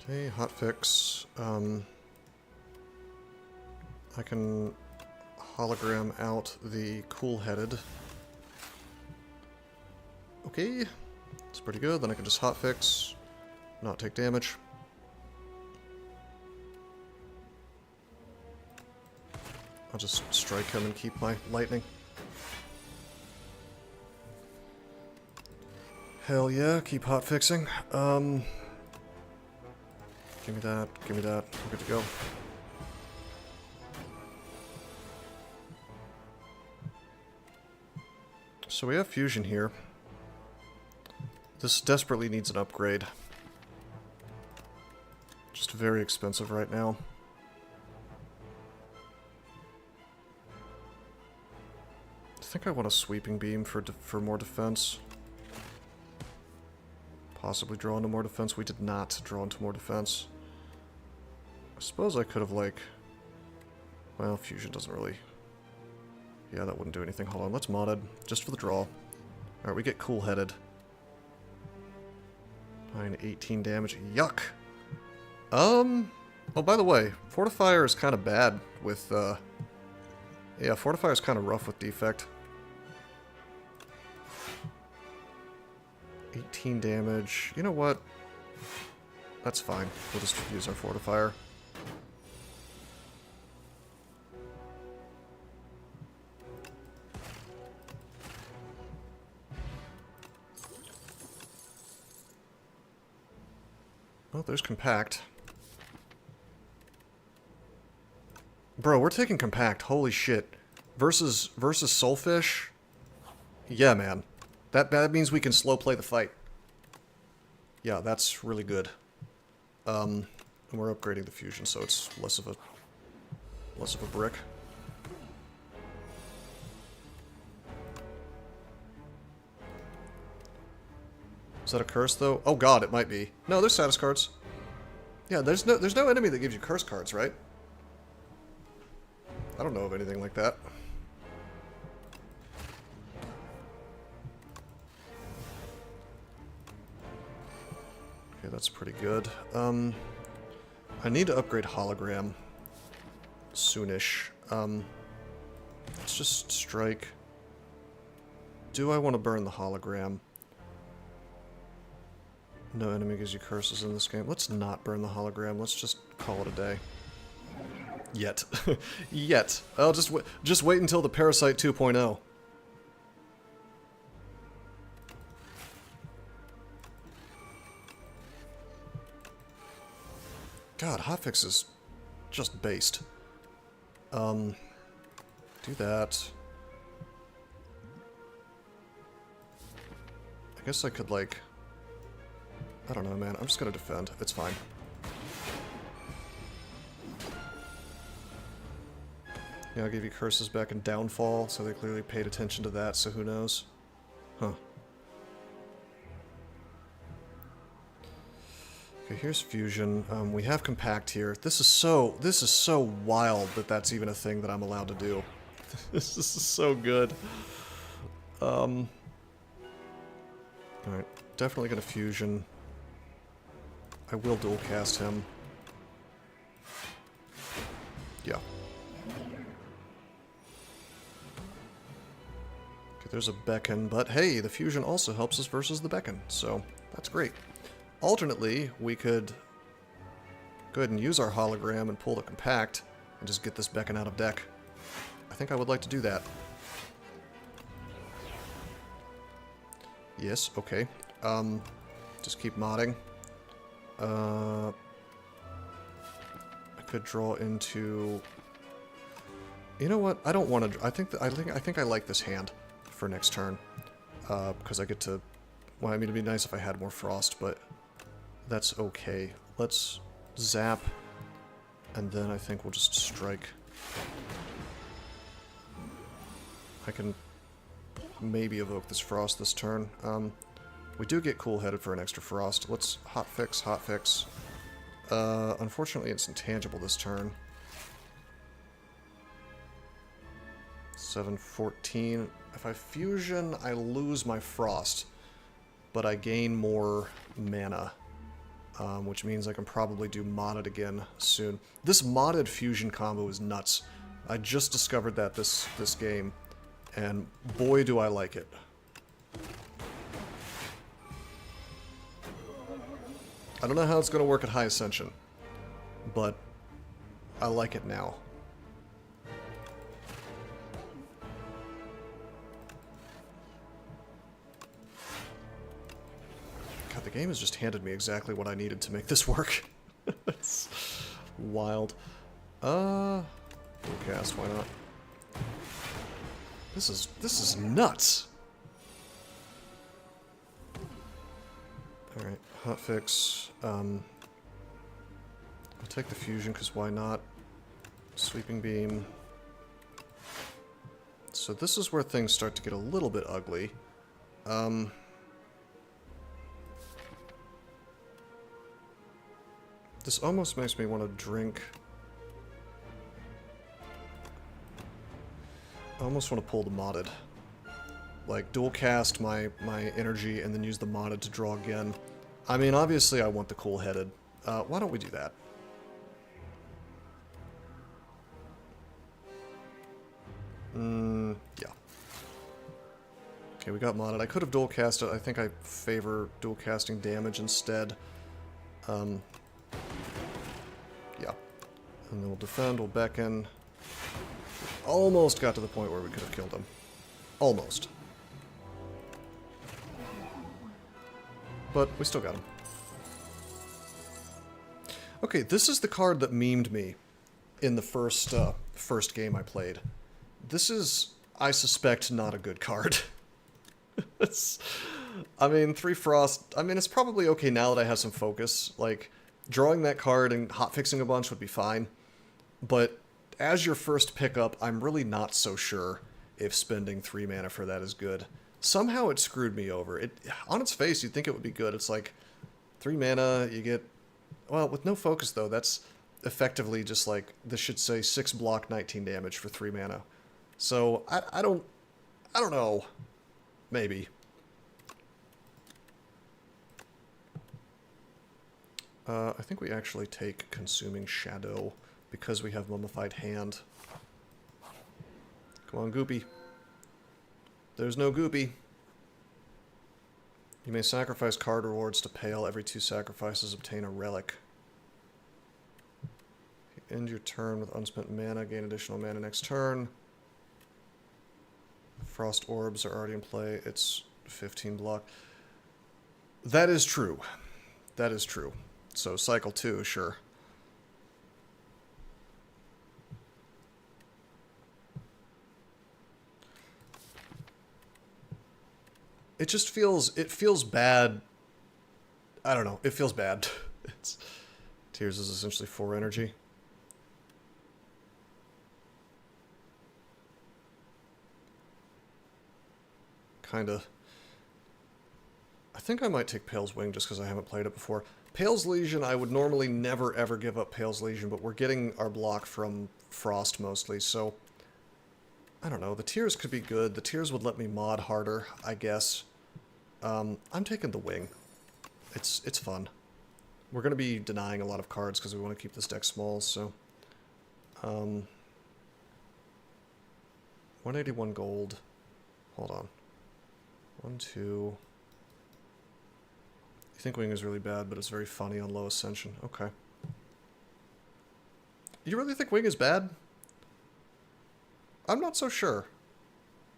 Okay, hotfix. I can hologram out the cool-headed. Okay, it's pretty good. Then I can just hotfix, not take damage. I'll just strike him and keep my lightning. Hell yeah, keep hotfixing. Give me that, we're good to go. So we have fusion here. This desperately needs an upgrade. Just very expensive right now. I think I want a sweeping beam for more defense. Possibly draw into more defense. We did not draw into more defense. I suppose I could have, like... Well, fusion doesn't really... Yeah, that wouldn't do anything. Hold on, let's mod it, just for the draw. Alright, we get cool-headed. 9, 18 damage. Yuck! Oh, by the way, Fortifier is kind of bad with, Yeah, Fortifier is kind of rough with Defect. 18 damage. You know what? That's fine. We'll just use our Fortifier. Oh, there's Compact. Bro, we're taking Compact. Holy shit. Versus Soulfish? Yeah, man. That means we can slow play the fight. Yeah, that's really good. And we're upgrading the fusion, so it's less of a brick. Is that a curse, though? Oh god, it might be. No, there's status cards. Yeah, there's no enemy that gives you curse cards, right? I don't know of anything like that. Okay, that's pretty good. I need to upgrade Hologram soonish. Let's just strike. Do I want to burn the Hologram? No enemy gives you curses in this game. Let's not burn the Hologram. Let's just call it a day. Yet. Yet. I'll just wait until the Parasite 2.0. God, hotfix is just based. Do that. I guess I could, like... I don't know, man. I'm just gonna defend. It's fine. Yeah, I'll give you curses back in Downfall, so they clearly paid attention to that, so who knows? Huh. Okay, here's Fusion. We have Compact here. This is so wild that that's even a thing that I'm allowed to do. This is so good. Alright, definitely gonna Fusion. I will dual cast him. Yeah. Okay, there's a Beacon, but hey, the Fusion also helps us versus the Beacon, so that's great. Alternately, we could go ahead and use our Hologram and pull the Compact and just get this Beacon out of deck. I think I would like to do that. Yes, okay. Just keep modding. I could draw into... You know what? I don't want to... I think I like this hand for next turn. Because I get to... Well, I mean, it'd be nice if I had more Frost, but that's okay. Let's zap, and then I think we'll just strike. I can maybe evoke this Frost this turn. We do get cool-headed for an extra Frost. Let's hotfix, hotfix. Unfortunately, it's intangible this turn. 7-14. If I fusion, I lose my Frost, but I gain more mana, which means I can probably do modded again soon. This modded fusion combo is nuts. I just discovered that this game, and boy do I like it. I don't know how it's going to work at High Ascension, but I like it now. God, the game has just handed me exactly what I needed to make this work. It's wild. We'll cast, why not? This is nuts. Alright, hotfix. I'll take the fusion, because why not? Sweeping beam. So this is where things start to get a little bit ugly. This almost makes me want to drink. I almost want to pull the modded. Like, dual cast my energy and then use the modded to draw again. I mean, obviously I want the cool-headed. Why don't we do that? Yeah. Okay, we got modded. I could have dual cast it. I think I favor dual casting damage instead. Yeah. And then we'll defend, we'll beckon. Almost got to the point where we could have killed him. Almost. But we still got him. Okay, this is the card that memed me in the first game I played. This is, I suspect, not a good card. I mean, 3 Frost, I mean, it's probably okay now that I have some focus. Like, drawing that card and hotfixing a bunch would be fine. But as your first pickup, I'm really not so sure if spending 3 mana for that is good. Somehow it screwed me over. On its face, you'd think it would be good. It's like 3 mana, you get... Well, with no focus, though, that's effectively just like... This should say 6 block, 19 damage for 3 mana. So, I don't know. Maybe. I think we actually take Consuming Shadow because we have Mummified Hand. Come on, Goopy. There's no Goopy. You may sacrifice card rewards to Pale. Every 2 sacrifices obtain a relic. You end your turn with unspent mana. Gain additional mana next turn. Frost Orbs are already in play. It's 15 block. That is true. That is true. So cycle 2, sure. It just feels, it feels bad. I don't know, it feels bad. Tears is essentially 4 energy. Kinda. I think I might take Pale's Wing just because I haven't played it before. Pale's Legion, I would normally never ever give up Pale's Legion, but we're getting our block from Frost mostly, so... I don't know, the Tears could be good. The Tears would let me mod harder, I guess. I'm taking the Wing. It's fun. We're going to be denying a lot of cards because we want to keep this deck small, so... 181 gold. Hold on. 1, 2... You think Wing is really bad, but it's very funny on low Ascension. Okay. You really think Wing is bad? I'm not so sure.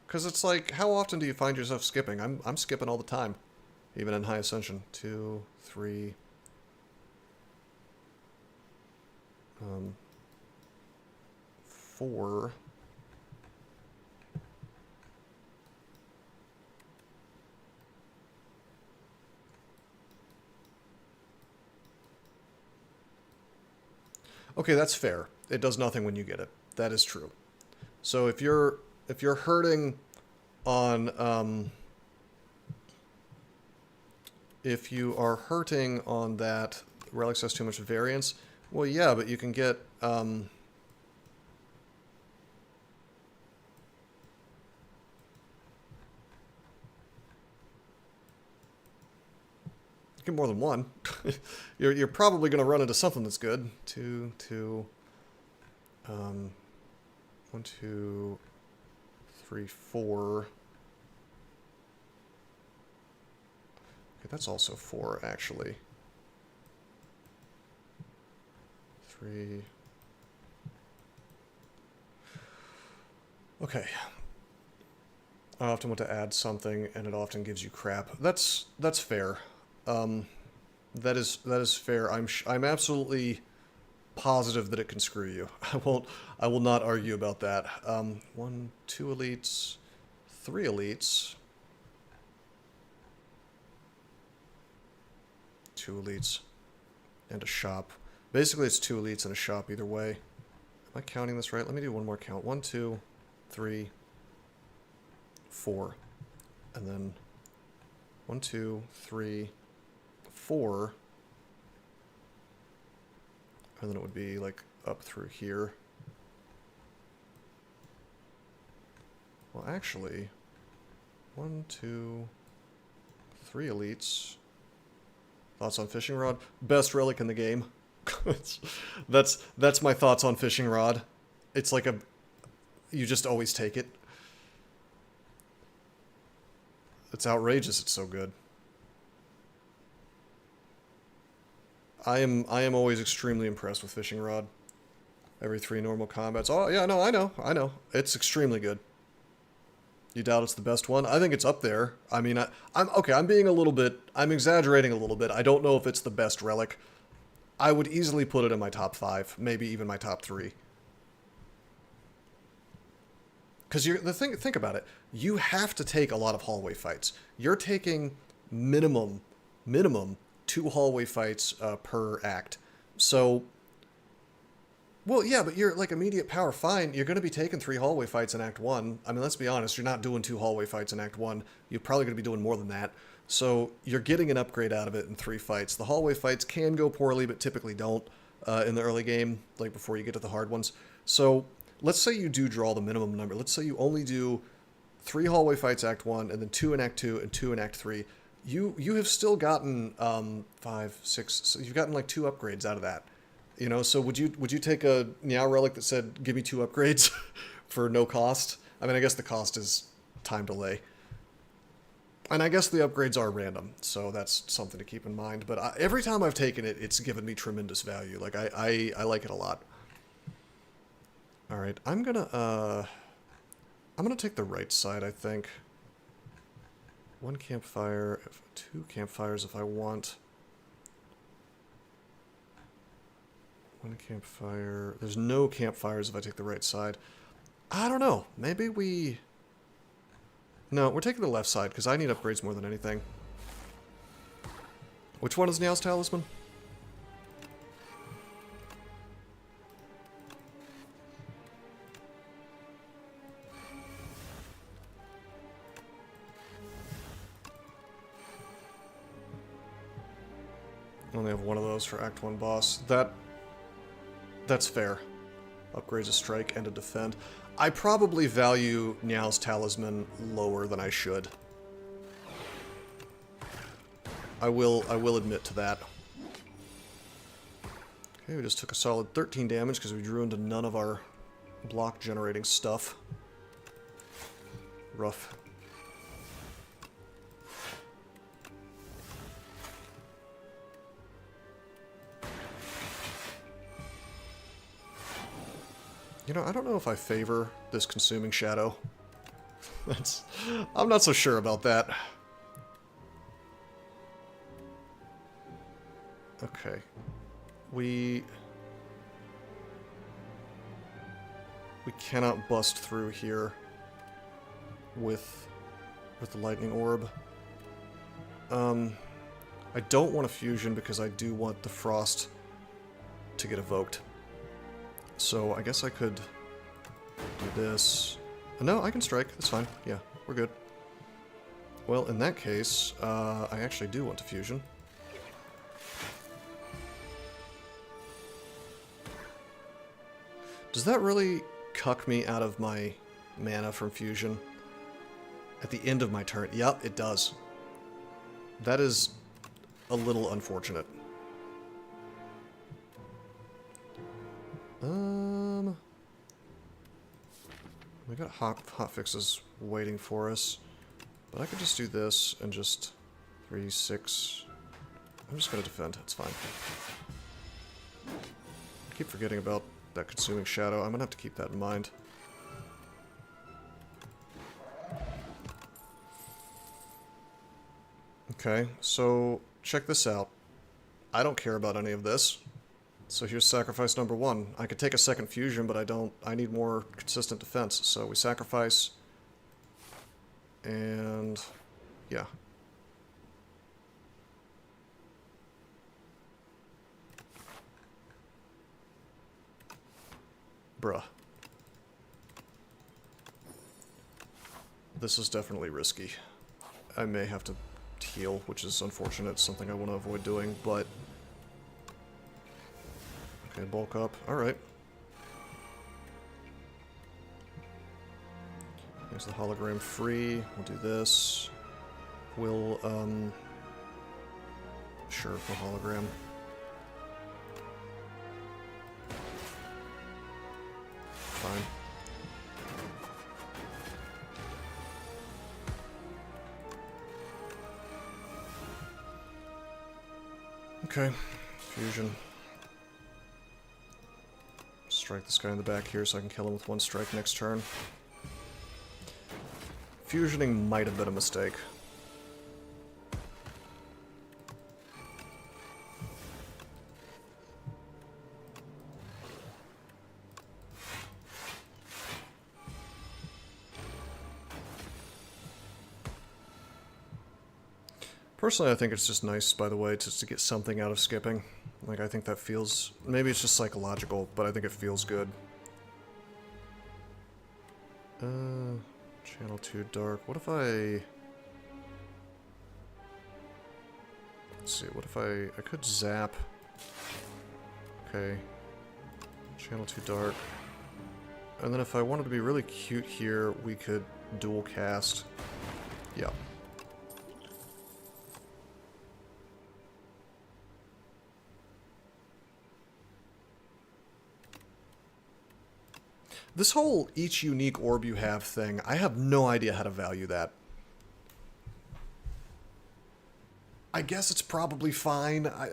Because it's like, how often do you find yourself skipping? I'm skipping all the time. Even in high Ascension. 2, 3... 4... Okay, that's fair. It does nothing when you get it. That is true. So if you're hurting on if you are hurting on that Relics has too much variance, well yeah, but you can get get more than one. You're probably going to run into something that's good. 2, 2, 1, 2, 3, 4. Okay, that's also 4 actually. 3. Okay. I often want to add something, and it often gives you crap. That's fair. That is fair. I'm absolutely positive that it can screw you. I will not argue about that. 1, 2 elites, 3 elites. 2 elites and a shop. Basically, it's 2 elites and a shop either way. Am I counting this right? Let me do one more count. 1, 2, 3, 4. And then 1, 2, 3, 4. And then it would be like up through here. Well, actually, 1, 2, 3 elites. Thoughts on fishing rod? Best relic in the game. that's my thoughts on fishing rod. It's like you just always take it. It's outrageous. It's so good. I am always extremely impressed with fishing rod. Every 3 normal combats. Oh yeah, no, I know. It's extremely good. You doubt it's the best one? I think it's up there. I mean, I'm exaggerating a little bit. I don't know if it's the best relic. I would easily put it in my top 5, maybe even my top 3. Because think about it. You have to take a lot of hallway fights. You're taking minimum 2 hallway fights per act. So, well, yeah, but you're like immediate power, fine. You're going to be taking 3 hallway fights in Act 1. I mean, let's be honest, you're not doing 2 hallway fights in Act 1. You're probably going to be doing more than that. So you're getting an upgrade out of it in 3 fights. The hallway fights can go poorly, but typically don't in the early game, like before you get to the hard ones. So let's say you do draw the minimum number. Let's say you only do 3 hallway fights Act 1, and then 2 in Act 2, and 2 in Act 3. You have still gotten 5, 6... So you've gotten like 2 upgrades out of that. You know, so would you take a Niao relic that said, give me 2 upgrades for no cost? I mean, I guess the cost is time delay. And I guess the upgrades are random, so that's something to keep in mind. But every time I've taken it, it's given me tremendous value. Like, I like it a lot. Alright, I'm gonna take the right side, I think. 1 campfire, 2 campfires if I want. 1 campfire. There's no campfires if I take the right side. I don't know. Maybe we... No, we're taking the left side, because I need upgrades more than anything. Which one is Niao's Talisman? I only have one of those for Act 1 boss. That's fair. Upgrades a strike and a defend. I probably value Niao's Talisman lower than I should. I will admit to that. Okay, we just took a solid 13 damage because we drew into none of our block generating stuff. Rough. You know, I don't know if I favor this consuming shadow. I'm not so sure about that. Okay. We cannot bust through here with the lightning orb. I don't want a fusion because I do want the frost to get evoked. So I guess I could do this. No, I can strike. That's fine. Yeah, we're good. Well, in that case, I actually do want to fusion. Does that really cuck me out of my mana from fusion? At the end of my turn? Yep, it does. That is a little unfortunate. We got hot fixes waiting for us, but I could just do this and just 3, 6. I'm just gonna defend. It's fine. I keep forgetting about that consuming shadow. I'm gonna have to keep that in mind. Okay, so check this out. I don't care about any of this. So here's sacrifice number 1. I could take a second fusion, but I don't. I need more consistent defense. So we sacrifice. And yeah. Bruh. This is definitely risky. I may have to heal, which is unfortunate, something I want to avoid doing, but... Okay, bulk up. Alright. There's the hologram free. We'll do this. We'll, sure, for hologram. Fine. Okay, fusion. Strike this guy in the back here so I can kill him with one strike next turn. Fusioning might have been a mistake. Personally, I think it's just nice, by the way, just to get something out of skipping. Like, I think that feels... Maybe it's just psychological, but I think it feels good. Channel 2 dark. What if I... Let's see, what if I could zap... Okay. Channel 2 dark. And then if I wanted to be really cute here, we could dual cast. Yeah. This whole each unique orb you have thing, I have no idea how to value that. I guess it's probably fine. I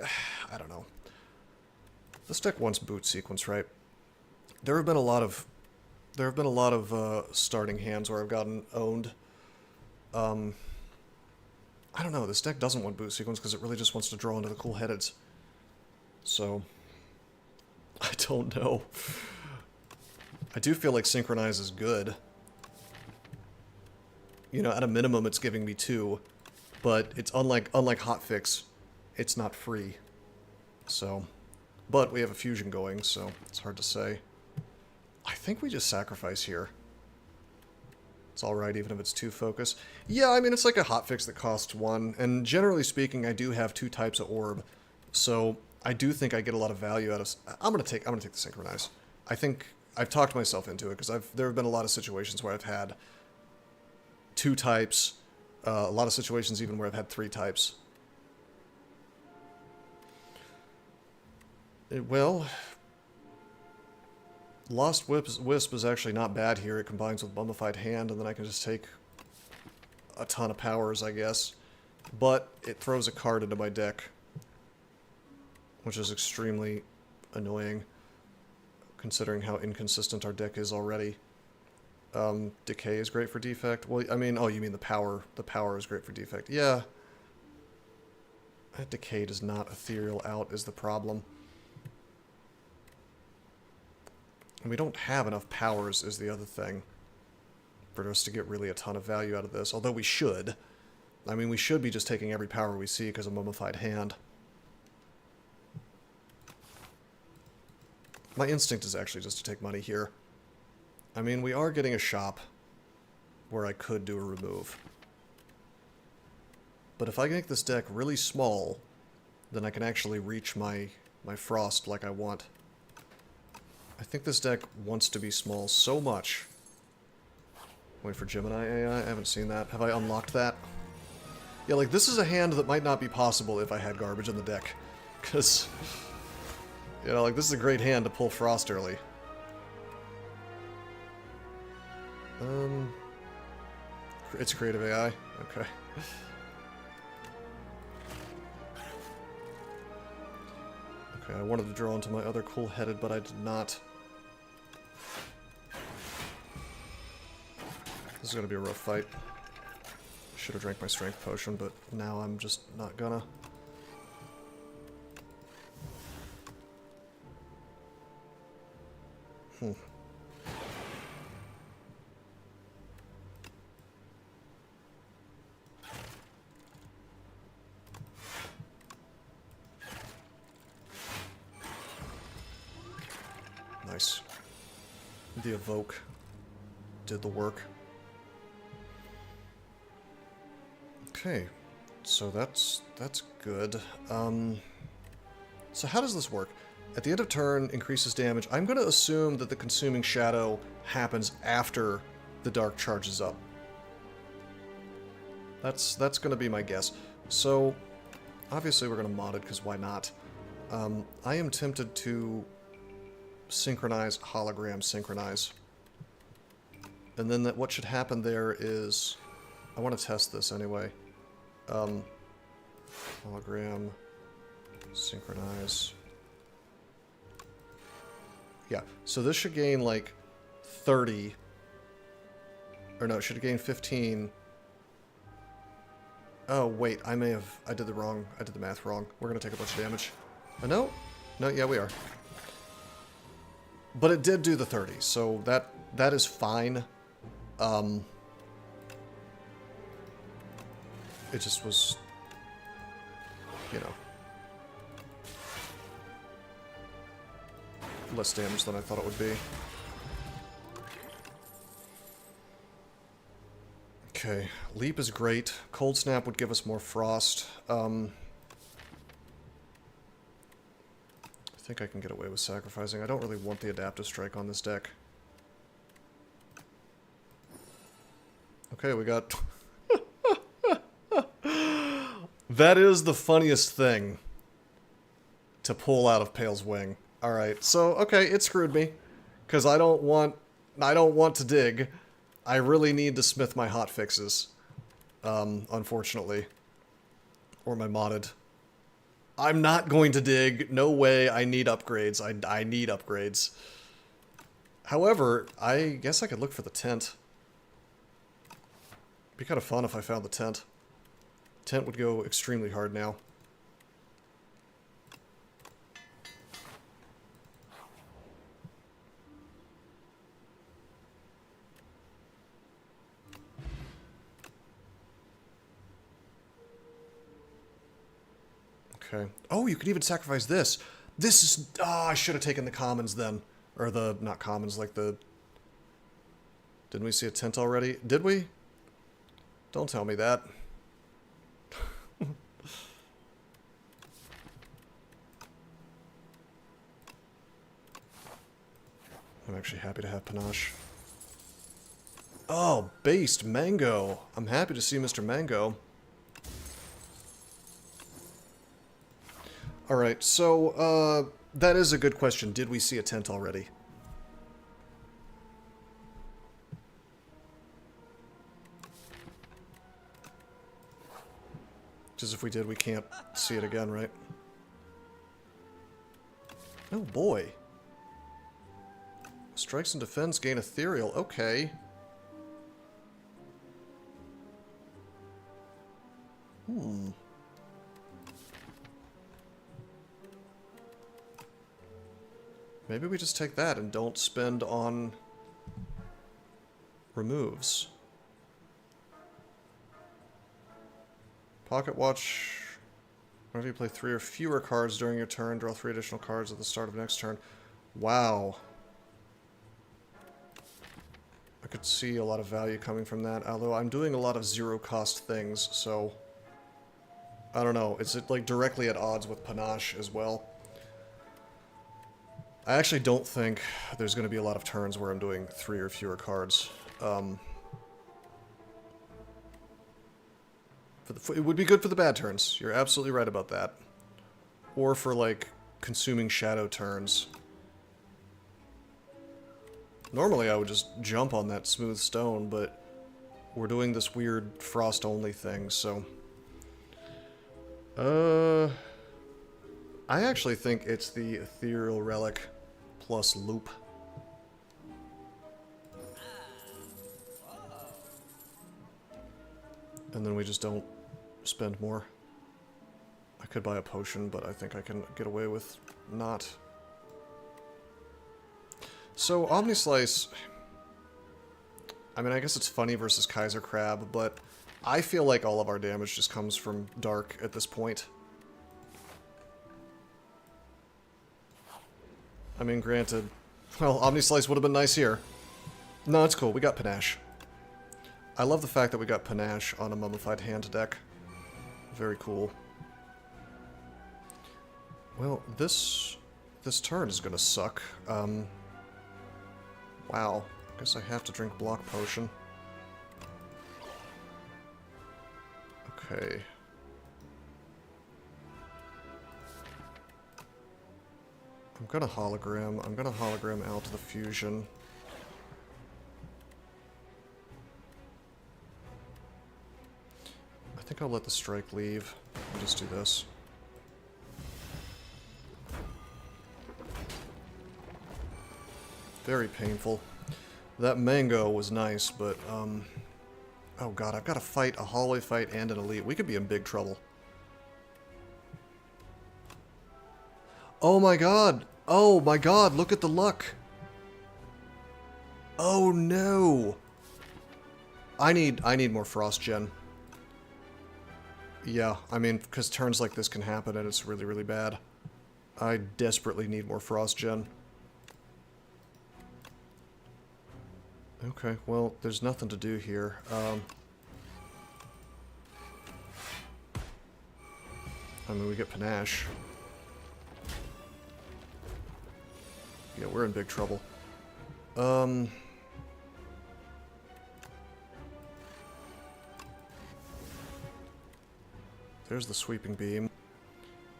don't know. This deck wants boot sequence, right? There have been a lot of starting hands where I've gotten owned. I don't know. This deck doesn't want boot sequence because it really just wants to draw into the cool headeds. So I don't know. I do feel like Synchronize is good. You know, at a minimum it's giving me 2, but it's unlike Hotfix, it's not free. So, but we have a fusion going, so it's hard to say. I think we just sacrifice here. It's alright even if it's 2 focus. Yeah, I mean, it's like a hotfix that costs 1, and generally speaking, I do have 2 types of orb, so I do think I get a lot of value out of... I'm gonna take the Synchronize. I think I've talked myself into it, because there have been a lot of situations where I've had 2 types, a lot of situations even where I've had 3 types. Well... Lost Wisp is actually not bad here. It combines with Mummified Hand, and then I can just take a ton of powers, I guess. But it throws a card into my deck, which is extremely annoying, considering how inconsistent our deck is already. Decay is great for Defect. Well, I mean, oh, you mean the power. The power is great for Defect. Yeah. That Decay does not ethereal out is the problem. And we don't have enough powers is the other thing for us to get really a ton of value out of this, although we should. I mean, we should be just taking every power we see because of Mummified Hand. My instinct is actually just to take money here. I mean, we are getting a shop where I could do a remove. But if I make this deck really small, then I can actually reach my frost like I want. I think this deck wants to be small so much. Wait for Gemini AI? I haven't seen that. Have I unlocked that? Yeah, like, this is a hand that might not be possible if I had garbage in the deck. Because, you know, like, this is a great hand to pull Frost early. It's creative AI? Okay. Okay, I wanted to draw into my other cool-headed, but I did not. This is gonna be a rough fight. Should have drank my strength potion, but now I'm just not gonna. Nice. the evoke did the work. Okay, so that's good. So how does this work? At the end of turn, increases damage. I'm going to assume that the consuming shadow happens after the dark charges up. That's going to be my guess. So, obviously we're going to mod it, because why not? I am tempted to synchronize, hologram synchronize. And then what should happen there is... I want to test this anyway. Hologram synchronize. Yeah, so this should gain like 30. Or no, it should gain 15. Oh, wait, I did the math wrong. We're gonna take a bunch of damage. No? No, yeah, we are. But it did do the 30, so that is fine. It just was, you know, less damage than I thought it would be. Okay, Leap is great. Cold Snap would give us more Frost. I think I can get away with sacrificing. I don't really want the Adaptive Strike on this deck. Okay, we got... That is the funniest thing to pull out of Pale's Wing. Alright, so, okay, it screwed me. Because I don't want to dig. I really need to smith my hotfixes. Unfortunately. Or my modded. I'm not going to dig. No way. I need upgrades. I need upgrades. However, I guess I could look for the tent. Be kind of fun if I found the tent. Tent would go extremely hard now. Okay. Oh, you could even sacrifice this. This is... Oh, I should have taken the commons then. Or the... Not commons, like the... Didn't we see a tent already? Did we? Don't tell me that. I'm actually happy to have Panache. Oh, based Mango. I'm happy to see Mr. Mango. Alright, so, that is a good question. Did we see a tent already? Just if we did, we can't see it again, right? Oh boy. Strikes and defense gain ethereal. Okay. Maybe we just take that and don't spend on removes. Pocket Watch. Whenever you play 3 or fewer cards during your turn, draw 3 additional cards at the start of next turn. Wow. I could see a lot of value coming from that, although I'm doing a lot of zero-cost things, so... I don't know. Is it, like, directly at odds with Panache as well? I actually don't think there's going to be a lot of turns where I'm doing 3 or fewer cards. It would be good for the bad turns. You're absolutely right about that. Or for, like, consuming shadow turns. Normally I would just jump on that smooth stone, but we're doing this weird frost-only thing, so... I actually think it's the Ethereal Relic plus Loop. And then we just don't spend more. I could buy a potion, but I think I can get away with not. So, Omnislice... I mean, I guess it's funny versus Kaiser Crab, but I feel like all of our damage just comes from Dark at this point. I mean, granted, Well, Omnislice would have been nice here. No, it's cool. We got Panache. I love the fact that we got Panache on a Mummified Hand deck. Very cool. Well, this turn is gonna suck. Wow. Guess I have to drink Block Potion. Okay. I'm gonna hologram. I'm gonna hologram out to the fusion. I think I'll let the strike leave and just do this. Very painful. That mango was nice, but, oh god, I've got to fight a hallway fight and an elite. We could be in big trouble. Oh my god! Oh my god, look at the luck! Oh no! I need more Frost Gen. Yeah, I mean, because turns like this can happen and it's really, really bad. I desperately need more Frost Gen. Okay, well, there's nothing to do here. I mean, we get Panache. Yeah, we're in big trouble. There's the Sweeping Beam.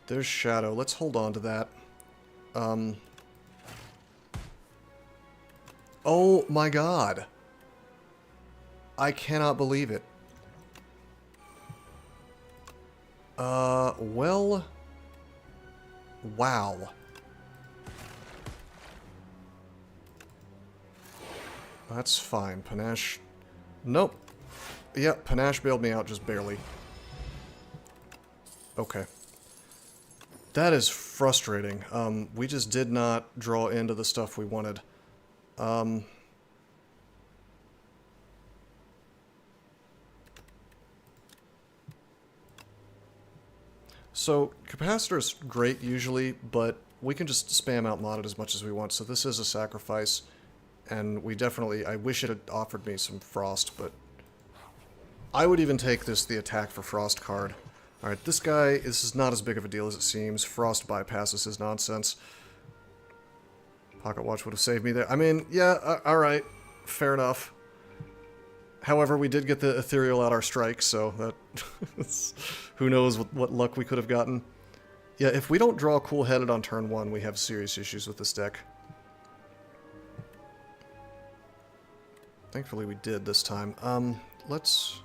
There's Shadow. Let's hold on to that. Oh my god. I cannot believe it. Well... Wow. That's fine. Panache... Nope. Yep, Panache bailed me out just barely. Okay. That is frustrating. We just did not draw into the stuff we wanted. So, Capacitor's great usually, but we can just spam out mod it as much as we want, so this is a sacrifice, and we definitely, I wish it had offered me some Frost, but I would even take the attack for Frost card. Alright, this guy, this is not as big of a deal as it seems. Frost bypasses his nonsense. Pocket Watch would have saved me there. I mean, yeah, alright. Fair enough. However, we did get the Ethereal out our strike, so that... who knows what luck we could have gotten. Yeah, if we don't draw Cool-Headed on turn 1, we have serious issues with this deck. Thankfully we did this time. Let's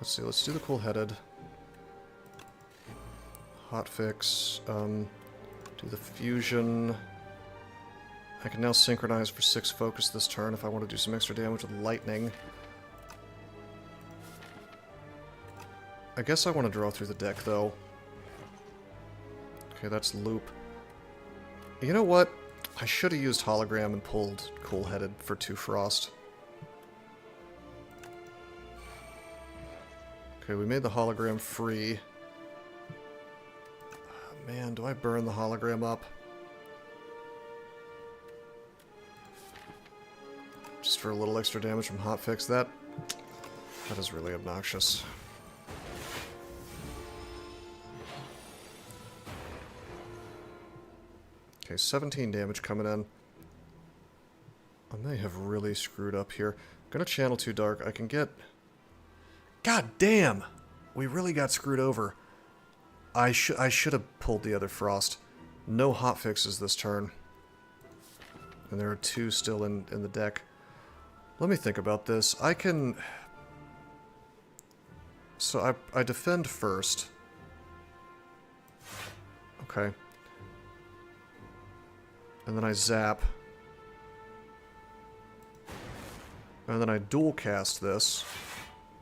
see, let's do the Cool-Headed. Hotfix, do the fusion. I can now synchronize for 6 focus this turn if I want to do some extra damage with lightning. I guess I want to draw through the deck, though. Okay, that's loop. You know what? I should have used hologram and pulled Cool-Headed for 2 frost. Okay, we made the hologram free. Man, do I burn the hologram up? Just for a little extra damage from hotfix. That is really obnoxious. Okay, 17 damage coming in. I may have really screwed up here. I'm gonna channel too dark. I can get... God damn! We really got screwed over. I should have pulled the other frost. No hotfixes this turn. And there are 2 still in the deck. Let me think about this. I can... So I defend first. Okay. And then I zap. And then I dual cast this.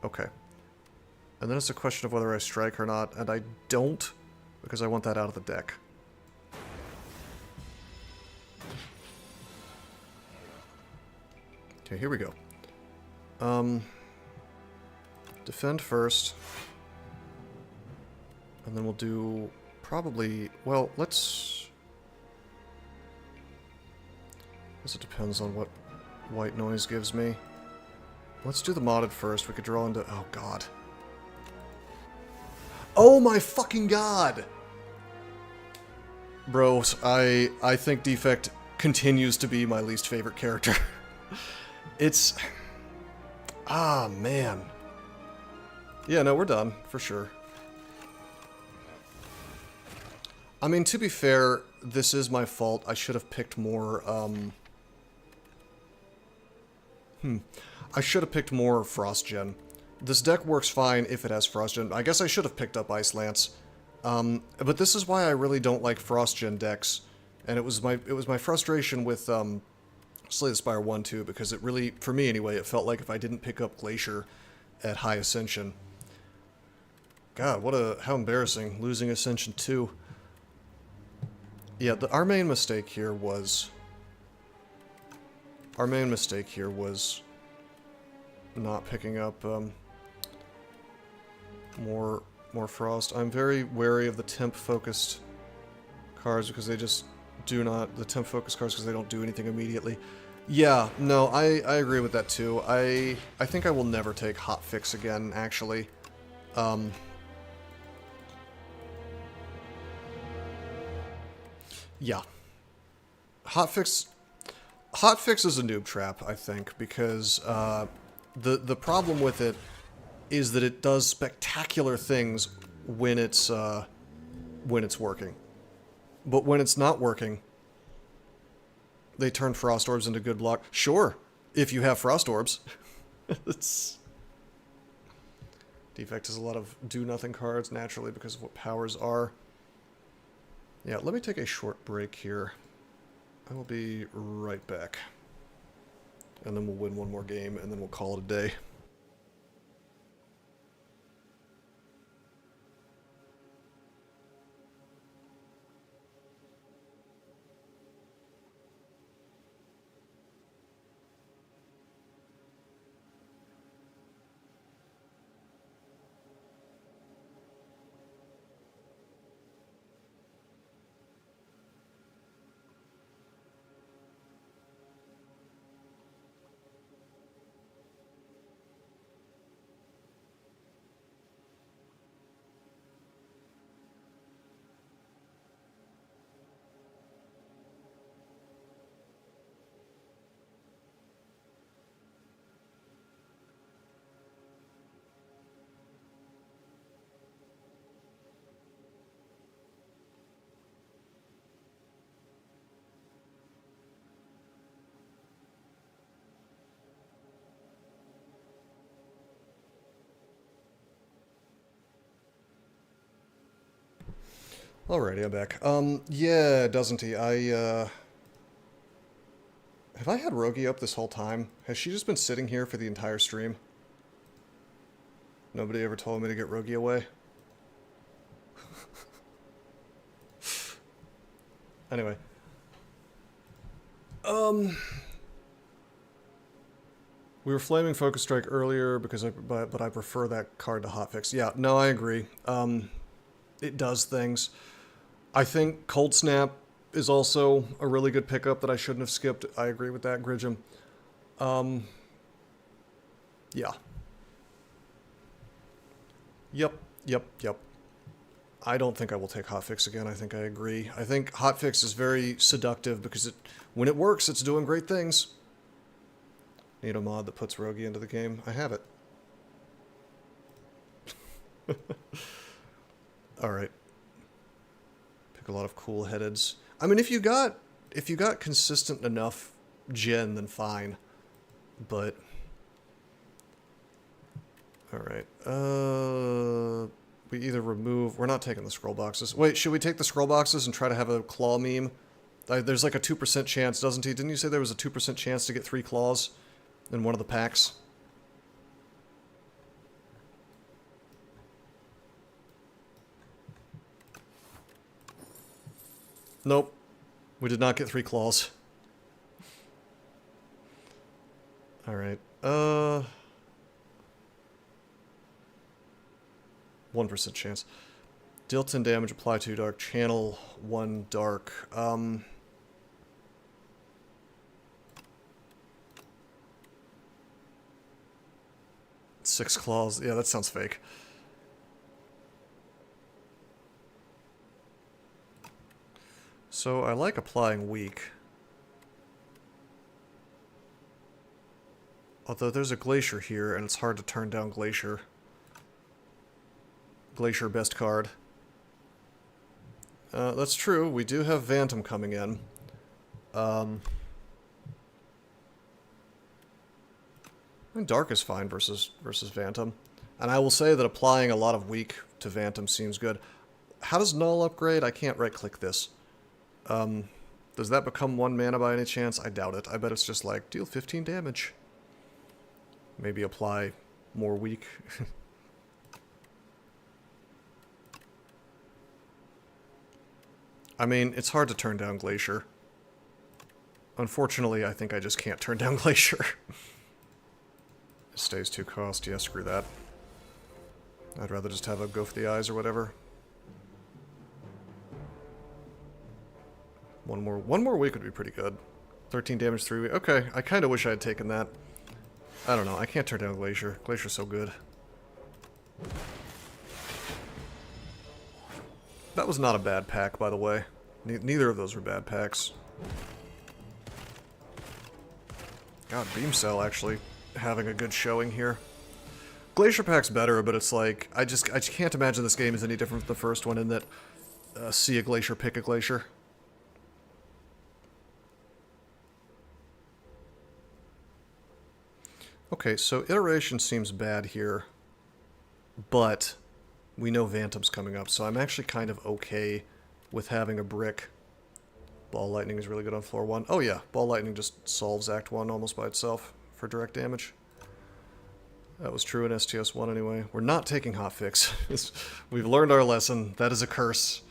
Okay. And then it's a question of whether I strike or not, and I don't, because I want that out of the deck. Okay, here we go. Defend first. And then we'll do probably... Well, let's... Guess it depends on what white noise gives me. Let's do the modded first. We could draw into... Oh, God. Oh, my fucking God! Bros, I think Defect continues to be my least favorite character. It's... Ah, man. Yeah, no, we're done, for sure. I mean, to be fair, this is my fault. I should have picked more, I should have picked more Frost Gen. This deck works fine if it has Frost Gen. I guess I should have picked up Ice Lance. But this is why I really don't like Frost Gen decks. And it was my frustration with, Slay the Spire 1 too, because it really, for me anyway, it felt like if I didn't pick up Glacier at High Ascension. God, how embarrassing, losing Ascension 2. Yeah, our main mistake here was not picking up more Frost. I'm very wary of the temp-focused cards because they just do not... The temp-focused cards because they don't do anything immediately. Yeah, no, I agree with that too. I think I will never take Hotfix again, actually. Yeah. Hotfix is a noob trap, I think, because the problem with it is that it does spectacular things when it's working. But when it's not working, they turn Frost Orbs into good block. Sure, if you have Frost Orbs. Defect has a lot of do-nothing cards, naturally, because of what powers are. Yeah, let me take a short break here. I will be right back. And then we'll win one more game, and then we'll call it a day. Alrighty, I'm back. Yeah, doesn't he? Have I had Rogi up this whole time? Has she just been sitting here for the entire stream? Nobody ever told me to get Rogi away? Anyway. We were flaming Focus Strike earlier because but I prefer that card to Hotfix. Yeah, no, I agree. It does things. I think Cold Snap is also a really good pickup that I shouldn't have skipped. I agree with that, Gridgem. Yeah. Yep. I don't think I will take Hotfix again. I think I agree. I think Hotfix is very seductive because when it works, it's doing great things. Need a mod that puts Rogi into the game. I have it. Alright. Pick a lot of cool headeds. I mean, if you got consistent enough gen, then fine. But alright. We either remove... We're not taking the scroll boxes. Wait, should we take the scroll boxes and try to have a claw meme? There's like a 2% chance, doesn't he? Didn't you say there was a 2% chance to get 3 claws in one of the packs? Nope. We did not get 3 claws. Alright. 1% chance. Deal 10 damage, apply 2 dark, channel 1 dark. 6 claws. Yeah, that sounds fake. So I like applying weak. Although there's a Glacier here, and it's hard to turn down Glacier. Glacier best card. That's true. We do have Phantom coming in. I think Dark is fine versus Phantom. And I will say that applying a lot of weak to Phantom seems good. How does Null upgrade? I can't right-click this. Does that become 1 mana by any chance? I doubt it. I bet it's just like, deal 15 damage. Maybe apply more weak. I mean, it's hard to turn down Glacier. Unfortunately, I think I just can't turn down Glacier. It stays 2 cost. Yeah, screw that. I'd rather just have a go for the eyes or whatever. One more week would be pretty good. 13 damage, 3 weeks. Okay, I kind of wish I had taken that. I don't know. I can't turn down Glacier. Glacier's so good. That was not a bad pack, by the way. Neither of those were bad packs. God, Beam Cell actually having a good showing here. Glacier pack's better, but it's like, I just can't imagine this game is any different from the first one in that see a Glacier, pick a Glacier. Okay, so Iteration seems bad here, but we know Phantom's coming up, so I'm actually kind of okay with having a brick. Ball Lightning is really good on floor 1. Oh yeah, Ball Lightning just solves Act 1 almost by itself for direct damage. That was true in STS1 anyway. We're not taking Hotfix. We've learned our lesson. That is a curse.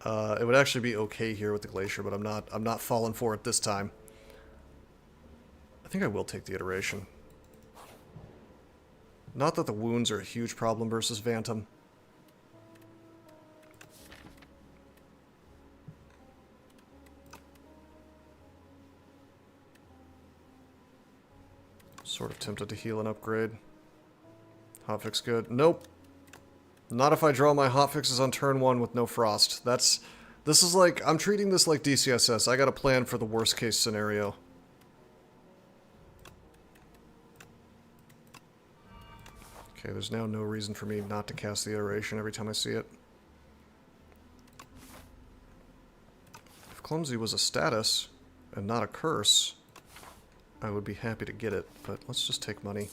It would actually be okay here with the Glacier, but I'm not falling for it this time. I think I will take the Iteration. Not that the wounds are a huge problem versus Phantom. Sort of tempted to heal and upgrade. Hotfix good. Nope. Not if I draw my hotfixes on turn 1 with no frost. This is like, I'm treating this like DCSS. I got a plan for the worst case scenario. Okay, there's now no reason for me not to cast the Iteration every time I see it. If Clumsy was a status and not a curse, I would be happy to get it, but let's just take money.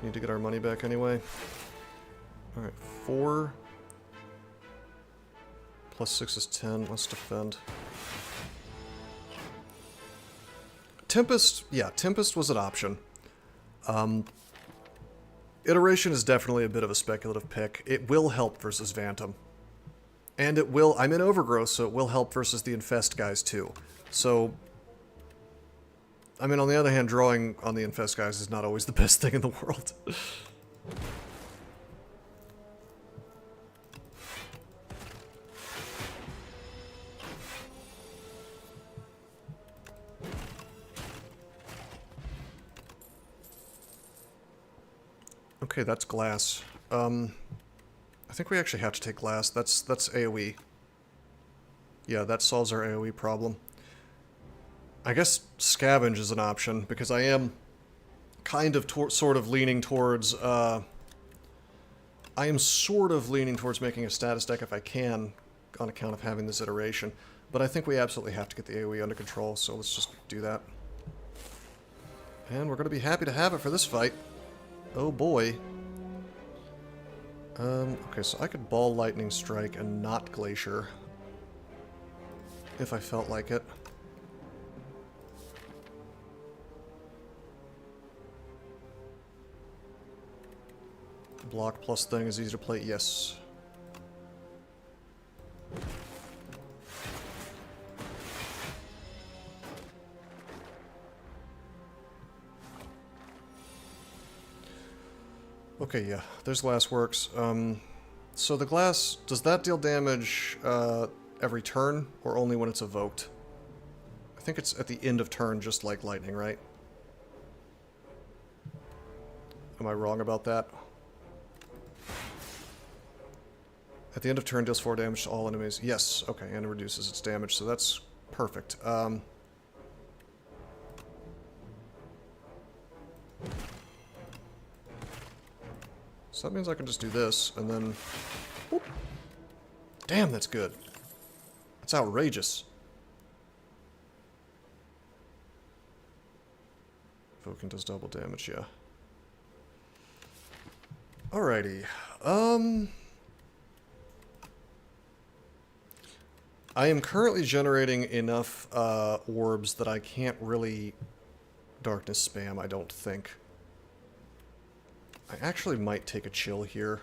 Need to get our money back anyway. Alright, 4 plus 6 is 10. Let's defend. Tempest, yeah, Tempest was an option. Iteration is definitely a bit of a speculative pick. It will help versus Phantom. And it will, I'm in Overgrowth, so it will help versus the Infest guys too. So, I mean, on the other hand, drawing on the Infest guys is not always the best thing in the world. Okay, that's glass. I think we actually have to take glass. That's AoE. Yeah, that solves our AoE problem. I guess scavenge is an option, because I am kind of sort of leaning towards, I am sort of leaning towards making a status deck if I can, on account of having this iteration. But I think we absolutely have to get the AoE under control, so let's just do that. And we're going to be happy to have it for this fight. Oh boy. Okay, so I could Ball Lightning Strike and not Glacier. If I felt like it. Block plus thing is easy to play, yes. Okay, yeah, there's glass works. So the glass, does that deal damage every turn, or only when it's evoked? I think it's at the end of turn, just like lightning, right? Am I wrong about that? At the end of turn, deals 4 damage to all enemies. Yes, okay, and it reduces its damage, so that's perfect. So that means I can just do this, and then... Whoop. Damn, that's good. That's outrageous. Evoking does double damage, yeah. Alrighty. I am currently generating enough orbs that I can't really darkness spam, I don't think. I actually might take a chill here.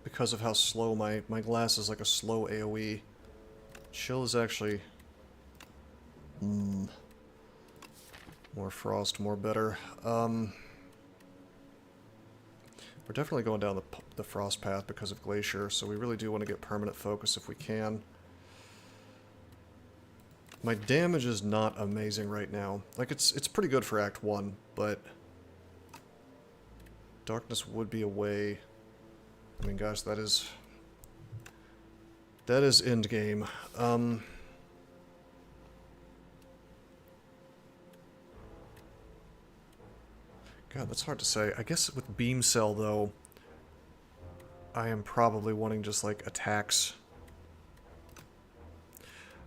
Because of how slow my glass is, like a slow AoE. Chill is actually... more frost, more better. We're definitely going down the frost path because of Glacier, so we really do want to get permanent focus if we can. My damage is not amazing right now. Like, it's pretty good for Act 1, but... Darkness would be a way... I mean, gosh, that is... That is endgame. God, that's hard to say. I guess with Beam Cell, though, I am probably wanting just, like, attacks.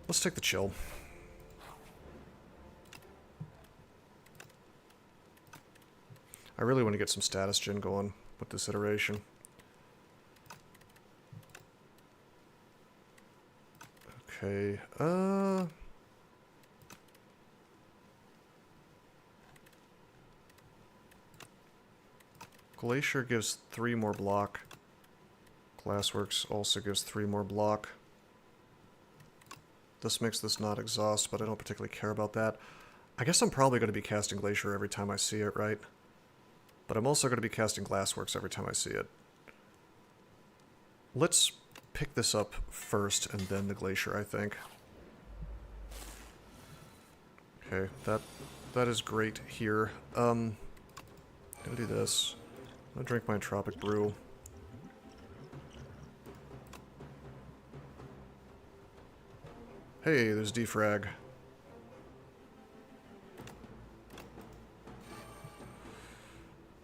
Let's take the chill. I really want to get some status gen going with this iteration. Okay, Glacier gives 3 more block. Glassworks also gives 3 more block. This makes this not exhaust, but I don't particularly care about that. I guess I'm probably going to be casting Glacier every time I see it, right? But I'm also going to be casting Glassworks every time I see it. Let's pick this up first and then the Glacier, I think. Okay, that is great here. I'm gonna do this. I'm gonna drink my Tropic Brew. Hey, there's defrag.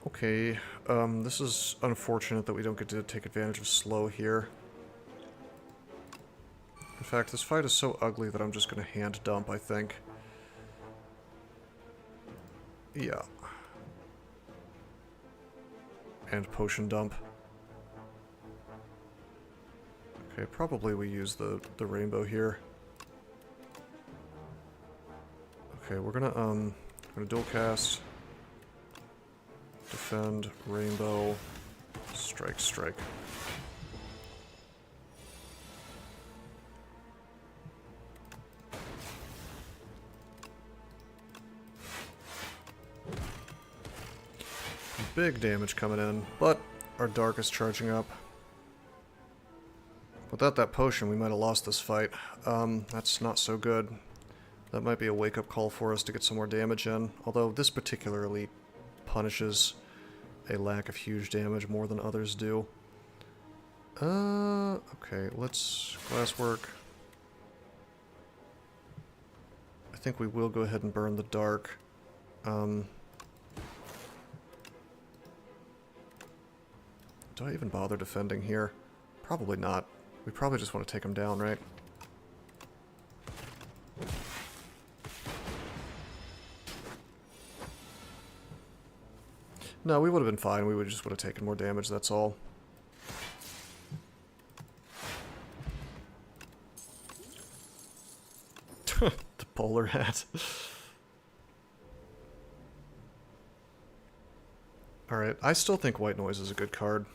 Okay, this is unfortunate that we don't get to take advantage of slow here. In fact, this fight is so ugly that I'm just gonna hand dump, I think. Yeah. And potion dump. Okay, probably we use the rainbow here. Okay, we're gonna dual cast. Defend, rainbow, strike, strike. Big damage coming in, but our dark is charging up. Without that potion, we might have lost this fight. That's not so good. That might be a wake-up call for us to get some more damage in, although this particular elite punishes a lack of huge damage more than others do. Okay, let's glasswork. I think we will go ahead and burn the dark. Do I even bother defending here? Probably not. We probably just want to take him down, right? No, we would have been fine. We would just would have taken more damage, that's all. The bowler hat. Alright, I still think White Noise is a good card.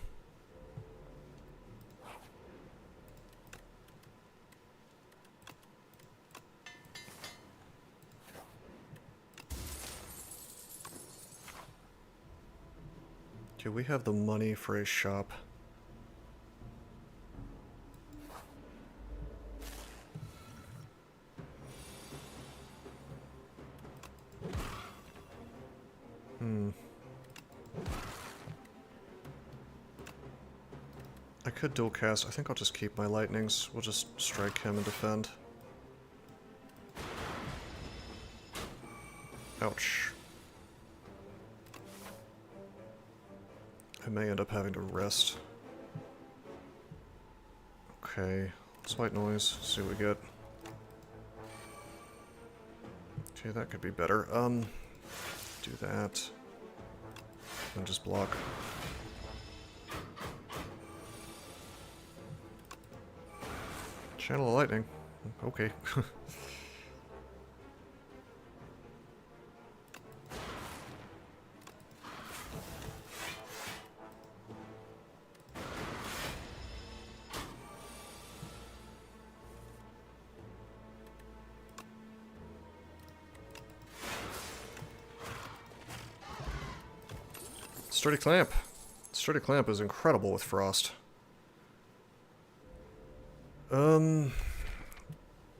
Okay, we have the money for a shop. I could dual cast. I think I'll just keep my lightnings. We'll just strike him and defend. Ouch. I may end up having to rest. Okay, let's white noise, see what we get. Okay, that could be better. Do that. And just block. Channel of lightning. Okay. Sturdy Clamp. Sturdy Clamp is incredible with Frost.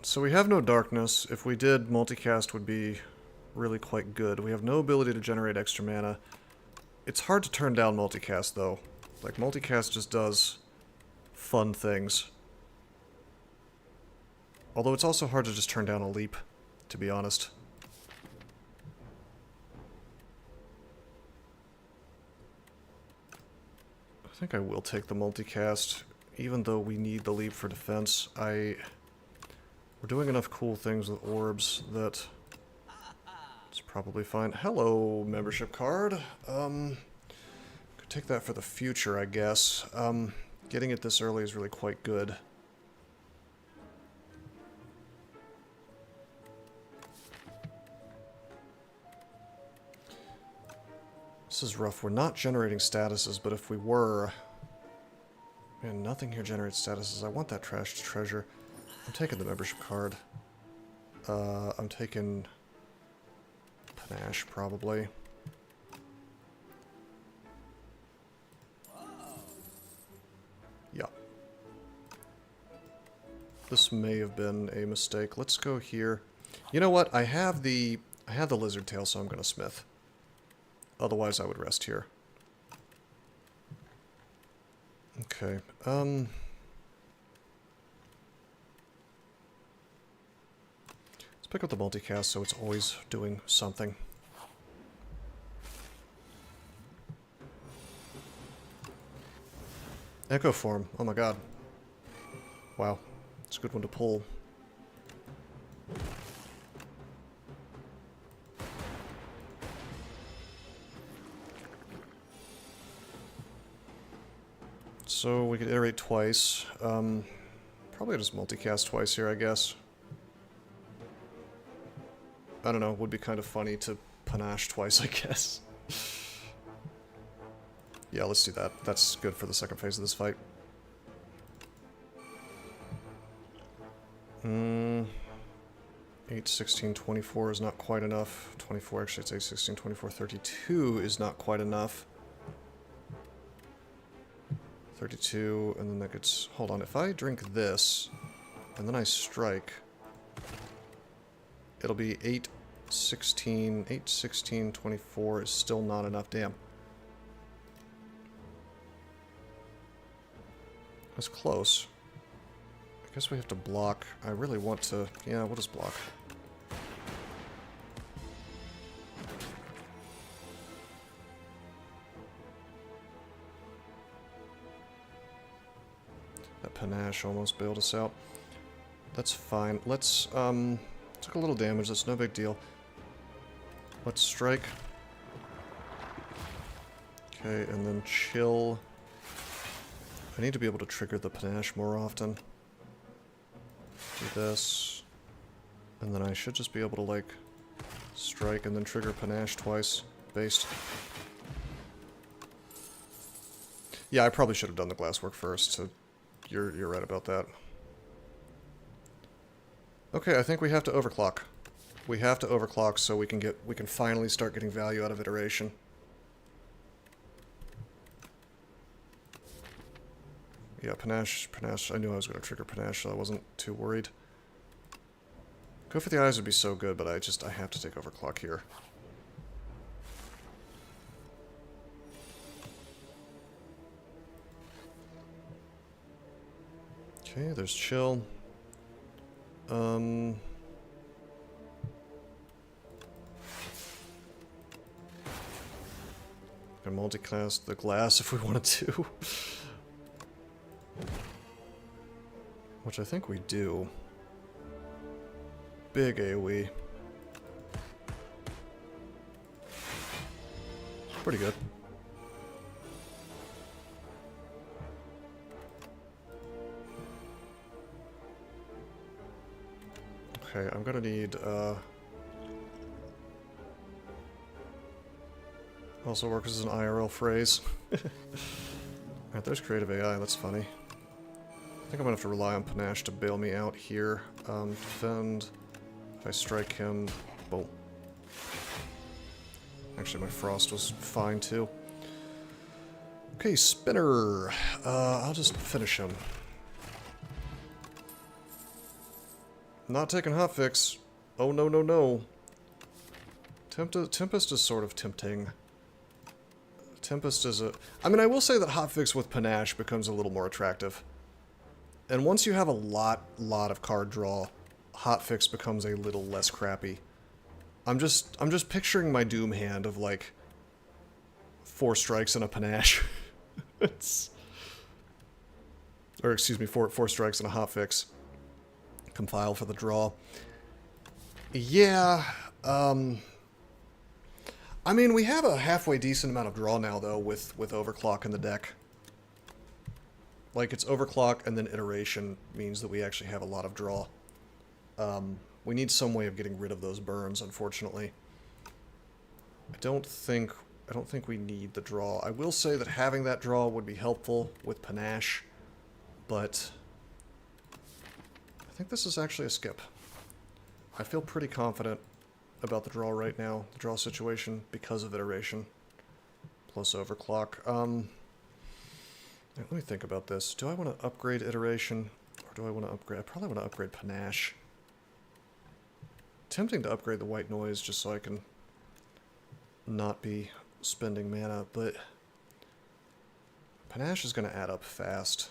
So we have no darkness. If we did, multicast would be really quite good. We have no ability to generate extra mana. It's hard to turn down multicast, though. Like, multicast just does fun things. Although it's also hard to just turn down a leap, to be honest. I think I will take the multicast, even though we need the leap for defense. We're doing enough cool things with orbs that it's probably fine. Hello, membership card. Could take that for the future, I guess. Getting it this early is really quite good. This is rough. We're not generating statuses, but if we were... Man, nothing here generates statuses. I want that trashed treasure. I'm taking the membership card. I'm taking... Panache, probably. Yeah. This may have been a mistake. Let's go here. You know what? I have the lizard tail, so I'm going to smith. Otherwise, I would rest here. Okay, let's pick up the multicast so it's always doing something. Echo form, oh my god. Wow, it's a good one to pull. So we could iterate twice. Probably just multicast twice here, I guess. I don't know, would be kind of funny to panache twice, I guess. Yeah, let's do that. That's good for the second phase of this fight. 8, 16, 24 is not quite enough. 24, actually, it's 8, 16, 24, 32 is not quite enough. 32, and then that gets... Hold on, if I drink this, and then I strike, it'll be 8, 16, 8, 16, 24 is still not enough. Damn. That's close. I guess we have to block. I really want to... Yeah, we'll just block. That panache almost bailed us out. That's fine. Let's, took a little damage. That's no big deal. Let's strike. Okay, and then chill. I need to be able to trigger the panache more often. Do this. And then I should just be able to, like, strike and then trigger panache twice. Based. Yeah, I probably should have done the glasswork first, so you're right about that. Okay, I think we have to overclock. We have to overclock so we can finally start getting value out of iteration. Yeah, Panache. I knew I was going to trigger Panache, so I wasn't too worried. Go for the eyes would be so good, but I have to take overclock here. Okay, there's chill. Can multicast the glass if we wanted to. Which I think we do. Big AoE. Pretty good. Okay, I'm gonna need, also works as an IRL phrase. Alright, there's creative AI, that's funny. I think I'm gonna have to rely on Panache to bail me out here. Defend. If I strike him, boom. Actually, my frost was fine too. Okay, Spinner. I'll just finish him. Not taking hotfix. Oh no no no. Tempest is sort of tempting. Tempest is a... I mean, I will say that hotfix with Panache becomes a little more attractive. And once you have a lot of card draw, hotfix becomes a little less crappy. I'm just picturing my Doom hand of like 4 strikes and a Panache. Or excuse me, four strikes and a hotfix. Compile for the draw. Yeah, I mean, we have a halfway decent amount of draw now, though, with Overclock in the deck. Like, it's Overclock and then Iteration means that we actually have a lot of draw. We need some way of getting rid of those burns, unfortunately. I don't think we need the draw. I will say that having that draw would be helpful with Panache, but I think this is actually a skip. I feel pretty confident about the draw right now, the draw situation, because of Iteration. Plus Overclock. Let me think about this. Do I want to upgrade Iteration? Or do I want to upgrade... I probably want to upgrade Panache. Tempting to upgrade the White Noise just so I can not be spending mana, but Panache is going to add up fast.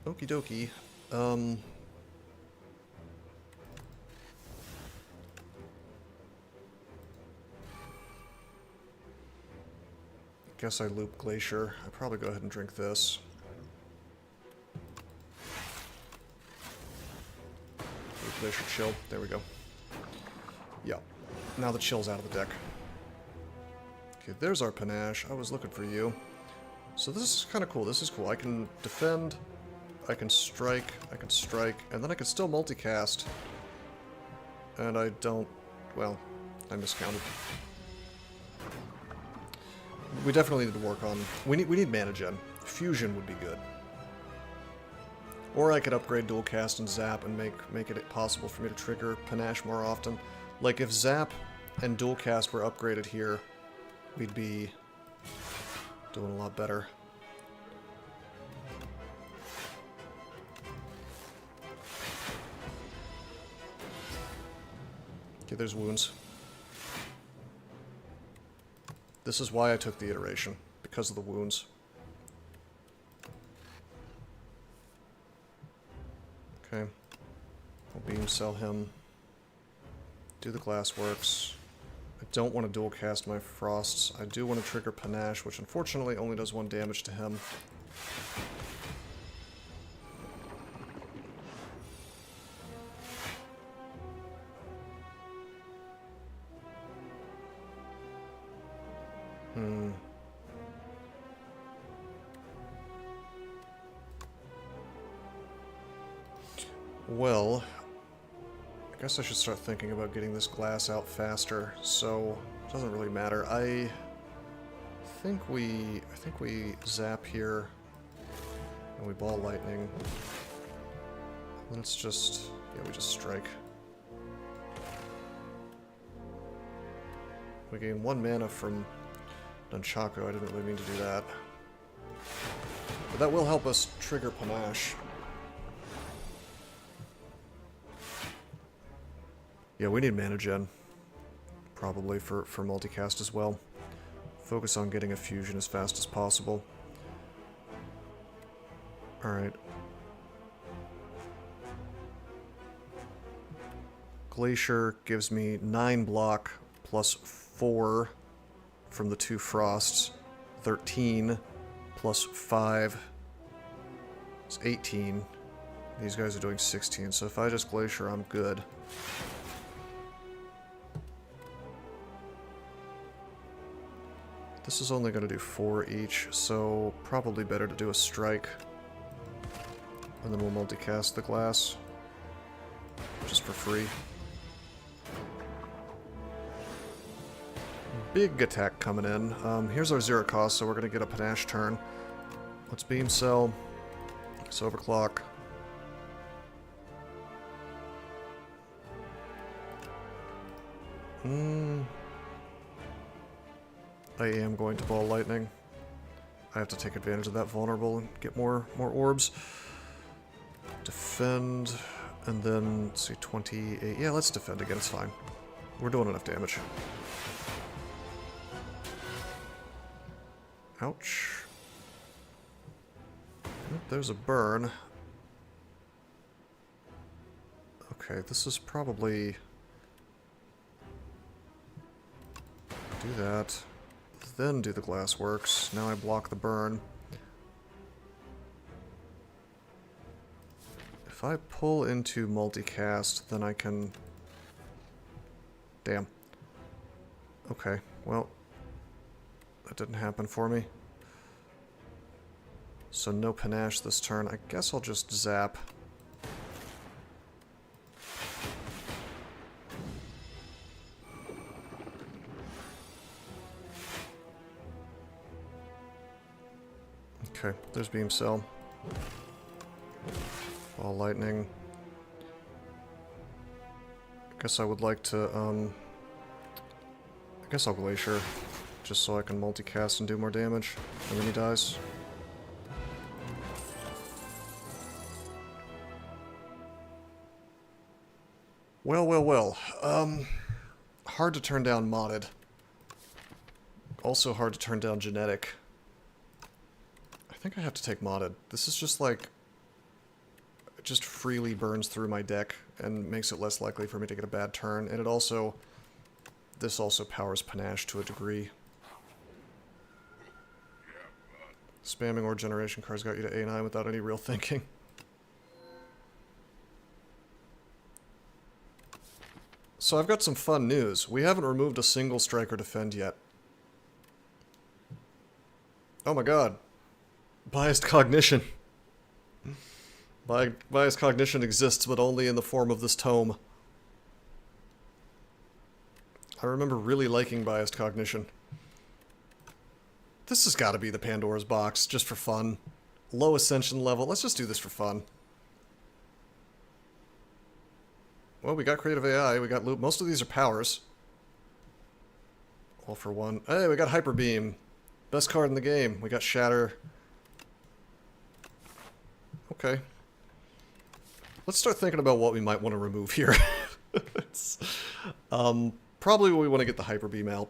Okie dokie. Guess I loop Glacier. I'd probably go ahead and drink this. Loop Glacier chill. There we go. Yeah. Now the chill's out of the deck. Okay, there's our Panache. I was looking for you. So this is kind of cool. This is cool. I can defend, I can strike, and then I can still multicast. And I don't... well, I miscounted. We definitely need to work on... We need mana gen. Fusion would be good. Or I could upgrade dual cast and zap and make it possible for me to trigger Panache more often. Like if zap and dual cast were upgraded here, we'd be doing a lot better. Okay, there's wounds. This is why I took the Iteration, because of the wounds. Okay. I'll beam sell him. Do the glassworks. I don't want to dual cast my frosts. I do want to trigger Panache, which unfortunately only does 1 damage to him. Well, I guess I should start thinking about getting this glass out faster, so it doesn't really matter. I think we zap here, and we ball lightning. And it's just, yeah, we just strike. We gain 1 mana from Nunchaku, I didn't really mean to do that. But that will help us trigger Panache. Yeah, we need mana gen. Probably for multicast as well. Focus on getting a fusion as fast as possible. Alright. Glacier gives me 9 block plus 4 from the 2 frosts. 13 plus 5 is 18. These guys are doing 16, so if I just Glacier, I'm good. This is only going to do 4 each, so probably better to do a strike. And then we'll multicast the glass. Just for free. Big attack coming in. Here's our 0 cost, so we're going to get a Panache turn. Let's Beam Cell. Let's Overclock. I am going to Ball Lightning. I have to take advantage of that vulnerable and get more orbs. Defend, and then, let's see, 28. Yeah, let's defend again, it's fine. We're doing enough damage. Ouch. Oh, there's a burn. Okay, this is probably... do that. Then do the glass works. Now I block the burn. If I pull into multicast, then I can... Damn. Okay, well... that didn't happen for me. So no Panache this turn. I guess I'll just zap. Okay, there's Beam Cell. Ball Lightning. I guess I would like to, I guess I'll Glacier, just so I can multicast and do more damage, and then he dies. Well. Hard to turn down modded. Also hard to turn down genetic. I think I have to take modded. This is just like... it just freely burns through my deck and makes it less likely for me to get a bad turn. And it also... this also powers Panache to a degree. Spamming or generation cards got you to A9 without any real thinking. So I've got some fun news. We haven't removed a single strike or defend yet. Oh my god. Biased cognition. Biased cognition exists, but only in the form of this tome. I remember really liking biased cognition. This has got to be the Pandora's box, just for fun. Low ascension level. Let's just do this for fun. Well, we got creative AI, we got loop. Most of these are powers. All for one. Hey, we got Hyper Beam. Best card in the game. We got Shatter. Okay. Let's start thinking about what we might want to remove here. Probably we want to get the Hyper Beam out.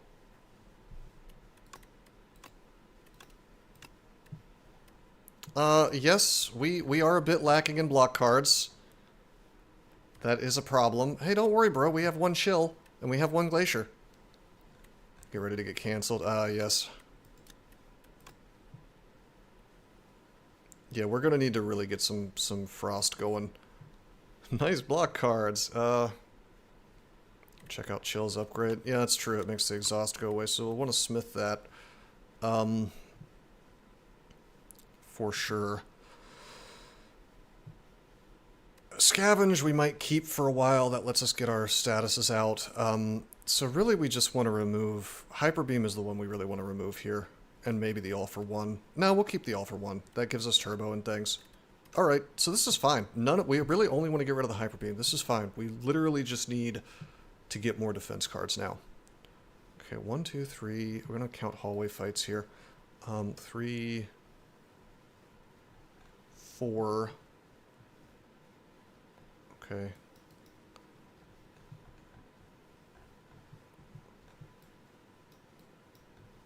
Yes, we are a bit lacking in block cards. That is a problem. Hey, don't worry, bro. We have 1 Chill, and we have 1 Glacier. Get ready to get canceled. Yes. Yeah, we're gonna need to really get some Frost going. Nice block cards. Check out Chill's upgrade. Yeah, that's true. It makes the exhaust go away, so we'll want to smith that. For sure. Scavenge we might keep for a while. That lets us get our statuses out. So really we just want to remove... Hyper Beam is the one we really want to remove here. And maybe the All for One. No, we'll keep the All for One. That gives us turbo and things. Alright, so this is fine. We really only want to get rid of the Hyper Beam. This is fine. We literally just need to get more defense cards now. Okay, 1, 2, 3. We're gonna count hallway fights here. 3, 4. Okay.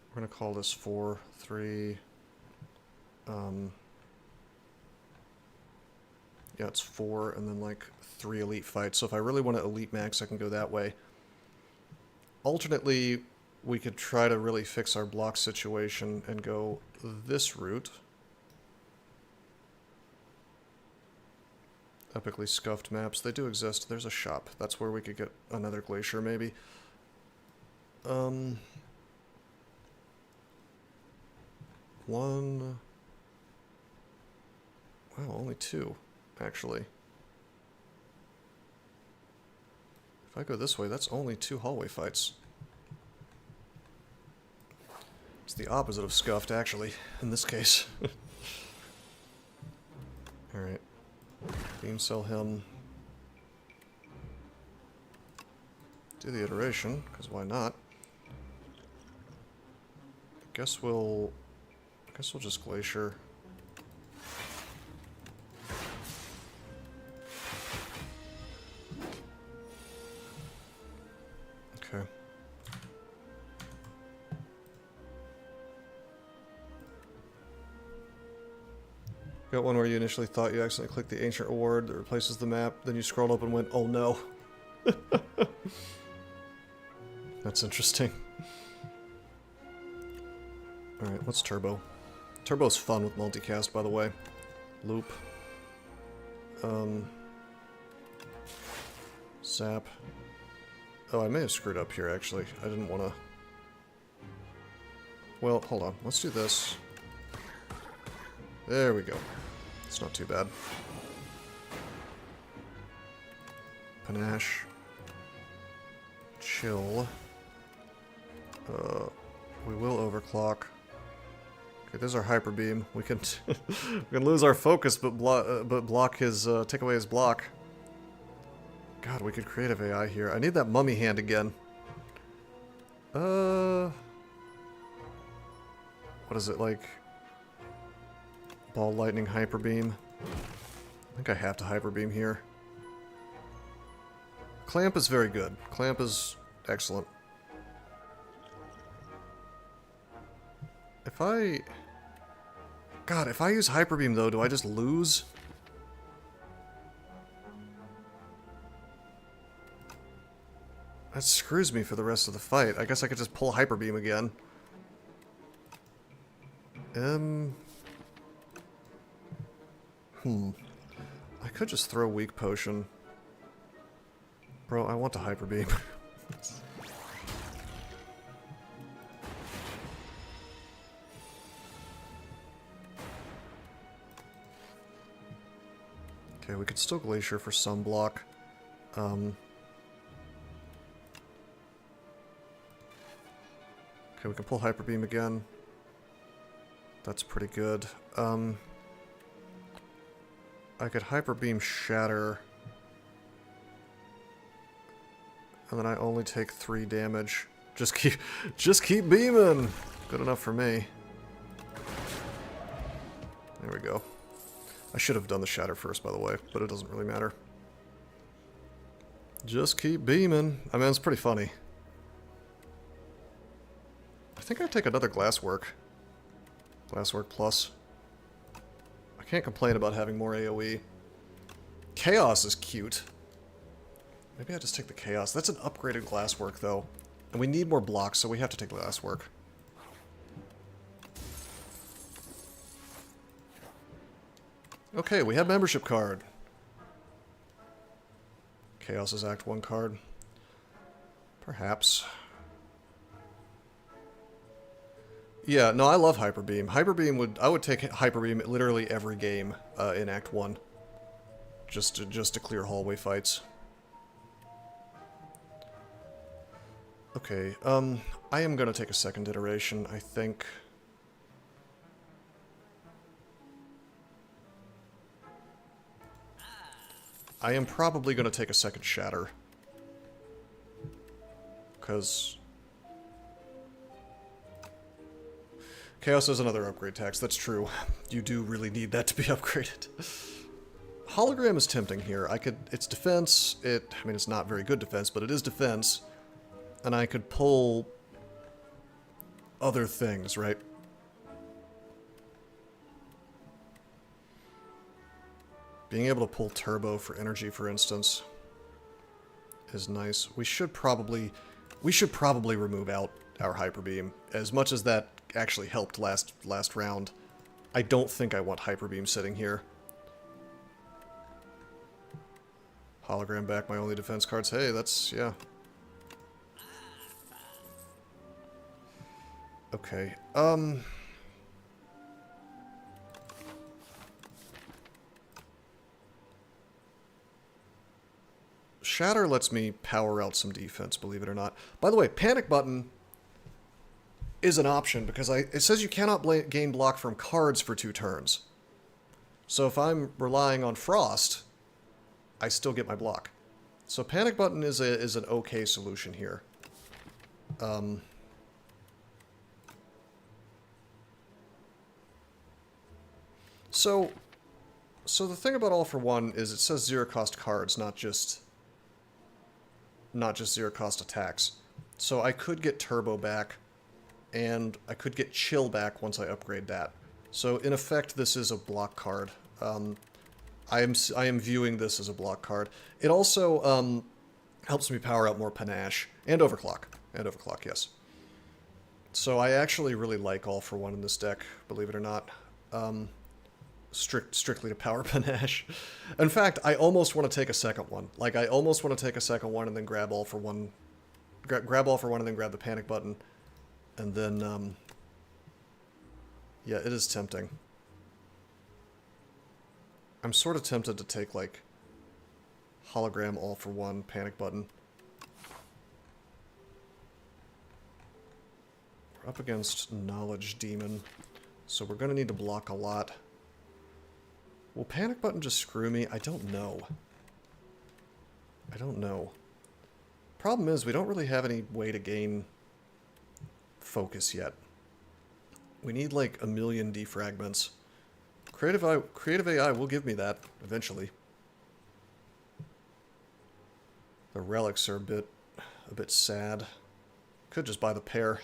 We're gonna call this 4, 3. Yeah, it's 4, and then like 3 elite fights. So if I really want to elite max, I can go that way. Alternately, we could try to really fix our block situation and go this route. Epically scuffed maps. They do exist. There's a shop. That's where we could get another glacier, maybe. One... Wow, only 2, actually. If I go this way, that's only 2 hallway fights. It's the opposite of scuffed, actually, in this case. Alright. Beam cell him. Do the iteration, because why not? I guess we'll just glacier. Okay. Got one where you initially thought you accidentally clicked the ancient award that replaces the map, then you scrolled up and went, oh no. That's interesting. Alright, let's turbo. Turbo's fun with multicast, by the way. Loop. Zap. Oh, I may have screwed up here, actually. I didn't want to... Well, hold on. Let's do this. There we go. It's not too bad. Panache. Chill. We will overclock. Okay, there's our hyper beam. We can we can lose our focus, but block his take away his block. God, we could creative AI here. I need that mummy hand again. What is it like? Ball lightning hyper beam. I think I have to hyper beam here. Clamp is very good. Clamp is excellent. If I... God, if I use hyper beam though, do I just lose? That screws me for the rest of the fight. I guess I could just pull hyper beam again. I could just throw weak potion. Bro, I want to hyper beam. Okay, we could still glacier for some block. Okay, we can pull hyper beam again. That's pretty good. I could hyper beam shatter. And then I only take 3 damage. Just keep beaming. Good enough for me. There we go. I should have done the shatter first, by the way, but it doesn't really matter. Just keep beaming. I mean, it's pretty funny. I think I'd take another glasswork. Glasswork plus. I can't complain about having more AoE. Chaos is cute. Maybe I just take the Chaos. That's an upgraded glasswork, though. And we need more blocks, so we have to take glasswork. Okay, we have membership card. Chaos is Act 1 card. Perhaps. Yeah, no, I love Hyper Beam. Hyper Beam I would take Hyper Beam at literally every game in Act 1. Just to clear hallway fights. Okay, I am gonna take a second iteration, I think. I am probably gonna take a second shatter. Because Chaos is another upgrade tax, that's true. You do really need that to be upgraded. Hologram is tempting here. It's defense, I mean it's not very good defense, but it is defense. And I could pull other things, right? Being able to pull turbo for energy, for instance, is nice. We should probably remove out our hyper beam. As much as that actually helped last round, I don't think I want hyper beam sitting here. Hologram back, my only defense cards. Hey, that's, yeah. Okay, Shatter lets me power out some defense, believe it or not. By the way, Panic Button is an option because it says you cannot gain block from cards for 2 turns. So if I'm relying on Frost, I still get my block. So Panic Button is an okay solution here. So the thing about All for One is it says 0 cost cards, not just 0 cost attacks. So I could get Turbo back, and I could get Chill back once I upgrade that. So in effect, this is a block card. I am viewing this as a block card. It also helps me power out more Panache and Overclock. Yes. So I actually really like All for One in this deck, believe it or not. Strictly to power Panache. In fact, I almost want to take a second one. Like, I almost want to take a second one and then grab All for One. Grab All for One and then grab the Panic Button. And then, yeah, it is tempting. I'm sort of tempted to take, like, Hologram, All for One, Panic Button. We're up against Knowledge Demon, so we're going to need to block a lot. Will Panic Button just screw me? I don't know. I don't know. Problem is, we don't really have any way to gain focus yet. We need like 1 million defragments. Creative AI will give me that eventually. The relics are a bit sad. Could just buy the pair.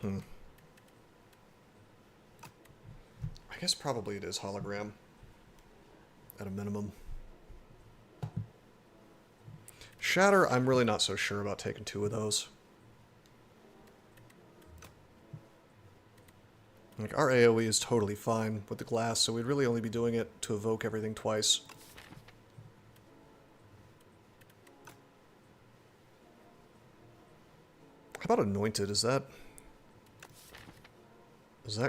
I guess probably it is Hologram. At a minimum. Shatter, I'm really not so sure about taking 2 of those. Like, our AoE is totally fine with the glass, so we'd really only be doing it to evoke everything twice. How about Anointed? Is that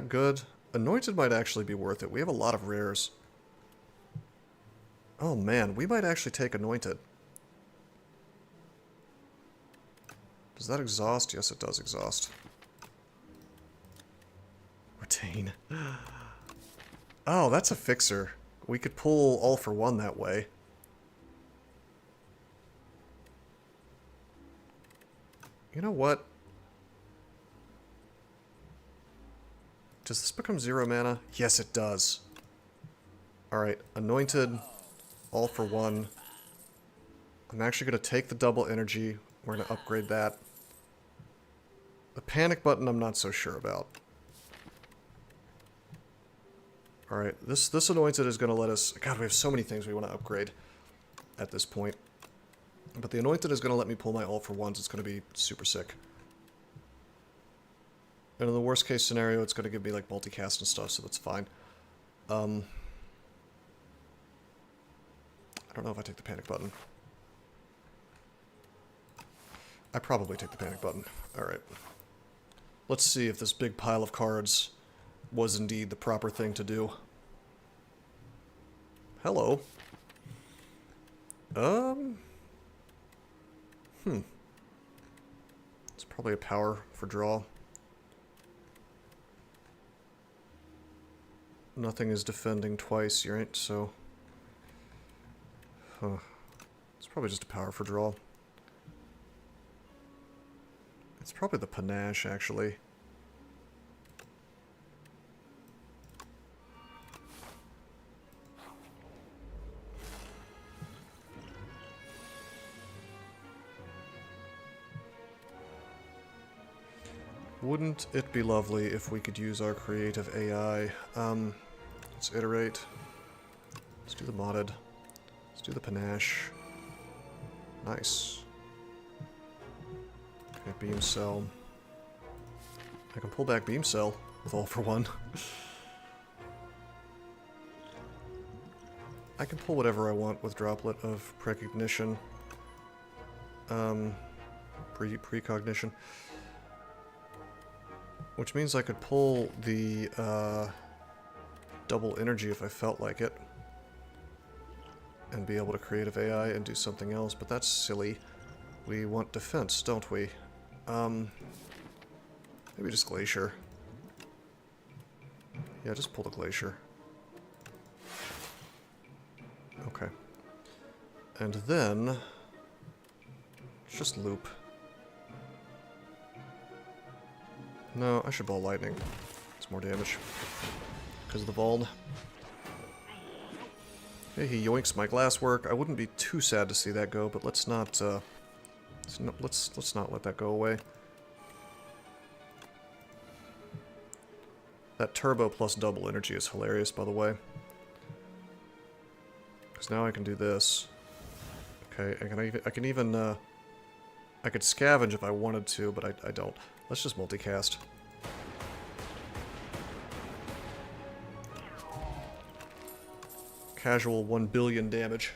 good? Anointed might actually be worth it. We have a lot of rares. Oh man, we might actually take Anointed. Does that exhaust? Yes, it does exhaust. Retain. Oh, that's a fixer. We could pull All for One that way. You know what? Does this become 0 mana? Yes, it does. Alright, Anointed, All for One. I'm actually going to take the double energy. We're going to upgrade that. The Panic Button I'm not so sure about. Alright, this Anointed is going to let us... God, we have so many things we want to upgrade at this point. But the Anointed is going to let me pull my All for Ones. It's going to be super sick. And in the worst case scenario, it's going to give me like multicast and stuff, so that's fine. I don't know if I take the Panic Button. I probably take the Panic Button. Alright. Let's see if this big pile of cards was indeed the proper thing to do. Hello. It's probably a power for draw. Nothing is defending twice, right? So... Huh. It's probably just a power for draw. It's probably the panache, actually. Wouldn't it be lovely if we could use our creative AI? Let's iterate. Let's do the modded. Let's do the panache. Nice. Okay, beam cell. I can pull back beam cell with all for one. I can pull whatever I want with droplet of precognition. Precognition. Which means I could pull the double energy if I felt like it. And be able to creative AI and do something else, but that's silly. We want defense, don't we? Maybe just Glacier. Yeah, just pull the Glacier. Okay. And then... just loop. No, I should ball lightning. It's more damage. Because of the Vald. Hey, he yoinks my glasswork. I wouldn't be too sad to see that go, but let's not let's not let that go away. That turbo plus double energy is hilarious, by the way. Because now I can do this. Okay, I can even I could scavenge if I wanted to, but I don't. Let's just multicast. Casual 1 billion damage.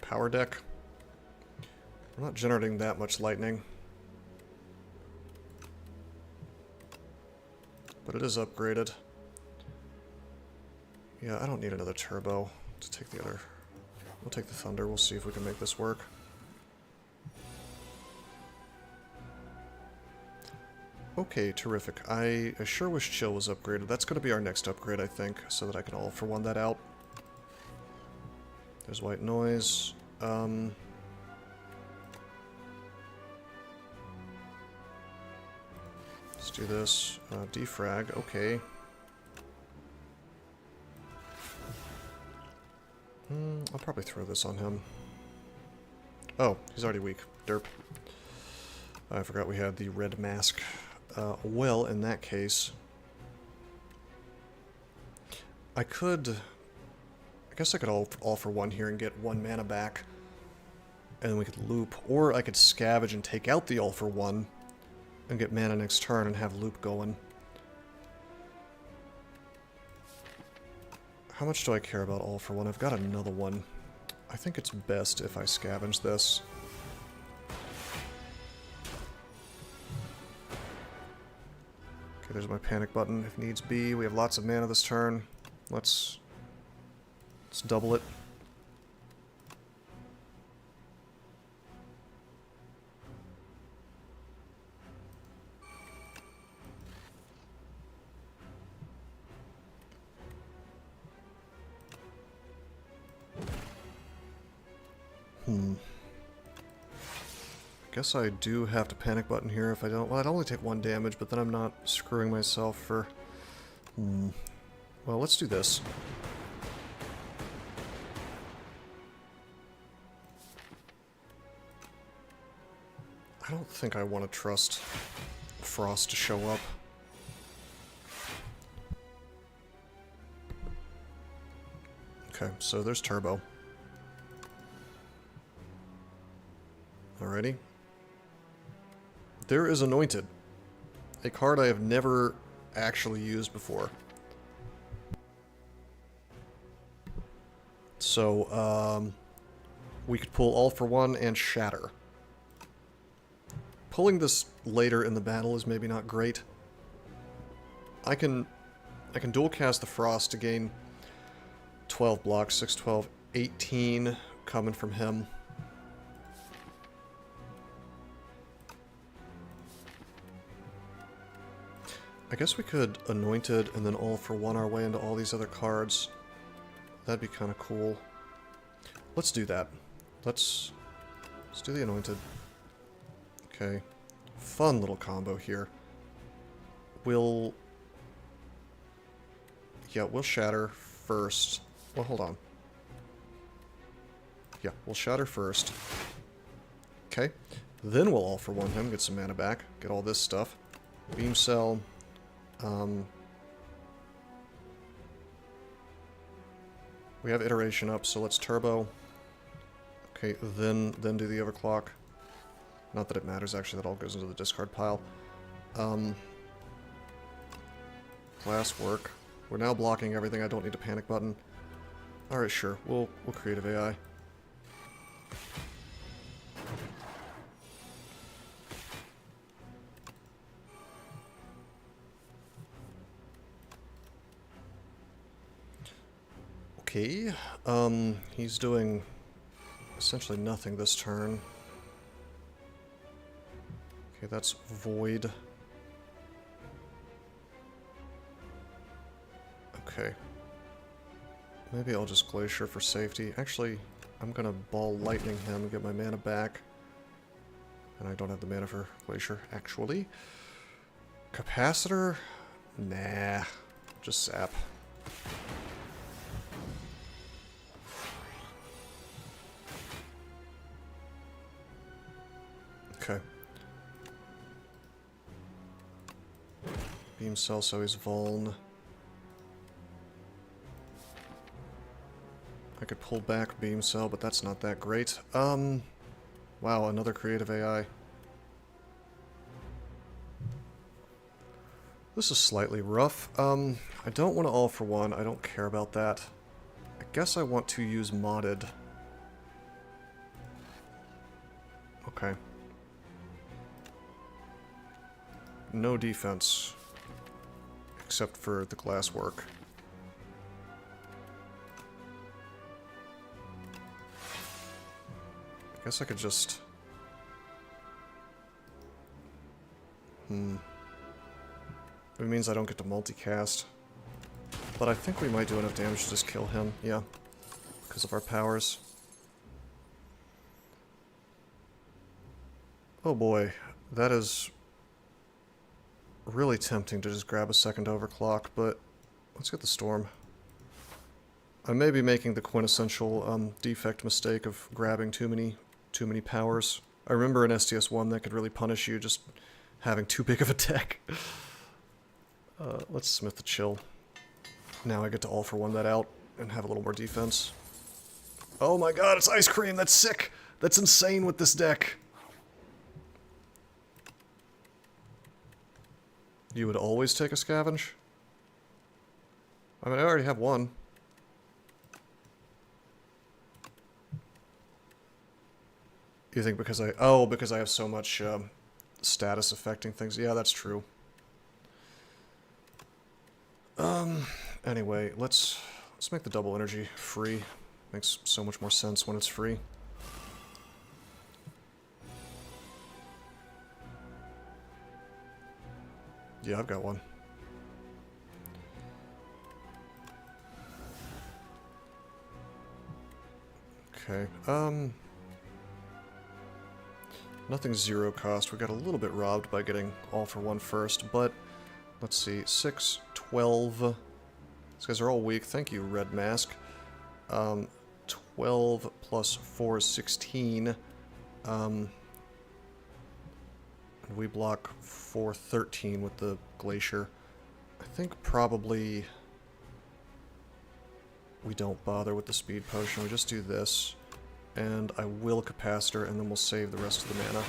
Power deck. We're not generating that much lightning. But it is upgraded. Yeah, I don't need another turbo to take the other. We'll take the thunder. We'll see if we can make this work. Okay, terrific. I sure wish Chill was upgraded. That's going to be our next upgrade, I think, so that I can all for one that out. There's white noise. Let's do this. Defrag, okay. I'll probably throw this on him. Oh, he's already weak. Derp. I forgot we had the red mask. Well, in that case... I guess I could all for one here and get 1 mana back. And then we could loop. Or I could scavenge and take out the all for one. And get mana next turn and have loop going. How much do I care about all for one? I've got another one. I think it's best if I scavenge this. Okay, there's my panic button if needs be. We have lots of mana this turn. Let's double it. Guess I do have to panic button here if I don't. Well, I'd only take 1 damage, but then I'm not screwing myself for... Well, let's do this. I don't think I want to trust Frost to show up. Okay, so there's Turbo. Alrighty. There is Anointed. A card I have never actually used before. So, we could pull All for One and Shatter. Pulling this later in the battle is maybe not great. I can dual cast the Frost to gain 12 blocks, 6, 12, 18 coming from him. I guess we could Anointed and then all for one our way into all these other cards. That'd be kind of cool. Let's do that. Let's do the Anointed. Okay. Fun little combo here. We'll Shatter first. Well, hold on. Yeah, we'll Shatter first. Okay. Then we'll all for one him, get some mana back, get all this stuff. Beam Cell. We have Iteration up, so let's Turbo. Okay, then do the Overclock. Not that it matters, actually, that all goes into the discard pile. Glasswork. We're now blocking everything. I don't need a panic button. Alright, sure. We'll Creative AI. Okay. He's doing essentially nothing this turn. Okay, that's Void. Okay. Maybe I'll just Glacier for safety. Actually, I'm gonna Ball Lightning him and get my mana back. And I don't have the mana for Glacier, actually. Capacitor? Nah. Just Sap. Okay. Beam Cell, so he's Vuln. I could pull back Beam Cell, but that's not that great. Wow, another Creative AI. This is slightly rough. I don't want to all for one. I don't care about that. I guess I want to use Modded. Okay. No defense. Except for the Glasswork. I guess I could just... It means I don't get to multicast. But I think we might do enough damage to just kill him, yeah. Because of our powers. Oh boy, that is really tempting to just grab a second Overclock, but let's get the Storm. I may be making the quintessential Defect mistake of grabbing too many powers. I remember in STS1 that could really punish you just having too big of a deck. Let's Smith the Chill. Now I get to all for one that out and have a little more defense. Oh my god, it's Ice Cream! That's sick! That's insane with this deck! You would always take a Scavenge? I mean, I already have one. You think because I... Oh, because I have so much status affecting things. Yeah, that's true. Anyway, let's make the double energy free. Makes so much more sense when it's free. Yeah, I've got one. Okay, nothing zero cost. We got a little bit robbed by getting all for one first, but let's see, 6, 12. These guys are all weak. Thank you, Red Mask. 12 plus 4 is 16. And we block 4, 13 with the Glacier. I think probably we don't bother with the Speed Potion. We just do this. And I will Capacitor, and then we'll save the rest of the mana.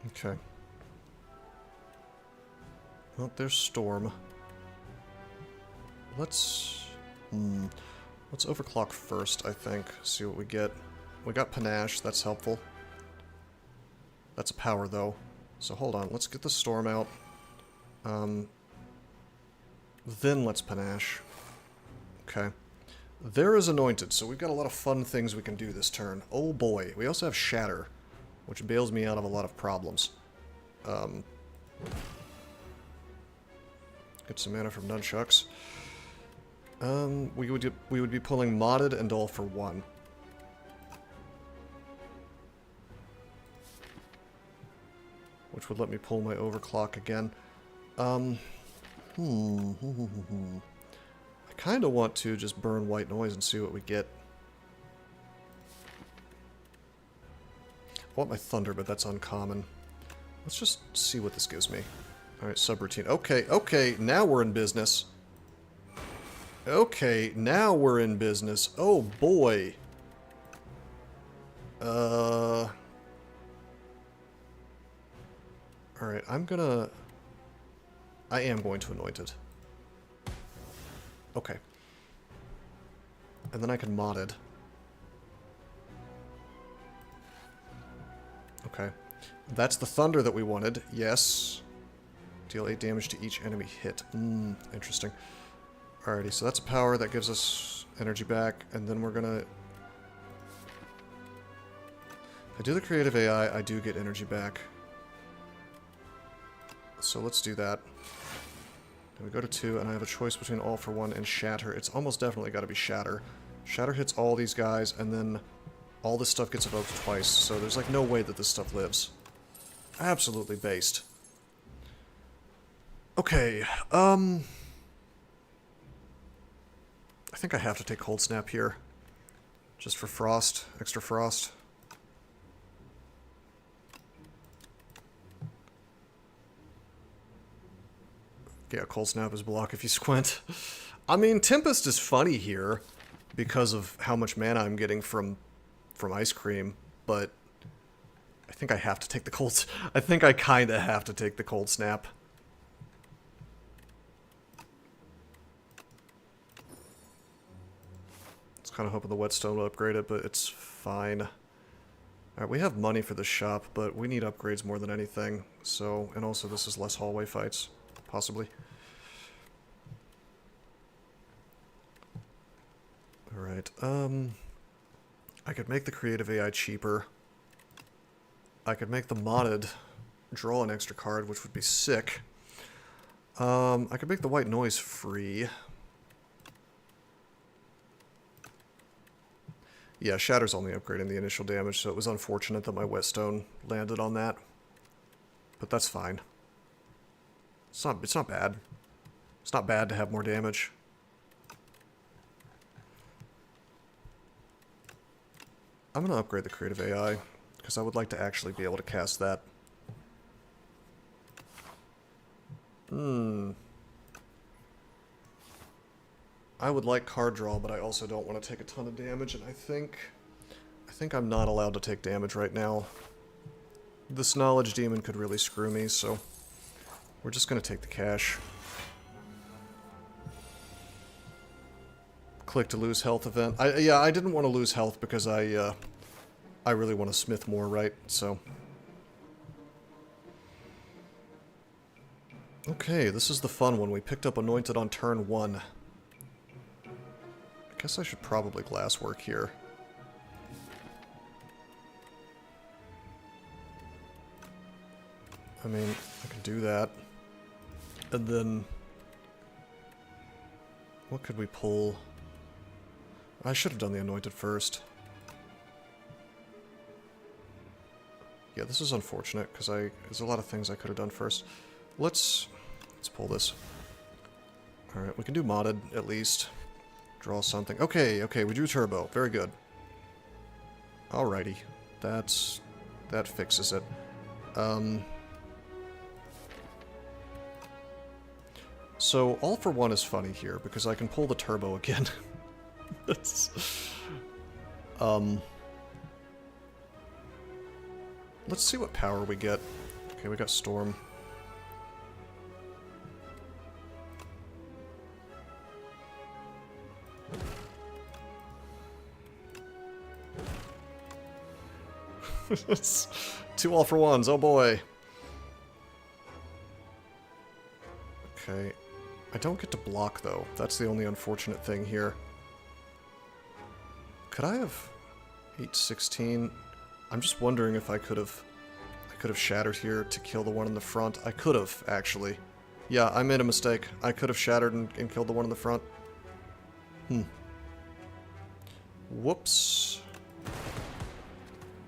Okay. Well, there's Storm. Let's Overclock first, I think. See what we get. We got Panache, that's helpful. That's a power, though. So hold on, let's get the Storm out. Then let's Panache. Okay. There is Anointed, so we've got a lot of fun things we can do this turn. Oh boy. We also have Shatter, which bails me out of a lot of problems. Get some mana from Nunchucks. We would be pulling Modded and All for One. Which would let me pull my Overclock again. I kind of want to just burn White Noise and see what we get. I want my Thunder, but that's uncommon. Let's just see what this gives me. Alright, subroutine. Okay, now we're in business. Okay, now we're in business. Oh boy. Alright, I am going to Anointed. Okay. And then I can Modded. Okay. That's the Thunder that we wanted. Yes. Deal 8 damage to each enemy hit. Interesting. Alrighty, so that's a power that gives us energy back, and then we're gonna... If I do the creative AI, I do get energy back. So let's do that. Then we go to 2, and I have a choice between All for One and Shatter. It's almost definitely got to be Shatter. Shatter hits all these guys, and then all this stuff gets evoked twice, so there's like no way that this stuff lives. Absolutely based. Okay, I think I have to take Cold Snap here. Just for Frost, extra Frost. Yeah, Cold Snap is block if you squint. I mean, Tempest is funny here because of how much mana I'm getting from Ice Cream, but I think I have to take the Cold... I think I kinda have to take the Cold Snap. Kind of hoping the Whetstone will upgrade it, but it's fine. Alright, we have money for this shop, but we need upgrades more than anything. So, and also this is less hallway fights, possibly. Alright, I could make the creative AI cheaper. I could make the modded draw an extra card, which would be sick. I could make the white noise free. Yeah, Shatter's only upgrading the initial damage, so it was unfortunate that my Whetstone landed on that. But that's fine. It's not bad. It's not bad to have more damage. I'm gonna upgrade the creative AI, because I would like to actually be able to cast that. I would like card draw, but I also don't want to take a ton of damage, and I think I'm not allowed to take damage right now. This Knowledge Demon could really screw me, so we're just going to take the cash. Click to lose health event. Yeah, I didn't want to lose health because I really want to smith more, right? So... Okay, this is the fun one. We picked up Anointed on turn 1. I guess I should probably glasswork here. I mean, I can do that. And then... what could we pull? I should have done the Anointed first. Yeah, this is unfortunate, because there's a lot of things I could have done first. Let's pull this. Alright, we can do modded, at least. Draw something. Okay, we drew Turbo. Very good. Alrighty. That fixes it. So, All for One is funny here, because I can pull the Turbo again. That's... let's see what power we get. Okay, we got Storm. Two All for Ones, oh boy. Okay. I don't get to block, though. That's the only unfortunate thing here. Could I have 816? I'm just wondering if I could have shattered here to kill the one in the front. I could have, actually. Yeah, I made a mistake. I could have shattered and killed the one in the front. Whoops.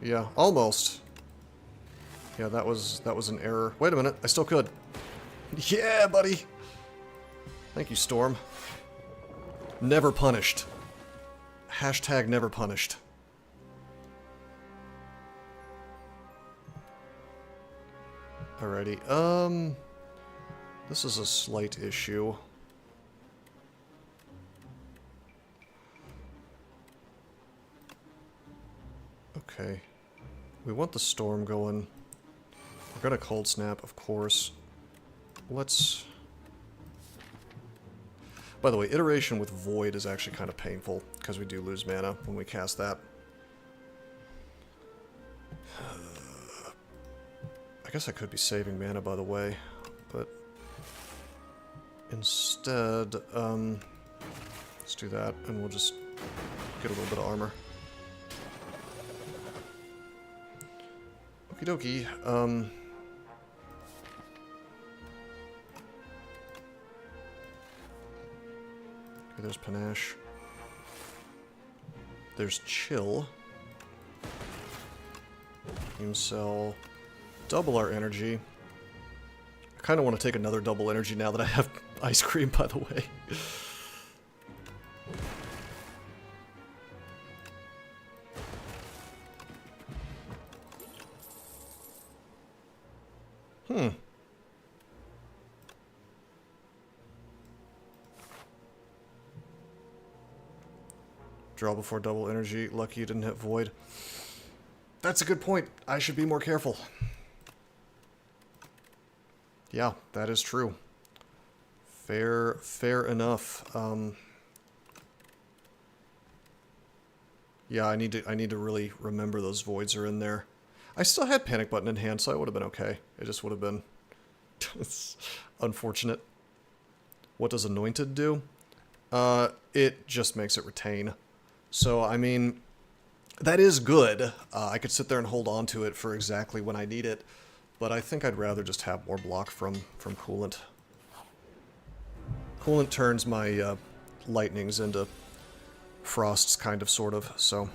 Yeah, almost. Yeah, that was an error. Wait a minute, I still could. Yeah, buddy! Thank you, Storm. Never punished. Hashtag never punished. Alrighty, this is a slight issue. Okay. We want the storm going. We're gonna cold snap, of course. Let's... By the way, iteration with Void is actually kind of painful, because we do lose mana when we cast that. I guess I could be saving mana, by the way, but instead, let's do that, and we'll just get a little bit of armor. Okie dokie, okay, there's Panache. There's Chill. Team Cell. Double our energy. I kind of want to take another double energy now that I have ice cream, by the way. Draw before double energy. Lucky you didn't hit Void. That's a good point. I should be more careful. Yeah, that is true. Fair enough. Yeah, I need to really remember those voids are in there. I still had panic button in hand, so I would have been okay. It just would have been unfortunate. What does Anointed do? It just makes it retain. So, I mean, that is good. I could sit there and hold on to it for exactly when I need it. But I think I'd rather just have more block from Coolant. Coolant turns my lightnings into frosts, kind of, sort of, so...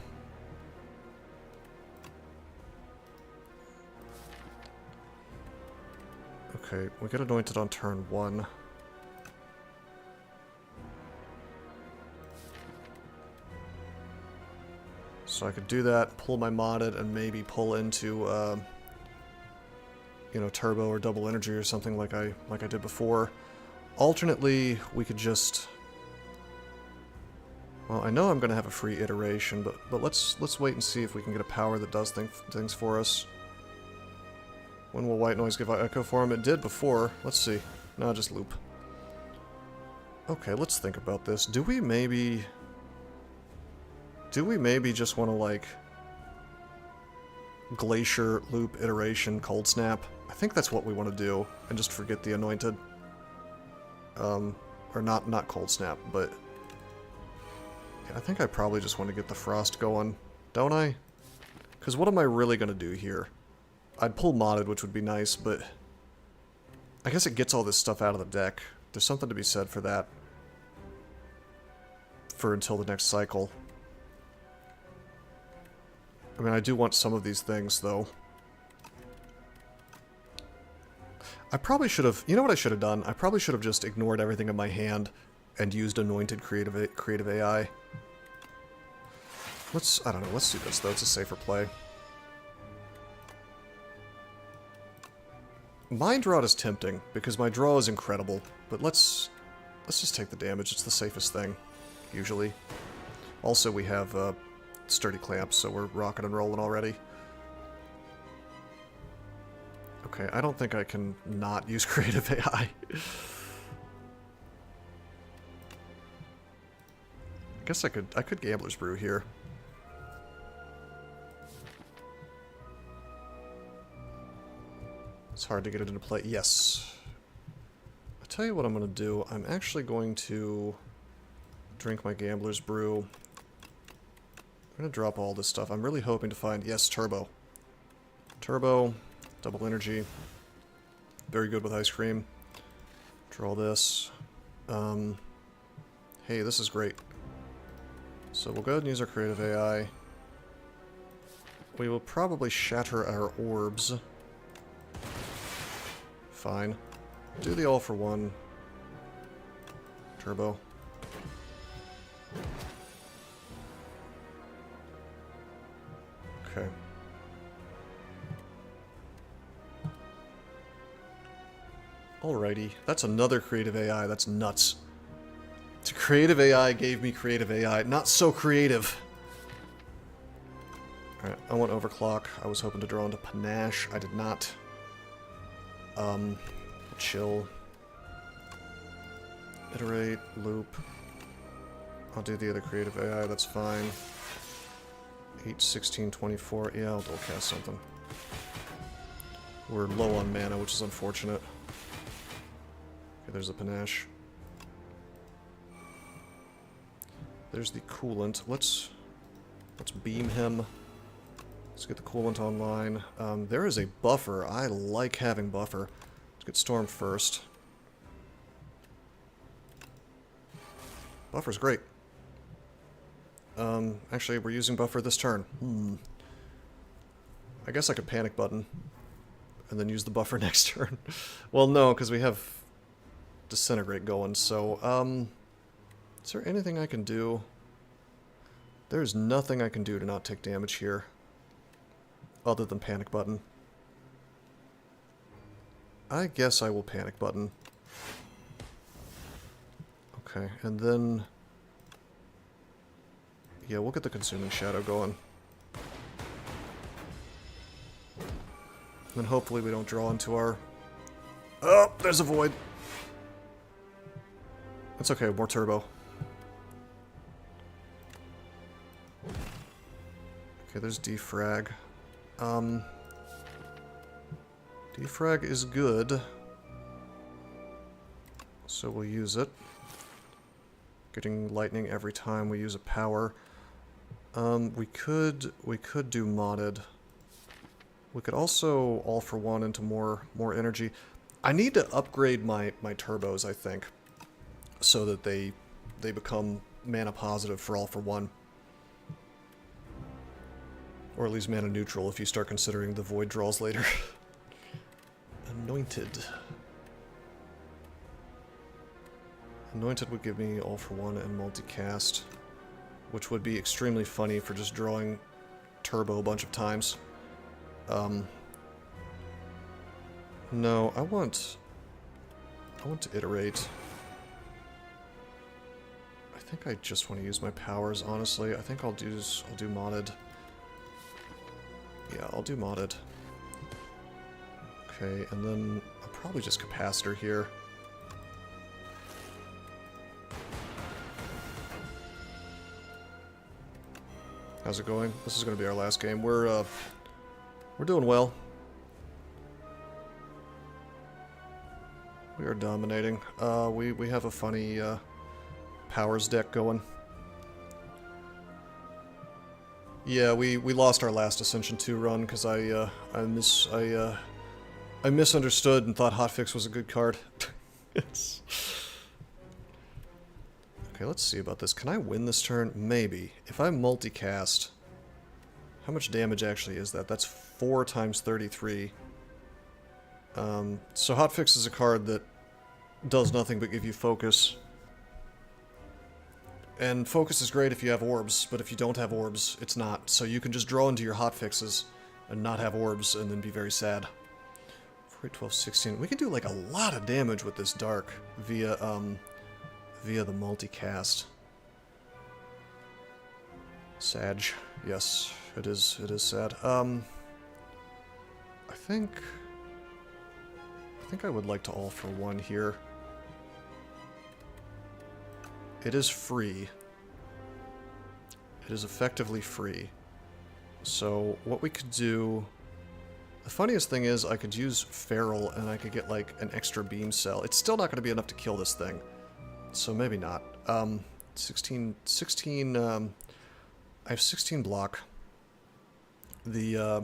Okay, we get Anointed on turn 1. So I could do that, pull my modded, and maybe pull into... you know, turbo or double energy or something like I did before. Alternately, we could just... Well, I know I'm going to have a free iteration, but let's wait and see if we can get a power that does things for us. When will White Noise give Echo for him? It did before. Let's see. No, just loop. Okay, let's think about this. Do we maybe just want to, like... Glacier, loop, iteration, cold snap? I think that's what we want to do, and just forget the Anointed. Or not cold snap, but... Yeah, I think I probably just want to get the Frost going, don't I? Because what am I really going to do here? I'd pull modded, which would be nice, but... I guess it gets all this stuff out of the deck. There's something to be said for that. For until the next cycle. I mean, I do want some of these things, though. I probably should have... You know what I should have done? I probably should have just ignored everything in my hand and used Anointed Creative AI. I don't know, let's do this, though. It's a safer play. Mind Rot is tempting, because my draw is incredible, but let's just take the damage. It's the safest thing, usually. Also, we have sturdy clamps, so we're rocking and rolling already. Okay, I don't think I can not use Creative AI. I guess I could Gambler's Brew here. It's hard to get it into play. Yes. I'll tell you what I'm going to do. I'm actually going to drink my Gambler's Brew. I'm gonna drop all this stuff. I'm really hoping to find, yes, turbo. Turbo, double energy. Very good with ice cream. Draw this. Hey, this is great. So we'll go ahead and use our creative AI. We will probably shatter our orbs. Fine. Do the all for one. Turbo. Okay. Alrighty. That's another creative AI. That's nuts. The creative AI gave me creative AI. Not so creative. Alright, I want overclock. I was hoping to draw into panache. I did not. Chill. Iterate, loop. I'll do the other creative AI, that's fine. 8, 16, 24. Yeah, I'll dual cast something. We're low on mana, which is unfortunate. Okay, there's the panache. There's the coolant. Let's beam him. Let's get the coolant online. There is a buffer. I like having buffer. Let's get Storm first. Buffer's great. Actually, we're using buffer this turn. I guess I could panic button and then use the buffer next turn. Well, no, because we have Disintegrate going, so, is there anything I can do? There's nothing I can do to not take damage here. Other than panic button. I guess I will panic button. Okay, and then... yeah, we'll get the Consuming Shadow going. And then hopefully we don't draw into our... oh, there's a void! That's okay, more turbo. Okay, there's defrag. Defrag is good. So we'll use it. Getting lightning every time we use a power. We could do modded. We could also all for one into more energy. I need to upgrade my turbos, I think, so that they become mana positive for all for one. Or at least mana neutral if you start considering the void draws later. Anointed. Anointed would give me all for one and multicast, which would be extremely funny for just drawing turbo a bunch of times. No, I want to iterate. I think I just want to use my powers, honestly. I think I'll do modded. Yeah, I'll do modded. Okay, and then I'll probably just capacitor here. How's it going? This is going to be our last game. We're doing well. We are dominating. We have a funny powers deck going. Yeah, we lost our last Ascension 2 run because I misunderstood and thought Hotfix was a good card. It's... okay, let's see about this. Can I win this turn? Maybe. If I multicast, how much damage actually is that? That's 4 times 33. So Hotfix is a card that does nothing but give you focus. And focus is great if you have orbs, but if you don't have orbs, it's not. So you can just draw into your hotfixes and not have orbs and then be very sad. 4, 8, 12, 16. We can do like a lot of damage with this dark via the multicast. Sag. Yes, it is sad. I think I would like to all for one here. It is free. It is effectively free. So what we could do... the funniest thing is I could use Feral and I could get like an extra beam cell. It's still not going to be enough to kill this thing. So maybe not. 16... I have 16 block. I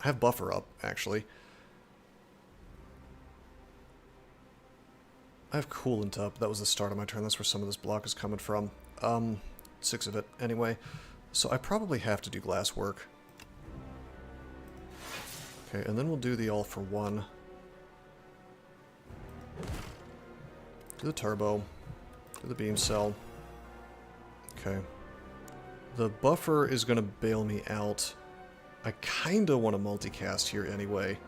have buffer up, actually. I have coolant up. That was the start of my turn. That's where some of this block is coming from. 6 of it, anyway. So I probably have to do glass work. Okay, and then we'll do the all for one. Do the turbo. Do the beam cell. Okay. The buffer is going to bail me out. I kind of want to multicast here anyway.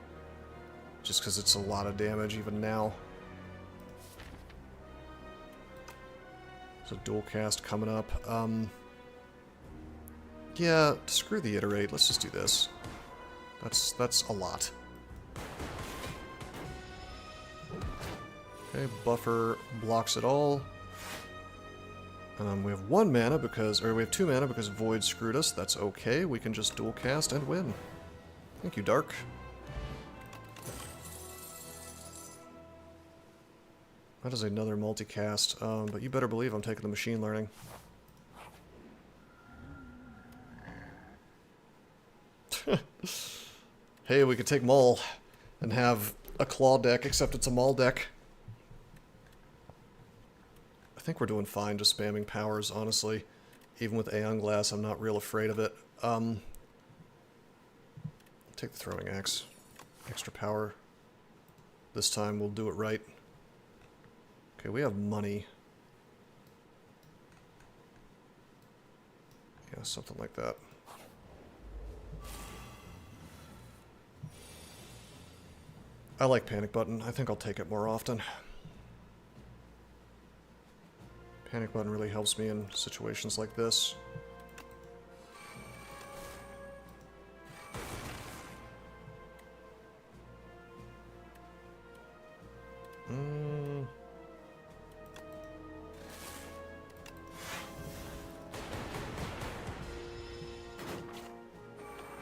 Just because it's a lot of damage even now. So dual cast coming up. Yeah, screw the iterate. Let's just do this. That's a lot. Okay, buffer blocks it all. We have 1 mana because, or we have 2 mana because Void screwed us. That's okay. We can just dual cast and win. Thank you, Dark. That is another multicast, but you better believe I'm taking the machine learning. Hey, we could take Maul and have a claw deck, except it's a Maul deck. I think we're doing fine just spamming powers, honestly. Even with Aeon Glass, I'm not real afraid of it. Take the throwing axe. Extra power. This time we'll do it right. Okay, we have money. Yeah, something like that. I like Panic Button. I think I'll take it more often. Panic Button really helps me in situations like this.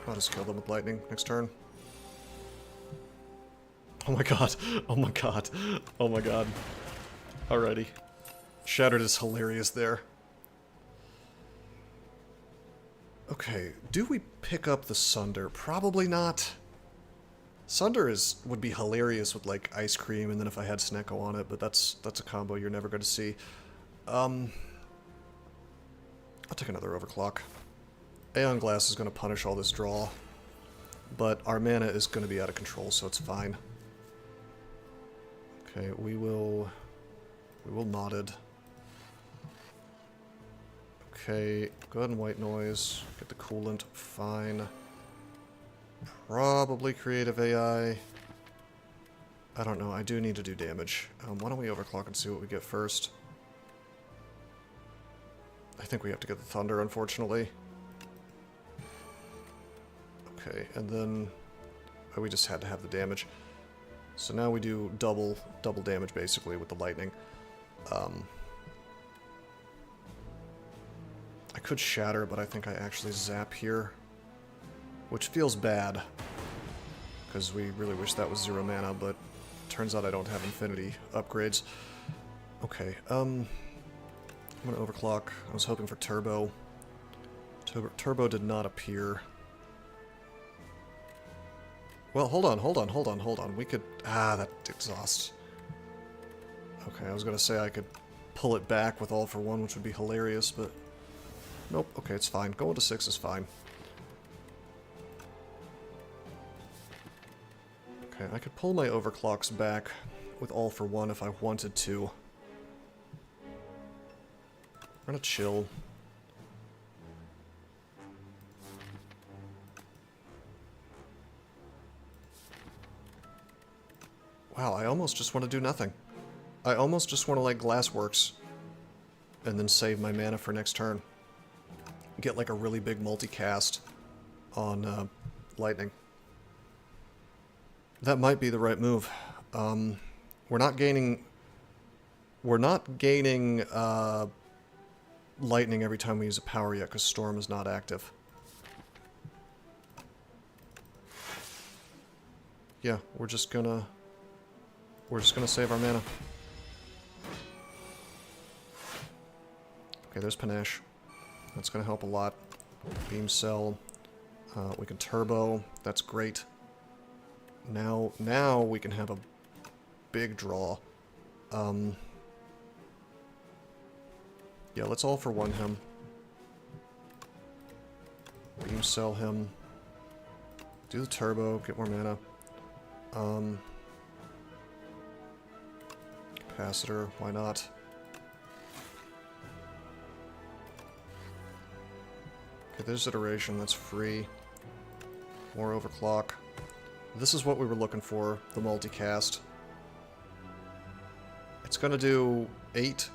I'll just kill them with lightning next turn. Oh my god. Oh my god. Oh my god. Alrighty. Shattered is hilarious there. Okay, do we pick up the Sunder? Probably not. Sunder would be hilarious with like ice cream, and then if I had Snecko on it, but that's a combo you're never going to see. I'll take another Overclock. Aeon Glass is going to punish all this draw, but our mana is going to be out of control, so it's fine. Okay, we will Knotted. Okay, go ahead and White Noise. Get the Coolant, fine. Probably Creative AI. I don't know, I do need to do damage. Why don't we Overclock and see what we get first? I think we have to get the Thunder, unfortunately. Okay, and then... Oh, we just had to have the damage. So now we do double damage, basically, with the Lightning. I could Shatter, but I think I actually Zap here. Which feels bad. Because we really wish that was 0 mana, but turns out I don't have Infinity upgrades. Okay, I'm gonna Overclock. I was hoping for Turbo. Turbo did not appear. Well, hold on. We could... Ah, that exhausts. Okay, I was gonna say I could pull it back with all for one, which would be hilarious, but... Nope, okay, it's fine. Going to 6 is fine. Okay, I could pull my Overclocks back with all for one if I wanted to. I'm gonna chill. Wow, I almost just want to do nothing. I almost just want to, like, Glassworks. And then save my mana for next turn. Get, like, a really big multicast on Lightning. That might be the right move. We're not gaining Lightning every time we use a power yet, because Storm is not active. Yeah, we're just gonna save our mana. Okay, there's Panache. That's going to help a lot. Beam cell. We can turbo. That's great. Now we can have a big draw. Yeah, let's all for one him. Beam cell him. Do the turbo, get more mana. Capacitor, why not? Okay, there's iteration, that's free. More overclock. This is what we were looking for, the multicast. It's gonna do 8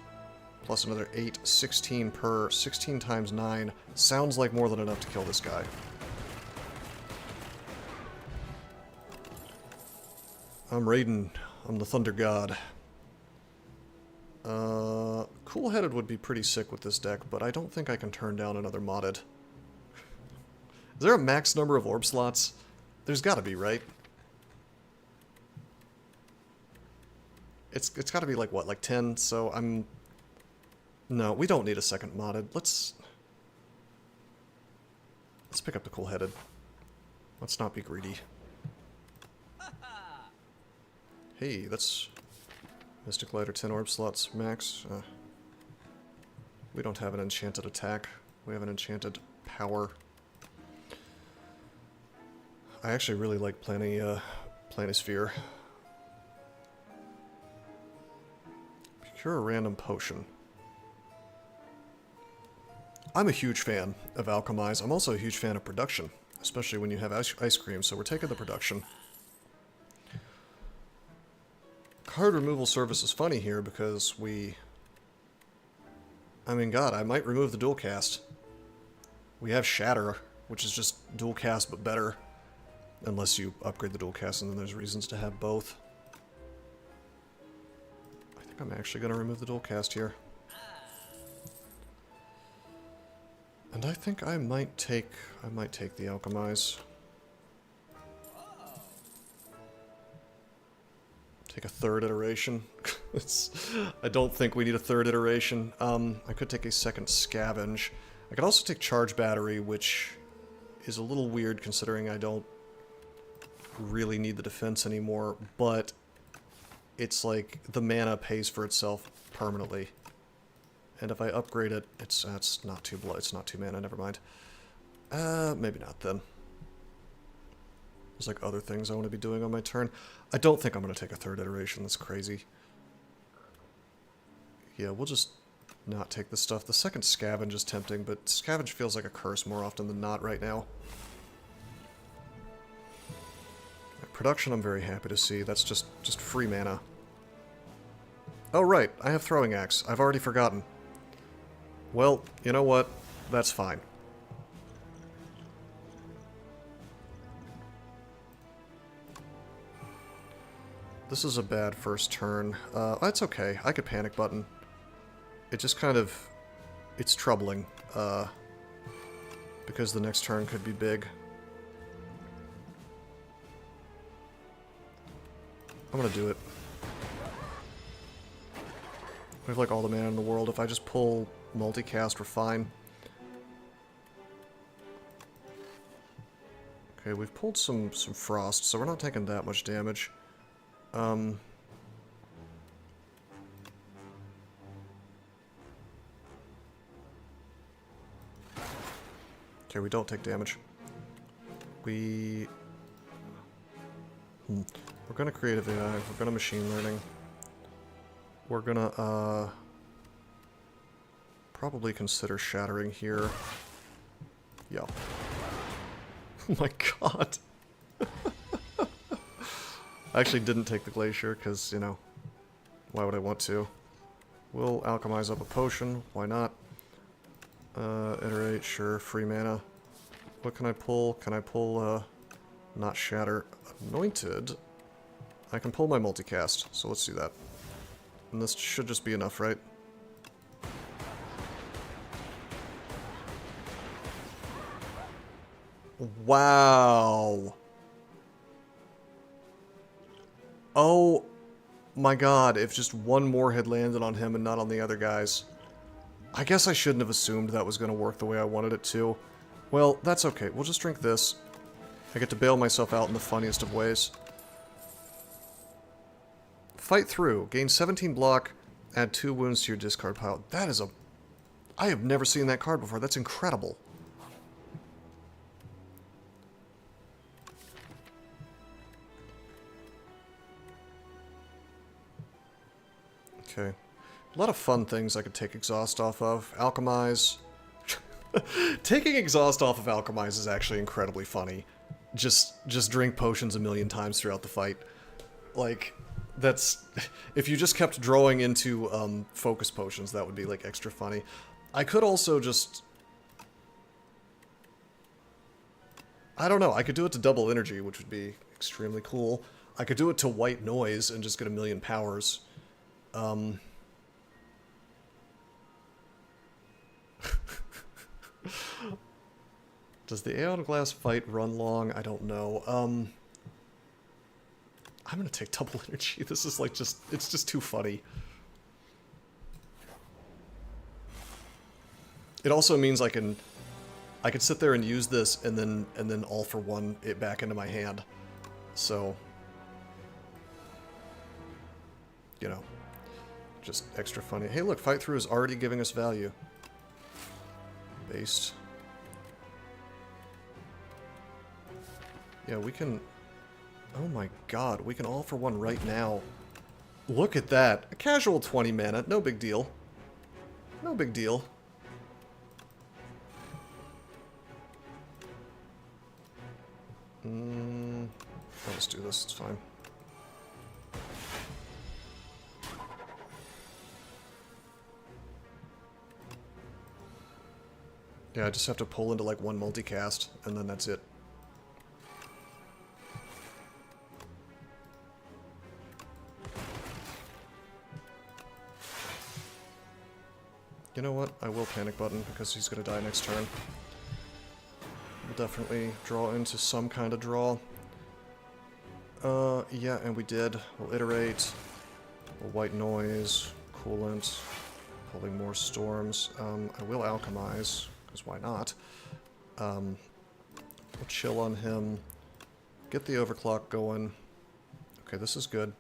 plus another 8, 16 per, 16 times 9. Sounds like more than enough to kill this guy. I'm Raiden. I'm the Thunder God. Cool-headed would be pretty sick with this deck, but I don't think I can turn down another modded. Is there a max number of orb slots? There's gotta be, right? It's gotta be like, what, like 10? So I'm... No, we don't need a second modded. Let's pick up the cool-headed. Let's not be greedy. Hey, that's... Mystic Lighter, 10 orb slots, max. We don't have an enchanted attack. We have an enchanted power. I actually really like Planisphere. Procure a random potion. I'm a huge fan of Alchemize. I'm also a huge fan of production, especially when you have ice cream, so we're taking the production. Card removal service is funny here because we... I mean, God, I might remove the dual cast. We have Shatter, which is just dual cast but better. Unless you upgrade the dual cast and then there's reasons to have both. I think I'm actually going to remove the dual cast here. And I think I might take the Alchemize. Take a third iteration. I don't think we need a third iteration. I could take a second Scavenge. I could also take Charge Battery, which is a little weird considering I don't really need the defense anymore, but it's like the mana pays for itself permanently. And if I upgrade it, it's not too it's not 2 mana, never mind. Maybe not then. There's like other things I want to be doing on my turn. I don't think I'm going to take a third iteration, that's crazy. Yeah, we'll just not take this stuff. The second Scavenge is tempting, but Scavenge feels like a curse more often than not right now. Production I'm very happy to see. That's just free mana. Oh right, I have Throwing Axe. I've already forgotten. Well, you know what? That's fine. This is a bad first turn. That's okay. I could Panic Button. It just kind of... It's troubling. Because the next turn could be big. I'm gonna do it. We have like all the mana in the world. If I just pull multicast, we're fine. Okay, we've pulled some frost, so we're not taking that much damage. Okay, we don't take damage. We're gonna creative AI, we're gonna machine learning. We're gonna, probably consider shattering here. Yeah. Oh my god. I actually didn't take the Glacier, because, you know, why would I want to? We'll alchemize up a potion, why not? Iterate, sure, free mana. What can I pull? Can I pull, not Shatter? Anointed? I can pull my multicast, so let's do that. And this should just be enough, right? Wow! Oh my god, if just one more had landed on him and not on the other guys. I guess I shouldn't have assumed that was going to work the way I wanted it to. Well, that's okay. We'll just drink this. I get to bail myself out in the funniest of ways. Fight through. Gain 17 block. Add 2 wounds to your discard pile. That is a... I have never seen that card before. That's incredible. Okay. A lot of fun things I could take exhaust off of. Alchemize. Taking exhaust off of Alchemize is actually incredibly funny. Just drink potions a million times throughout the fight. Like, that's... If you just kept drawing into focus potions, that would be, like, extra funny. I could also just... I don't know, I could do it to double energy, which would be extremely cool. I could do it to white noise and just get a million powers. Does the Aeon Glass fight run long? I don't know. I'm gonna take double energy. This is like just... It's just too funny. It also means I could sit there and use this and then all for one it back into my hand. So, you know, just extra funny. Hey, look, fight through is already giving us value. Based. Yeah, we can... Oh my god, we can all for one right now. Look at that. A casual 20 mana, no big deal. No big deal. Let's do this, it's fine. Yeah, I just have to pull into like one multicast, and then that's it. You know what? I will panic button because he's gonna die next turn. We'll definitely draw into some kind of draw. Yeah, and we did. We'll iterate. We'll white noise, coolant, pulling more storms. I will alchemize, because why not? We'll chill on him. Get the overclock going. Okay, this is good.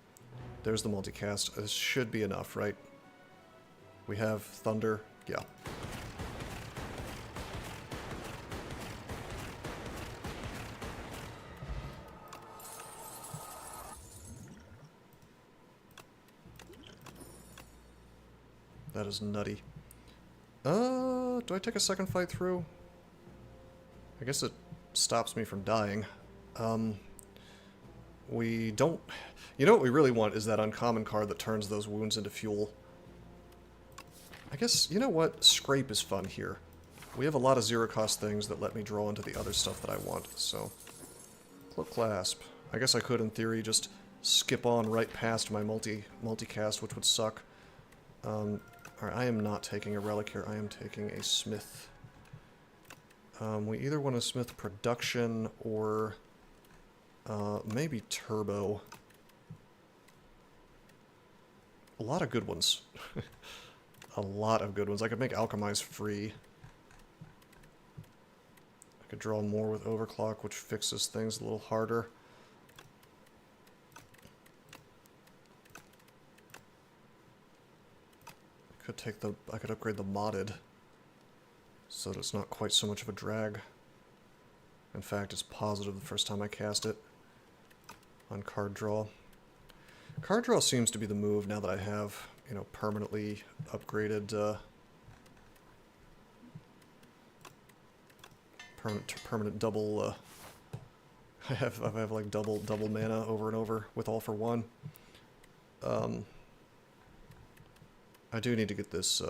There's the multicast. This should be enough, right? We have thunder. Yeah. That is nutty. Do I take a second fight through? I guess it stops me from dying. We don't... You know what we really want is that uncommon card that turns those wounds into fuel. I guess, you know what? Scrape is fun here. We have a lot of zero-cost things that let me draw into the other stuff that I want, so... Cloak Clasp. I guess I could, in theory, just skip on right past my multicast, which would suck. Alright, I am not taking a relic here. I am taking a smith. We either want a smith production or maybe turbo. A lot of good ones. A lot of good ones. I could make alchemize free. I could draw more with overclock, which fixes things a little harder. I could upgrade the modded so that it's not quite so much of a drag. In fact, it's positive the first time I cast it on card draw. Card draw seems to be the move now that I have, you know, permanently upgraded permanent double I have like double mana over and over with all for one. I do need to get this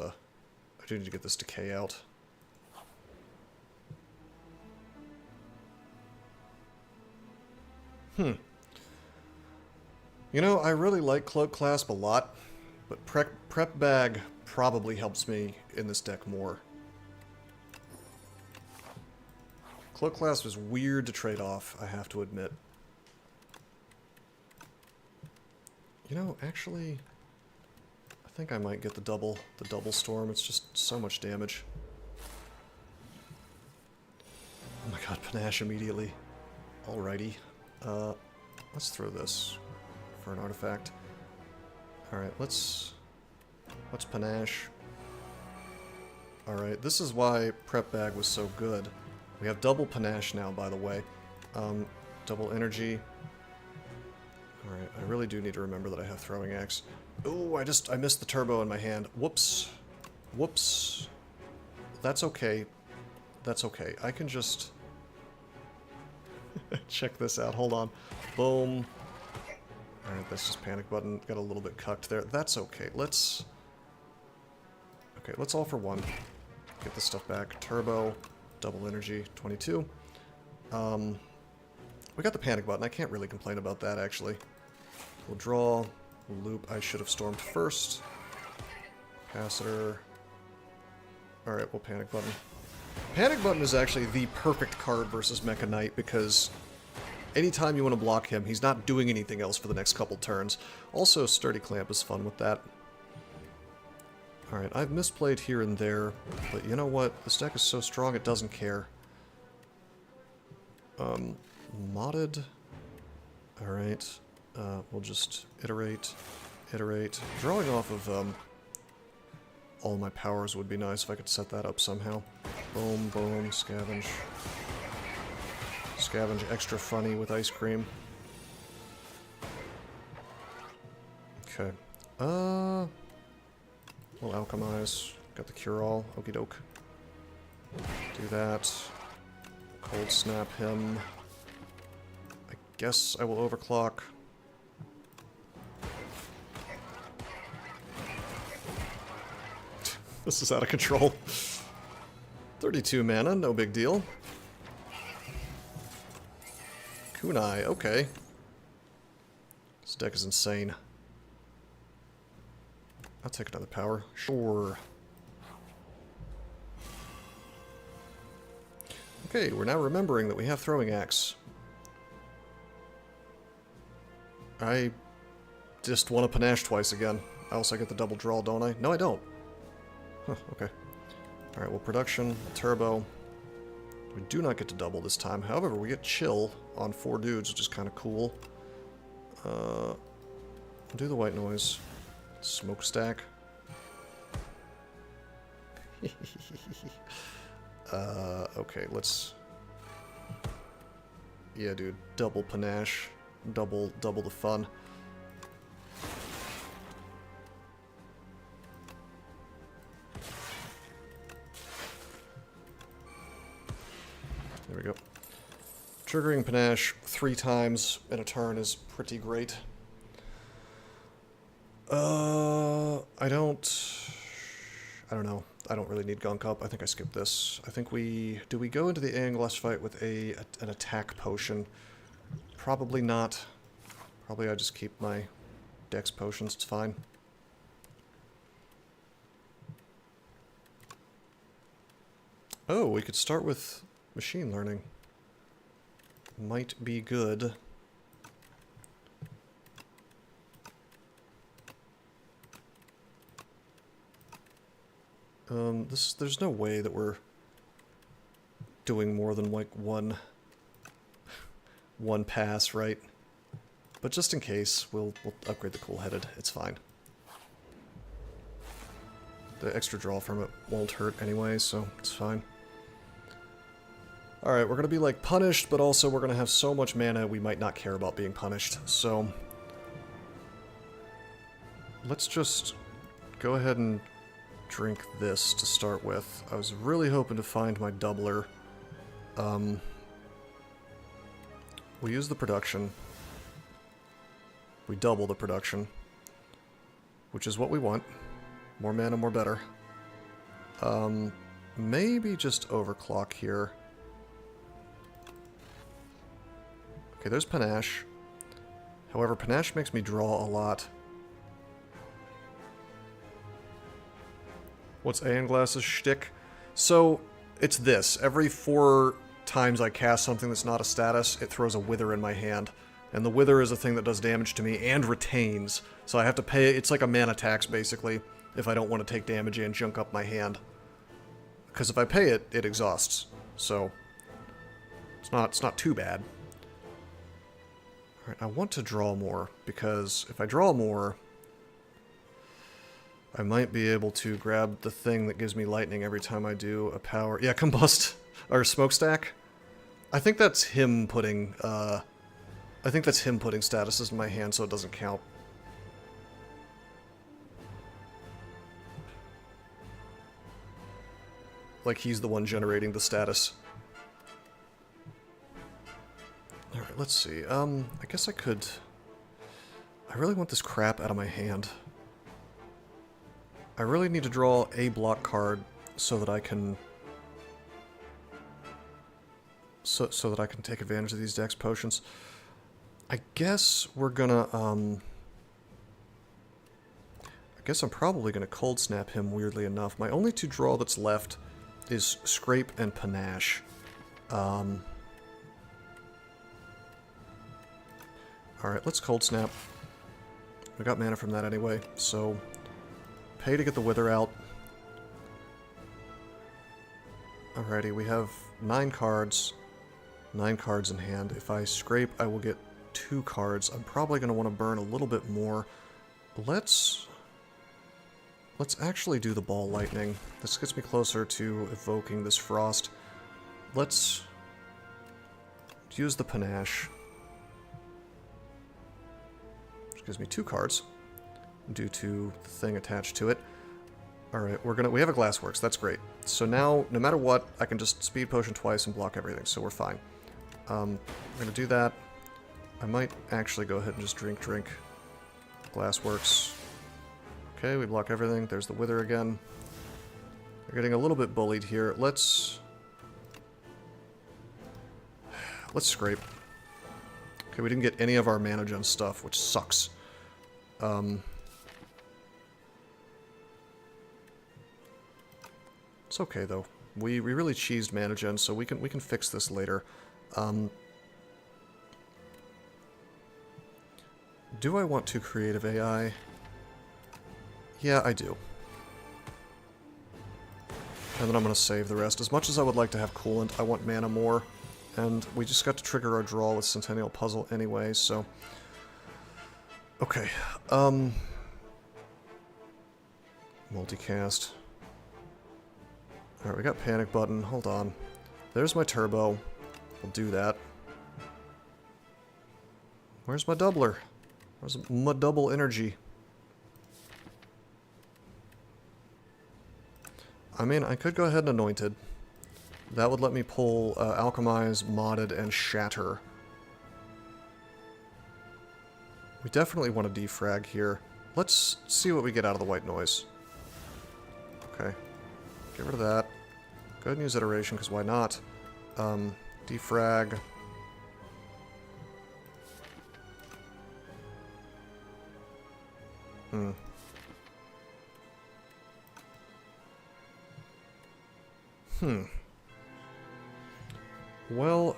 decay out. You know, I really like Cloak Clasp a lot, but Prep Bag probably helps me in this deck more. Cloak Clasp is weird to trade off, I have to admit. You know, actually, I think I might get the double storm. It's just so much damage. Oh my god, panache immediately. Alrighty. Let's throw this for an artifact. Alright, let's panache. Alright, this is why Prep Bag was so good. We have double panache now, by the way. Double energy. Alright, I really do need to remember that I have throwing axe. Ooh, I missed the turbo in my hand. Whoops. Whoops. That's okay. That's okay. I can just... check this out. Hold on. Boom. Alright, that's just panic button. Got a little bit cucked there. That's okay. Let's... Okay, let's all for one. Get this stuff back. Turbo. Double energy. 22. We got the panic button. I can't really complain about that, actually. We'll draw. We'll loop. I should have stormed first. Capacitor. Alright, we'll panic button. Panic button is actually the perfect card versus Mecha Knight because anytime you want to block him, he's not doing anything else for the next couple turns. Also, Sturdy Clamp is fun with that. Alright, I've misplayed here and there, but you know what? This deck is so strong it doesn't care. Modded. Alright. We'll just iterate. Drawing off of all my powers would be nice if I could set that up somehow. Boom, boom, scavenge. Scavenge extra funny with ice cream. Okay. We'll alchemize. Got the cure-all. Okie doke. Do that. Cold snap him. I guess I will overclock. This is out of control. 32 mana, no big deal. Kunai, okay. This deck is insane. I'll take another power. Sure. Okay, we're now remembering that we have throwing axe. I just want to panache twice again. Else I get the double draw, don't I? No, I don't. Huh, okay. Alright, well, production, turbo. We do not get to double this time. However, we get chill on 4 dudes, which is kind of cool. Do the white noise. Smokestack. Okay, let's... Yeah, dude, double panache. Double the fun. There we go. Triggering panache 3 times in a turn is pretty great. I don't know. I don't really need gunk up. I think I skipped this. I think do we go into the Anglass fight with an attack potion? Probably not. Probably I just keep my dex potions. It's fine. Oh, we could start with machine learning. Might be good. There's no way that we're doing more than like one pass, right? But just in case, we'll upgrade the cool-headed. It's fine. The extra draw from it won't hurt anyway, so it's fine. Alright, we're gonna be like punished, but also we're gonna have so much mana we might not care about being punished, so... Let's just go ahead and drink this to start with. I was really hoping to find my doubler. We use the production. We double the production. Which is what we want. More mana, more better. Maybe just overclock here. Okay, there's panache. However, panache makes me draw a lot. What's Anglass's shtick? So, it's this. Every 4 times I cast something that's not a status, it throws a wither in my hand. And the Wither is a thing that does damage to me and retains. So I have to pay, it's like a mana tax, basically, if I don't want to take damage and junk up my hand. Because if I pay it, it exhausts. So, it's not too bad. Alright, I want to draw more, because if I draw more, I might be able to grab the thing that gives me lightning every time I do a power... Yeah, combust, or smokestack. I think that's him putting, statuses in my hand so it doesn't count. Like he's the one generating the status. Alright, let's see. I guess I could... I really want this crap out of my hand. I really need to draw a block card so that I can... So that I can take advantage of these dex potions. I guess we're gonna, I guess I'm probably gonna cold snap him, weirdly enough. My only two draw that's left is Scrape and Panache. Alright, let's cold snap. We got mana from that anyway, so pay to get the Wither out. Alrighty, we have 9 cards. 9 cards in hand. If I scrape, I will get 2 cards. I'm probably going to want to burn a little bit more. Let's actually do the Ball Lightning. This gets me closer to evoking this Frost. Let's use the Panache. Which gives me 2 cards due to the thing attached to it. Alright, we have a Glassworks, that's great. So now, no matter what, I can just Speed Potion twice and block everything, so we're fine. We're gonna do that. I might actually go ahead and just drink. Glassworks. Okay, we block everything. There's the Wither again. We're getting a little bit bullied here. Let's scrape. Okay, we didn't get any of our mana gen stuff, which sucks. It's okay though. We really cheesed mana gen, so we can fix this later. Do I want to creative AI? Yeah, I do. And then I'm going to save the rest. As much as I would like to have Coolant, I want mana more. And we just got to trigger our draw with Centennial Puzzle anyway, so... Okay, multicast. Alright, we got Panic Button. Hold on. There's my Turbo. We'll do that. Where's my doubler? Where's my double energy? I mean, I could go ahead and Anointed. That would let me pull Alchemize, Modded, and Shatter. We definitely want to defrag here. Let's see what we get out of the white noise. Okay. Get rid of that. Go ahead and use Iteration, because why not? Defrag. Well...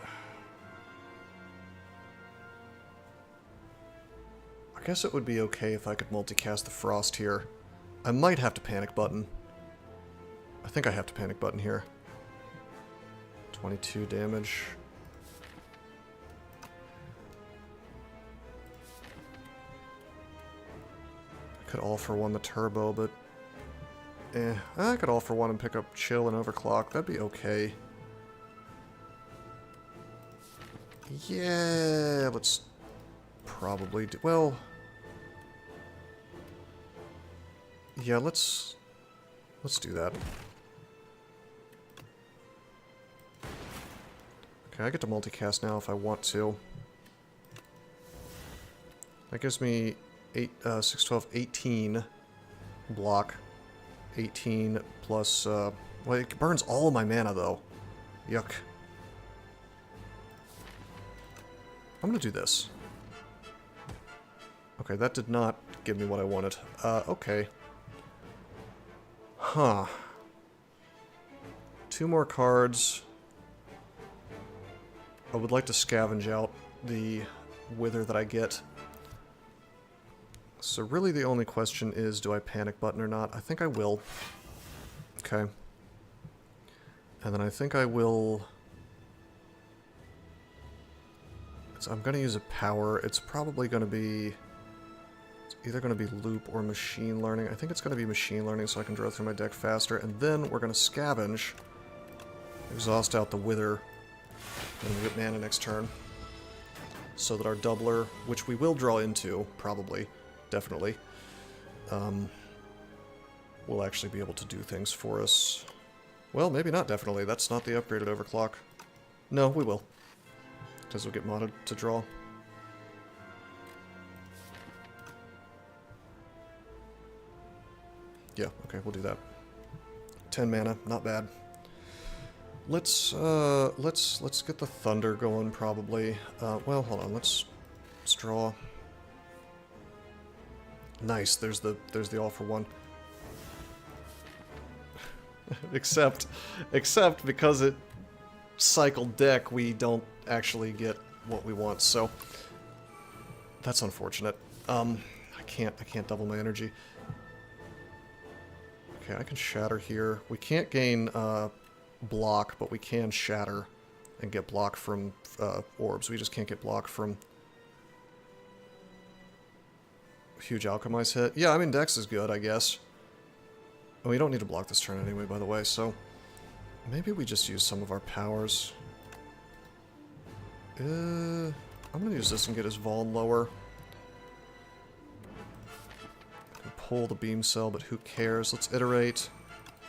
I guess it would be okay if I could multicast the Frost here. I might have to Panic Button. I think I have to Panic Button here. 22 damage. I could All for One the Turbo, but... I could All for One and pick up Chill and Overclock. That'd be okay. Yeah, let's probably do... Well... Yeah, let's do that. Okay, I get to multicast now if I want to. That gives me 6, 12, 18 block. 18 plus, well, it burns all of my mana though. Yuck. I'm gonna do this. Okay, that did not give me what I wanted. Okay. Huh. 2 more cards. I would like to scavenge out the wither that I get. So really the only question is, do I panic button or not? I think I will. Okay. And then I think I will... I'm going to use a power. It's probably going to be... It's either going to be loop or machine learning. I think it's going to be machine learning so I can draw through my deck faster. And then we're going to scavenge. Exhaust out the wither. And we get mana next turn. So that our doubler, which we will draw into, probably, definitely, will actually be able to do things for us. Well, maybe not definitely. That's not the upgraded overclock. No, we will. Because we'll get modded to draw. Yeah, okay, we'll do that. 10 mana, not bad. Let's get the thunder going probably. Well, hold on, let's draw. Nice, there's the all for one. except because it cycled deck, we don't actually get what we want, so that's unfortunate. I can't double my energy. Okay, I can shatter here. We can't gain block, but we can shatter and get block from orbs. We just can't get block from huge alchemize hit. Yeah, I mean Dex is good, I guess. And we don't need to block this turn anyway, by the way, so maybe we just use some of our powers. I'm gonna use this and get his Vaughn lower. I can pull the beam cell, but who cares? Let's iterate.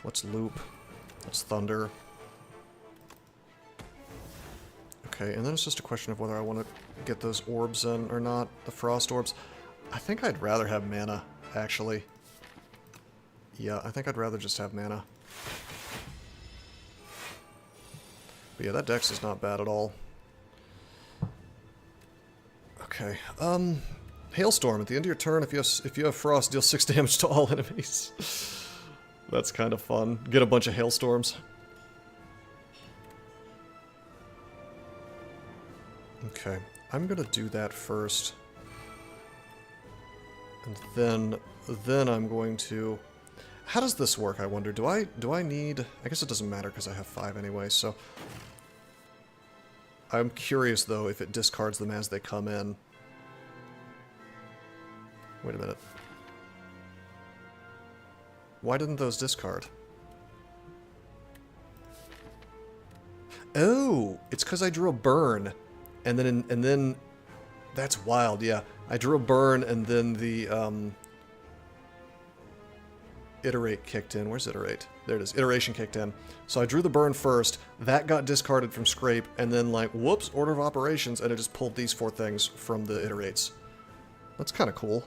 Let's loop. Let's thunder. Okay, and then it's just a question of whether I want to get those orbs in or not. The frost orbs. I think I'd rather have mana, actually. Yeah, I think I'd rather just have mana. But yeah, that dex is not bad at all. Okay, Hailstorm. At the end of your turn, if you have frost, deal 6 damage to all enemies. That's kind of fun. Get a bunch of hailstorms. Okay, I'm gonna do that first. And then I'm going to... How does this work, I wonder? Do I need... I guess it doesn't matter because I have 5 anyway, so... I'm curious, though, if it discards them as they come in. Wait a minute. Why didn't those discard? Oh! It's because I drew a burn. And then... That's wild, yeah. I drew a burn, and then the, iterate kicked in. Where's iterate? There it is. Iteration kicked in. So I drew the burn first, that got discarded from scrape, and then, like, whoops, order of operations, and it just pulled these 4 things from the iterates. That's kind of cool.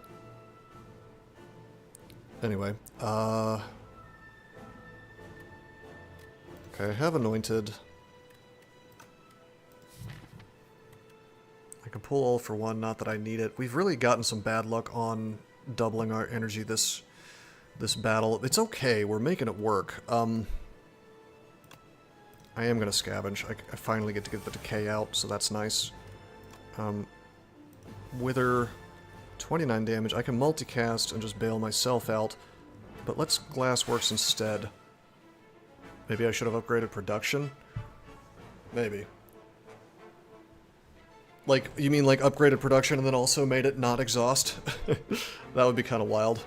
Anyway, okay, I have anointed. I can pull all for one, not that I need it. We've really gotten some bad luck on doubling our energy this battle. It's okay, we're making it work. I am going to scavenge. I finally get to get the decay out, so that's nice. Wither, 29 damage. I can multicast and just bail myself out, but let's Glassworks instead. Maybe I should have upgraded production? Maybe. Like, you mean like upgraded production and then also made it not exhaust? That would be kind of wild.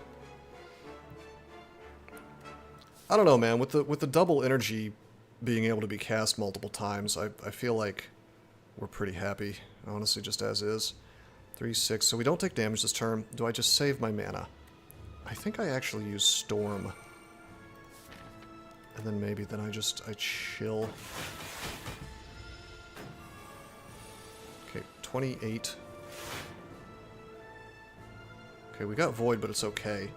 I don't know, man. With the double energy being able to be cast multiple times, I feel like we're pretty happy, honestly, just as is. 3, 6. So we don't take damage this turn. Do I just save my mana? I think I actually use Storm. And then maybe then I chill. Okay, 28. Okay, we got Void, but it's okay.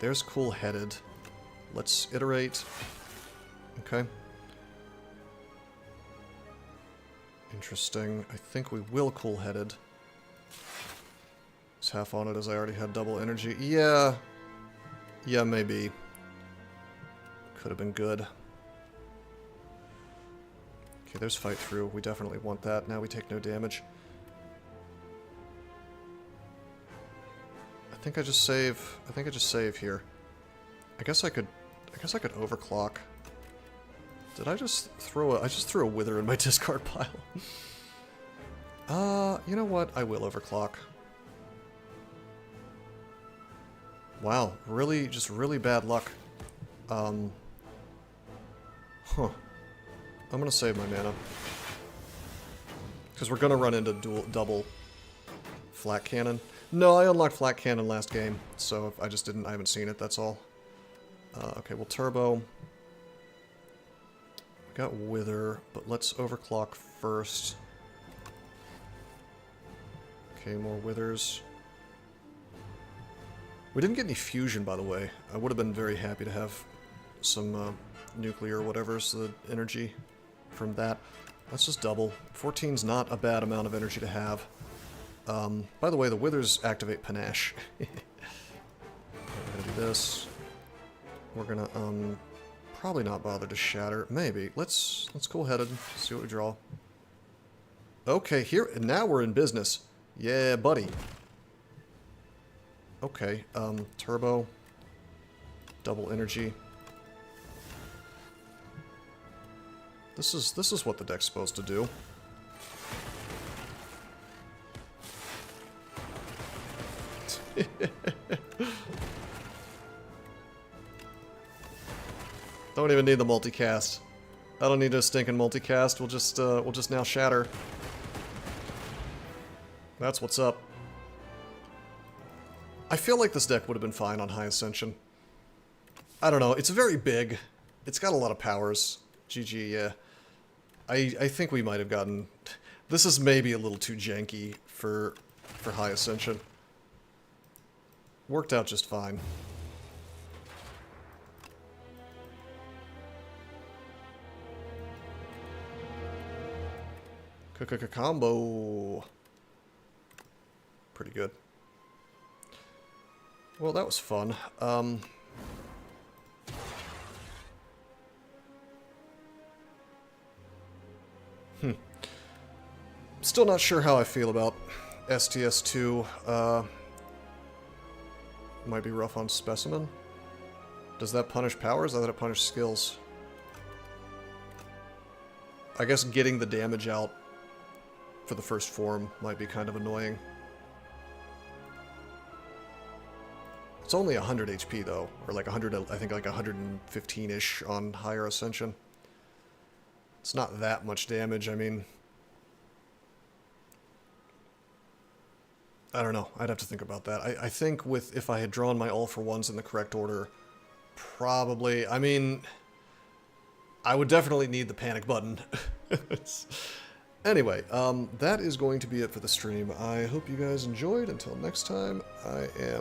There's Cool-Headed. Let's iterate. Okay. Interesting. I think we will Cool-Headed. It's half on it as I already had double energy. Yeah. Yeah, maybe. Could have been good. Okay, there's Fight Through. We definitely want that. Now we take no damage. think I just save. I think I just save here. I guess I could overclock. Did I just throw a... I just threw a wither in my discard pile. You know what? I will overclock. Wow, really, just really bad luck. Huh. I'm gonna save my mana. Because we're gonna run into double flat cannon. No, I unlocked flat cannon last game, so I just didn't... I haven't seen it, that's all. Okay, we'll turbo. We got wither, but let's overclock first. Okay, more withers. We didn't get any fusion, by the way. I would have been very happy to have some nuclear or whatever's the energy from that. Let's just double. 14's not a bad amount of energy to have. By the way, the withers activate panache. We're gonna do this. We're gonna probably not bother to shatter. Maybe. Let's cool-headed. See what we draw. Okay, here now we're in business. Yeah, buddy. Okay, turbo. Double energy. This is what the deck's supposed to do. Don't even need the multicast. I don't need a stinking multicast. We'll just now shatter. That's what's up. I feel like this deck would have been fine on High Ascension. I don't know. It's very big. It's got a lot of powers. GG, yeah. I think we might have gotten... This is maybe a little too janky for High Ascension. Worked out just fine. Combo. Pretty good. Well, that was fun. Still not sure how I feel about STS2. Might be rough on Specimen. Does that punish powers? I thought it punished skills. I guess getting the damage out for the first form might be kind of annoying. It's only 100 HP though, or like 100, I think like 115-ish on higher Ascension. It's not that much damage, I mean... I don't know, I'd have to think about that. I think if I had drawn my all-for-ones in the correct order, probably, I mean... I would definitely need the panic button. Anyway, that is going to be it for the stream. I hope you guys enjoyed. Until next time, I am